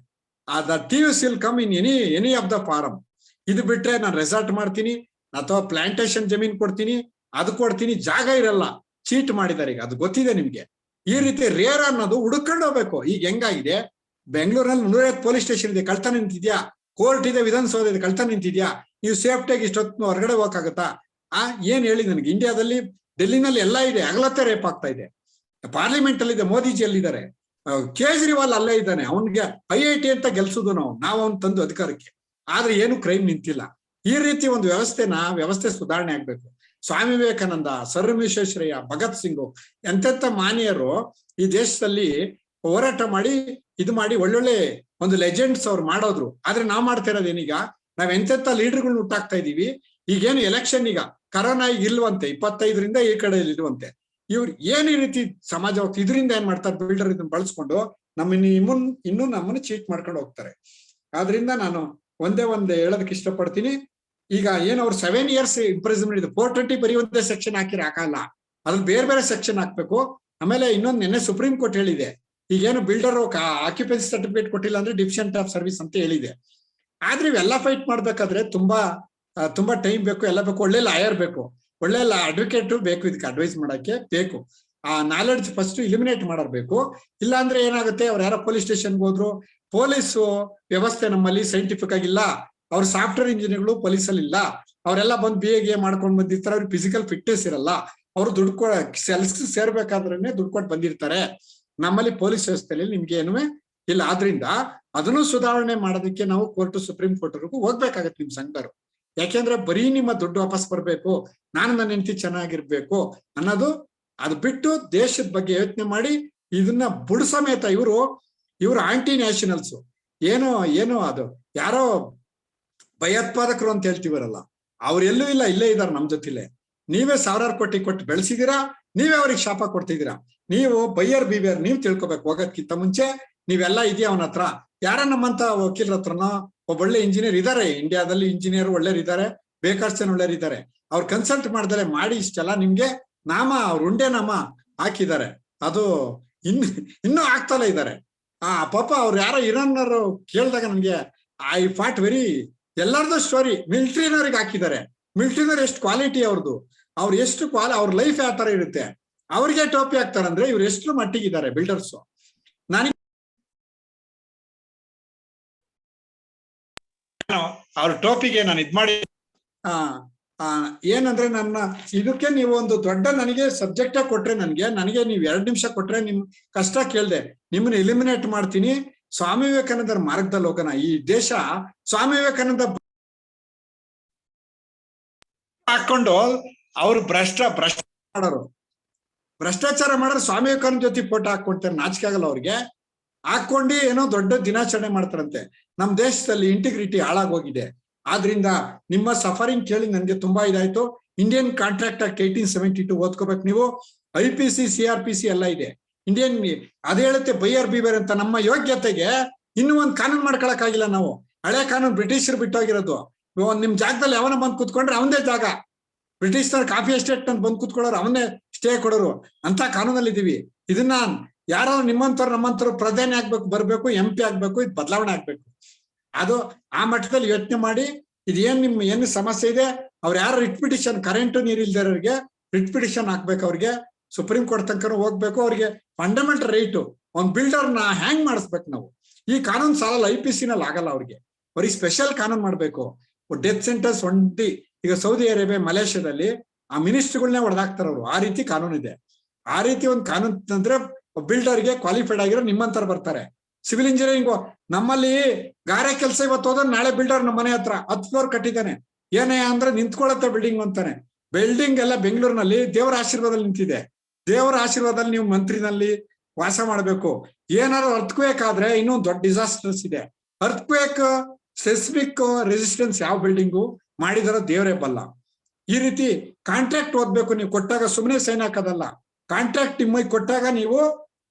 Thieves will come in any of the form. ಇದು ಬಿಟ್ರೆ ನಾನು ರೆಸಾರ್ಟ್ ಮಾಡ್ತೀನಿ ಅಥವಾ ಪ್ಲಾಂಟೇಶನ್ ಜಮೀನ್ ಕೊಡ್ತೀನಿ, ಅದು ಕೊಡ್ತೀನಿ, ಜಾಗ ಇರಲ್ಲ. ಚೀಟ್ ಮಾಡಿದ್ದಾರೆ ಈಗ, ಅದು ಗೊತ್ತಿದೆ ನಿಮ್ಗೆ. ಈ ರೀತಿ ರೇರ್ ಅನ್ನೋದು ಹುಡುಕೊಂಡು ಹೋಗ್ಬೇಕು. ಈಗ ಹೆಂಗಾಗಿದೆ, ಬೆಂಗಳೂರಲ್ಲಿ 150 ಪೊಲೀಸ್ ಸ್ಟೇಷನ್ ಇದೆ, ಕಳ್ತನ ನಿಂತಿದ್ಯಾ, ಕೋರ್ಟ್ ಇದೆ, ವಿಧಾನಸೌಧ ಇದೆ, ಕಳ್ತನ ನಿಂತಿದ್ಯಾ, ನೀವು ಸೇಫ್ಟಿಯಾಗಿ ಇಷ್ಟೊತ್ತು ಹೊರಗಡೆ ಹೋಗಕ್ಕಾಗತ್ತಾ? ಏನ್ ಹೇಳಿ ನನಗೆ. ಇಂಡಿಯಾದಲ್ಲಿ ಡೆಲ್ಲಿನಲ್ಲಿ ಎಲ್ಲ ಇದೆ, ಹಗಲತ್ತೆ ರೇಪ್ ಆಗ್ತಾ ಇದೆ. ಪಾರ್ಲಿಮೆಂಟ್ ಅಲ್ಲಿ ಇದೆ, ಮೋದಿಜಿ ಅಲ್ಲಿದ್ದಾರೆ, ಕೇಜ್ರಿವಾಲ್ ಅಲ್ಲೇ ಇದ್ದಾನೆ. ಅವನ್ಗೆ IIT ಅಂತ ಗೆಲ್ಸುದು ನಾವು ಅವ್ನ್ ತಂದು ಅಧಿಕಾರಕ್ಕೆ, ಆದ್ರೆ ಏನು ಕ್ರೈಮ್ ನಿಂತಿಲ್ಲ. ಈ ರೀತಿ ಒಂದು ವ್ಯವಸ್ಥೆ ಸುಧಾರಣೆ ಆಗ್ಬೇಕು. ಸ್ವಾಮಿ ವಿವೇಕಾನಂದ, ಸರ್ ವಿಶ್ವೇಶ್ವರಯ್ಯ, ಭಗತ್ ಸಿಂಗ್ ಎಂತೆಂತ ಮಾನ್ಯರು ಈ ದೇಶದಲ್ಲಿ ಹೋರಾಟ ಮಾಡಿ ಇದು ಮಾಡಿ ಒಳ್ಳೊಳ್ಳೆ ಒಂದು ಲೆಜೆಂಡ್ಸ್ ಅವ್ರು ಮಾಡೋದ್ರು. ಆದ್ರೆ ನಾವ್ ಮಾಡ್ತಾ ಇರೋದೇನೀಗ, ನಾವ್ ಎಂತೆಂತ ಲೀಡರ್ಗಳನ್ನ ಹುಟ್ಟಾಕ್ತಾ ಇದೀವಿ. ಈಗೇನು ಎಲೆಕ್ಷನ್, ಈಗ ಕರೋನಾ ಈಗ ಇಲ್ವಂತೆ, 25ರಿಂದ ಈ ಕಡೆ ಇರುವಂತೆ. ಇವ್ರು ಏನ್ ಈ ರೀತಿ ಸಮಾಜ ಹೋಗ್ತದೆ. ಇದರಿಂದ ಏನ್ ಮಾಡ್ತಾರೆ, ಬಿಲ್ಡರ್ ಇದನ್ನ ಬಳಸ್ಕೊಂಡು ಇನ್ನೂ ನಮ್ಮನ್ನು ಚೀಟ್ ಮಾಡ್ಕೊಂಡು ಹೋಗ್ತಾರೆ. ಆದ್ರಿಂದ ನಾನು ಒಂದೇ ಹೇಳೋದಕ್ಕೆ ಇಷ್ಟಪಡ್ತೀನಿ. ಈಗ ಏನು ಅವ್ರು 7 years ಇಂಪ್ರಿಸನ್ಮೆಂಟ್ ಇದೆ, 420 ಬರೀ ಒಂದೇ ಸೆಕ್ಷನ್ ಹಾಕಲ್ಲ, ಅದ್ರಲ್ಲಿ ಬೇರೆ ಬೇರೆ ಸೆಕ್ಷನ್ ಹಾಕ್ಬೇಕು. ಆಮೇಲೆ ಇನ್ನೊಂದು ನಿನ್ನೆ ಸುಪ್ರೀಂ ಕೋರ್ಟ್ ಹೇಳಿದೆ, ಈಗೇನು ಬಿಲ್ಡರ್ ಆಕ್ಯುಪೆನ್ಸಿ ಸರ್ಟಿಫಿಕೇಟ್ ಕೊಟ್ಟಿಲ್ಲ ಅಂದ್ರೆ ಡಿಫಿಷಿಯಂಟ್ ಆಫ್ ಸರ್ವಿಸ್ ಅಂತ ಹೇಳಿದೆ. ಆದ್ರೆ ಇವೆಲ್ಲ ಫೈಟ್ ಮಾಡ್ಬೇಕಾದ್ರೆ ತುಂಬಾ ಟೈಮ್ ಬೇಕು, ಎಲ್ಲ ಬೇಕು. ಒಳ್ಳೆ ಲಾಯರ್ ಬೇಕು, ಒಳ್ಳೆ ಅಡ್ವೊಕೇಟ್ ಬೇಕು, ಇದಕ್ಕೆ ಅಡ್ವೈಸ್ ಮಾಡಕ್ಕೆ ಬೇಕು. ಆ ನಾಲೆಡ್ಜ್ ಫಸ್ಟ್ ಇಲಿಮಿನೇಟ್ ಮಾಡಬೇಕು. ಇಲ್ಲ ಅಂದ್ರೆ ಏನಾಗುತ್ತೆ, ಅವ್ರು ಯಾರೋ ಪೊಲೀಸ್ ಸ್ಟೇಷನ್ಗೆ ಹೋದ್ರು, ಪೊಲೀಸ್ ವ್ಯವಸ್ಥೆ ನಮ್ಮಲ್ಲಿ ಸೈಂಟಿಫಿಕ್ ಆಗಿಲ್ಲ, ಅವ್ರು ಸಾಫ್ಟ್ವೇರ್ ಇಂಜಿನಿಯರ್ಗಳು ಪೊಲೀಸಲ್ಲಿ ಇಲ್ಲ, ಅವರೆಲ್ಲ ಬಂದು BA ಮಾಡ್ಕೊಂಡು ಬಂದಿರ್ತಾರೆ, ಅವ್ರಿಗೆ ಫಿಸಿಕಲ್ ಫಿಟ್ನೆಸ್ ಇರಲ್ಲ, ಅವರು ದುಡ್ಡು ಸೆಲ್ಸ್ ಸೇರ್ಬೇಕಾದ್ರೆ ದುಡ್ಡು ಕೊಟ್ಟು ಬಂದಿರ್ತಾರೆ. ನಮ್ಮಲ್ಲಿ ಪೊಲೀಸ್ ವ್ಯವಸ್ಥೆಯಲ್ಲಿ ನಿಮ್ಗೆ ಏನೂ ಇಲ್ಲ. ಆದ್ರಿಂದ ಅದನ್ನು ಸುಧಾರಣೆ ಮಾಡೋದಕ್ಕೆ ನಾವು ಕೋರ್ಟ್, ಸುಪ್ರೀಂ ಕೋರ್ಟ್ವರೆಗೂ ಹೋಗ್ಬೇಕಾಗತ್ತೆ ನಿಮ್ ಸಂಘರು. ಯಾಕೆಂದ್ರೆ ಬರೀ ನಿಮ್ಮ ದುಡ್ಡು ವಾಪಸ್ ಬರ್ಬೇಕು, ನಾನು ನನ್ನ ಹೆಂಡತಿ ಚೆನ್ನಾಗಿರ್ಬೇಕು ಅನ್ನೋದು, ಅದು ಬಿಟ್ಟು ದೇಶದ ಬಗ್ಗೆ ಯೋಚನೆ ಮಾಡಿ ಇದನ್ನ ಬುಡ್ ಸಮೇತ ಇವರು ಆಂಟಿ ನ್ಯಾಷನಲ್ಸ್, ಏನೋ ಅದು ಯಾರೋ ಭಯೋತ್ಪಾದಕರು ಅಂತ ಹೇಳ್ತೀವರಲ್ಲ, ಅವ್ರೆಲ್ಲೂ ಇಲ್ಲ, ಇಲ್ಲೇ ಇದಾರೆ ನಮ್ ಜೊತೆಲೆ. ನೀವೇ ಸಾವಿರಾರು ಕೋಟಿ ಕೊಟ್ಟು ಬೆಳೆಸಿದೀರಾ, ನೀವೇ ಅವ್ರಿಗೆ ಶಾಪ ಕೊಡ್ತಿದ್ದೀರಾ. ನೀವು ಬೈಯರ್ ಬಿವಿಯರ್ ನೀವು ತಿಳ್ಕೊಬೇಕು. ಹೋಗೋದ್ಕಿಂತ ಮುಂಚೆ ನೀವೆಲ್ಲ ಇದೆಯಾ ಅವನ ಹತ್ರ, ಯಾರ ನಮ್ಮಂತ ವಕೀಲರ ಹತ್ರನೋ ಒಬ್ಬ ಒಳ್ಳೆ ಇಂಜಿನಿಯರ್ ಇದಾರೆ, ಇಂಡಿಯಾದಲ್ಲಿ ಇಂಜಿನಿಯರ್ ಒಳ್ಳೆಯರು ಇದ್ದಾರೆ, ಬೇಕಾಷ್ಟು ಜನ ಒಳ್ಳೆಯರು ಇದ್ದಾರೆ. ಅವ್ರು ಕನ್ಸಲ್ಟ್ ಮಾಡ್ತಾರೆ ಮಾಡಿ ಇಷ್ಟೆಲ್ಲ ನಿಮ್ಗೆ ಅವ್ರ ಉಂಡೆ ನಾಮ ಹಾಕಿದ್ದಾರೆ. ಅದು ಇನ್ನೂ ಆಗ್ತಲೇ ಇದ್ದಾರೆ. ಪಾಪ ಅವ್ರು ಯಾರೋ ಇರಾನ್ನವರು ಕೇಳಿದಾಗ ನನ್ಗೆ ಐ ಫಾಟ್ ವೆರಿ, ಎಲ್ಲರದು ಸ್ಟೋರಿ ಮಿಲಿಟರಿನವ್ರಿಗೆ ಹಾಕಿದ್ದಾರೆ. ಮಿಲಿಟರಿನವ್ರು ಎಷ್ಟು ಕ್ವಾಲಿಟಿ ಅವ್ರದ್ದು, ಅವ್ರು ಎಷ್ಟು ಅವ್ರ ಲೈಫ್ ಯಾವ ತರ ಇರುತ್ತೆ, ಅವ್ರಿಗೆ ಟೋಪಿ ಹಾಕ್ತಾರಂದ್ರೆ ಇವ್ರು ಎಷ್ಟು ಮಟ್ಟಿಗಿದ್ದಾರೆ ಬಿಲ್ಡರ್ಸ್. ನನಗೆ ಅವ್ರ ಟೋಪಿಗೆ ನಾನು ಇದ್ ಮಾಡಿ ಏನಂದ್ರೆ ನನ್ನ ಇದಕ್ಕೆ ನೀವು ಒಂದು ದೊಡ್ಡ ನನಗೆ ಸಬ್ಜೆಕ್ಟೇ ಕೊಟ್ರೆ, ನನಗೆ ನೀವು 2 ನಿಮಿಷ ಕೊಟ್ರೆ ನಿಮ್ ಕಷ್ಟ ಕೇಳ್ದೆ, ನಿಮ್ಮನ್ನ ಎಲಿಮಿನೇಟ್ ಮಾಡ್ತೀನಿ. ಸ್ವಾಮಿ ವಿವೇಕಾನಂದರ ಮಾರ್ಗದಲ್ಲಿ ಹೋಗೋಣ. ಈ ದೇಶ ಸ್ವಾಮಿ ವಿವೇಕಾನಂದ ಹಾಕೊಂಡು ಅವ್ರು ಭ್ರಷ್ಟಾಚಾರ ಮಾಡೋರು ಸ್ವಾಮಿ ವಿವೇಕಾನಂದ ಜೊತೆ ಫೋಟೋ ಹಾಕೊಡ್ತಾರೆ, ನಾಚಿಕೆ ಆಗಲ್ಲ ಅವ್ರಿಗೆ. ಹಾಕೊಂಡು ಏನೋ ದೊಡ್ಡ ದಿನಾಚರಣೆ ಮಾಡ್ತಾರಂತೆ. ನಮ್ ದೇಶದಲ್ಲಿ ಇಂಟಿಗ್ರಿಟಿ ಹಾಳಾಗೋಗಿದೆ. ಆದ್ರಿಂದ ನಿಮ್ಮ ಸಫರಿಂಗ್ ಕೇಳಿ ನನ್ಗೆ ತುಂಬಾ ಇದಾಯ್ತು. ಇಂಡಿಯನ್ ಕಾಂಟ್ರಾಕ್ಟ್ ಆಕ್ಟ್ 1872 ಓದ್ಕೋಬೇಕು ನೀವು. IPC CRPC ಎಲ್ಲ ಇದೆ. ಇಂಡಿಯನ್ ಅದೇ ಹೇಳುತ್ತೆ ಬೈಯರ್ ಬಿವೇರ್ ಅಂತ. ನಮ್ಮ ಯೋಗ್ಯತೆಗೆ ಇನ್ನೂ ಒಂದು ಕಾನೂನು ಮಾಡ್ಕೊಳಕ್ಕಾಗಿಲ್ಲ ನಾವು. ಹಳೆ ಕಾನೂನು ಬ್ರಿಟಿಷರು ಬಿಟ್ಟೋಗಿರೋದು. ನಿಮ್ ಜಾಗದಲ್ಲಿ ಯಾವನ ಬಂದ್ ಕೂತ್ಕೊಂಡ್ರೆ ಅವನದೇ ಜಾಗ. ಬ್ರಿಟಿಷರ್ ಕಾಫಿ ಎಸ್ಟೇಟ್ ಅಂತ ಬಂದ್ ಕೂತ್ಕೊಳ್ಳೋರು, ಅವನ್ನೇ ಸ್ಟೇ ಕೊಡೋರು ಅಂತ ಕಾನೂನಲ್ಲಿ ಇದೀವಿ. ಇದನ್ನ ಯಾರಾದ್ರೂ ನಿಮ್ಮಂತವ್ರು ನಮ್ಮಂತವ್ರು ಪ್ರಧಾನಿ ಆಗ್ಬೇಕು, ಬರ್ಬೇಕು, MP ಆಗ್ಬೇಕು, ಇದು ಬದಲಾವಣೆ ಆಗ್ಬೇಕು. ಅದು ಆ ಮಟ್ಟದಲ್ಲಿ ಯೋಚನೆ ಮಾಡಿ ಇದೇನ್ ಏನು ಸಮಸ್ಯೆ ಇದೆ, ಅವ್ರು ಯಾರು ರಿಟ್ ಪಿಟಿಷನ್, ಕರೆಂಟು ನೀರು ಇಲ್ದಿರೋರಿಗೆ ರಿಟ್ ಪಿಟಿಷನ್ ಹಾಕ್ಬೇಕು, ಅವ್ರಿಗೆ ಸುಪ್ರೀಂ ಕೋರ್ಟ್ ತನಕ ಹೋಗ್ಬೇಕು. ಅವ್ರಿಗೆ ಫಂಡಮೆಂಟಲ್ ರೈಟು, ಒಂದ್ ಬಿಲ್ಡರ್ನ ಹ್ಯಾಂಗ್ ಮಾಡಿಸ್ಬೇಕು ನಾವು. ಈ ಕಾನೂನು ಸಾಲಲ್ಲ, IPC ನಲ್ಲಿ ಆಗಲ್ಲ. ಅವ್ರಿಗೆ ಬರೀ ಸ್ಪೆಷಲ್ ಕಾನೂನು ಮಾಡ್ಬೇಕು. ಡೆತ್ ಸೆಂಟೆನ್ಸ್ ಒಂಟಿ, ಈಗ ಸೌದಿ ಅರೇಬಿಯಾ, ಮಲೇಷ್ಯಾದಲ್ಲಿ ಆ ಮಿನಿಸ್ಟ್ರಿಗಳನ್ನೇ ಹೊಡೆದಾಕ್ತಾರ ಅವರು. ಆ ರೀತಿ ಕಾನೂನು ಇದೆ. ಆ ರೀತಿ ಒಂದು ಕಾನೂನು ಅಂದ್ರೆ ಬಿಲ್ಡರ್ಗೆ ಕ್ವಾಲಿಫೈಡ್ ಆಗಿರೋ ನಿಮ್ಮಂತರ ಬರ್ತಾರೆ. ಸಿವಿಲ್ ಇಂಜಿನಿಯರಿಂಗ್ ನಮ್ಮಲ್ಲಿ ಗಾರೆ ಕೆಲಸ ಇವತ್ತು ಹೋದ್ರೆ ನಾಳೆ ಬಿಲ್ಡರ್ ನಮ್ಮ ಮನೆ ಹತ್ರ 10 ಫ್ಲೋರ್ ಕಟ್ಟಿದ್ದಾನೆ, ಏನೇ ಅಂದ್ರೆ ನಿಂತ್ಕೊಳ್ಳುತ್ತೆ ಬಿಲ್ಡಿಂಗ್ ಅಂತಾನೆ. ಬಿಲ್ಡಿಂಗ್ ಎಲ್ಲ ಬೆಂಗಳೂರಿನಲ್ಲಿ ದೇವರ ಆಶೀರ್ವಾದದಲ್ಲಿ ನಿಂತಿದೆ. ದೇವರ ಆಶೀರ್ವಾದದಲ್ಲಿ ನೀವು ಮಂತ್ರಿನಲ್ಲಿ ವಾಸ ಮಾಡ್ಬೇಕು. ಏನಾದ್ರು ಅರ್ಥಕ್ವೇಕ್ ಆದ್ರೆ ಇನ್ನೂ ದೊಡ್ಡ ಡಿಸಾಸ್ಟರ್ಸ್ ಇದೆ. ಅರ್ಥಕ್ವೇಕ್ ಸೆಸ್ಮಿಕ್ ರೆಸಿಸ್ಟೆನ್ಸ್ ಯಾವ ಬಿಲ್ಡಿಂಗು ಮಾಡಿದಾರೋ ದೇವರೇ ಬಲ್ಲ. ಈ ರೀತಿ ಕಾಂಟ್ರಾಕ್ಟ್ ಓದ್ಬೇಕು. ನೀವು ಕೊಟ್ಟಾಗ ಸುಮ್ಮನೆ ಸೈನ್ ಹಾಕೋದಲ್ಲ. ಕಾಂಟ್ರಾಕ್ಟ್ ನಿಮಗೆ ಕೊಟ್ಟಾಗ ನೀವು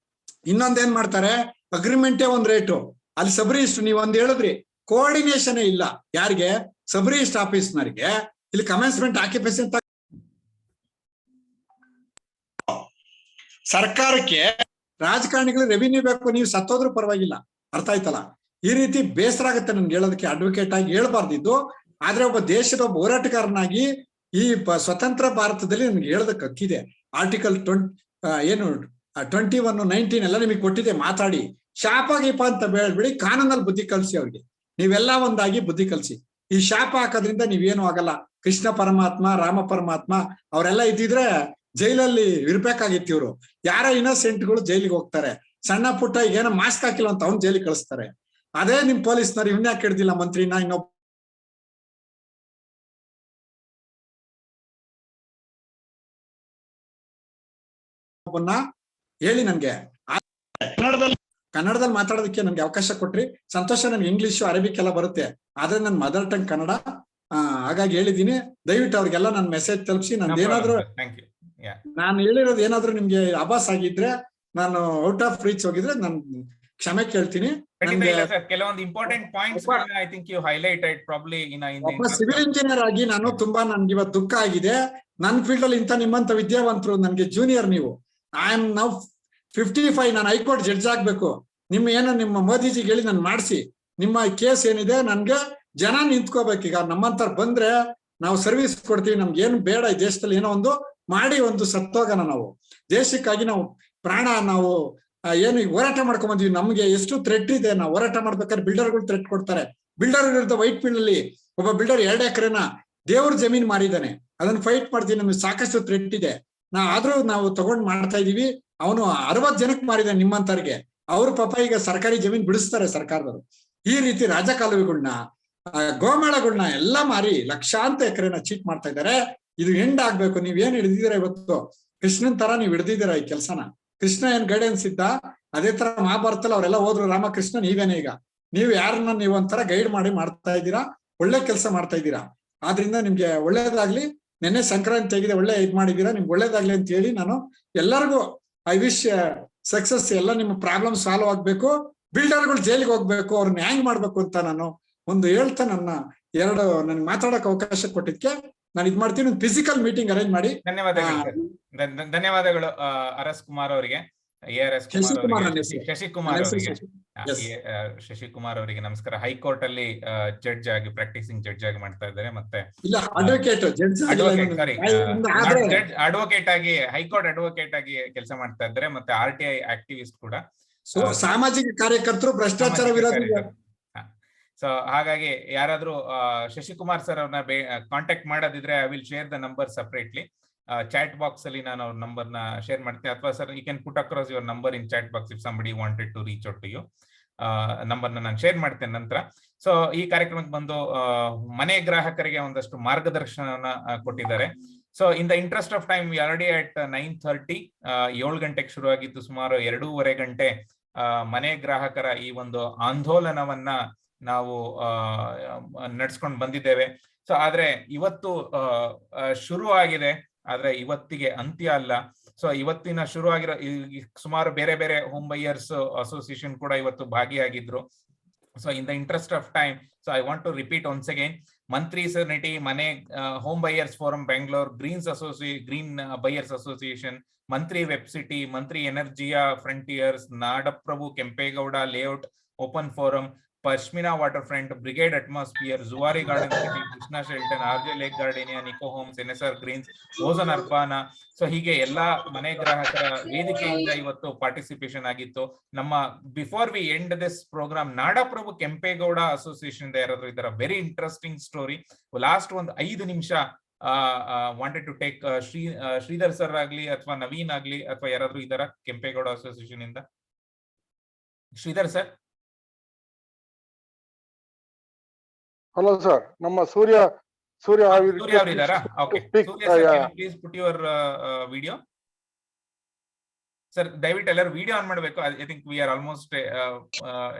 ಇನ್ನೊಂದೇನ್ ಮಾಡ್ತಾರೆ, ಅಗ್ರಿಮೆಂಟೇ ಒಂದ್ ರೇಟು, ಅಲ್ಲಿ ಸಬ್ರಿಜಿಸ್ಟರ್ ನೀವು ಒಂದ್ ಹೇಳಿದ್ರಿ, ಕೋಆರ್ಡಿನೇಷನ್ ಇಲ್ಲ. ಯಾರಿಗೆ? ಸಬ್ರಿಜಿಸ್ಟರ್ ಆಫೀಸ್ನರಿಗೆ. ಇಲ್ಲಿ ಕಮೆನ್ಸ್ಮೆಂಟ್ ಆಕ್ಯುಪೆನ್ಸಿ ಅಂತ ಸರ್ಕಾರಕ್ಕೆ, ರಾಜಕಾರಣಿಗಳು ರೆವಿನ್ಯೂ ಬೇಕು, ನೀವು ಸತ್ತೋದ್ರೂ ಪರವಾಗಿಲ್ಲ. ಅರ್ಥ ಆಯ್ತಲ್ಲ? ಈ ರೀತಿ ಬೇಸರ ಆಗುತ್ತೆ ನನ್ಗೆ ಹೇಳೋದಕ್ಕೆ. ಅಡ್ವೊಕೇಟ್ ಆಗಿ ಹೇಳ್ಬಾರ್ದಿದ್ದು, ಆದ್ರೆ ಒಬ್ಬ ದೇಶದ ಒಬ್ಬ ಹೋರಾಟಗಾರನಾಗಿ ಈ ಸ್ವತಂತ್ರ ಭಾರತದಲ್ಲಿ ನನ್ಗೆ ಹೇಳೋದಕ್ಕೆ ಹಕ್ಕಿದೆ. ಆರ್ಟಿಕಲ್ 21, 19 ಎಲ್ಲ ನಿಮಗೆ ಕೊಟ್ಟಿದೆ. ಮಾತಾಡಿ ಶಾಪ ಗೀಪ ಅಂತ ಬೇಳ್ಬಿಡಿ, ಕಾನೂನಲ್ಲಿ ಬುದ್ಧಿ ಕಲ್ಸಿ ಅವ್ರಿಗೆ. ನೀವೆಲ್ಲ ಒಂದಾಗಿ ಬುದ್ಧಿ ಕಲ್ಸಿ. ಈ ಶಾಪ ಹಾಕೋದ್ರಿಂದ ನೀವೇನು ಆಗಲ್ಲ. ಕೃಷ್ಣ ಪರಮಾತ್ಮ, ರಾಮ ಪರಮಾತ್ಮ ಅವರೆಲ್ಲ ಇದ್ದಿದ್ರೆ ಜೈಲಲ್ಲಿ ಇರ್ಬೇಕಾಗಿತ್ತು. ಇವ್ರು ಯಾರ ಇನ್ನೋಸೆಂಟ್ಗಳು ಜೈಲಿಗೆ ಹೋಗ್ತಾರೆ. ಸಣ್ಣ ಪುಟ್ಟ ಏನೋ ಮಾಸ್ಕ್ ಹಾಕಿಲ್ಲ ಅಂತ ಅವ್ನು ಜೈಲಿಗೆ ಕಳಿಸ್ತಾರೆ. ಅದೇ ನಿಮ್ ಪೊಲೀಸ್ನವ್ರು ಇವ್ನ್ಯಾಕೆ ಹಿಡ್ದಿಲ್ಲ ಮಂತ್ರಿನ, ಇನ್ನೊಬ್ಬ ಹೇಳಿ. ನನ್ಗೆ ಕನ್ನಡದಲ್ಲಿ ಮಾತಾಡೋದಕ್ಕೆ ನನ್ಗೆ ಅವಕಾಶ ಕೊಟ್ರಿ, ಸಂತೋಷ. ನನ್ಗೆ ಇಂಗ್ಲಿಷ್, ಅರೇಬಿಕ್ ಎಲ್ಲ ಬರುತ್ತೆ, ಆದ್ರೆ ನನ್ ಮದರ್ ಟಂಗ್ ಕನ್ನಡ. ಹಾಗಾಗಿ ಹೇಳಿದೀನಿ. ದಯವಿಟ್ಟು ಅವ್ರಿಗೆಲ್ಲ ನನ್ ಮೆಸೇಜ್ ತಲುಪಿಸಿ. ನಂದೇನಾದ್ರೂ ನಾನು ಹೇಳಿರೋದು ಏನಾದ್ರೂ ನಿಮ್ಗೆ ಆಭಾಸ ಆಗಿದ್ರೆ, ನಾನು ಔಟ್ ಆಫ್ ರೀಚ್ ಹೋಗಿದ್ರೆ ನಾನು ಕ್ಷಮೆ ಕೇಳ್ತೀನಿ. ಕೆಲವೊಂದು important points I think you highlighted probably ಒಬ್ಬ ಸಿವಿಲ್ ಇಂಜಿನಿಯರ್ ಆಗಿ ನಾನು ತುಂಬಾ ನನ್ಗೆ ಇವತ್ತು ದುಃಖ ಆಗಿದೆ. ನನ್ನ ಫೀಲ್ಡ್ ಅಲ್ಲಿ ಇಂಥ ನಿಮ್ಮಂತ ವಿದ್ಯಾವಂತರು ನನ್ಗೆ ಜೂನಿಯರ್. ನೀವು ಐ ಆಮ್ ನೌ 55. ನಾನು ಹೈಕೋರ್ಟ್ ಜಡ್ಜ್ ಆಗ್ಬೇಕು. ನಿಮ್ಮ ಮೋದಿಜಿಗೆ ಹೇಳಿ ನಾನು ಮಾಡಿಸಿ. ನಿಮ್ಮ ಕೇಸ್ ಏನಿದೆ ನನ್ಗೆ ಜನ ನಿಂತ್ಕೋಬೇಕು. ಈಗ ನಮ್ಮಂತರ ಬಂದ್ರೆ ನಾವು ಸರ್ವಿಸ್ ಕೊಡ್ತೀವಿ. ನಮ್ಗೆ ಏನು ಬೇಡ ಈ ದೇಶದಲ್ಲಿ, ಏನೋ ಒಂದು ಮಾಡಿ ಒಂದು ಸತ್ತೋಗೋಣ. ನಾವು ದೇಶಕ್ಕಾಗಿ ನಾವು ಪ್ರಾಣ, ನಾವು ಏನು ಹೋರಾಟ ಮಾಡ್ಕೊಂಡ್ ಬಂದ್ವಿ. ನಮ್ಗೆ ಎಷ್ಟು ಥ್ರೆಟ್ ಇದೆ. ನಾವು ಹೋರಾಟ ಮಾಡ್ಬೇಕಾದ್ರೆ ಬಿಲ್ಡರ್ಗಳು ಥ್ರೆಟ್ ಕೊಡ್ತಾರೆ, ಬಿಲ್ಡರ್ ವಿರುದ್ಧ ವೈಟ್ ಫೀಲ್ಡ್ ಅಲ್ಲಿ ಒಬ್ಬ ಬಿಲ್ಡರ್ 2 ಎಕರೆನ ದೇವ್ರ ಜಮೀನ್ ಮಾರಿದ್ದಾನೆ, ಅದನ್ನ ಫೈಟ್ ಮಾಡ್ತೀನಿ, ನಮ್ಗೆ ಸಾಕಷ್ಟು ಥ್ರೆಟ್ ಇದೆ, ಆದ್ರೂ ನಾವು ತಗೊಂಡ್ ಮಾಡ್ತಾ ಇದೀವಿ. ಅವನು 60 ಜನಕ್ಕೆ ಮಾರಿದಾನೆ ನಿಮ್ಮಂತವ್ರಿಗೆ, ಅವ್ರ ಪಾಪ ಈಗ ಸರ್ಕಾರಿ ಜಮೀನ್ ಬಿಡಿಸ್ತಾರೆ ಸರ್ಕಾರದವರು. ಈ ರೀತಿ ರಾಜಕಾಲುವೆಗಳನ್ನ, ಗೋಮಾಳಗಳನ್ನ ಎಲ್ಲ ಮಾರಿ ಲಕ್ಷಾಂತರ ಎಕರೆನ ಚೀಟ್ ಮಾಡ್ತಾ ಇದ್ದಾರೆ. ಇದು ಎಂಡ್ ಆಗ್ಬೇಕು. ನೀವೇನ್ ಹಿಡಿದಿದ್ದೀರಾ ಇವತ್ತು, ಕೃಷ್ಣನ್ ತರ ನೀವ್ ಹಿಡಿದಿದ್ದೀರಾ ಈ ಕೆಲ್ಸನ. ಕೃಷ್ಣ ಏನ್ ಗೈಡೆನ್ಸ್ ಇದ್ದ, ಅದೇ ತರ ಮಹಾಭಾರತದಲ್ಲಿ ಅವರೆಲ್ಲ ಹೋದ್ರು, ರಾಮಕೃಷ್ಣ ನೀವೇನೇ ಈಗ, ನೀವು ಯಾರನ್ನ ನೀವು ಒಂಥರ ಗೈಡ್ ಮಾಡಿ ಮಾಡ್ತಾ ಇದ್ದೀರಾ, ಒಳ್ಳೆ ಕೆಲಸ ಮಾಡ್ತಾ ಇದ್ದೀರಾ. ಆದ್ರಿಂದ ನಿಮ್ಗೆ ಒಳ್ಳೇದಾಗ್ಲಿ. ನೆನ್ನೆ ಸಂಕ್ರಾಂತಿ ಆಗಿದೆ, ಒಳ್ಳೆ ಇದ್ ಮಾಡಿದೀರಾ, ನಿಮ್ಗೆ ಒಳ್ಳೇದಾಗ್ಲಿ ಅಂತ ಹೇಳಿ ನಾನು ಎಲ್ಲರಿಗೂ ಐ ವಿಶ್ ಸಕ್ಸಸ್. ಎಲ್ಲ ನಿಮ್ಮ ಪ್ರಾಬ್ಲಮ್ ಸಾಲ್ವ್ ಆಗ್ಬೇಕು, ಬಿಲ್ಡರ್ಗಳು ಜೈಲಿಗೆ ಹೋಗ್ಬೇಕು, ಅವ್ರನ್ನ ಹ್ಯಾಂಗ್ ಮಾಡ್ಬೇಕು ಅಂತ ನಾನು ಒಂದು ಹೇಳ್ತಾ ನನ್ಗೆ ಮಾತಾಡಕ್ ಅವಕಾಶ ಕೊಟ್ಟಿದ್ಕೆ ನಾನು ಇದ್ ಮಾಡ್ತೀನಿ. ಒಂದು ಫಿಸಿಕಲ್ ಮೀಟಿಂಗ್ ಅರೇಂಜ್ ಮಾಡಿ. ಧನ್ಯವಾದಗಳು RS ಕುಮಾರ್ ಅವರಿಗೆ, ARS ಕುಮಾರ್ ಅವರಿಗೆ, ಶಶಿಕುಮಾರ್ ಅವರಿಗೆ. ಶಶಿಕುಮಾರ್ ಅವರಿಗೆ ನಮಸ್ಕಾರ. ಹೈಕೋರ್ಟ್ ಅಲ್ಲಿ ಜಡ್ಜ್ ಆಗಿ, ಪ್ರಾಕ್ಟೀಸಿಂಗ್ ಜಡ್ಜ್ ಆಗಿ ಮಾಡ್ತಾ ಇದ್ದಾರೆ. ಮತ್ತೆ ಅಡ್ವೊಕೇಟ್ ಆಗಿ, ಹೈಕೋರ್ಟ್ ಅಡ್ವೊಕೇಟ್ ಆಗಿ ಕೆಲಸ ಮಾಡ್ತಾ ಇದ್ದಾರೆ. ಮತ್ತೆ RTI ಆಕ್ಟಿವಿಸ್ಟ್ ಕೂಡ, ಸಾಮಾಜಿಕ ಕಾರ್ಯಕರ್ತರು, ಭ್ರಷ್ಟಾಚಾರ ವಿರೋಧಿ. ಸೊ ಹಾಗಾಗಿ ಯಾರಾದ್ರೂ ಶಶಿಕುಮಾರ್ ಸರ್ ಅವ್ರನ್ನ ಕಾಂಟ್ಯಾಕ್ಟ್ ಮಾಡೋದಿದ್ರೆ I will share the number separately. Chat box ಅಲ್ಲಿ ನಾನು ಅವ್ರ ನಂಬರ್ ನ ಶೇರ್ ಮಾಡ್ತೀನಿ, ಅಥವಾ sir you can put across your number in chat box if somebody wanted to reach out to you. Number ನಾನು share ಮಾಡ್ತೇನೆ ನಂತರ. ಸೊ ಈ ಕಾರ್ಯಕ್ರಮಕ್ಕೆ ಬಂದು ಮನೆ ಗ್ರಾಹಕರಿಗೆ ಒಂದಷ್ಟು ಮಾರ್ಗದರ್ಶನವನ್ನ ಕೊಟ್ಟಿದ್ದಾರೆ. So in the interest of time, already at 9:30, 7 ಗಂಟೆಗೆ ಶುರುವಾಗಿದ್ದು ಸುಮಾರು 2.5 ಗಂಟೆ ಮನೆ ಗ್ರಾಹಕರ ಈ ಒಂದು ಆಂದೋಲನವನ್ನ ನಾವು ನಡ್ಸ್ಕೊಂಡು ಬಂದಿದ್ದೇವೆ. ಸೊ ಆದ್ರೆ ಇವತ್ತು ಶುರು ಆಗಿದೆ, ಆದ್ರೆ ಇವತ್ತಿಗೆ ಅಂತ್ಯ ಅಲ್ಲ. ಸೊ ಇವತ್ತಿನ ಶುರುವಾಗಿರೋ ಸುಮಾರು ಬೇರೆ ಬೇರೆ ಹೋಮ್ ಬೈಯರ್ಸ್ ಅಸೋಸಿಯೇಷನ್ ಕೂಡ ಇವತ್ತು ಭಾಗಿಯಾಗಿದ್ರು. So in the interest of time, so I want to repeat once again. Mantri Serenity, ಮನೆ home buyers forum Bengaluru, Green buyers association, Mantri Web City, Mantri Energia Frontiers, Nadaprabhu Kempegowda layout open forum, Pashmina Waterfront, Brigade Atmosphere, Zuari Garden City, Krishna Shelton, RJ Lake Gardenia, Nikoo Homes, NSR Greens, Ozone Urbana. So ಹೀಗೆ ಎಲ್ಲಾ ಮನೆ ಗ್ರಾಹಕರ ವೇದಿಕೆಯಿಂದ ಇವತ್ತು participation ಆಗಿತ್ತು. ನಮ್ಮ before V end this program, ನಾಡಪ್ರಭು Kempegowda association ಯಾರಾದ್ರೂ ಇದಾರ? Very interesting story. ಲಾಸ್ಟ್ ಒಂದು 5 ನಿಮಿಷ wanted to take Shridhar sir ಆಗ್ಲಿ ಅಥವಾ ನವೀನ್ ಆಗ್ಲಿ ಅಥವಾ ಯಾರಾದ್ರೂ ಇದಾರ ಕೆಂಪೇಗೌಡ ಅಸೋಸಿಯೇಷನ್ ಇಂದ? ಶ್ರೀಧರ್ ಸರ್. ಹಲೋ ಸರ್, ನಮ್ಮ ಸೂರ್ಯ ಅವರಿದ್ದಾರಾ? Okay, Surya sir, please put your video. Sir ದಯವಿಟ್ಟು ಎಲ್ಲರೂ ವಿಡಿಯೋ ಆನ್ ಮಾಡಬೇಕು. I think we are almost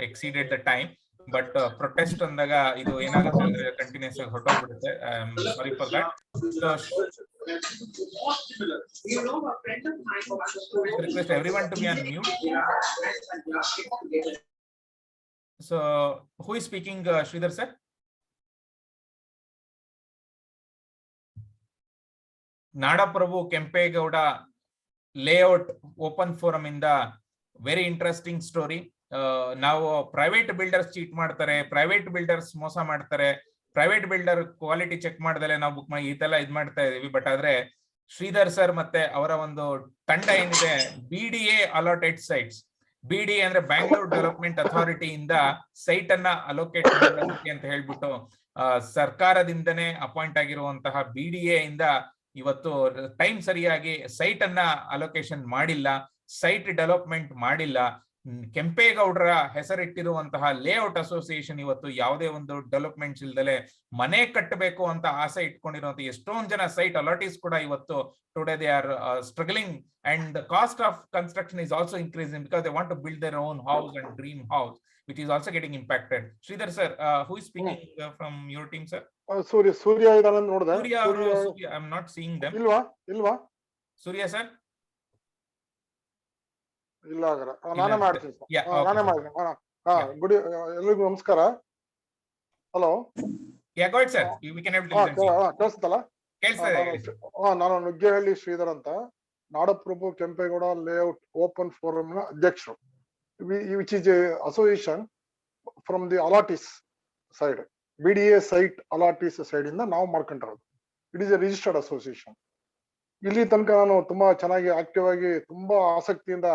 exceeded the time, but protest ಅಂದಾಗ ಇದು ಏನಾಗುತ್ತೆ ಅಂದ್ರೆ ಕಂಟಿನ್ಯೂಸ್ ಆಗಿ ಹೊರಟೋಗ್ಬಿಡುತ್ತೆ. Sorry for that. Request everyone to be on mute. So who is speaking? Shridhar sir. Nadaprabhu Kempegowda layout open forum ಇಂದ ವೆರಿ ಇಂಟ್ರೆಸ್ಟಿಂಗ್ ಸ್ಟೋರಿ. ನಾವು private builders cheat ಮಾಡ್ತಾರೆ, private builders ಮೋಸ ಮಾಡ್ತಾರೆ, ಪ್ರೈವೇಟ್ ಬಿಲ್ಡರ್ ಕ್ವಾಲಿಟಿ ಚೆಕ್ ಮಾಡ್ದಲೆ ನಾವು ಬುಕ್ ಮಾಡಿ ಇದೆಲ್ಲ ಇದ್ ಮಾಡ್ತಾ ಇದೀವಿ. ಬಟ್ ಆದ್ರೆ ಶ್ರೀಧರ್ ಸರ್ ಮತ್ತೆ ಅವರ ಒಂದು ತಂಡ ಏನಿದೆ, BDA ಅಲಾಟೆಡ್ ಸೈಟ್ಸ್, BDA ಅಂದ್ರೆ ಬ್ಯಾಂಗ್ಳೂರ್ ಡೆವಲಪ್ಮೆಂಟ್ ಅಥಾರಿಟಿ ಇಂದ ಸೈಟ್ ಅನ್ನ ಅಲೋಕೇಟ್ ಮಾಡೋದಕ್ಕೆ ಅಂತ ಹೇಳ್ಬಿಟ್ಟು ಸರ್ಕಾರದಿಂದನೇ ಅಪಾಯಿಂಟ್ ಆಗಿರುವಂತಹ BDA ಇಂದ ಇವತ್ತು ಟೈಮ್ ಸರಿಯಾಗಿ ಸೈಟ್ ಅನ್ನ ಅಲೋಕೇಶನ್ ಮಾಡಿಲ್ಲ, ಸೈಟ್ ಡೆವಲಪ್ಮೆಂಟ್ ಮಾಡಿಲ್ಲ. ಕೆಂಪೇಗೌಡರ ಹೆಸರಿಟ್ಟಿರುವಂತಹ ಲೇಔಟ್ ಅಸೋಸಿಯೇಷನ್ ಇವತ್ತು ಯಾವುದೇ ಒಂದು ಡೆವಲಪ್ಮೆಂಟ್ಸ್ ಇಲ್ದಲೆ ಮನೆ ಕಟ್ಟಬೇಕು ಅಂತ ಆಸೆ ಇಟ್ಕೊಂಡಿರುವಂತ ಎಷ್ಟೊಂದು ಜನ ಸೈಟ್ ಅಲಾಟೀಸ್ ಕೂಡ ಇವತ್ತು today they are struggling, and cost of construction is also increasing because they want to build their own house and dream house, which is also getting impacted. Sridhar sir, who is speaking from your team, sir? ಸೂರ್ಯ ಇದಾನ ನೋಡಿದೆ. Surya, I am not seeing them. ಇಲ್ವಾ Surya sir? ಇಲ್ಲ ಹಾಗಾದ್ರೆ ನಾನೇ ಮಾಡ್ತೀನಿ. ನಾನೇ ಮಾಡ್ತೀನಿ. Good, ಎಲ್ರಿಗೂ ನಮಸ್ಕಾರ. Hello. go ahead sir, we can able to listen to you. ಕೇಳಿಸ್ತಲ್ಲ? ನಾನು ನುಗ್ಗೇಹಳ್ಳಿ ಶ್ರೀಧರ್ ಅಂತ, ನಾಡಪ್ರಭು ಕೆಂಪೇಗೌಡ ಲೇಔಟ್ ಓಪನ್ ಫೋರಂ ನ ಅಧ್ಯಕ್ಷರು. Which is association from the allottees side, BDA site allottees side ಇಂದ ನಾವು ಮಾಡ್ಕೊಂಡಿರೋದು. It is a registered association. ಇಲ್ಲಿ ತನಕ ನಾನು ತುಂಬಾ ಚೆನ್ನಾಗಿ ಆಕ್ಟಿವ್ ಆಗಿ ತುಂಬಾ ಆಸಕ್ತಿಯಿಂದ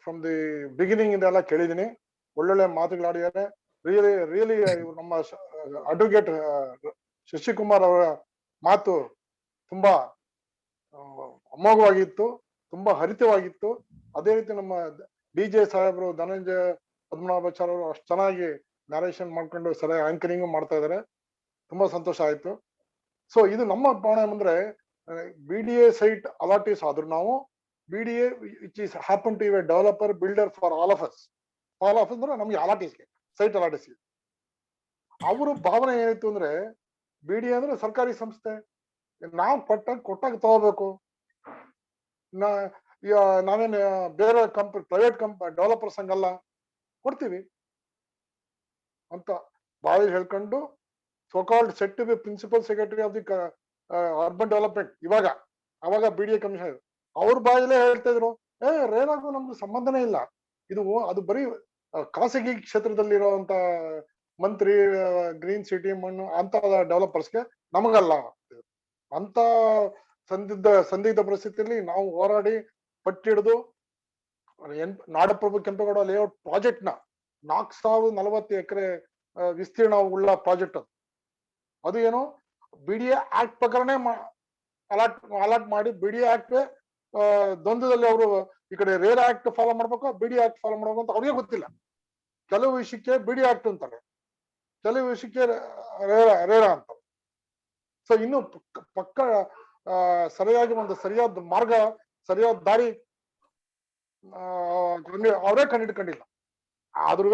ಫ್ರಮ್ ದಿ ಬಿಗಿನಿಂಗ್ ಇಂದ ಎಲ್ಲ ಕೇಳಿದೀನಿ. ಒಳ್ಳೊಳ್ಳೆ ಮಾತುಗಳಾಡಿದ್ದಾರೆ, ರಿಯಲಿ ನಮ್ಮ ಅಡ್ವೊಕೇಟ್ ಶಶಿಕುಮಾರ್ ಅವರ ಮಾತು ತುಂಬಾ ಅಮೋಘವಾಗಿತ್ತು, ತುಂಬಾ ಹರಿತವಾಗಿತ್ತು. ಅದೇ ರೀತಿ ನಮ್ಮ DJ ಸಾಹೇಬರು ಧನಂಜಯ ಪದ್ಮನಾಭಾಚಾರ್ ಅವರು ಅಷ್ಟು ಚೆನ್ನಾಗಿ ನ್ಯಾರೇಷನ್ ಮಾಡ್ಕೊಂಡು ಸರಿಯಾಗಿ ಆಂಕರಿಂಗ್ ಮಾಡ್ತಾ ಇದ್ದಾರೆ. ತುಂಬಾ ಸಂತೋಷ ಆಯ್ತು. ಸೊ ಇದು ನಮ್ಮ ಭಾವನೆ ಅಂದ್ರೆ BDA ಸೈಟ್ ಅಲಾಟೀಸ್ ಆದ್ರೂ ನಾವು BDA which is happen to be a developer builder for all of us ಅಂದ್ರೆ ನಮ್ಗೆ ಅಲಾಟೀಸ್ಗೆ ಸೈಟ್ ಅಲಾಟೀಸ್ಗೆ ಅವರು ಭಾವನೆ ಏನಿತ್ತು ಅಂದ್ರೆ BDA ಅಂದ್ರೆ ಸರ್ಕಾರಿ ಸಂಸ್ಥೆ, ನಾವು ಕೊಟ್ಟಾಗ ತಗೋಬೇಕು, ನಾವೇನು ಬೇರೆ ಪ್ರೈವೇಟ್ ಡೆವಲಪರ್ಸ್ ಹಂಗಲ್ಲ, ಕೊಡ್ತೀವಿ ಅಂತ ಬಾಯಿ ಹೇಳ್ಕೊಂಡು so called set to be principal secretary of the urban development ಅವಾಗ BDA ಕಮಿಷನರ್ ಅವ್ರ ಬಾಯಲ್ಲೇ ಹೇಳ್ತಾ ಇದ್ರು, ರೇರಾಗೂ ನಮ್ಗೆ ಸಂಬಂಧನೇ ಇಲ್ಲ, ಅದು ಬರೀ ಖಾಸಗಿ ಕ್ಷೇತ್ರದಲ್ಲಿರುವಂತ ಮಂತ್ರಿ, ಗ್ರೀನ್ ಸಿಟಿ ಮಣ್ಣು ಅಂತ ಡೆವಲಪರ್ಸ್ಗೆ, ನಮಗಲ್ಲ ಅಂತ ಸಂದಿಗ್ಧ ಪರಿಸ್ಥಿತಿಯಲ್ಲಿ ನಾವು ಹೋರಾಡಿ ಪಟ್ಟಿಡಿದು ನಾಡಪ್ರಭು ಕೆಂಪೇಗೌಡ ಲೇಔಟ್ ಪ್ರಾಜೆಕ್ಟ್ ನ 4040 ಎಕರೆ ವಿಸ್ತೀರ್ಣ ಉಳ್ಳ ಪ್ರಾಜೆಕ್ಟ್ ಅದು ಏನು BDA ಆಕ್ಟ್ ಪ್ರಕಾರನೇ ಅಲಾಟ್ ಮಾಡಿ BDA ಆಕ್ಟ್ ದ್ವಂದ್ವದಲ್ಲಿ ಅವರು ಈ ಕಡೆ ರೇರಾ ಆಕ್ಟ್ ಫಾಲೋ ಮಾಡ್ಬೇಕು, BDA ಆಕ್ಟ್ ಫಾಲೋ ಮಾಡ್ಬೇಕು ಅಂತ ಅವ್ರಿಗೆ ಗೊತ್ತಿಲ್ಲ. ಕೆಲವು ವಿಷಯಕ್ಕೆ BDA ಆಕ್ಟ್ ಅಂತಾರೆ, ಕೆಲವು ವಿಷಯಕ್ಕೆ ರೇರಾ ಅಂತಾರೆ. ಸೊ ಇನ್ನು ಪಕ್ಕ ಸರಿಯಾಗಿ ಒಂದು ಸರಿಯಾದ ಮಾರ್ಗ, ಸರಿಯಾದ ದಾರಿ ಅವರೇ ಕಂಡಿಡ್ಕೊಂಡಿಲ್ಲ. ಆದ್ರೂ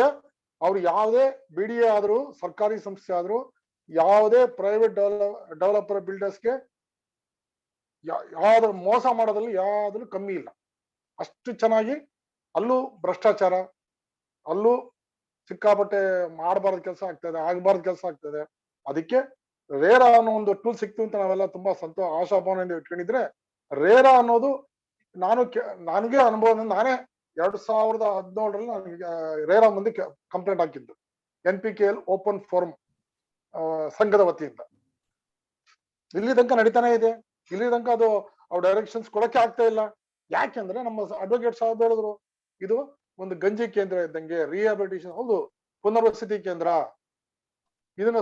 ಅವ್ರು ಯಾವುದೇ BDA ಆದ್ರೂ, ಸರ್ಕಾರಿ ಸಂಸ್ಥೆ ಆದ್ರೂ, ಯಾವುದೇ ಪ್ರೈವೇಟ್ ಡೆವಲಪರ್ ಬಿಲ್ಡರ್ಸ್ಗೆ ಯಾವ್ದು ಮೋಸ ಮಾಡೋದ್ರಲ್ಲಿ ಯಾವ್ದು ಕಮ್ಮಿ ಇಲ್ಲ. ಅಷ್ಟು ಚೆನ್ನಾಗಿ ಅಲ್ಲೂ ಭ್ರಷ್ಟಾಚಾರ, ಅಲ್ಲೂ ಸಿಕ್ಕಾಪಟ್ಟೆ ಮಾಡಬಾರ್ದ ಕೆಲಸ ಆಗ್ತದೆ, ಆಗಬಾರ್ದ ಕೆಲಸ ಆಗ್ತದೆ. ಅದಕ್ಕೆ ರೇರಾ ಅನ್ನೋ ಒಂದು ಟೂಲ್ ಸಿಕ್ತು ಅಂತ ನಾವೆಲ್ಲ ತುಂಬಾ ಆಶಾಭಾವನೆಯಿಂದ ಇಟ್ಕೊಂಡಿದ್ರೆ, ರೇರಾ ಅನ್ನೋದು ನನಗೆ ಅನುಭವ, ನಾನೇ 2017ರಲ್ಲಿ ನನಗೆ ರೇರಾ ಮುಂದೆ ಕಂಪ್ಲೇಂಟ್ ಹಾಕಿದ್ದು NPKL ಓಪನ್ ಫೋರಂ ಸಂಘದ ವತಿಯಿಂದ. ಇಲ್ಲಿ ತನಕ ನಡೀತಾನೆ ಇದೆ, ಇಲ್ಲಿ ತನಕ ಅದು ಡೈರೆಕ್ಷನ್ಸ್ ಕೊಡಕ್ಕೆ ಆಗ್ತಾ ಇಲ್ಲ. ಯಾಕೆಂದ್ರೆ ನಮ್ಮ ಅಡ್ವೊಕೇಟ್ ಸಾಹೇಬ್ ಹೇಳಿದ್ರು, ಇದು ಒಂದು ಗಂಜಿ ಕೇಂದ್ರ ಇದ್ದಂಗೆ, ರಿಹ್ಯಾಬಿಲಿಟೇಷನ್, ಹೌದು ಪುನರ್ವಸತಿ ಕೇಂದ್ರ, ಇದನ್ನ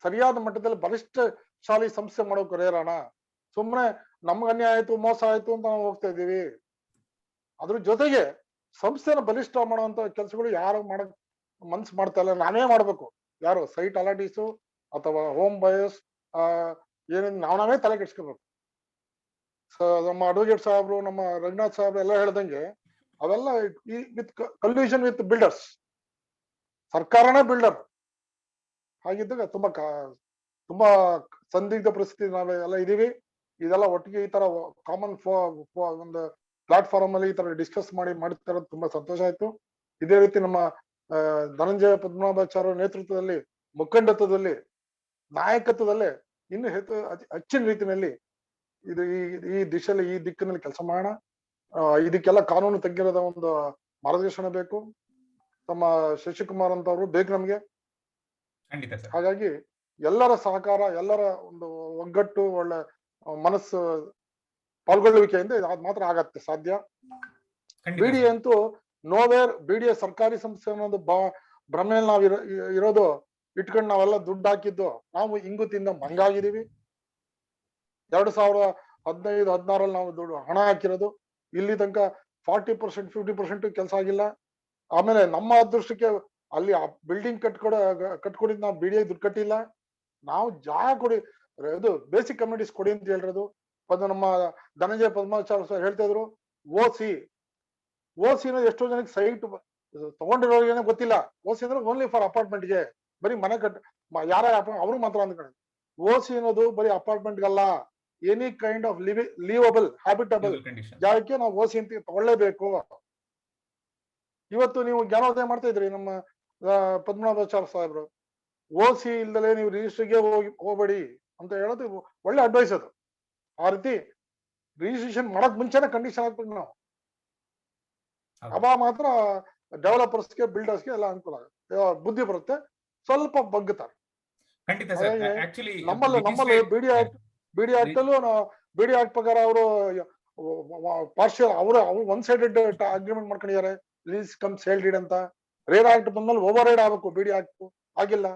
ಸರಿಯಾದ ಮಟ್ಟದಲ್ಲಿ ಬಲಿಷ್ಠ ಶಾಲಿ ಸಂಸ್ಥೆ ಮಾಡೋಕೆ ರೇರಾಣ, ಸುಮ್ಮನೆ ನಮ್ಗೆ ಅನ್ಯಾಯ ಆಯ್ತು, ಮೋಸ ಆಯ್ತು ಅಂತ ನಾವು ಹೋಗ್ತಾ ಇದೀವಿ. ಅದ್ರ ಜೊತೆಗೆ ಸಂಸ್ಥೆನ ಬಲಿಷ್ಠ ಮಾಡುವಂತ ಕೆಲಸಗಳು ಯಾರು ಮಾಡಕ್ ಮನ್ಸು ಮಾಡ್ತಾ ಇಲ್ಲ, ನಾನೇ ಮಾಡ್ಬೇಕು. ಯಾರು ಸೈಟ್ ಅಲಾಟೀಸು ಅಥವಾ ಹೋಮ್ ಬಯರ್ಸ್ ಏನೇನು ನಾವೇ ತಲೆ ಕೆಡ್ಸ್ಕೋಬೇಕು. ನಮ್ಮ ಅಡ್ವೊಕೇಟ್ ಸಾಹೇಬ್ರು, ನಮ್ಮ ರಘುನಾಥ್ ಸಾಹೇಬ್ರು ಎಲ್ಲ ಹೇಳ್ದಂಗೆ ಅವೆಲ್ಲ ವಿತ್ ಕಲ್ಯೂಷನ್ ವಿತ್ ಬಿಲ್ಡರ್ಸ್, ಸರ್ಕಾರನೇ ಬಿಲ್ಡರ್ ಹಾಗಿದ್ದಾಗ ತುಂಬಾ ಸಂದಿಗ್ಧ ಪರಿಸ್ಥಿತಿ ನಾವೆಲ್ಲ ಇದೀವಿ. ಇದೆಲ್ಲ ಒಟ್ಟಿಗೆ ಈ ತರ ಕಾಮನ್ ಒಂದು ಪ್ಲಾಟ್ಫಾರ್ಮ್ ಅಲ್ಲಿ ಈ ತರ ಡಿಸ್ಕಸ್ ಮಾಡ್ತಾ ತುಂಬಾ ಸಂತೋಷ ಆಯ್ತು. ಇದೇ ರೀತಿ ನಮ್ಮ ಧನಂಜಯ ಪದ್ಮನಾಭಾಚಾರ್ಯ ನೇತೃತ್ವದಲ್ಲಿ, ಮುಖಂಡತ್ವದಲ್ಲಿ, ನಾಯಕತ್ವದಲ್ಲೇ ಇನ್ನು ಹೆಚ್ಚಿನ ರೀತಿಯಲ್ಲಿ ಈ ದಿಕ್ಕಿನಲ್ಲಿ ಕೆಲಸ ಮಾಡೋಣ. ಇದಕ್ಕೆಲ್ಲ ಕಾನೂನು ತಜ್ಞರದ ಒಂದು ಮಾರ್ಗದರ್ಶನ ಬೇಕು. ನಮ್ಮ ಶಶಿಕುಮಾರ್ ಅಂತ ಅವರು ಬೇಕು ನಮ್ಗೆ. ಹಾಗಾಗಿ ಎಲ್ಲರ ಸಹಕಾರ, ಎಲ್ಲರ ಒಂದು ಒಗ್ಗಟ್ಟು, ಒಳ್ಳೆ ಮನಸ್ಸು, ಪಾಲ್ಗೊಳ್ಳುವಿಕೆಯಿಂದ ಅದು ಮಾತ್ರ ಆಗತ್ತೆ ಸಾಧ್ಯ. BDA ಅಂತೂ ನೋವೇರ್, BDA ಸರ್ಕಾರಿ ಸಂಸ್ಥೆ ಅನ್ನೋದು ಭ್ರಮೆಯಲ್ಲಿ ನಾವು ಇರೋದು ಇಟ್ಕೊಂಡು ನಾವೆಲ್ಲ ದುಡ್ಡು ಹಾಕಿದ್ದು, ನಾವು ಇಂಗು ತಿಂದ ಮಂಗಾಗಿದ್ದೀವಿ. 2015-16 ನಾವು ದುಡ್ಡು ಹಣ ಹಾಕಿರೋದು, ಇಲ್ಲಿ ತನಕ 40% 50% ಕೆಲಸ ಆಗಿಲ್ಲ. ಆಮೇಲೆ ನಮ್ಮ ಅದೃಷ್ಟಕ್ಕೆ ಅಲ್ಲಿ ಬಿಲ್ಡಿಂಗ್ ಕಟ್ಕೊಡಿದ್ ನಾವು BDA ದುಡ್ಡು ಕಟ್ಟಿಲ್ಲ. ನಾವು ಜಾಗ ಕೊಡಿ, ಇದು ಬೇಸಿಕ್ ಕಮ್ಯುನಿಟೀಸ್ ಕೊಡಿ ಅಂತ ಹೇಳಿರೋದು. ನಮ್ಮ ಧನಂಜಯ ಪದ್ಮಾಚಾರ್ಯ ಹೇಳ್ತಾ ಇದ್ರು, OC ಅನ್ನೋದು ಎಷ್ಟೋ ಜನಕ್ಕೆ ಸೈಟ್ ತಗೊಂಡಿರೋರಿಗೆ ಗೊತ್ತಿಲ್ಲ. OC ಅಂದ್ರೆ ಓನ್ಲಿ ಫಾರ್ ಅಪಾರ್ಟ್ಮೆಂಟ್ಗೆ, ಬರೀ ಮನೆ ಯಾರ ಅವ್ರು ಮಾತ್ರ ಅಂದ್ಕೊಂಡು. OC ಅನ್ನೋದು ಬರೀ ಅಪಾರ್ಟ್ಮೆಂಟ್ಗಲ್ಲ, ಎನಿ ಕೈಂಡ್ ಆಫ್ ಲೀವಬಲ್ ಹ್ಯಾಬಿಟಬಲ್ ಜಾಗಕ್ಕೆ ನಾವು OC ಅಂತ ತಗೊಳ್ಳೇಬೇಕು. ಇವತ್ತು ನೀವು ಜ್ಞಾನೋದಯ ಮಾಡ್ತಾ ಇದ್ರಿ ನಮ್ಮ ಪದ್ಮನಾಭಾಚಾರ್ಯ ಸಾಹೇಬ್ರು, OC ಇಲ್ದಲೆ ನೀವು ರಿಜಿಸ್ಟ್ರಿಗೆ ಹೋಗ್ಬೇಡಿ ಅಂತ ಹೇಳೋದು ಒಳ್ಳೆ ಅಡ್ವೈಸ್ ಅದು. ಆ ರೀತಿ ರಿಜಿಸ್ಟ್ರೇಷನ್ ಮಾಡಕ್ ಮುಂಚೆನೆ ಕಂಡೀಷನ್ ಹಾಕ್ಬೇಕು ನಾವು. ಅವಾಗ ಮಾತ್ರ ಡೆವಲಪರ್ಸ್ಗೆ, ಬಿಲ್ಡರ್ಸ್ಗೆ ಎಲ್ಲ ಅನುಕೂಲ ಆಗುತ್ತೆ, ಬುದ್ಧಿ ಬರುತ್ತೆ, ಸ್ವಲ್ಪ ಬಗ್ಗುತ್ತಾರೆ. ನಮ್ಮಲ್ಲಿ BDA ಆಕ್ಟ್ ಅಲ್ಲೂ BDA ಆಕ್ಟ್ ಪ್ರಕಾರ ಅವರು ಪಾರ್ಷಿಯಲ್ ಅವರು ಒನ್ ಸೈಡೆಡ್ ಅಗ್ರಿಮೆಂಟ್ ಮಾಡ್ಕೊಂಡಿದ್ದಾರೆ, ಲೀಸ್ ಕಮ್ ಸೇಲ್ ಡೀಡ್ ಅಂತ. ರೇರಾ ಆಕ್ಟ್ ಬಂದ್ಮೇಲೆ ಓವರ್ ರೈಡ್ ಆಗ್ಬೇಕು ಬಿಡಿ ಆಕ್ಟ್, ಆಗಿಲ್ಲ.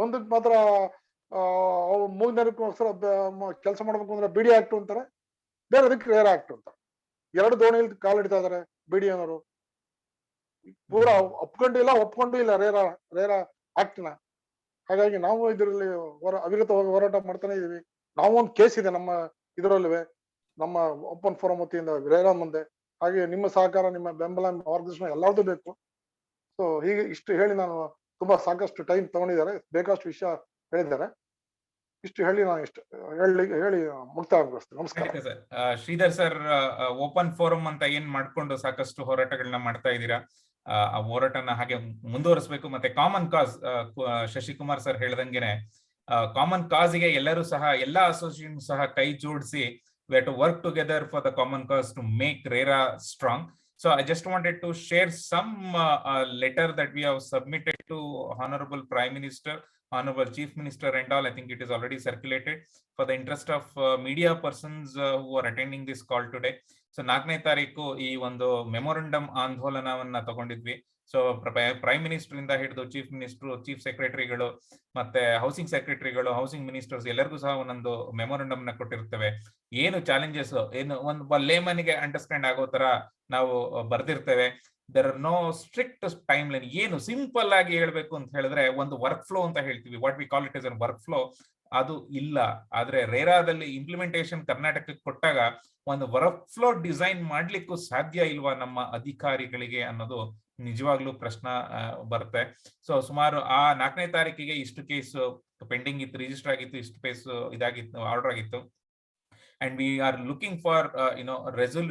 ಒಂದಕ್ಕೆ ಮಾತ್ರ ಮೂಗ್ನರಕ್ಕೋಸ್ಕರ ಕೆಲಸ ಮಾಡ್ಬೇಕು ಅಂದ್ರೆ ಬಿಡಿ ಆಕ್ಟ್ ಅಂತಾರೆ, ಬೇರೆ ಅದಕ್ಕೆ ರೇರಾ ಆಕ್ಟ್ ಅಂತಾರೆ. ಎರಡು ದೋಣಿಯಲ್ಲಿ ಕಾಲಿಡ್ತಾ ಇದಾರೆ ಬಿಡಿ ಅನ್ನೋರು. ಪೂರಾ ಒಪ್ಕೊಂಡು ಇಲ್ಲ ರೇರಾ ಆಕ್ಟ್ ನ. ಹಾಗಾಗಿ ನಾವು ಇದರಲ್ಲಿ ಅವಿರತವಾಗಿ ಹೋರಾಟ ಮಾಡ್ತಾನೆ ಇದೀವಿ. ನಾವು ಒಂದು ಕೇಸ್ ಇದೆ ನಮ್ಮ ಇದರಲ್ಲಿವೆ, ನಮ್ಮ ಓಪನ್ ಫೋರಂ ವತಿಯಿಂದ ರೇರಾ ಮುಂದೆ. ಹಾಗೆ ನಿಮ್ಮ ಸಹಕಾರ, ನಿಮ್ಮ ಬೆಂಬಲ, ಮಾರ್ಗದರ್ಶನ ಎಲ್ಲಾರ್ದು ಬೇಕು. ಸೊ ಹೀಗೆ ಇಷ್ಟು ಹೇಳಿ, ನಾನು ತುಂಬಾ ಸಾಕಷ್ಟು ಟೈಮ್ ತಗೊಂಡಿದ್ದಾರೆ, ಬೇಕಷ್ಟು ವಿಷಯ ಹೇಳಿದ್ದಾರೆ. ಇಷ್ಟು ಹೇಳಿ ನಾನು ಇಷ್ಟು ಹೇಳಿ ಮುಕ್ತಾಯಗೊಳಿಸ್ತೇನೆ. ನಮಸ್ಕಾರ. ಶ್ರೀಧರ್ ಸರ್, ಓಪನ್ ಫೋರಂ ಅಂತ ಏನ್ ಮಾಡ್ಕೊಂಡು ಸಾಕಷ್ಟು ಹೋರಾಟಗಳನ್ನ ಮಾಡ್ತಾ ಇದ್ದೀರಾ, ಆ ಹೋರಾಟನ ಹಾಗೆ ಮುಂದುವರಿಸಬೇಕು. ಮತ್ತೆ ಕಾಮನ್ ಕಾಸ್, ಶಶಿಕುಮಾರ್ ಸರ್ ಹೇಳ್ದಂಗೆನೆ ಕಾಮನ್ ಕಾಸ್ಗೆ ಎಲ್ಲರೂ ಸಹ, ಎಲ್ಲಾ ಅಸೋಸಿಯೇಷನ್ ಸಹ ಕೈ ಜೋಡಿಸಿ we have to work together for the common cause to make RERA strong. So I just wanted to share some letter that we have submitted to Honorable Prime Minister, Honorable Chief Minister and all. I think it is already circulated for the interest of media persons who are attending this call today. So 4ನೇ ತಾರೀಕು ಈ ಒಂದು memorandum ಆಂದೋಲನವನ್ನ ತಗೊಂಡಿದ್ವಿ. So prime minister ಇಂದ ಹಿಡಿದು chief minister, chief ಸೆಕ್ರೆಟರಿಗಳು, ಮತ್ತೆ housing ಸೆಕ್ರೆಟರಿಗಳು, housing ministers ಎಲ್ಲರಿಗೂ ಸಹ ಒಂದೊಂದು ಮೆಮೊರಂಡಮ್ ನ ಕೊಟ್ಟಿರ್ತೇವೆ. ಏನು ಚಾಲೆಂಜಸ್, ಏನು ಒಂದು ಲೇಮನ್ಗೆ ಅಂಡರ್ಸ್ಟ್ಯಾಂಡ್ ಆಗೋ ತರ ನಾವು ಬರ್ದಿರ್ತೇವೆ. There are no strict time line. ಏನು ಸಿಂಪಲ್ ಆಗಿ ಹೇಳ್ಬೇಕು ಅಂತ ಹೇಳಿದ್ರೆ ಒಂದು ವರ್ಕ್ ಫ್ಲೋ ಅಂತ ಹೇಳ್ತೀವಿ, what we call it is an work flow, ಅದು ಇಲ್ಲ. ಆದ್ರೆ ರೇರಾದಲ್ಲಿ ಇಂಪ್ಲಿಮೆಂಟೇಷನ್ ಕರ್ನಾಟಕಕ್ಕೆ ಕೊಟ್ಟಾಗ ಒಂದು ವರ್ಕ್ ಫ್ಲೋ ಡಿಸೈನ್ ಮಾಡ್ಲಿಕ್ಕೂ ಸಾಧ್ಯ ಇಲ್ವಾ ನಮ್ಮ ಅಧಿಕಾರಿಗಳಿಗೆ ಅನ್ನೋದು ನಿಜವಾಗ್ಲೂ ಪ್ರಶ್ನೆ ಬರುತ್ತೆ. ಸೊ ಸುಮಾರು ಆ 4ನೇ ತಾರೀಕಿಗೆ ಇಷ್ಟು ಕೇಸ್ ಪೆಂಡಿಂಗ್ ಇತ್ತು, ರಿಜಿಸ್ಟರ್ ಆಗಿತ್ತು, ಇಷ್ಟು ಕೇಸ್ ಇದಾಗಿತ್ತು, ಆರ್ಡರ್ ಆಗಿತ್ತು. And we are looking for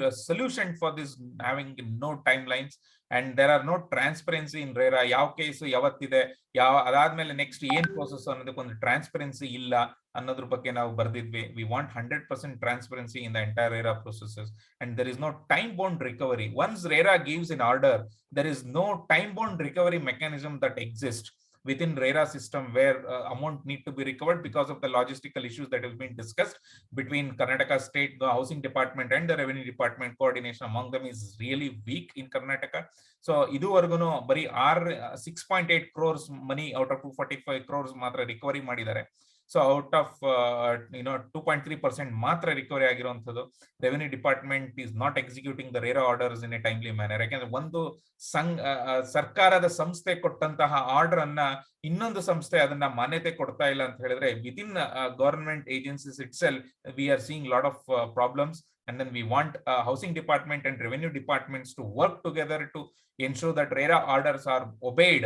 a solution for this, having no timelines, and there are no transparency in RERA. ಯಾವ ಕೇಸು ಯಾವತ್ತಿದೆ, ಅದಾದ್ಮೇಲೆ ನೆಕ್ಸ್ಟ್ ಏನ್ ಪ್ರೋಸೆಸ್ ಅನ್ನೋದಕ್ಕೊಂದು ಟ್ರಾನ್ಸ್ಪರೆನ್ಸಿ ಇಲ್ಲ ಅನ್ನೋದ್ರ ಬಗ್ಗೆ ನಾವು ಬರ್ದಿದ್ವಿ. We want 100% transparency in the entire RERA processes, and there is no time bound recovery. Once RERA gives an order, there is no time bound recovery mechanism that exists within RERA system where amount need to be recovered because of the logistical issues that have been discussed between Karnataka state, the housing department and the revenue department. Coordination among them is really weak in Karnataka. So iduvargunu bari 6.8 crores money out of 245 crores matra recovery madidare. So out of 2.3% ಮಾತ್ರ recovery ಆಗಿರುವಂತದ್ದು. Revenue department is not executing the RERA orders in a timely manner. ಯಾಕಂದ್ರೆ ಒಂದು ಸರ್ಕಾರದ ಸಂಸ್ಥೆ ಕೊಟ್ಟಂತಹ order ಅನ್ನ ಇನ್ನೊಂದು ಸಂಸ್ಥೆ ಅದನ್ನ ಮಾನ್ಯತೆ ಕೊಡ್ತಾ ಇಲ್ಲ ಅಂತ ಹೇಳಿದ್ರೆ, within government agencies it self we are seeing lot of problems. And then we want housing department and revenue departments to work together to ensure that RERA orders are obeyed,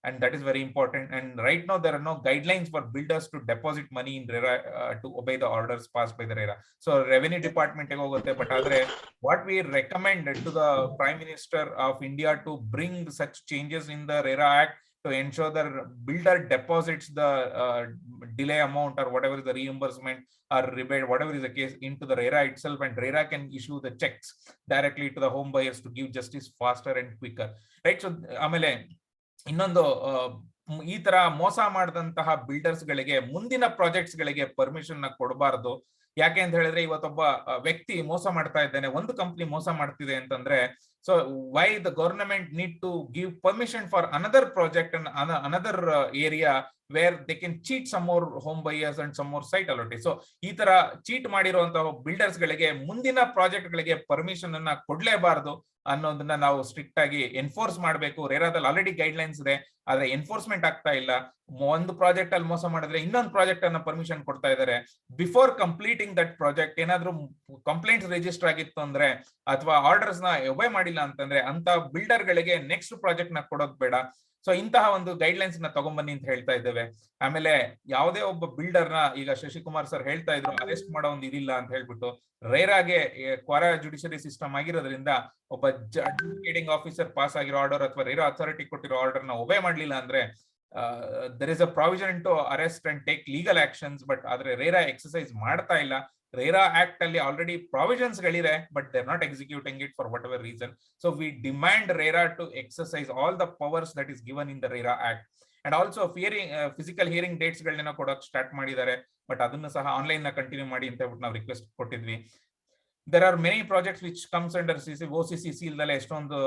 and that is very important. And right now there are no guidelines for builders to deposit money in RERA to obey the orders passed by the RERA. So revenue department hogotte, but adre what we recommend to the Prime Minister of India to bring such changes in the RERA Act to ensure that builder deposits the delay amount or whatever is the reimbursement or rebate, whatever is the case, into the RERA itself, and RERA can issue the checks directly to the home buyers to give justice faster and quicker, right? So ಆಮೇಲೆ ಇನ್ನೊಂದು, ಈ ತರ ಮೋಸ ಮಾಡಿದಂತಹ builders ಗಳಿಗೆ ಮುಂದಿನ projects ಗಳಿಗೆ permission ಕೊಡಬಾರದು. ಯಾಕೆ ಅಂತ ಹೇಳಿದ್ರೆ, ಇವತ್ತೊಬ್ಬ ವ್ಯಕ್ತಿ ಮೋಸ ಮಾಡ್ತಾ ಇದ್ದಾನೆ, ಒಂದು ಕಂಪ್ನಿ ಮೋಸ ಮಾಡ್ತಿದೆ ಅಂತಂದ್ರೆ, so why the government need to give permission for another project and another area where they can cheat some more home buyers and some more site allotment. So ಈ ತರ ಚೀಟ್ ಮಾಡಿರುವಂತಹ ಬಿಲ್ಡರ್ಸ್ ಗಳಿಗೆ ಮುಂದಿನ project ಗಳಿಗೆ permission ಅನ್ನ ಕೊಡ್ಲೇಬಾರದು ಅನ್ನೋದನ್ನ ನಾವು strict ಆಗಿ ಎನ್ಫೋರ್ಸ್ ಮಾಡಬೇಕು. ರೇರಾದಲ್ಲಿ ಆಲ್ರೆಡಿ ಗೈಡ್ ಲೈನ್ಸ್ ಇದೆ, ಆದ್ರೆ ಎನ್ಫೋರ್ಸ್ಮೆಂಟ್ ಆಗ್ತಾ ಇಲ್ಲ. ಒಂದು ಪ್ರಾಜೆಕ್ಟ್ ಅಲ್ಲಿ ಮೋಸ ಮಾಡಿದ್ರೆ ಇನ್ನೊಂದು ಪ್ರಾಜೆಕ್ಟ್ ಅನ್ನ ಪರ್ಮಿಷನ್ ಕೊಡ್ತಾ ಇದ್ದಾರೆ. ಬಿಫೋರ್ ಕಂಪ್ಲೀಟಿಂಗ್ ದಟ್ ಪ್ರಾಜೆಕ್ಟ್ ಏನಾದ್ರೂ ಕಂಪ್ಲೇಂಟ್ಸ್ ರಿಜಿಸ್ಟರ್ ಆಗಿತ್ತು ಅಂದ್ರೆ ಅಥವಾ ಆರ್ಡರ್ಸ್ ನ ಒಬೆ ಮಾಡಿಲ್ಲ ಅಂತಂದ್ರೆ ಅಂತ ಬಿಲ್ಡರ್ ಗಳಿಗೆ ನೆಕ್ಸ್ಟ್ ಪ್ರಾಜೆಕ್ಟ್ ನ ಕೊಡೋದು ಬೇಡ. ಸೊ ಇಂತಹ ಒಂದು ಗೈಡ್ ಲೈನ್ಸ್ ನ ತಗೊಂಡ್ಬನ್ನಿ ಅಂತ ಹೇಳ್ತಾ ಇದ್ದೇವೆ. ಆಮೇಲೆ ಯಾವುದೇ ಒಬ್ಬ ಬಿಲ್ಡರ್ ನ, ಈಗ ಶಶಿಕುಮಾರ್ ಸರ್ ಹೇಳ್ತಾ ಇದ್ರು ಅರೆಸ್ಟ್ ಮಾಡೋ ಒಂದು ಇದಿಲ್ಲ ಅಂತ ಹೇಳ್ಬಿಟ್ಟು, ರೇರಾಗೆ ಕ್ವಾರಾ ಜುಡಿಷಿಯರಿ ಸಿಸ್ಟಮ್ ಆಗಿರೋದ್ರಿಂದ ಒಬ್ಬ ಅಡ್ಜುಡಿಕೇಟಿಂಗ್ ಆಫೀಸರ್ ಪಾಸ್ ಆಗಿರೋ ಆರ್ಡರ್ ಅಥವಾ ರೇರಾ ಅಥಾರಿಟಿ ಕೊಟ್ಟಿರೋ ಆರ್ಡರ್ ನ ಒಬೆ ಮಾಡ್ಲಿಲ್ಲ ಅಂದ್ರೆ there is a provision to arrest and take legal actions, but adre RERA exercise ಮಾಡ್ತಾ ಇಲ್ಲ. RERA Act ಅಲ್ಲಿ ಆಲ್ರೆಡಿ ಪ್ರಾವಿಷನ್ಸ್ ಗಳಿದೆ, but they're not executing it for whatever reason. So we demand RERA to exercise all the powers that is given in the RERA Act. And also physical hearing dates ಗಳನ್ನ ಕೊಡೋಕೆ start ಮಾಡಿದ್ದಾರೆ, but ಅದನ್ನು ಸಹ online ನ continue ಮಾಡಿ ಅಂತ ಹೇಳ್ಬಿಟ್ಟು ನಾವು ರಿಕ್ವೆಸ್ಟ್ ಕೊಟ್ಟಿದ್ವಿ. there are many projects which comes under OCC seal dale ಎಷ್ಟೊಂದು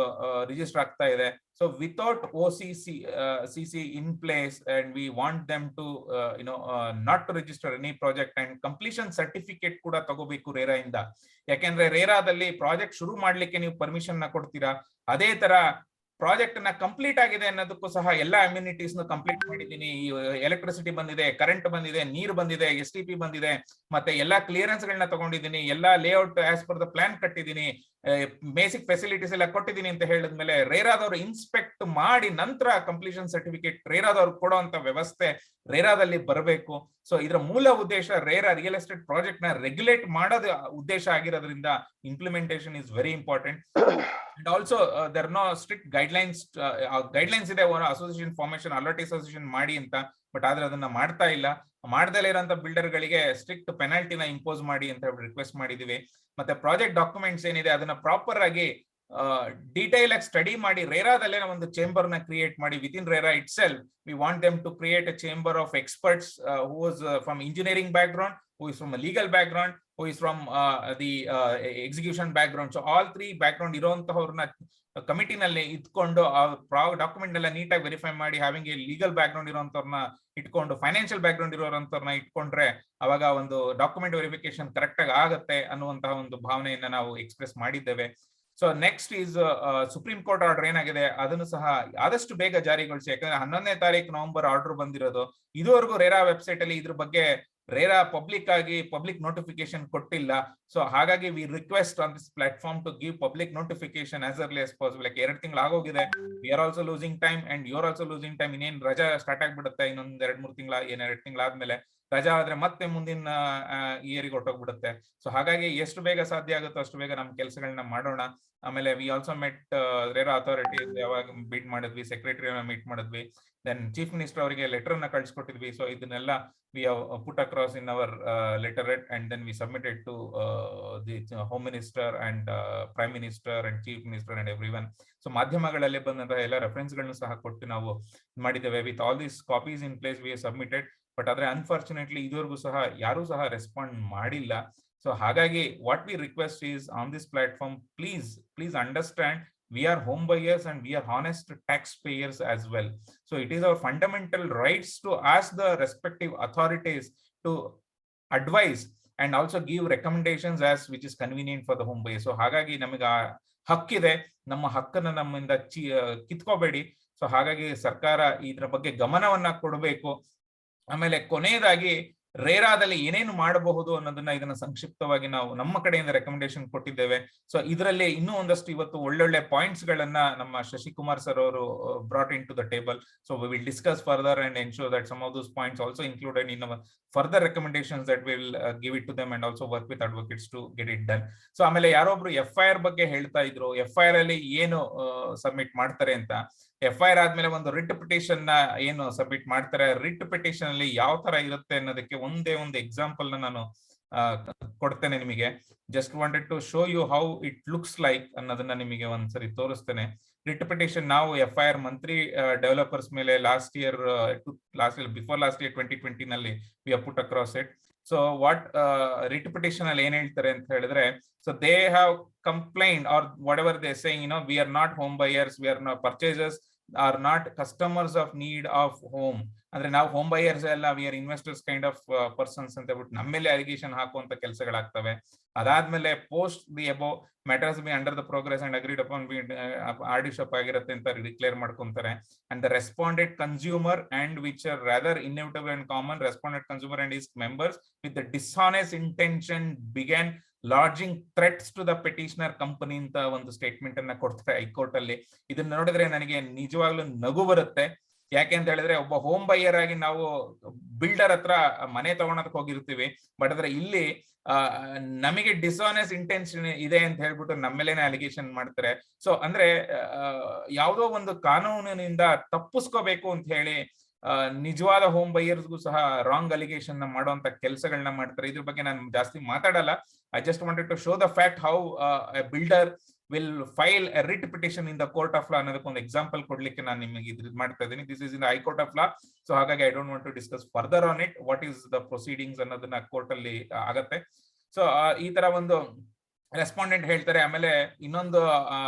ರಿಜಿಸ್ಟರ್ ಆಗ್ತಾ ಇದೆ. So without CC in place, and we want them to not to register any project, and completion certificate ಕೂಡ ತಗೋಬೇಕು ರೇರಾ ಇಂದ. ಯಾಕೆಂದ್ರೆ ರೇರಾದಲ್ಲಿ project ಶುರು ಮಾಡ್ಲಿಕ್ಕೆ ನೀವು ಪರ್ಮಿಷನ್ ನ ಕೊಡ್ತೀರಾ, ಅದೇ ತರ ಪ್ರಾಜೆಕ್ಟ್ ನ ಕಂಪ್ಲೀಟ್ ಆಗಿದೆ ಅನ್ನೋದಕ್ಕೂ ಸಹ ಎಲ್ಲಾ ಅಮ್ಯುನಿಟೀಸ್ ಕಂಪ್ಲೀಟ್ ಮಾಡಿದ್ದೀನಿ, ಎಲೆಕ್ಟ್ರಿಸಿಟಿ ಬಂದಿದೆ, ಕರೆಂಟ್ ಬಂದಿದೆ, ನೀರು ಬಂದಿದೆ, STP ಬಂದಿದೆ, ಮತ್ತೆ ಎಲ್ಲಾ ಕ್ಲಿಯರೆನ್ಸ್ ಗಳನ್ನ ತಗೊಂಡಿದ್ದೀನಿ, ಎಲ್ಲಾ layout as per the plan ಕಟ್ಟಿದ್ದೀನಿ, ಬೇಸಿಕ್ ಫೆಸಿಲಿಟೀಸ್ ಎಲ್ಲ ಕೊಟ್ಟಿದ್ದೀನಿ ಅಂತ ಹೇಳಿದ್ಮೇಲೆ ರೇರಾದವರು ಇನ್ಸ್ಪೆಕ್ಟ್ ಮಾಡಿ ನಂತರ ಕಂಪ್ಲೀಷನ್ ಸರ್ಟಿಫಿಕೇಟ್ ರೇರಾದವ್ರು ಕೊಡುವಂತ ವ್ಯವಸ್ಥೆ ರೇರಾದಲ್ಲಿ ಬರಬೇಕು. ಸೊ ಇದರ ಮೂಲ ಉದ್ದೇಶ ರೇರಾ ರಿಯಲ್ ಎಸ್ಟೇಟ್ ಪ್ರಾಜೆಕ್ಟ್ ನ ರೆಗ್ಯುಲೇಟ್ ಮಾಡೋದು ಉದ್ದೇಶ ಆಗಿರೋದ್ರಿಂದ implementation is very important. And also there are no strict guidelines ಇದೆ ಅಸೋಸಿಯೇಷನ್ ಫಾರ್ಮೇಶನ್ ಅಲರ್ಟ್ ಅಸೋಸಿಯೇಷನ್ ಮಾಡಿ ಅಂತ, ಬಟ್ ಆದ್ರೆ ಅದನ್ನ ಮಾಡ್ತಾ ಇಲ್ಲ. ಮಾಡ್ದಲೇ ಇರೋಂಥ ಬಿಲ್ಡರ್ ಗಳಿಗೆ ಸ್ಟ್ರಿಕ್ಟ್ ಪೆನಾಲ್ಟಿನ ಇಂಪೋಸ್ ಮಾಡಿ ಅಂತ ರಿಕ್ವೆಸ್ಟ್ ಮಾಡಿದೀವಿ. ಮತ್ತೆ ಪ್ರಾಜೆಕ್ಟ್ ಡಾಕ್ಯುಮೆಂಟ್ಸ್ ಏನಿದೆ ಅದನ್ನ ಪ್ರಾಪರ್ ಆಗಿ ಡೀಟೈಲ್ ಆಗಿ ಸ್ಟಡಿ ಮಾಡಿ ರೇರಾದಲ್ಲೇ ಒಂದು ಚೇಂಬರ್ ನ ಕ್ರಿಯೇಟ್ ಮಾಡಿ within RERA itself we want them to create a chamber of experts who is from engineering background, who is from a legal background, who is from the execution background. So all three background ಇರುವಂತಹವ್ರನ್ನ committee ನಲ್ಲಿ ಇಟ್ಕೊಂಡು document ಎಲ್ಲ ನೀಟಾಗಿ verify ಮಾಡಿ, having a legal background ಇರುವಂತವ್ರನ್ನ ಇಟ್ಕೊಂಡು, financial background ಇರೋರಂತವ್ರನ್ನ ಇಟ್ಕೊಂಡ್ರೆ ಅವಾಗ ಒಂದು ಡಾಕ್ಯುಮೆಂಟ್ ವೆರಿಫಿಕೇಶನ್ ಕರೆಕ್ಟ್ ಆಗಿ ಆಗುತ್ತೆ ಅನ್ನುವಂತಹ ಒಂದು ಭಾವನೆಯನ್ನ ನಾವು ಎಕ್ಸ್ಪ್ರೆಸ್ ಮಾಡಿದ್ದೇವೆ. So next is supreme court order ಏನಾಗಿದೆ ಅದನ್ನು ಸಹ ಆದಷ್ಟು ಬೇಗ ಜಾರಿಗೊಳಿಸಿ. ಯಾಕಂದ್ರೆ 11ನೇ ತಾರೀಕು ನವೆಂಬರ್ ಆರ್ಡರ್ ಬಂದಿರೋದು, ಇದುವರೆಗೂ ರೇರಾ ವೆಬ್ಸೈಟ್ ಅಲ್ಲಿ ಇದ್ರ ಬಗ್ಗೆ ರೇರಾ ಪಬ್ಲಿಕ್ ನೋಟಿಫಿಕೇಶನ್ ಕೊಟ್ಟಿಲ್ಲ. ಸೊ ಹಾಗಾಗಿ we request on this platform to give public notification as early as possible. 2 ತಿಂಗಳು ಆಗೋಗಿದೆ, we are also losing time and you are also losing time. ಇನ್ನೇನ್ ರಜಾ ಸ್ಟಾರ್ಟ್ ಆಗ್ಬಿಡುತ್ತೆ, ಇನ್ನೊಂದ್ 2-3 ತಿಂಗಳ 2 ತಿಂಗಳಾದ್ಮೇಲೆ ರಜಾ ಆದ್ರೆ ಮತ್ತೆ ಮುಂದಿನ ಇಯರಿಗೆ ಹೊರಟೋಗ್ಬಿಡುತ್ತೆ. ಸೊ ಹಾಗಾಗಿ ಎಷ್ಟು ಬೇಗ ಸಾಧ್ಯ ಆಗುತ್ತೋ ಅಷ್ಟು ಬೇಗ ನಮ್ಮ ಕೆಲಸಗಳನ್ನ ಮಾಡೋಣ. ಆಮೇಲೆ we also met RERA authority, ಯಾವಾಗ ಮೀಟ್ ಮಾಡಿದ್ವಿ, ಸೆಕ್ರೆಟರಿನ ಮೀಟ್ ಮಾಡಿದ್ವಿ, ದೆನ್ ಚೀಫ್ ಮಿನಿಸ್ಟರ್ ಅವರಿಗೆ ಲೆಟರ್ ನ ಕಳ್ಸಿಕೊಟ್ಟಿದ್ವಿ. ಸೊ ಇದನ್ನೆಲ್ಲ we have put across in our letterhead, and then we submitted to the Home Minister and Prime Minister and Chief Minister and everyone. So ಮಾಧ್ಯಮಗಳಲ್ಲಿ ಬಂದಂತಹ ಎಲ್ಲ reference ಗಳನ್ನು ಸಹ ಕೊಟ್ಟು ನಾವು ಮಾಡಿದ್ದೇವೆ. With all these copies in place we have submitted, but ಆದ್ರೆ unfortunately ಇದುವರೆಗೂ ಸಹ ಯಾರೂ ಸಹ ರೆಸ್ಪಾಂಡ್ ಮಾಡಿಲ್ಲ. ಸೊ ಹಾಗಾಗಿ what we request is on this platform, please understand, we are home buyers and we are honest taxpayers as well. So it is our fundamental rights to ask the respective authorities to advise and also give recommendations as which is convenient for the home buyer. So ಹಾಗಾಗಿ ನಮಗೆ ಹಕ್ಕಿದೆ, ನಮ್ಮ ಹಕ್ಕನ್ನು ನಮ್ಮಿಂದ ಕಿತ್ಕೋಬೇಡಿ. So ಹಾಗಾಗಿ ಸರ್ಕಾರ ಇದರ ಬಗ್ಗೆ ಗಮನವನ್ನ ಕೊಡಬೇಕು. ಆಮೇಲೆ ಕೊನೆಯದಾಗಿ ರೇರಾದಲ್ಲಿ ಏನೇನು ಮಾಡಬಹುದು ಅನ್ನೋದನ್ನ ಇದನ್ನ ಸಂಕ್ಷಿಪ್ತವಾಗಿ ನಾವು ನಮ್ಮ ಕಡೆಯಿಂದ ರೆಕಮೆಂಡೇಶನ್ ಕೊಟ್ಟಿದ್ದೇವೆ. ಸೊ ಇದರಲ್ಲಿ ಇನ್ನೂ ಒಂದಷ್ಟು ಇವತ್ತು ಒಳ್ಳೊಳ್ಳೆ ಪಾಯಿಂಟ್ಸ್ ಗಳನ್ನ ನಮ್ಮ ಶಶಿಕುಮಾರ್ ಸರ್ ಅವರು brought into the table. So we will discuss further and ensure that some of those points also included in our further recommendations that will give it to them and also work with advocates to get it done. So ಆಮೇಲೆ ಯಾರೊಬ್ರು FIR ಬಗ್ಗೆ ಹೇಳ್ತಾ ಇದ್ರು, FIR ಅಲ್ಲಿ ಏನು submit ಮಾಡ್ತಾರೆ ಅಂತ. FIR ಆದ್ಮೇಲೆ ಒಂದು ರಿಟ್ ಪಿಟಿಷನ್ ನ ಏನು ಸಬ್ಮಿಟ್ ಮಾಡ್ತಾರೆ, ರಿಟ್ ಪಿಟಿಷನ್ ಅಲ್ಲಿ ಯಾವ ತರ ಇರುತ್ತೆ ಅನ್ನೋದಕ್ಕೆ ಒಂದೇ ಒಂದು ಎಕ್ಸಾಂಪಲ್ ನ ನಾನು ಕೊಡ್ತೇನೆ ನಿಮಗೆ. Just wanted to show you how it looks like ಅನ್ನೋದನ್ನ ನಿಮಗೆ ಒಂದ್ಸರಿ ತೋರಿಸ್ತೇನೆ. ರಿಟ್ ಪಿಟಿಷನ್ ನಾವು FIR ಮಂತ್ರಿ ಡೆವಲಪರ್ಸ್ ಮೇಲೆ ಬಿಫೋರ್ ಲಾಸ್ಟ್ ಇಯರ್ 2020 ನಲ್ಲಿ we have put across it. So what writ petition ಅಲ್ಲಿ ಏನ್ ಹೇಳ್ತಾರೆ ಅಂತ ಹೇಳಿದ್ರೆ, so they have complaint or whatever they saying, we are not home buyers, we are not purchasers, are not customers of need of home. ಅಂದ್ರೆ ನಾವು home buyers ಎಲ್ಲ we are investors kind of persons ಅಂತ ಹೇಳ್ಬಿಟ್ಟು ನಮ್ಮ ಮೇಲೆ allegation ಹಾಕುವಂತ ಕೆಲಸಗಳಾಗ್ತವೆ. ಅದಾದ್ಮೇಲೆ post the above matters be under the progress and agreed upon be hardship ಆಗಿರುತ್ತೆ ಅಂತ ಡಿಕ್ಲೇರ್ ಮಾಡ್ಕೊಂತಾರೆ. And the responded consumer and which are rather inevitable and common, responded consumer and his members with the dishonest intention began lodging threats to the petitioner company ಅಂತ ಒಂದು statement ಅನ್ನ ಕೊಡ್ತಾರೆ high court ಅಲ್ಲಿ. ಇದನ್ನ ನೋಡಿದ್ರೆ ನನಗೆ ನಿಜವಾಗ್ಲೂ ನಗು ಬರುತ್ತೆ. ಯಾಕೆ ಅಂತ ಹೇಳಿದ್ರೆ, ಒಬ್ಬ ಹೋಮ್ ಬೈಯರ್ ಆಗಿ ನಾವು ಬಿಲ್ಡರ್ ಹತ್ರ ಮನೆ ತಗೊಳಕ್ ಹೋಗಿರ್ತೀವಿ, ಬಟ್ ಆದ್ರೆ ಇಲ್ಲಿ ನಮಗೆ ಡಿಸಾನೆಸ್ಟ್ ಇಂಟೆನ್ಷನ್ ಇದೆ ಅಂತ ಹೇಳ್ಬಿಟ್ಟು ನಮ್ಮೇಲೇನೆ ಅಲಿಗೇಷನ್ ಮಾಡ್ತಾರೆ. ಸೊ ಅಂದ್ರೆ ಯಾವುದೋ ಒಂದು ಕಾನೂನಿನಿಂದ ತಪ್ಪಿಸ್ಕೋಬೇಕು ಅಂತ ಹೇಳಿ ನಿಜವಾದ ಹೋಮ್ ಬೈಯರ್ಸ್ಗೂ ಸಹ ರಾಂಗ್ ಅಲಿಗೇಷನ್ ಮಾಡುವಂತ ಕೆಲಸಗಳನ್ನ ಮಾಡ್ತಾರೆ. ಇದ್ರ ಬಗ್ಗೆ ನಾನು ಜಾಸ್ತಿ ಮಾತಾಡಲ್ಲ. I just wanted to show the fact how a builder will file a writ petition in the court of law ಅನ್ನೋದಕ್ಕೆ ಒಂದು ಎಕ್ಸಾಂಪಲ್ ಕೊಡ್ಲಿಕ್ಕೆ ನಾನು ನಿಮಗೆ ಇದು ಮಾಡ್ತಾ ಇದ್ದೀನಿ. This is in the high court of law. So ಹಾಗಾಗಿ I don't want to discuss further on it, what is the proceedings ಅನ್ನೋದನ್ನ ಕೋರ್ಟ್ ಅಲ್ಲಿ ಆಗತ್ತೆ. ಸೊ ಈ ತರ ಒಂದು ರೆಸ್ಪಾಂಡೆಂಟ್ ಹೇಳ್ತಾರೆ ಆಮೇಲೆ ಇನ್ನೊಂದು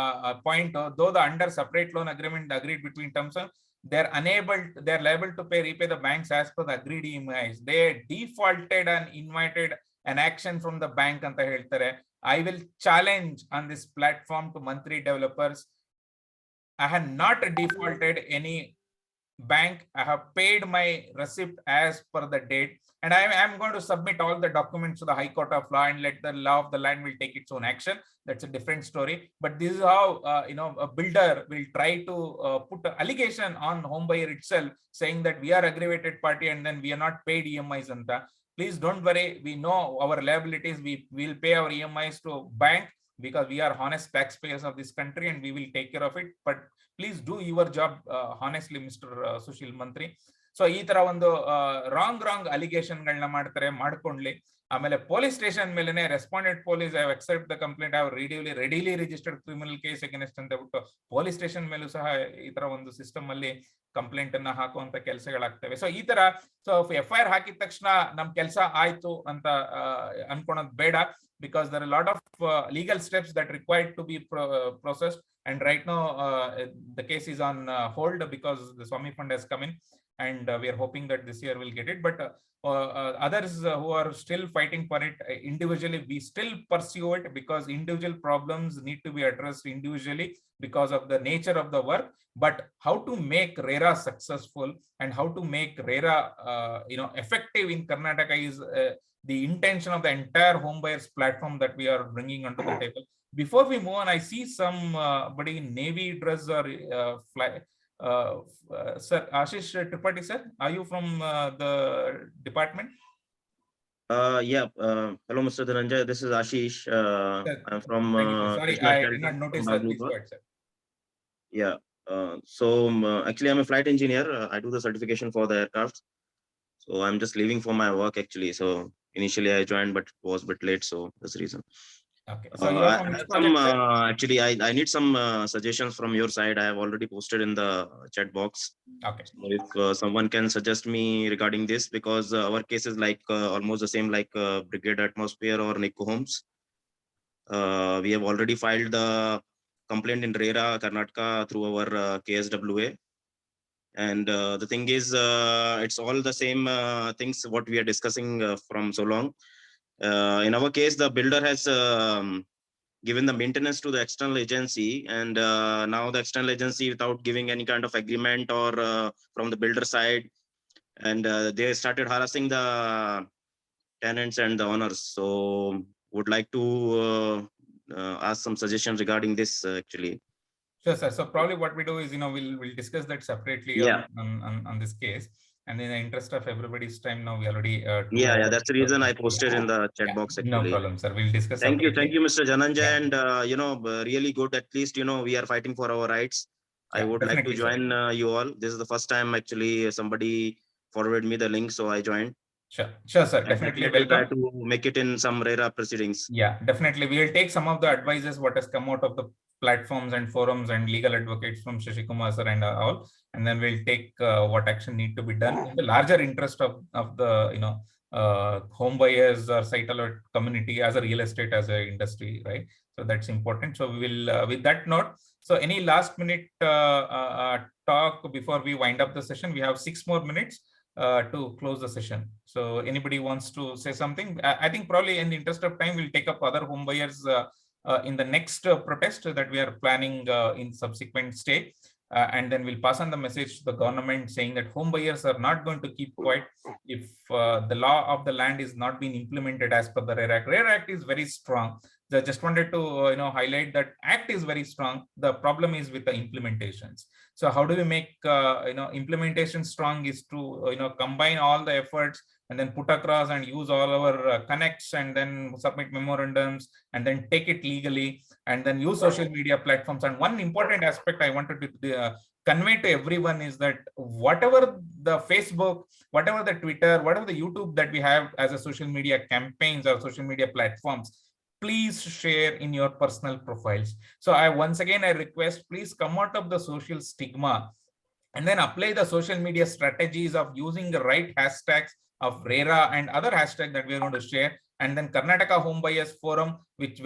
point, though the under separate loan agreement agreed between terms, they are liable to repay the banks as per the agreed EMIs. They defaulted and invited an action from the bank ಅಂತ ಹೇಳ್ತಾರೆ. I will challenge on this platform to Mantri developers. I have not defaulted any bank. I have paid my receipt as per the date, and I am going to submit all the documents to the High Court of Law and let the law of the land will take its own action. That's a different story. But this is how a builder will try to put an allegation on home buyer itself, saying that we are aggravated party and then we are not paid EMIs. Please don't worry. We know our liabilities. We will pay our EMIs to bank because we are honest taxpayers of this country and we will take care of it. But please do your job honestly, Mr. Sushil Mantri. So ಈ ತರ ಒಂದು wrong allegation ಗಳನ್ನ ಮಾಡ್ಕೊಂಡ್ಲಿ. ಆಮೇಲೆ police station ಮೇಲೆನೆ respondent police I accept the complaint, I readily registered criminal case against ಅಂತ ಹೇಳ್ಬಿಟ್ಟು police station ಮೇಲೂ ಸಹ ಈ ತರ ಒಂದು ಸಿಸ್ಟಮ್ ಅಲ್ಲಿ ಕಂಪ್ಲೇಂಟ್ ಅನ್ನ ಹಾಕುವಂತ ಕೆಲಸಗಳಾಗ್ತವೆ. ಸೊ ಈ ತರ FIR ಹಾಕಿದ ತಕ್ಷಣ ನಮ್ ಕೆಲಸ ಆಯ್ತು ಅಂತ ಅನ್ಕೊಳೋದು ಬೇಡ, because there are a lot of legal steps that required to be processed, and right now the case is on hold because the Swami Fund has come in, and we are hoping that this year we'll get it. But others who are still fighting for it individually, we still pursue it because individual problems need to be addressed individually because of the nature of the work. But how to make RERA successful and how to make RERA effective in Karnataka is the intention of the entire home buyers platform that we are bringing onto the table. Before we move on, I see somebody in navy dress or sir, Ashish Tripathi sir, are you from the department? Yeah. Hello, Mr. Dhananjaya. This is Ashish. I'm from. Sorry, I did not notice that. Please go ahead, sir. Yeah. So actually, I'm a flight engineer. I do the certification for the aircraft. So I'm just leaving for my work actually. So initially I joined, but was a bit late. So that's the reason. Okay. So you are from which project, actually, I need some suggestions from your side. I have already posted in the chat box. Okay. So if someone can suggest me regarding this, because our case is like almost the same like Brigade Atmosphere or Nico Homes. We have already filed the complaint in RERA Karnataka through our KSWA. And the thing is, it's all the same things what we are discussing from so long. In our case, the builder has given the maintenance to the external agency, and now the external agency, without giving any kind of agreement or from the builder side, and they started harassing the tenants and the owners. So would like to ask some suggestions regarding this actually. Sure, sir. So probably what we do is, we'll discuss that separately on this case. And in the interest of everybody's time, now we already that's the reason I posted in the chat box actually. No problem, sir. We'll discuss. Thank you, Mr. Dhananjaya, and really good. At least we are fighting for our rights. I would like to join you all. This is the first time actually somebody forwarded me the link, so I joined. Sure, sir. Definitely welcome. Try to make it in some RERA proceedings. Yeah, definitely. We will take some of the advices what has come out of the platforms and forums and legal advocates from Shashi Kumar sir and all, and then we'll take what action need to be done in the larger interest of the home buyers or site alert community as a real estate as a industry, right? So that's important. So we will with that note, so any last minute talk before we wind up the session? We have 6 more minutes to close the session. So anybody wants to say something? I think probably in the interest of time, we'll take up other home buyers in the next protest that we are planning in subsequent state. And then we'll pass on the message to the government saying that home buyers are not going to keep quiet if the law of the land is not being implemented as per the RERA Act. RERA Act is very strong. I just wanted to highlight that Act is very strong. The problem is with the implementations. So how do we make implementation strong is to combine all the efforts and then put across and use all our connects and then submit memorandums and then take it legally and then use social media platforms. And one important aspect I wanted to convey to everyone is that whatever the Facebook, whatever the Twitter, whatever the YouTube that we have as a social media campaigns or social media platforms, please share in your personal profiles. So once again, I request, please come out of the social stigma and then apply the social media strategies of using the right hashtags of RERA and other hashtags that we are going to share and then Karnataka Home Buyers Forum,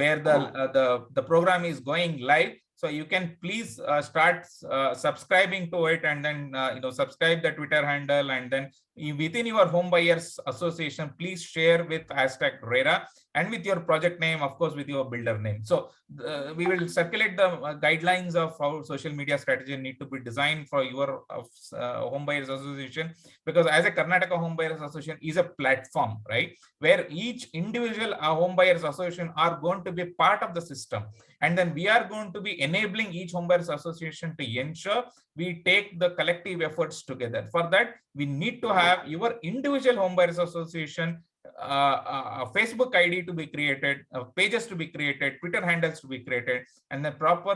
where the program is going live. So you can please start subscribing to it, and then subscribe the Twitter handle, and then within your home buyers association, please share with hashtag RERA and with your project name, of course, with your builder name. So we will circulate the guidelines of how social media strategy need to be designed for your home buyers association, because as a Karnataka Home Buyers Association is a platform, right, where each individual home buyers association are going to be part of the system, and then we are going to be enabling each home buyers association to ensure we take the collective efforts together. For that, we need to have your individual home buyers association a Facebook ID to be created, pages to be created, Twitter handles to be created, and the proper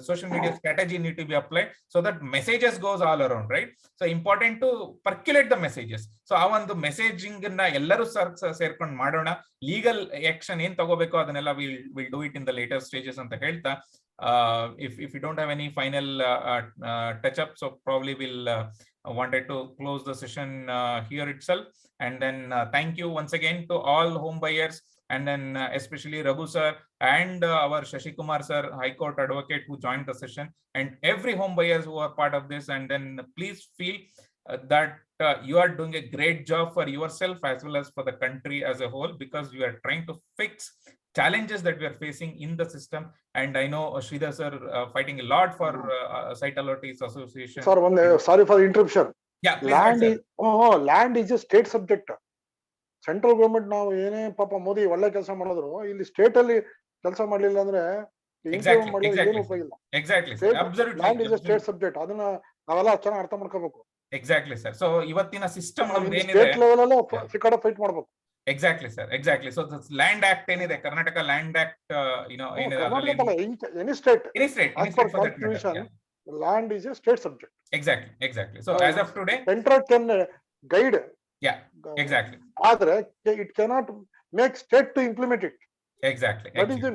social media strategy need to be applied so that messages goes all around, right? So important to percolate the messages. So ಆ ಒಂದು messaging ನ ಎಲ್ಲರೂ ಸೇರ್ಕೊಂಡು ಮಾಡೋಣ. Legal action ಏನ್ ತಗೋಬೇಕು ಅದನ್ನೆಲ್ಲ will do it in the later stages ಅಂತ ಹೇಳ್ತಾ, if you don't have any final touch up, so probably we'll wanted to close the session here itself. And then thank you once again to all home buyers, and then especially Raghu sir and our Shashi Kumar sir, High Court advocate, who joined the session, and every home buyers who are part of this. And then please feel that you are doing a great job for yourself as well as for the country as a whole, because you are trying to fix challenges that we are facing in the system. And I know Sridhar sir fighting a lot for Site Authorities Association. Sir, sorry for the interruption. Yeah, land is a state subject. Central government ನಾವು ಏನೇ ಪಾಪ ಮೋದಿ ಒಳ್ಳೆ ಕೆಲಸ ಮಾಡಿದ್ರು, ಇಲ್ಲಿ state ಅಲ್ಲಿ ಕೆಲಸ ಮಾಡ್ಲಿಲ್ಲ ಅಂದ್ರೆ ಏನು ಉಪಯೋಗ ಇಲ್ಲ. Exactly sir, absolutely. Land is a state subject. ಅದನ್ನ ನಾವೆಲ್ಲ ಚೆನ್ನಾಗಿ ಅರ್ಥ ಮಾಡ್ಕೋಬೇಕು. Exactly sir. So ಇವತ್ತಿನ ಸಿಸ್ಟಮ್ ನಮ್ದು ಏನಿದೆ, ಸ್ಟೇಟ್ ಲೆವೆಲ್ ಅಲ್ಲೇ ಸಿಕ್ಕಾಡ ಫೈಟ್ ಮಾಡಬೇಕು. Exactly sir, exactly. So this land act ಏನಿದೆ, Karnataka Land Act, any state as per constitution, land is a state subject. Exactly. So as of today, central can guide. Yeah, exactly. Adre it cannot make state to implement it. Exactly. That is the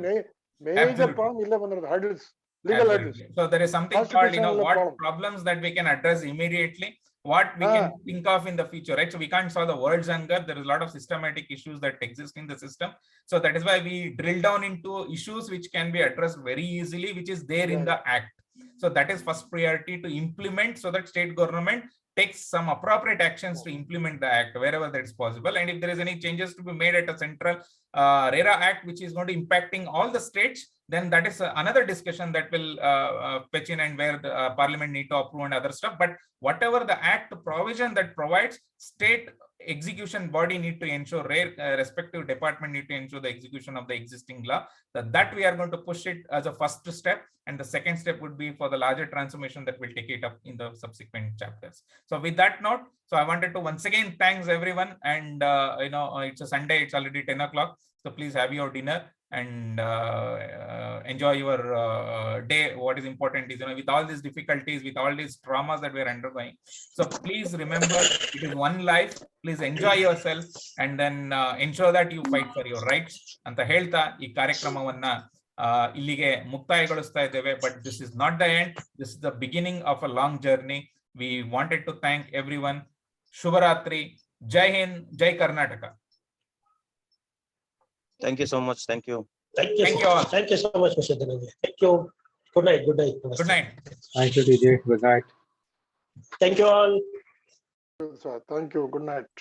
major problem. illa bandradu hurdles, legal hurdles. So there is something called what problems that we can address immediately, what we can think of in the future, right? So we can't solve the world's hunger. There is a lot of systematic issues that exist in the system. So that is why we drill down into issues which can be addressed very easily, which is there in the act. So that is first priority to implement, so that state government takes some appropriate actions to implement the act wherever that is possible. And if there is any changes to be made at a central RERA Act, which is going to impacting all the states, then that is another discussion that will pitch in, and where the parliament need to approve and other stuff. But whatever the act provision that provides, state execution body need to ensure, respective department need to ensure the execution of the existing law. That we are going to push it as a first step, and the second step would be for the larger transformation that will take it up in the subsequent chapters. So with that note, so I wanted to once again thanks everyone, and it's a Sunday, it's already 10 o'clock, so please have your dinner and enjoy your day. What is important is, with all these difficulties, with all these traumas that we are undergoing, so please remember it is one life. Please enjoy yourself, and then ensure that you fight for your rights ಅಂತ ಹೇಳ್ತಾ ಈ ಕಾರ್ಯಕ್ರಮವನ್ನ ಇಲ್ಲಿಗೆ ಮುಕ್ತಾಯಗೊಳಿಸ್ತಾ ಇದ್ದೇವೆ. But this is not the end, this is the beginning of a long journey. We wanted to thank everyone. Shubharatri, Jai Hind, Jai Karnataka. Thank you so much. Thank you. Thank you all. Thank you so much, Mr. Dhananjaya. Thank you. Good night. Good night. Good night. Thank you, DJ. Good night. Thank you all. Thank you. Good night.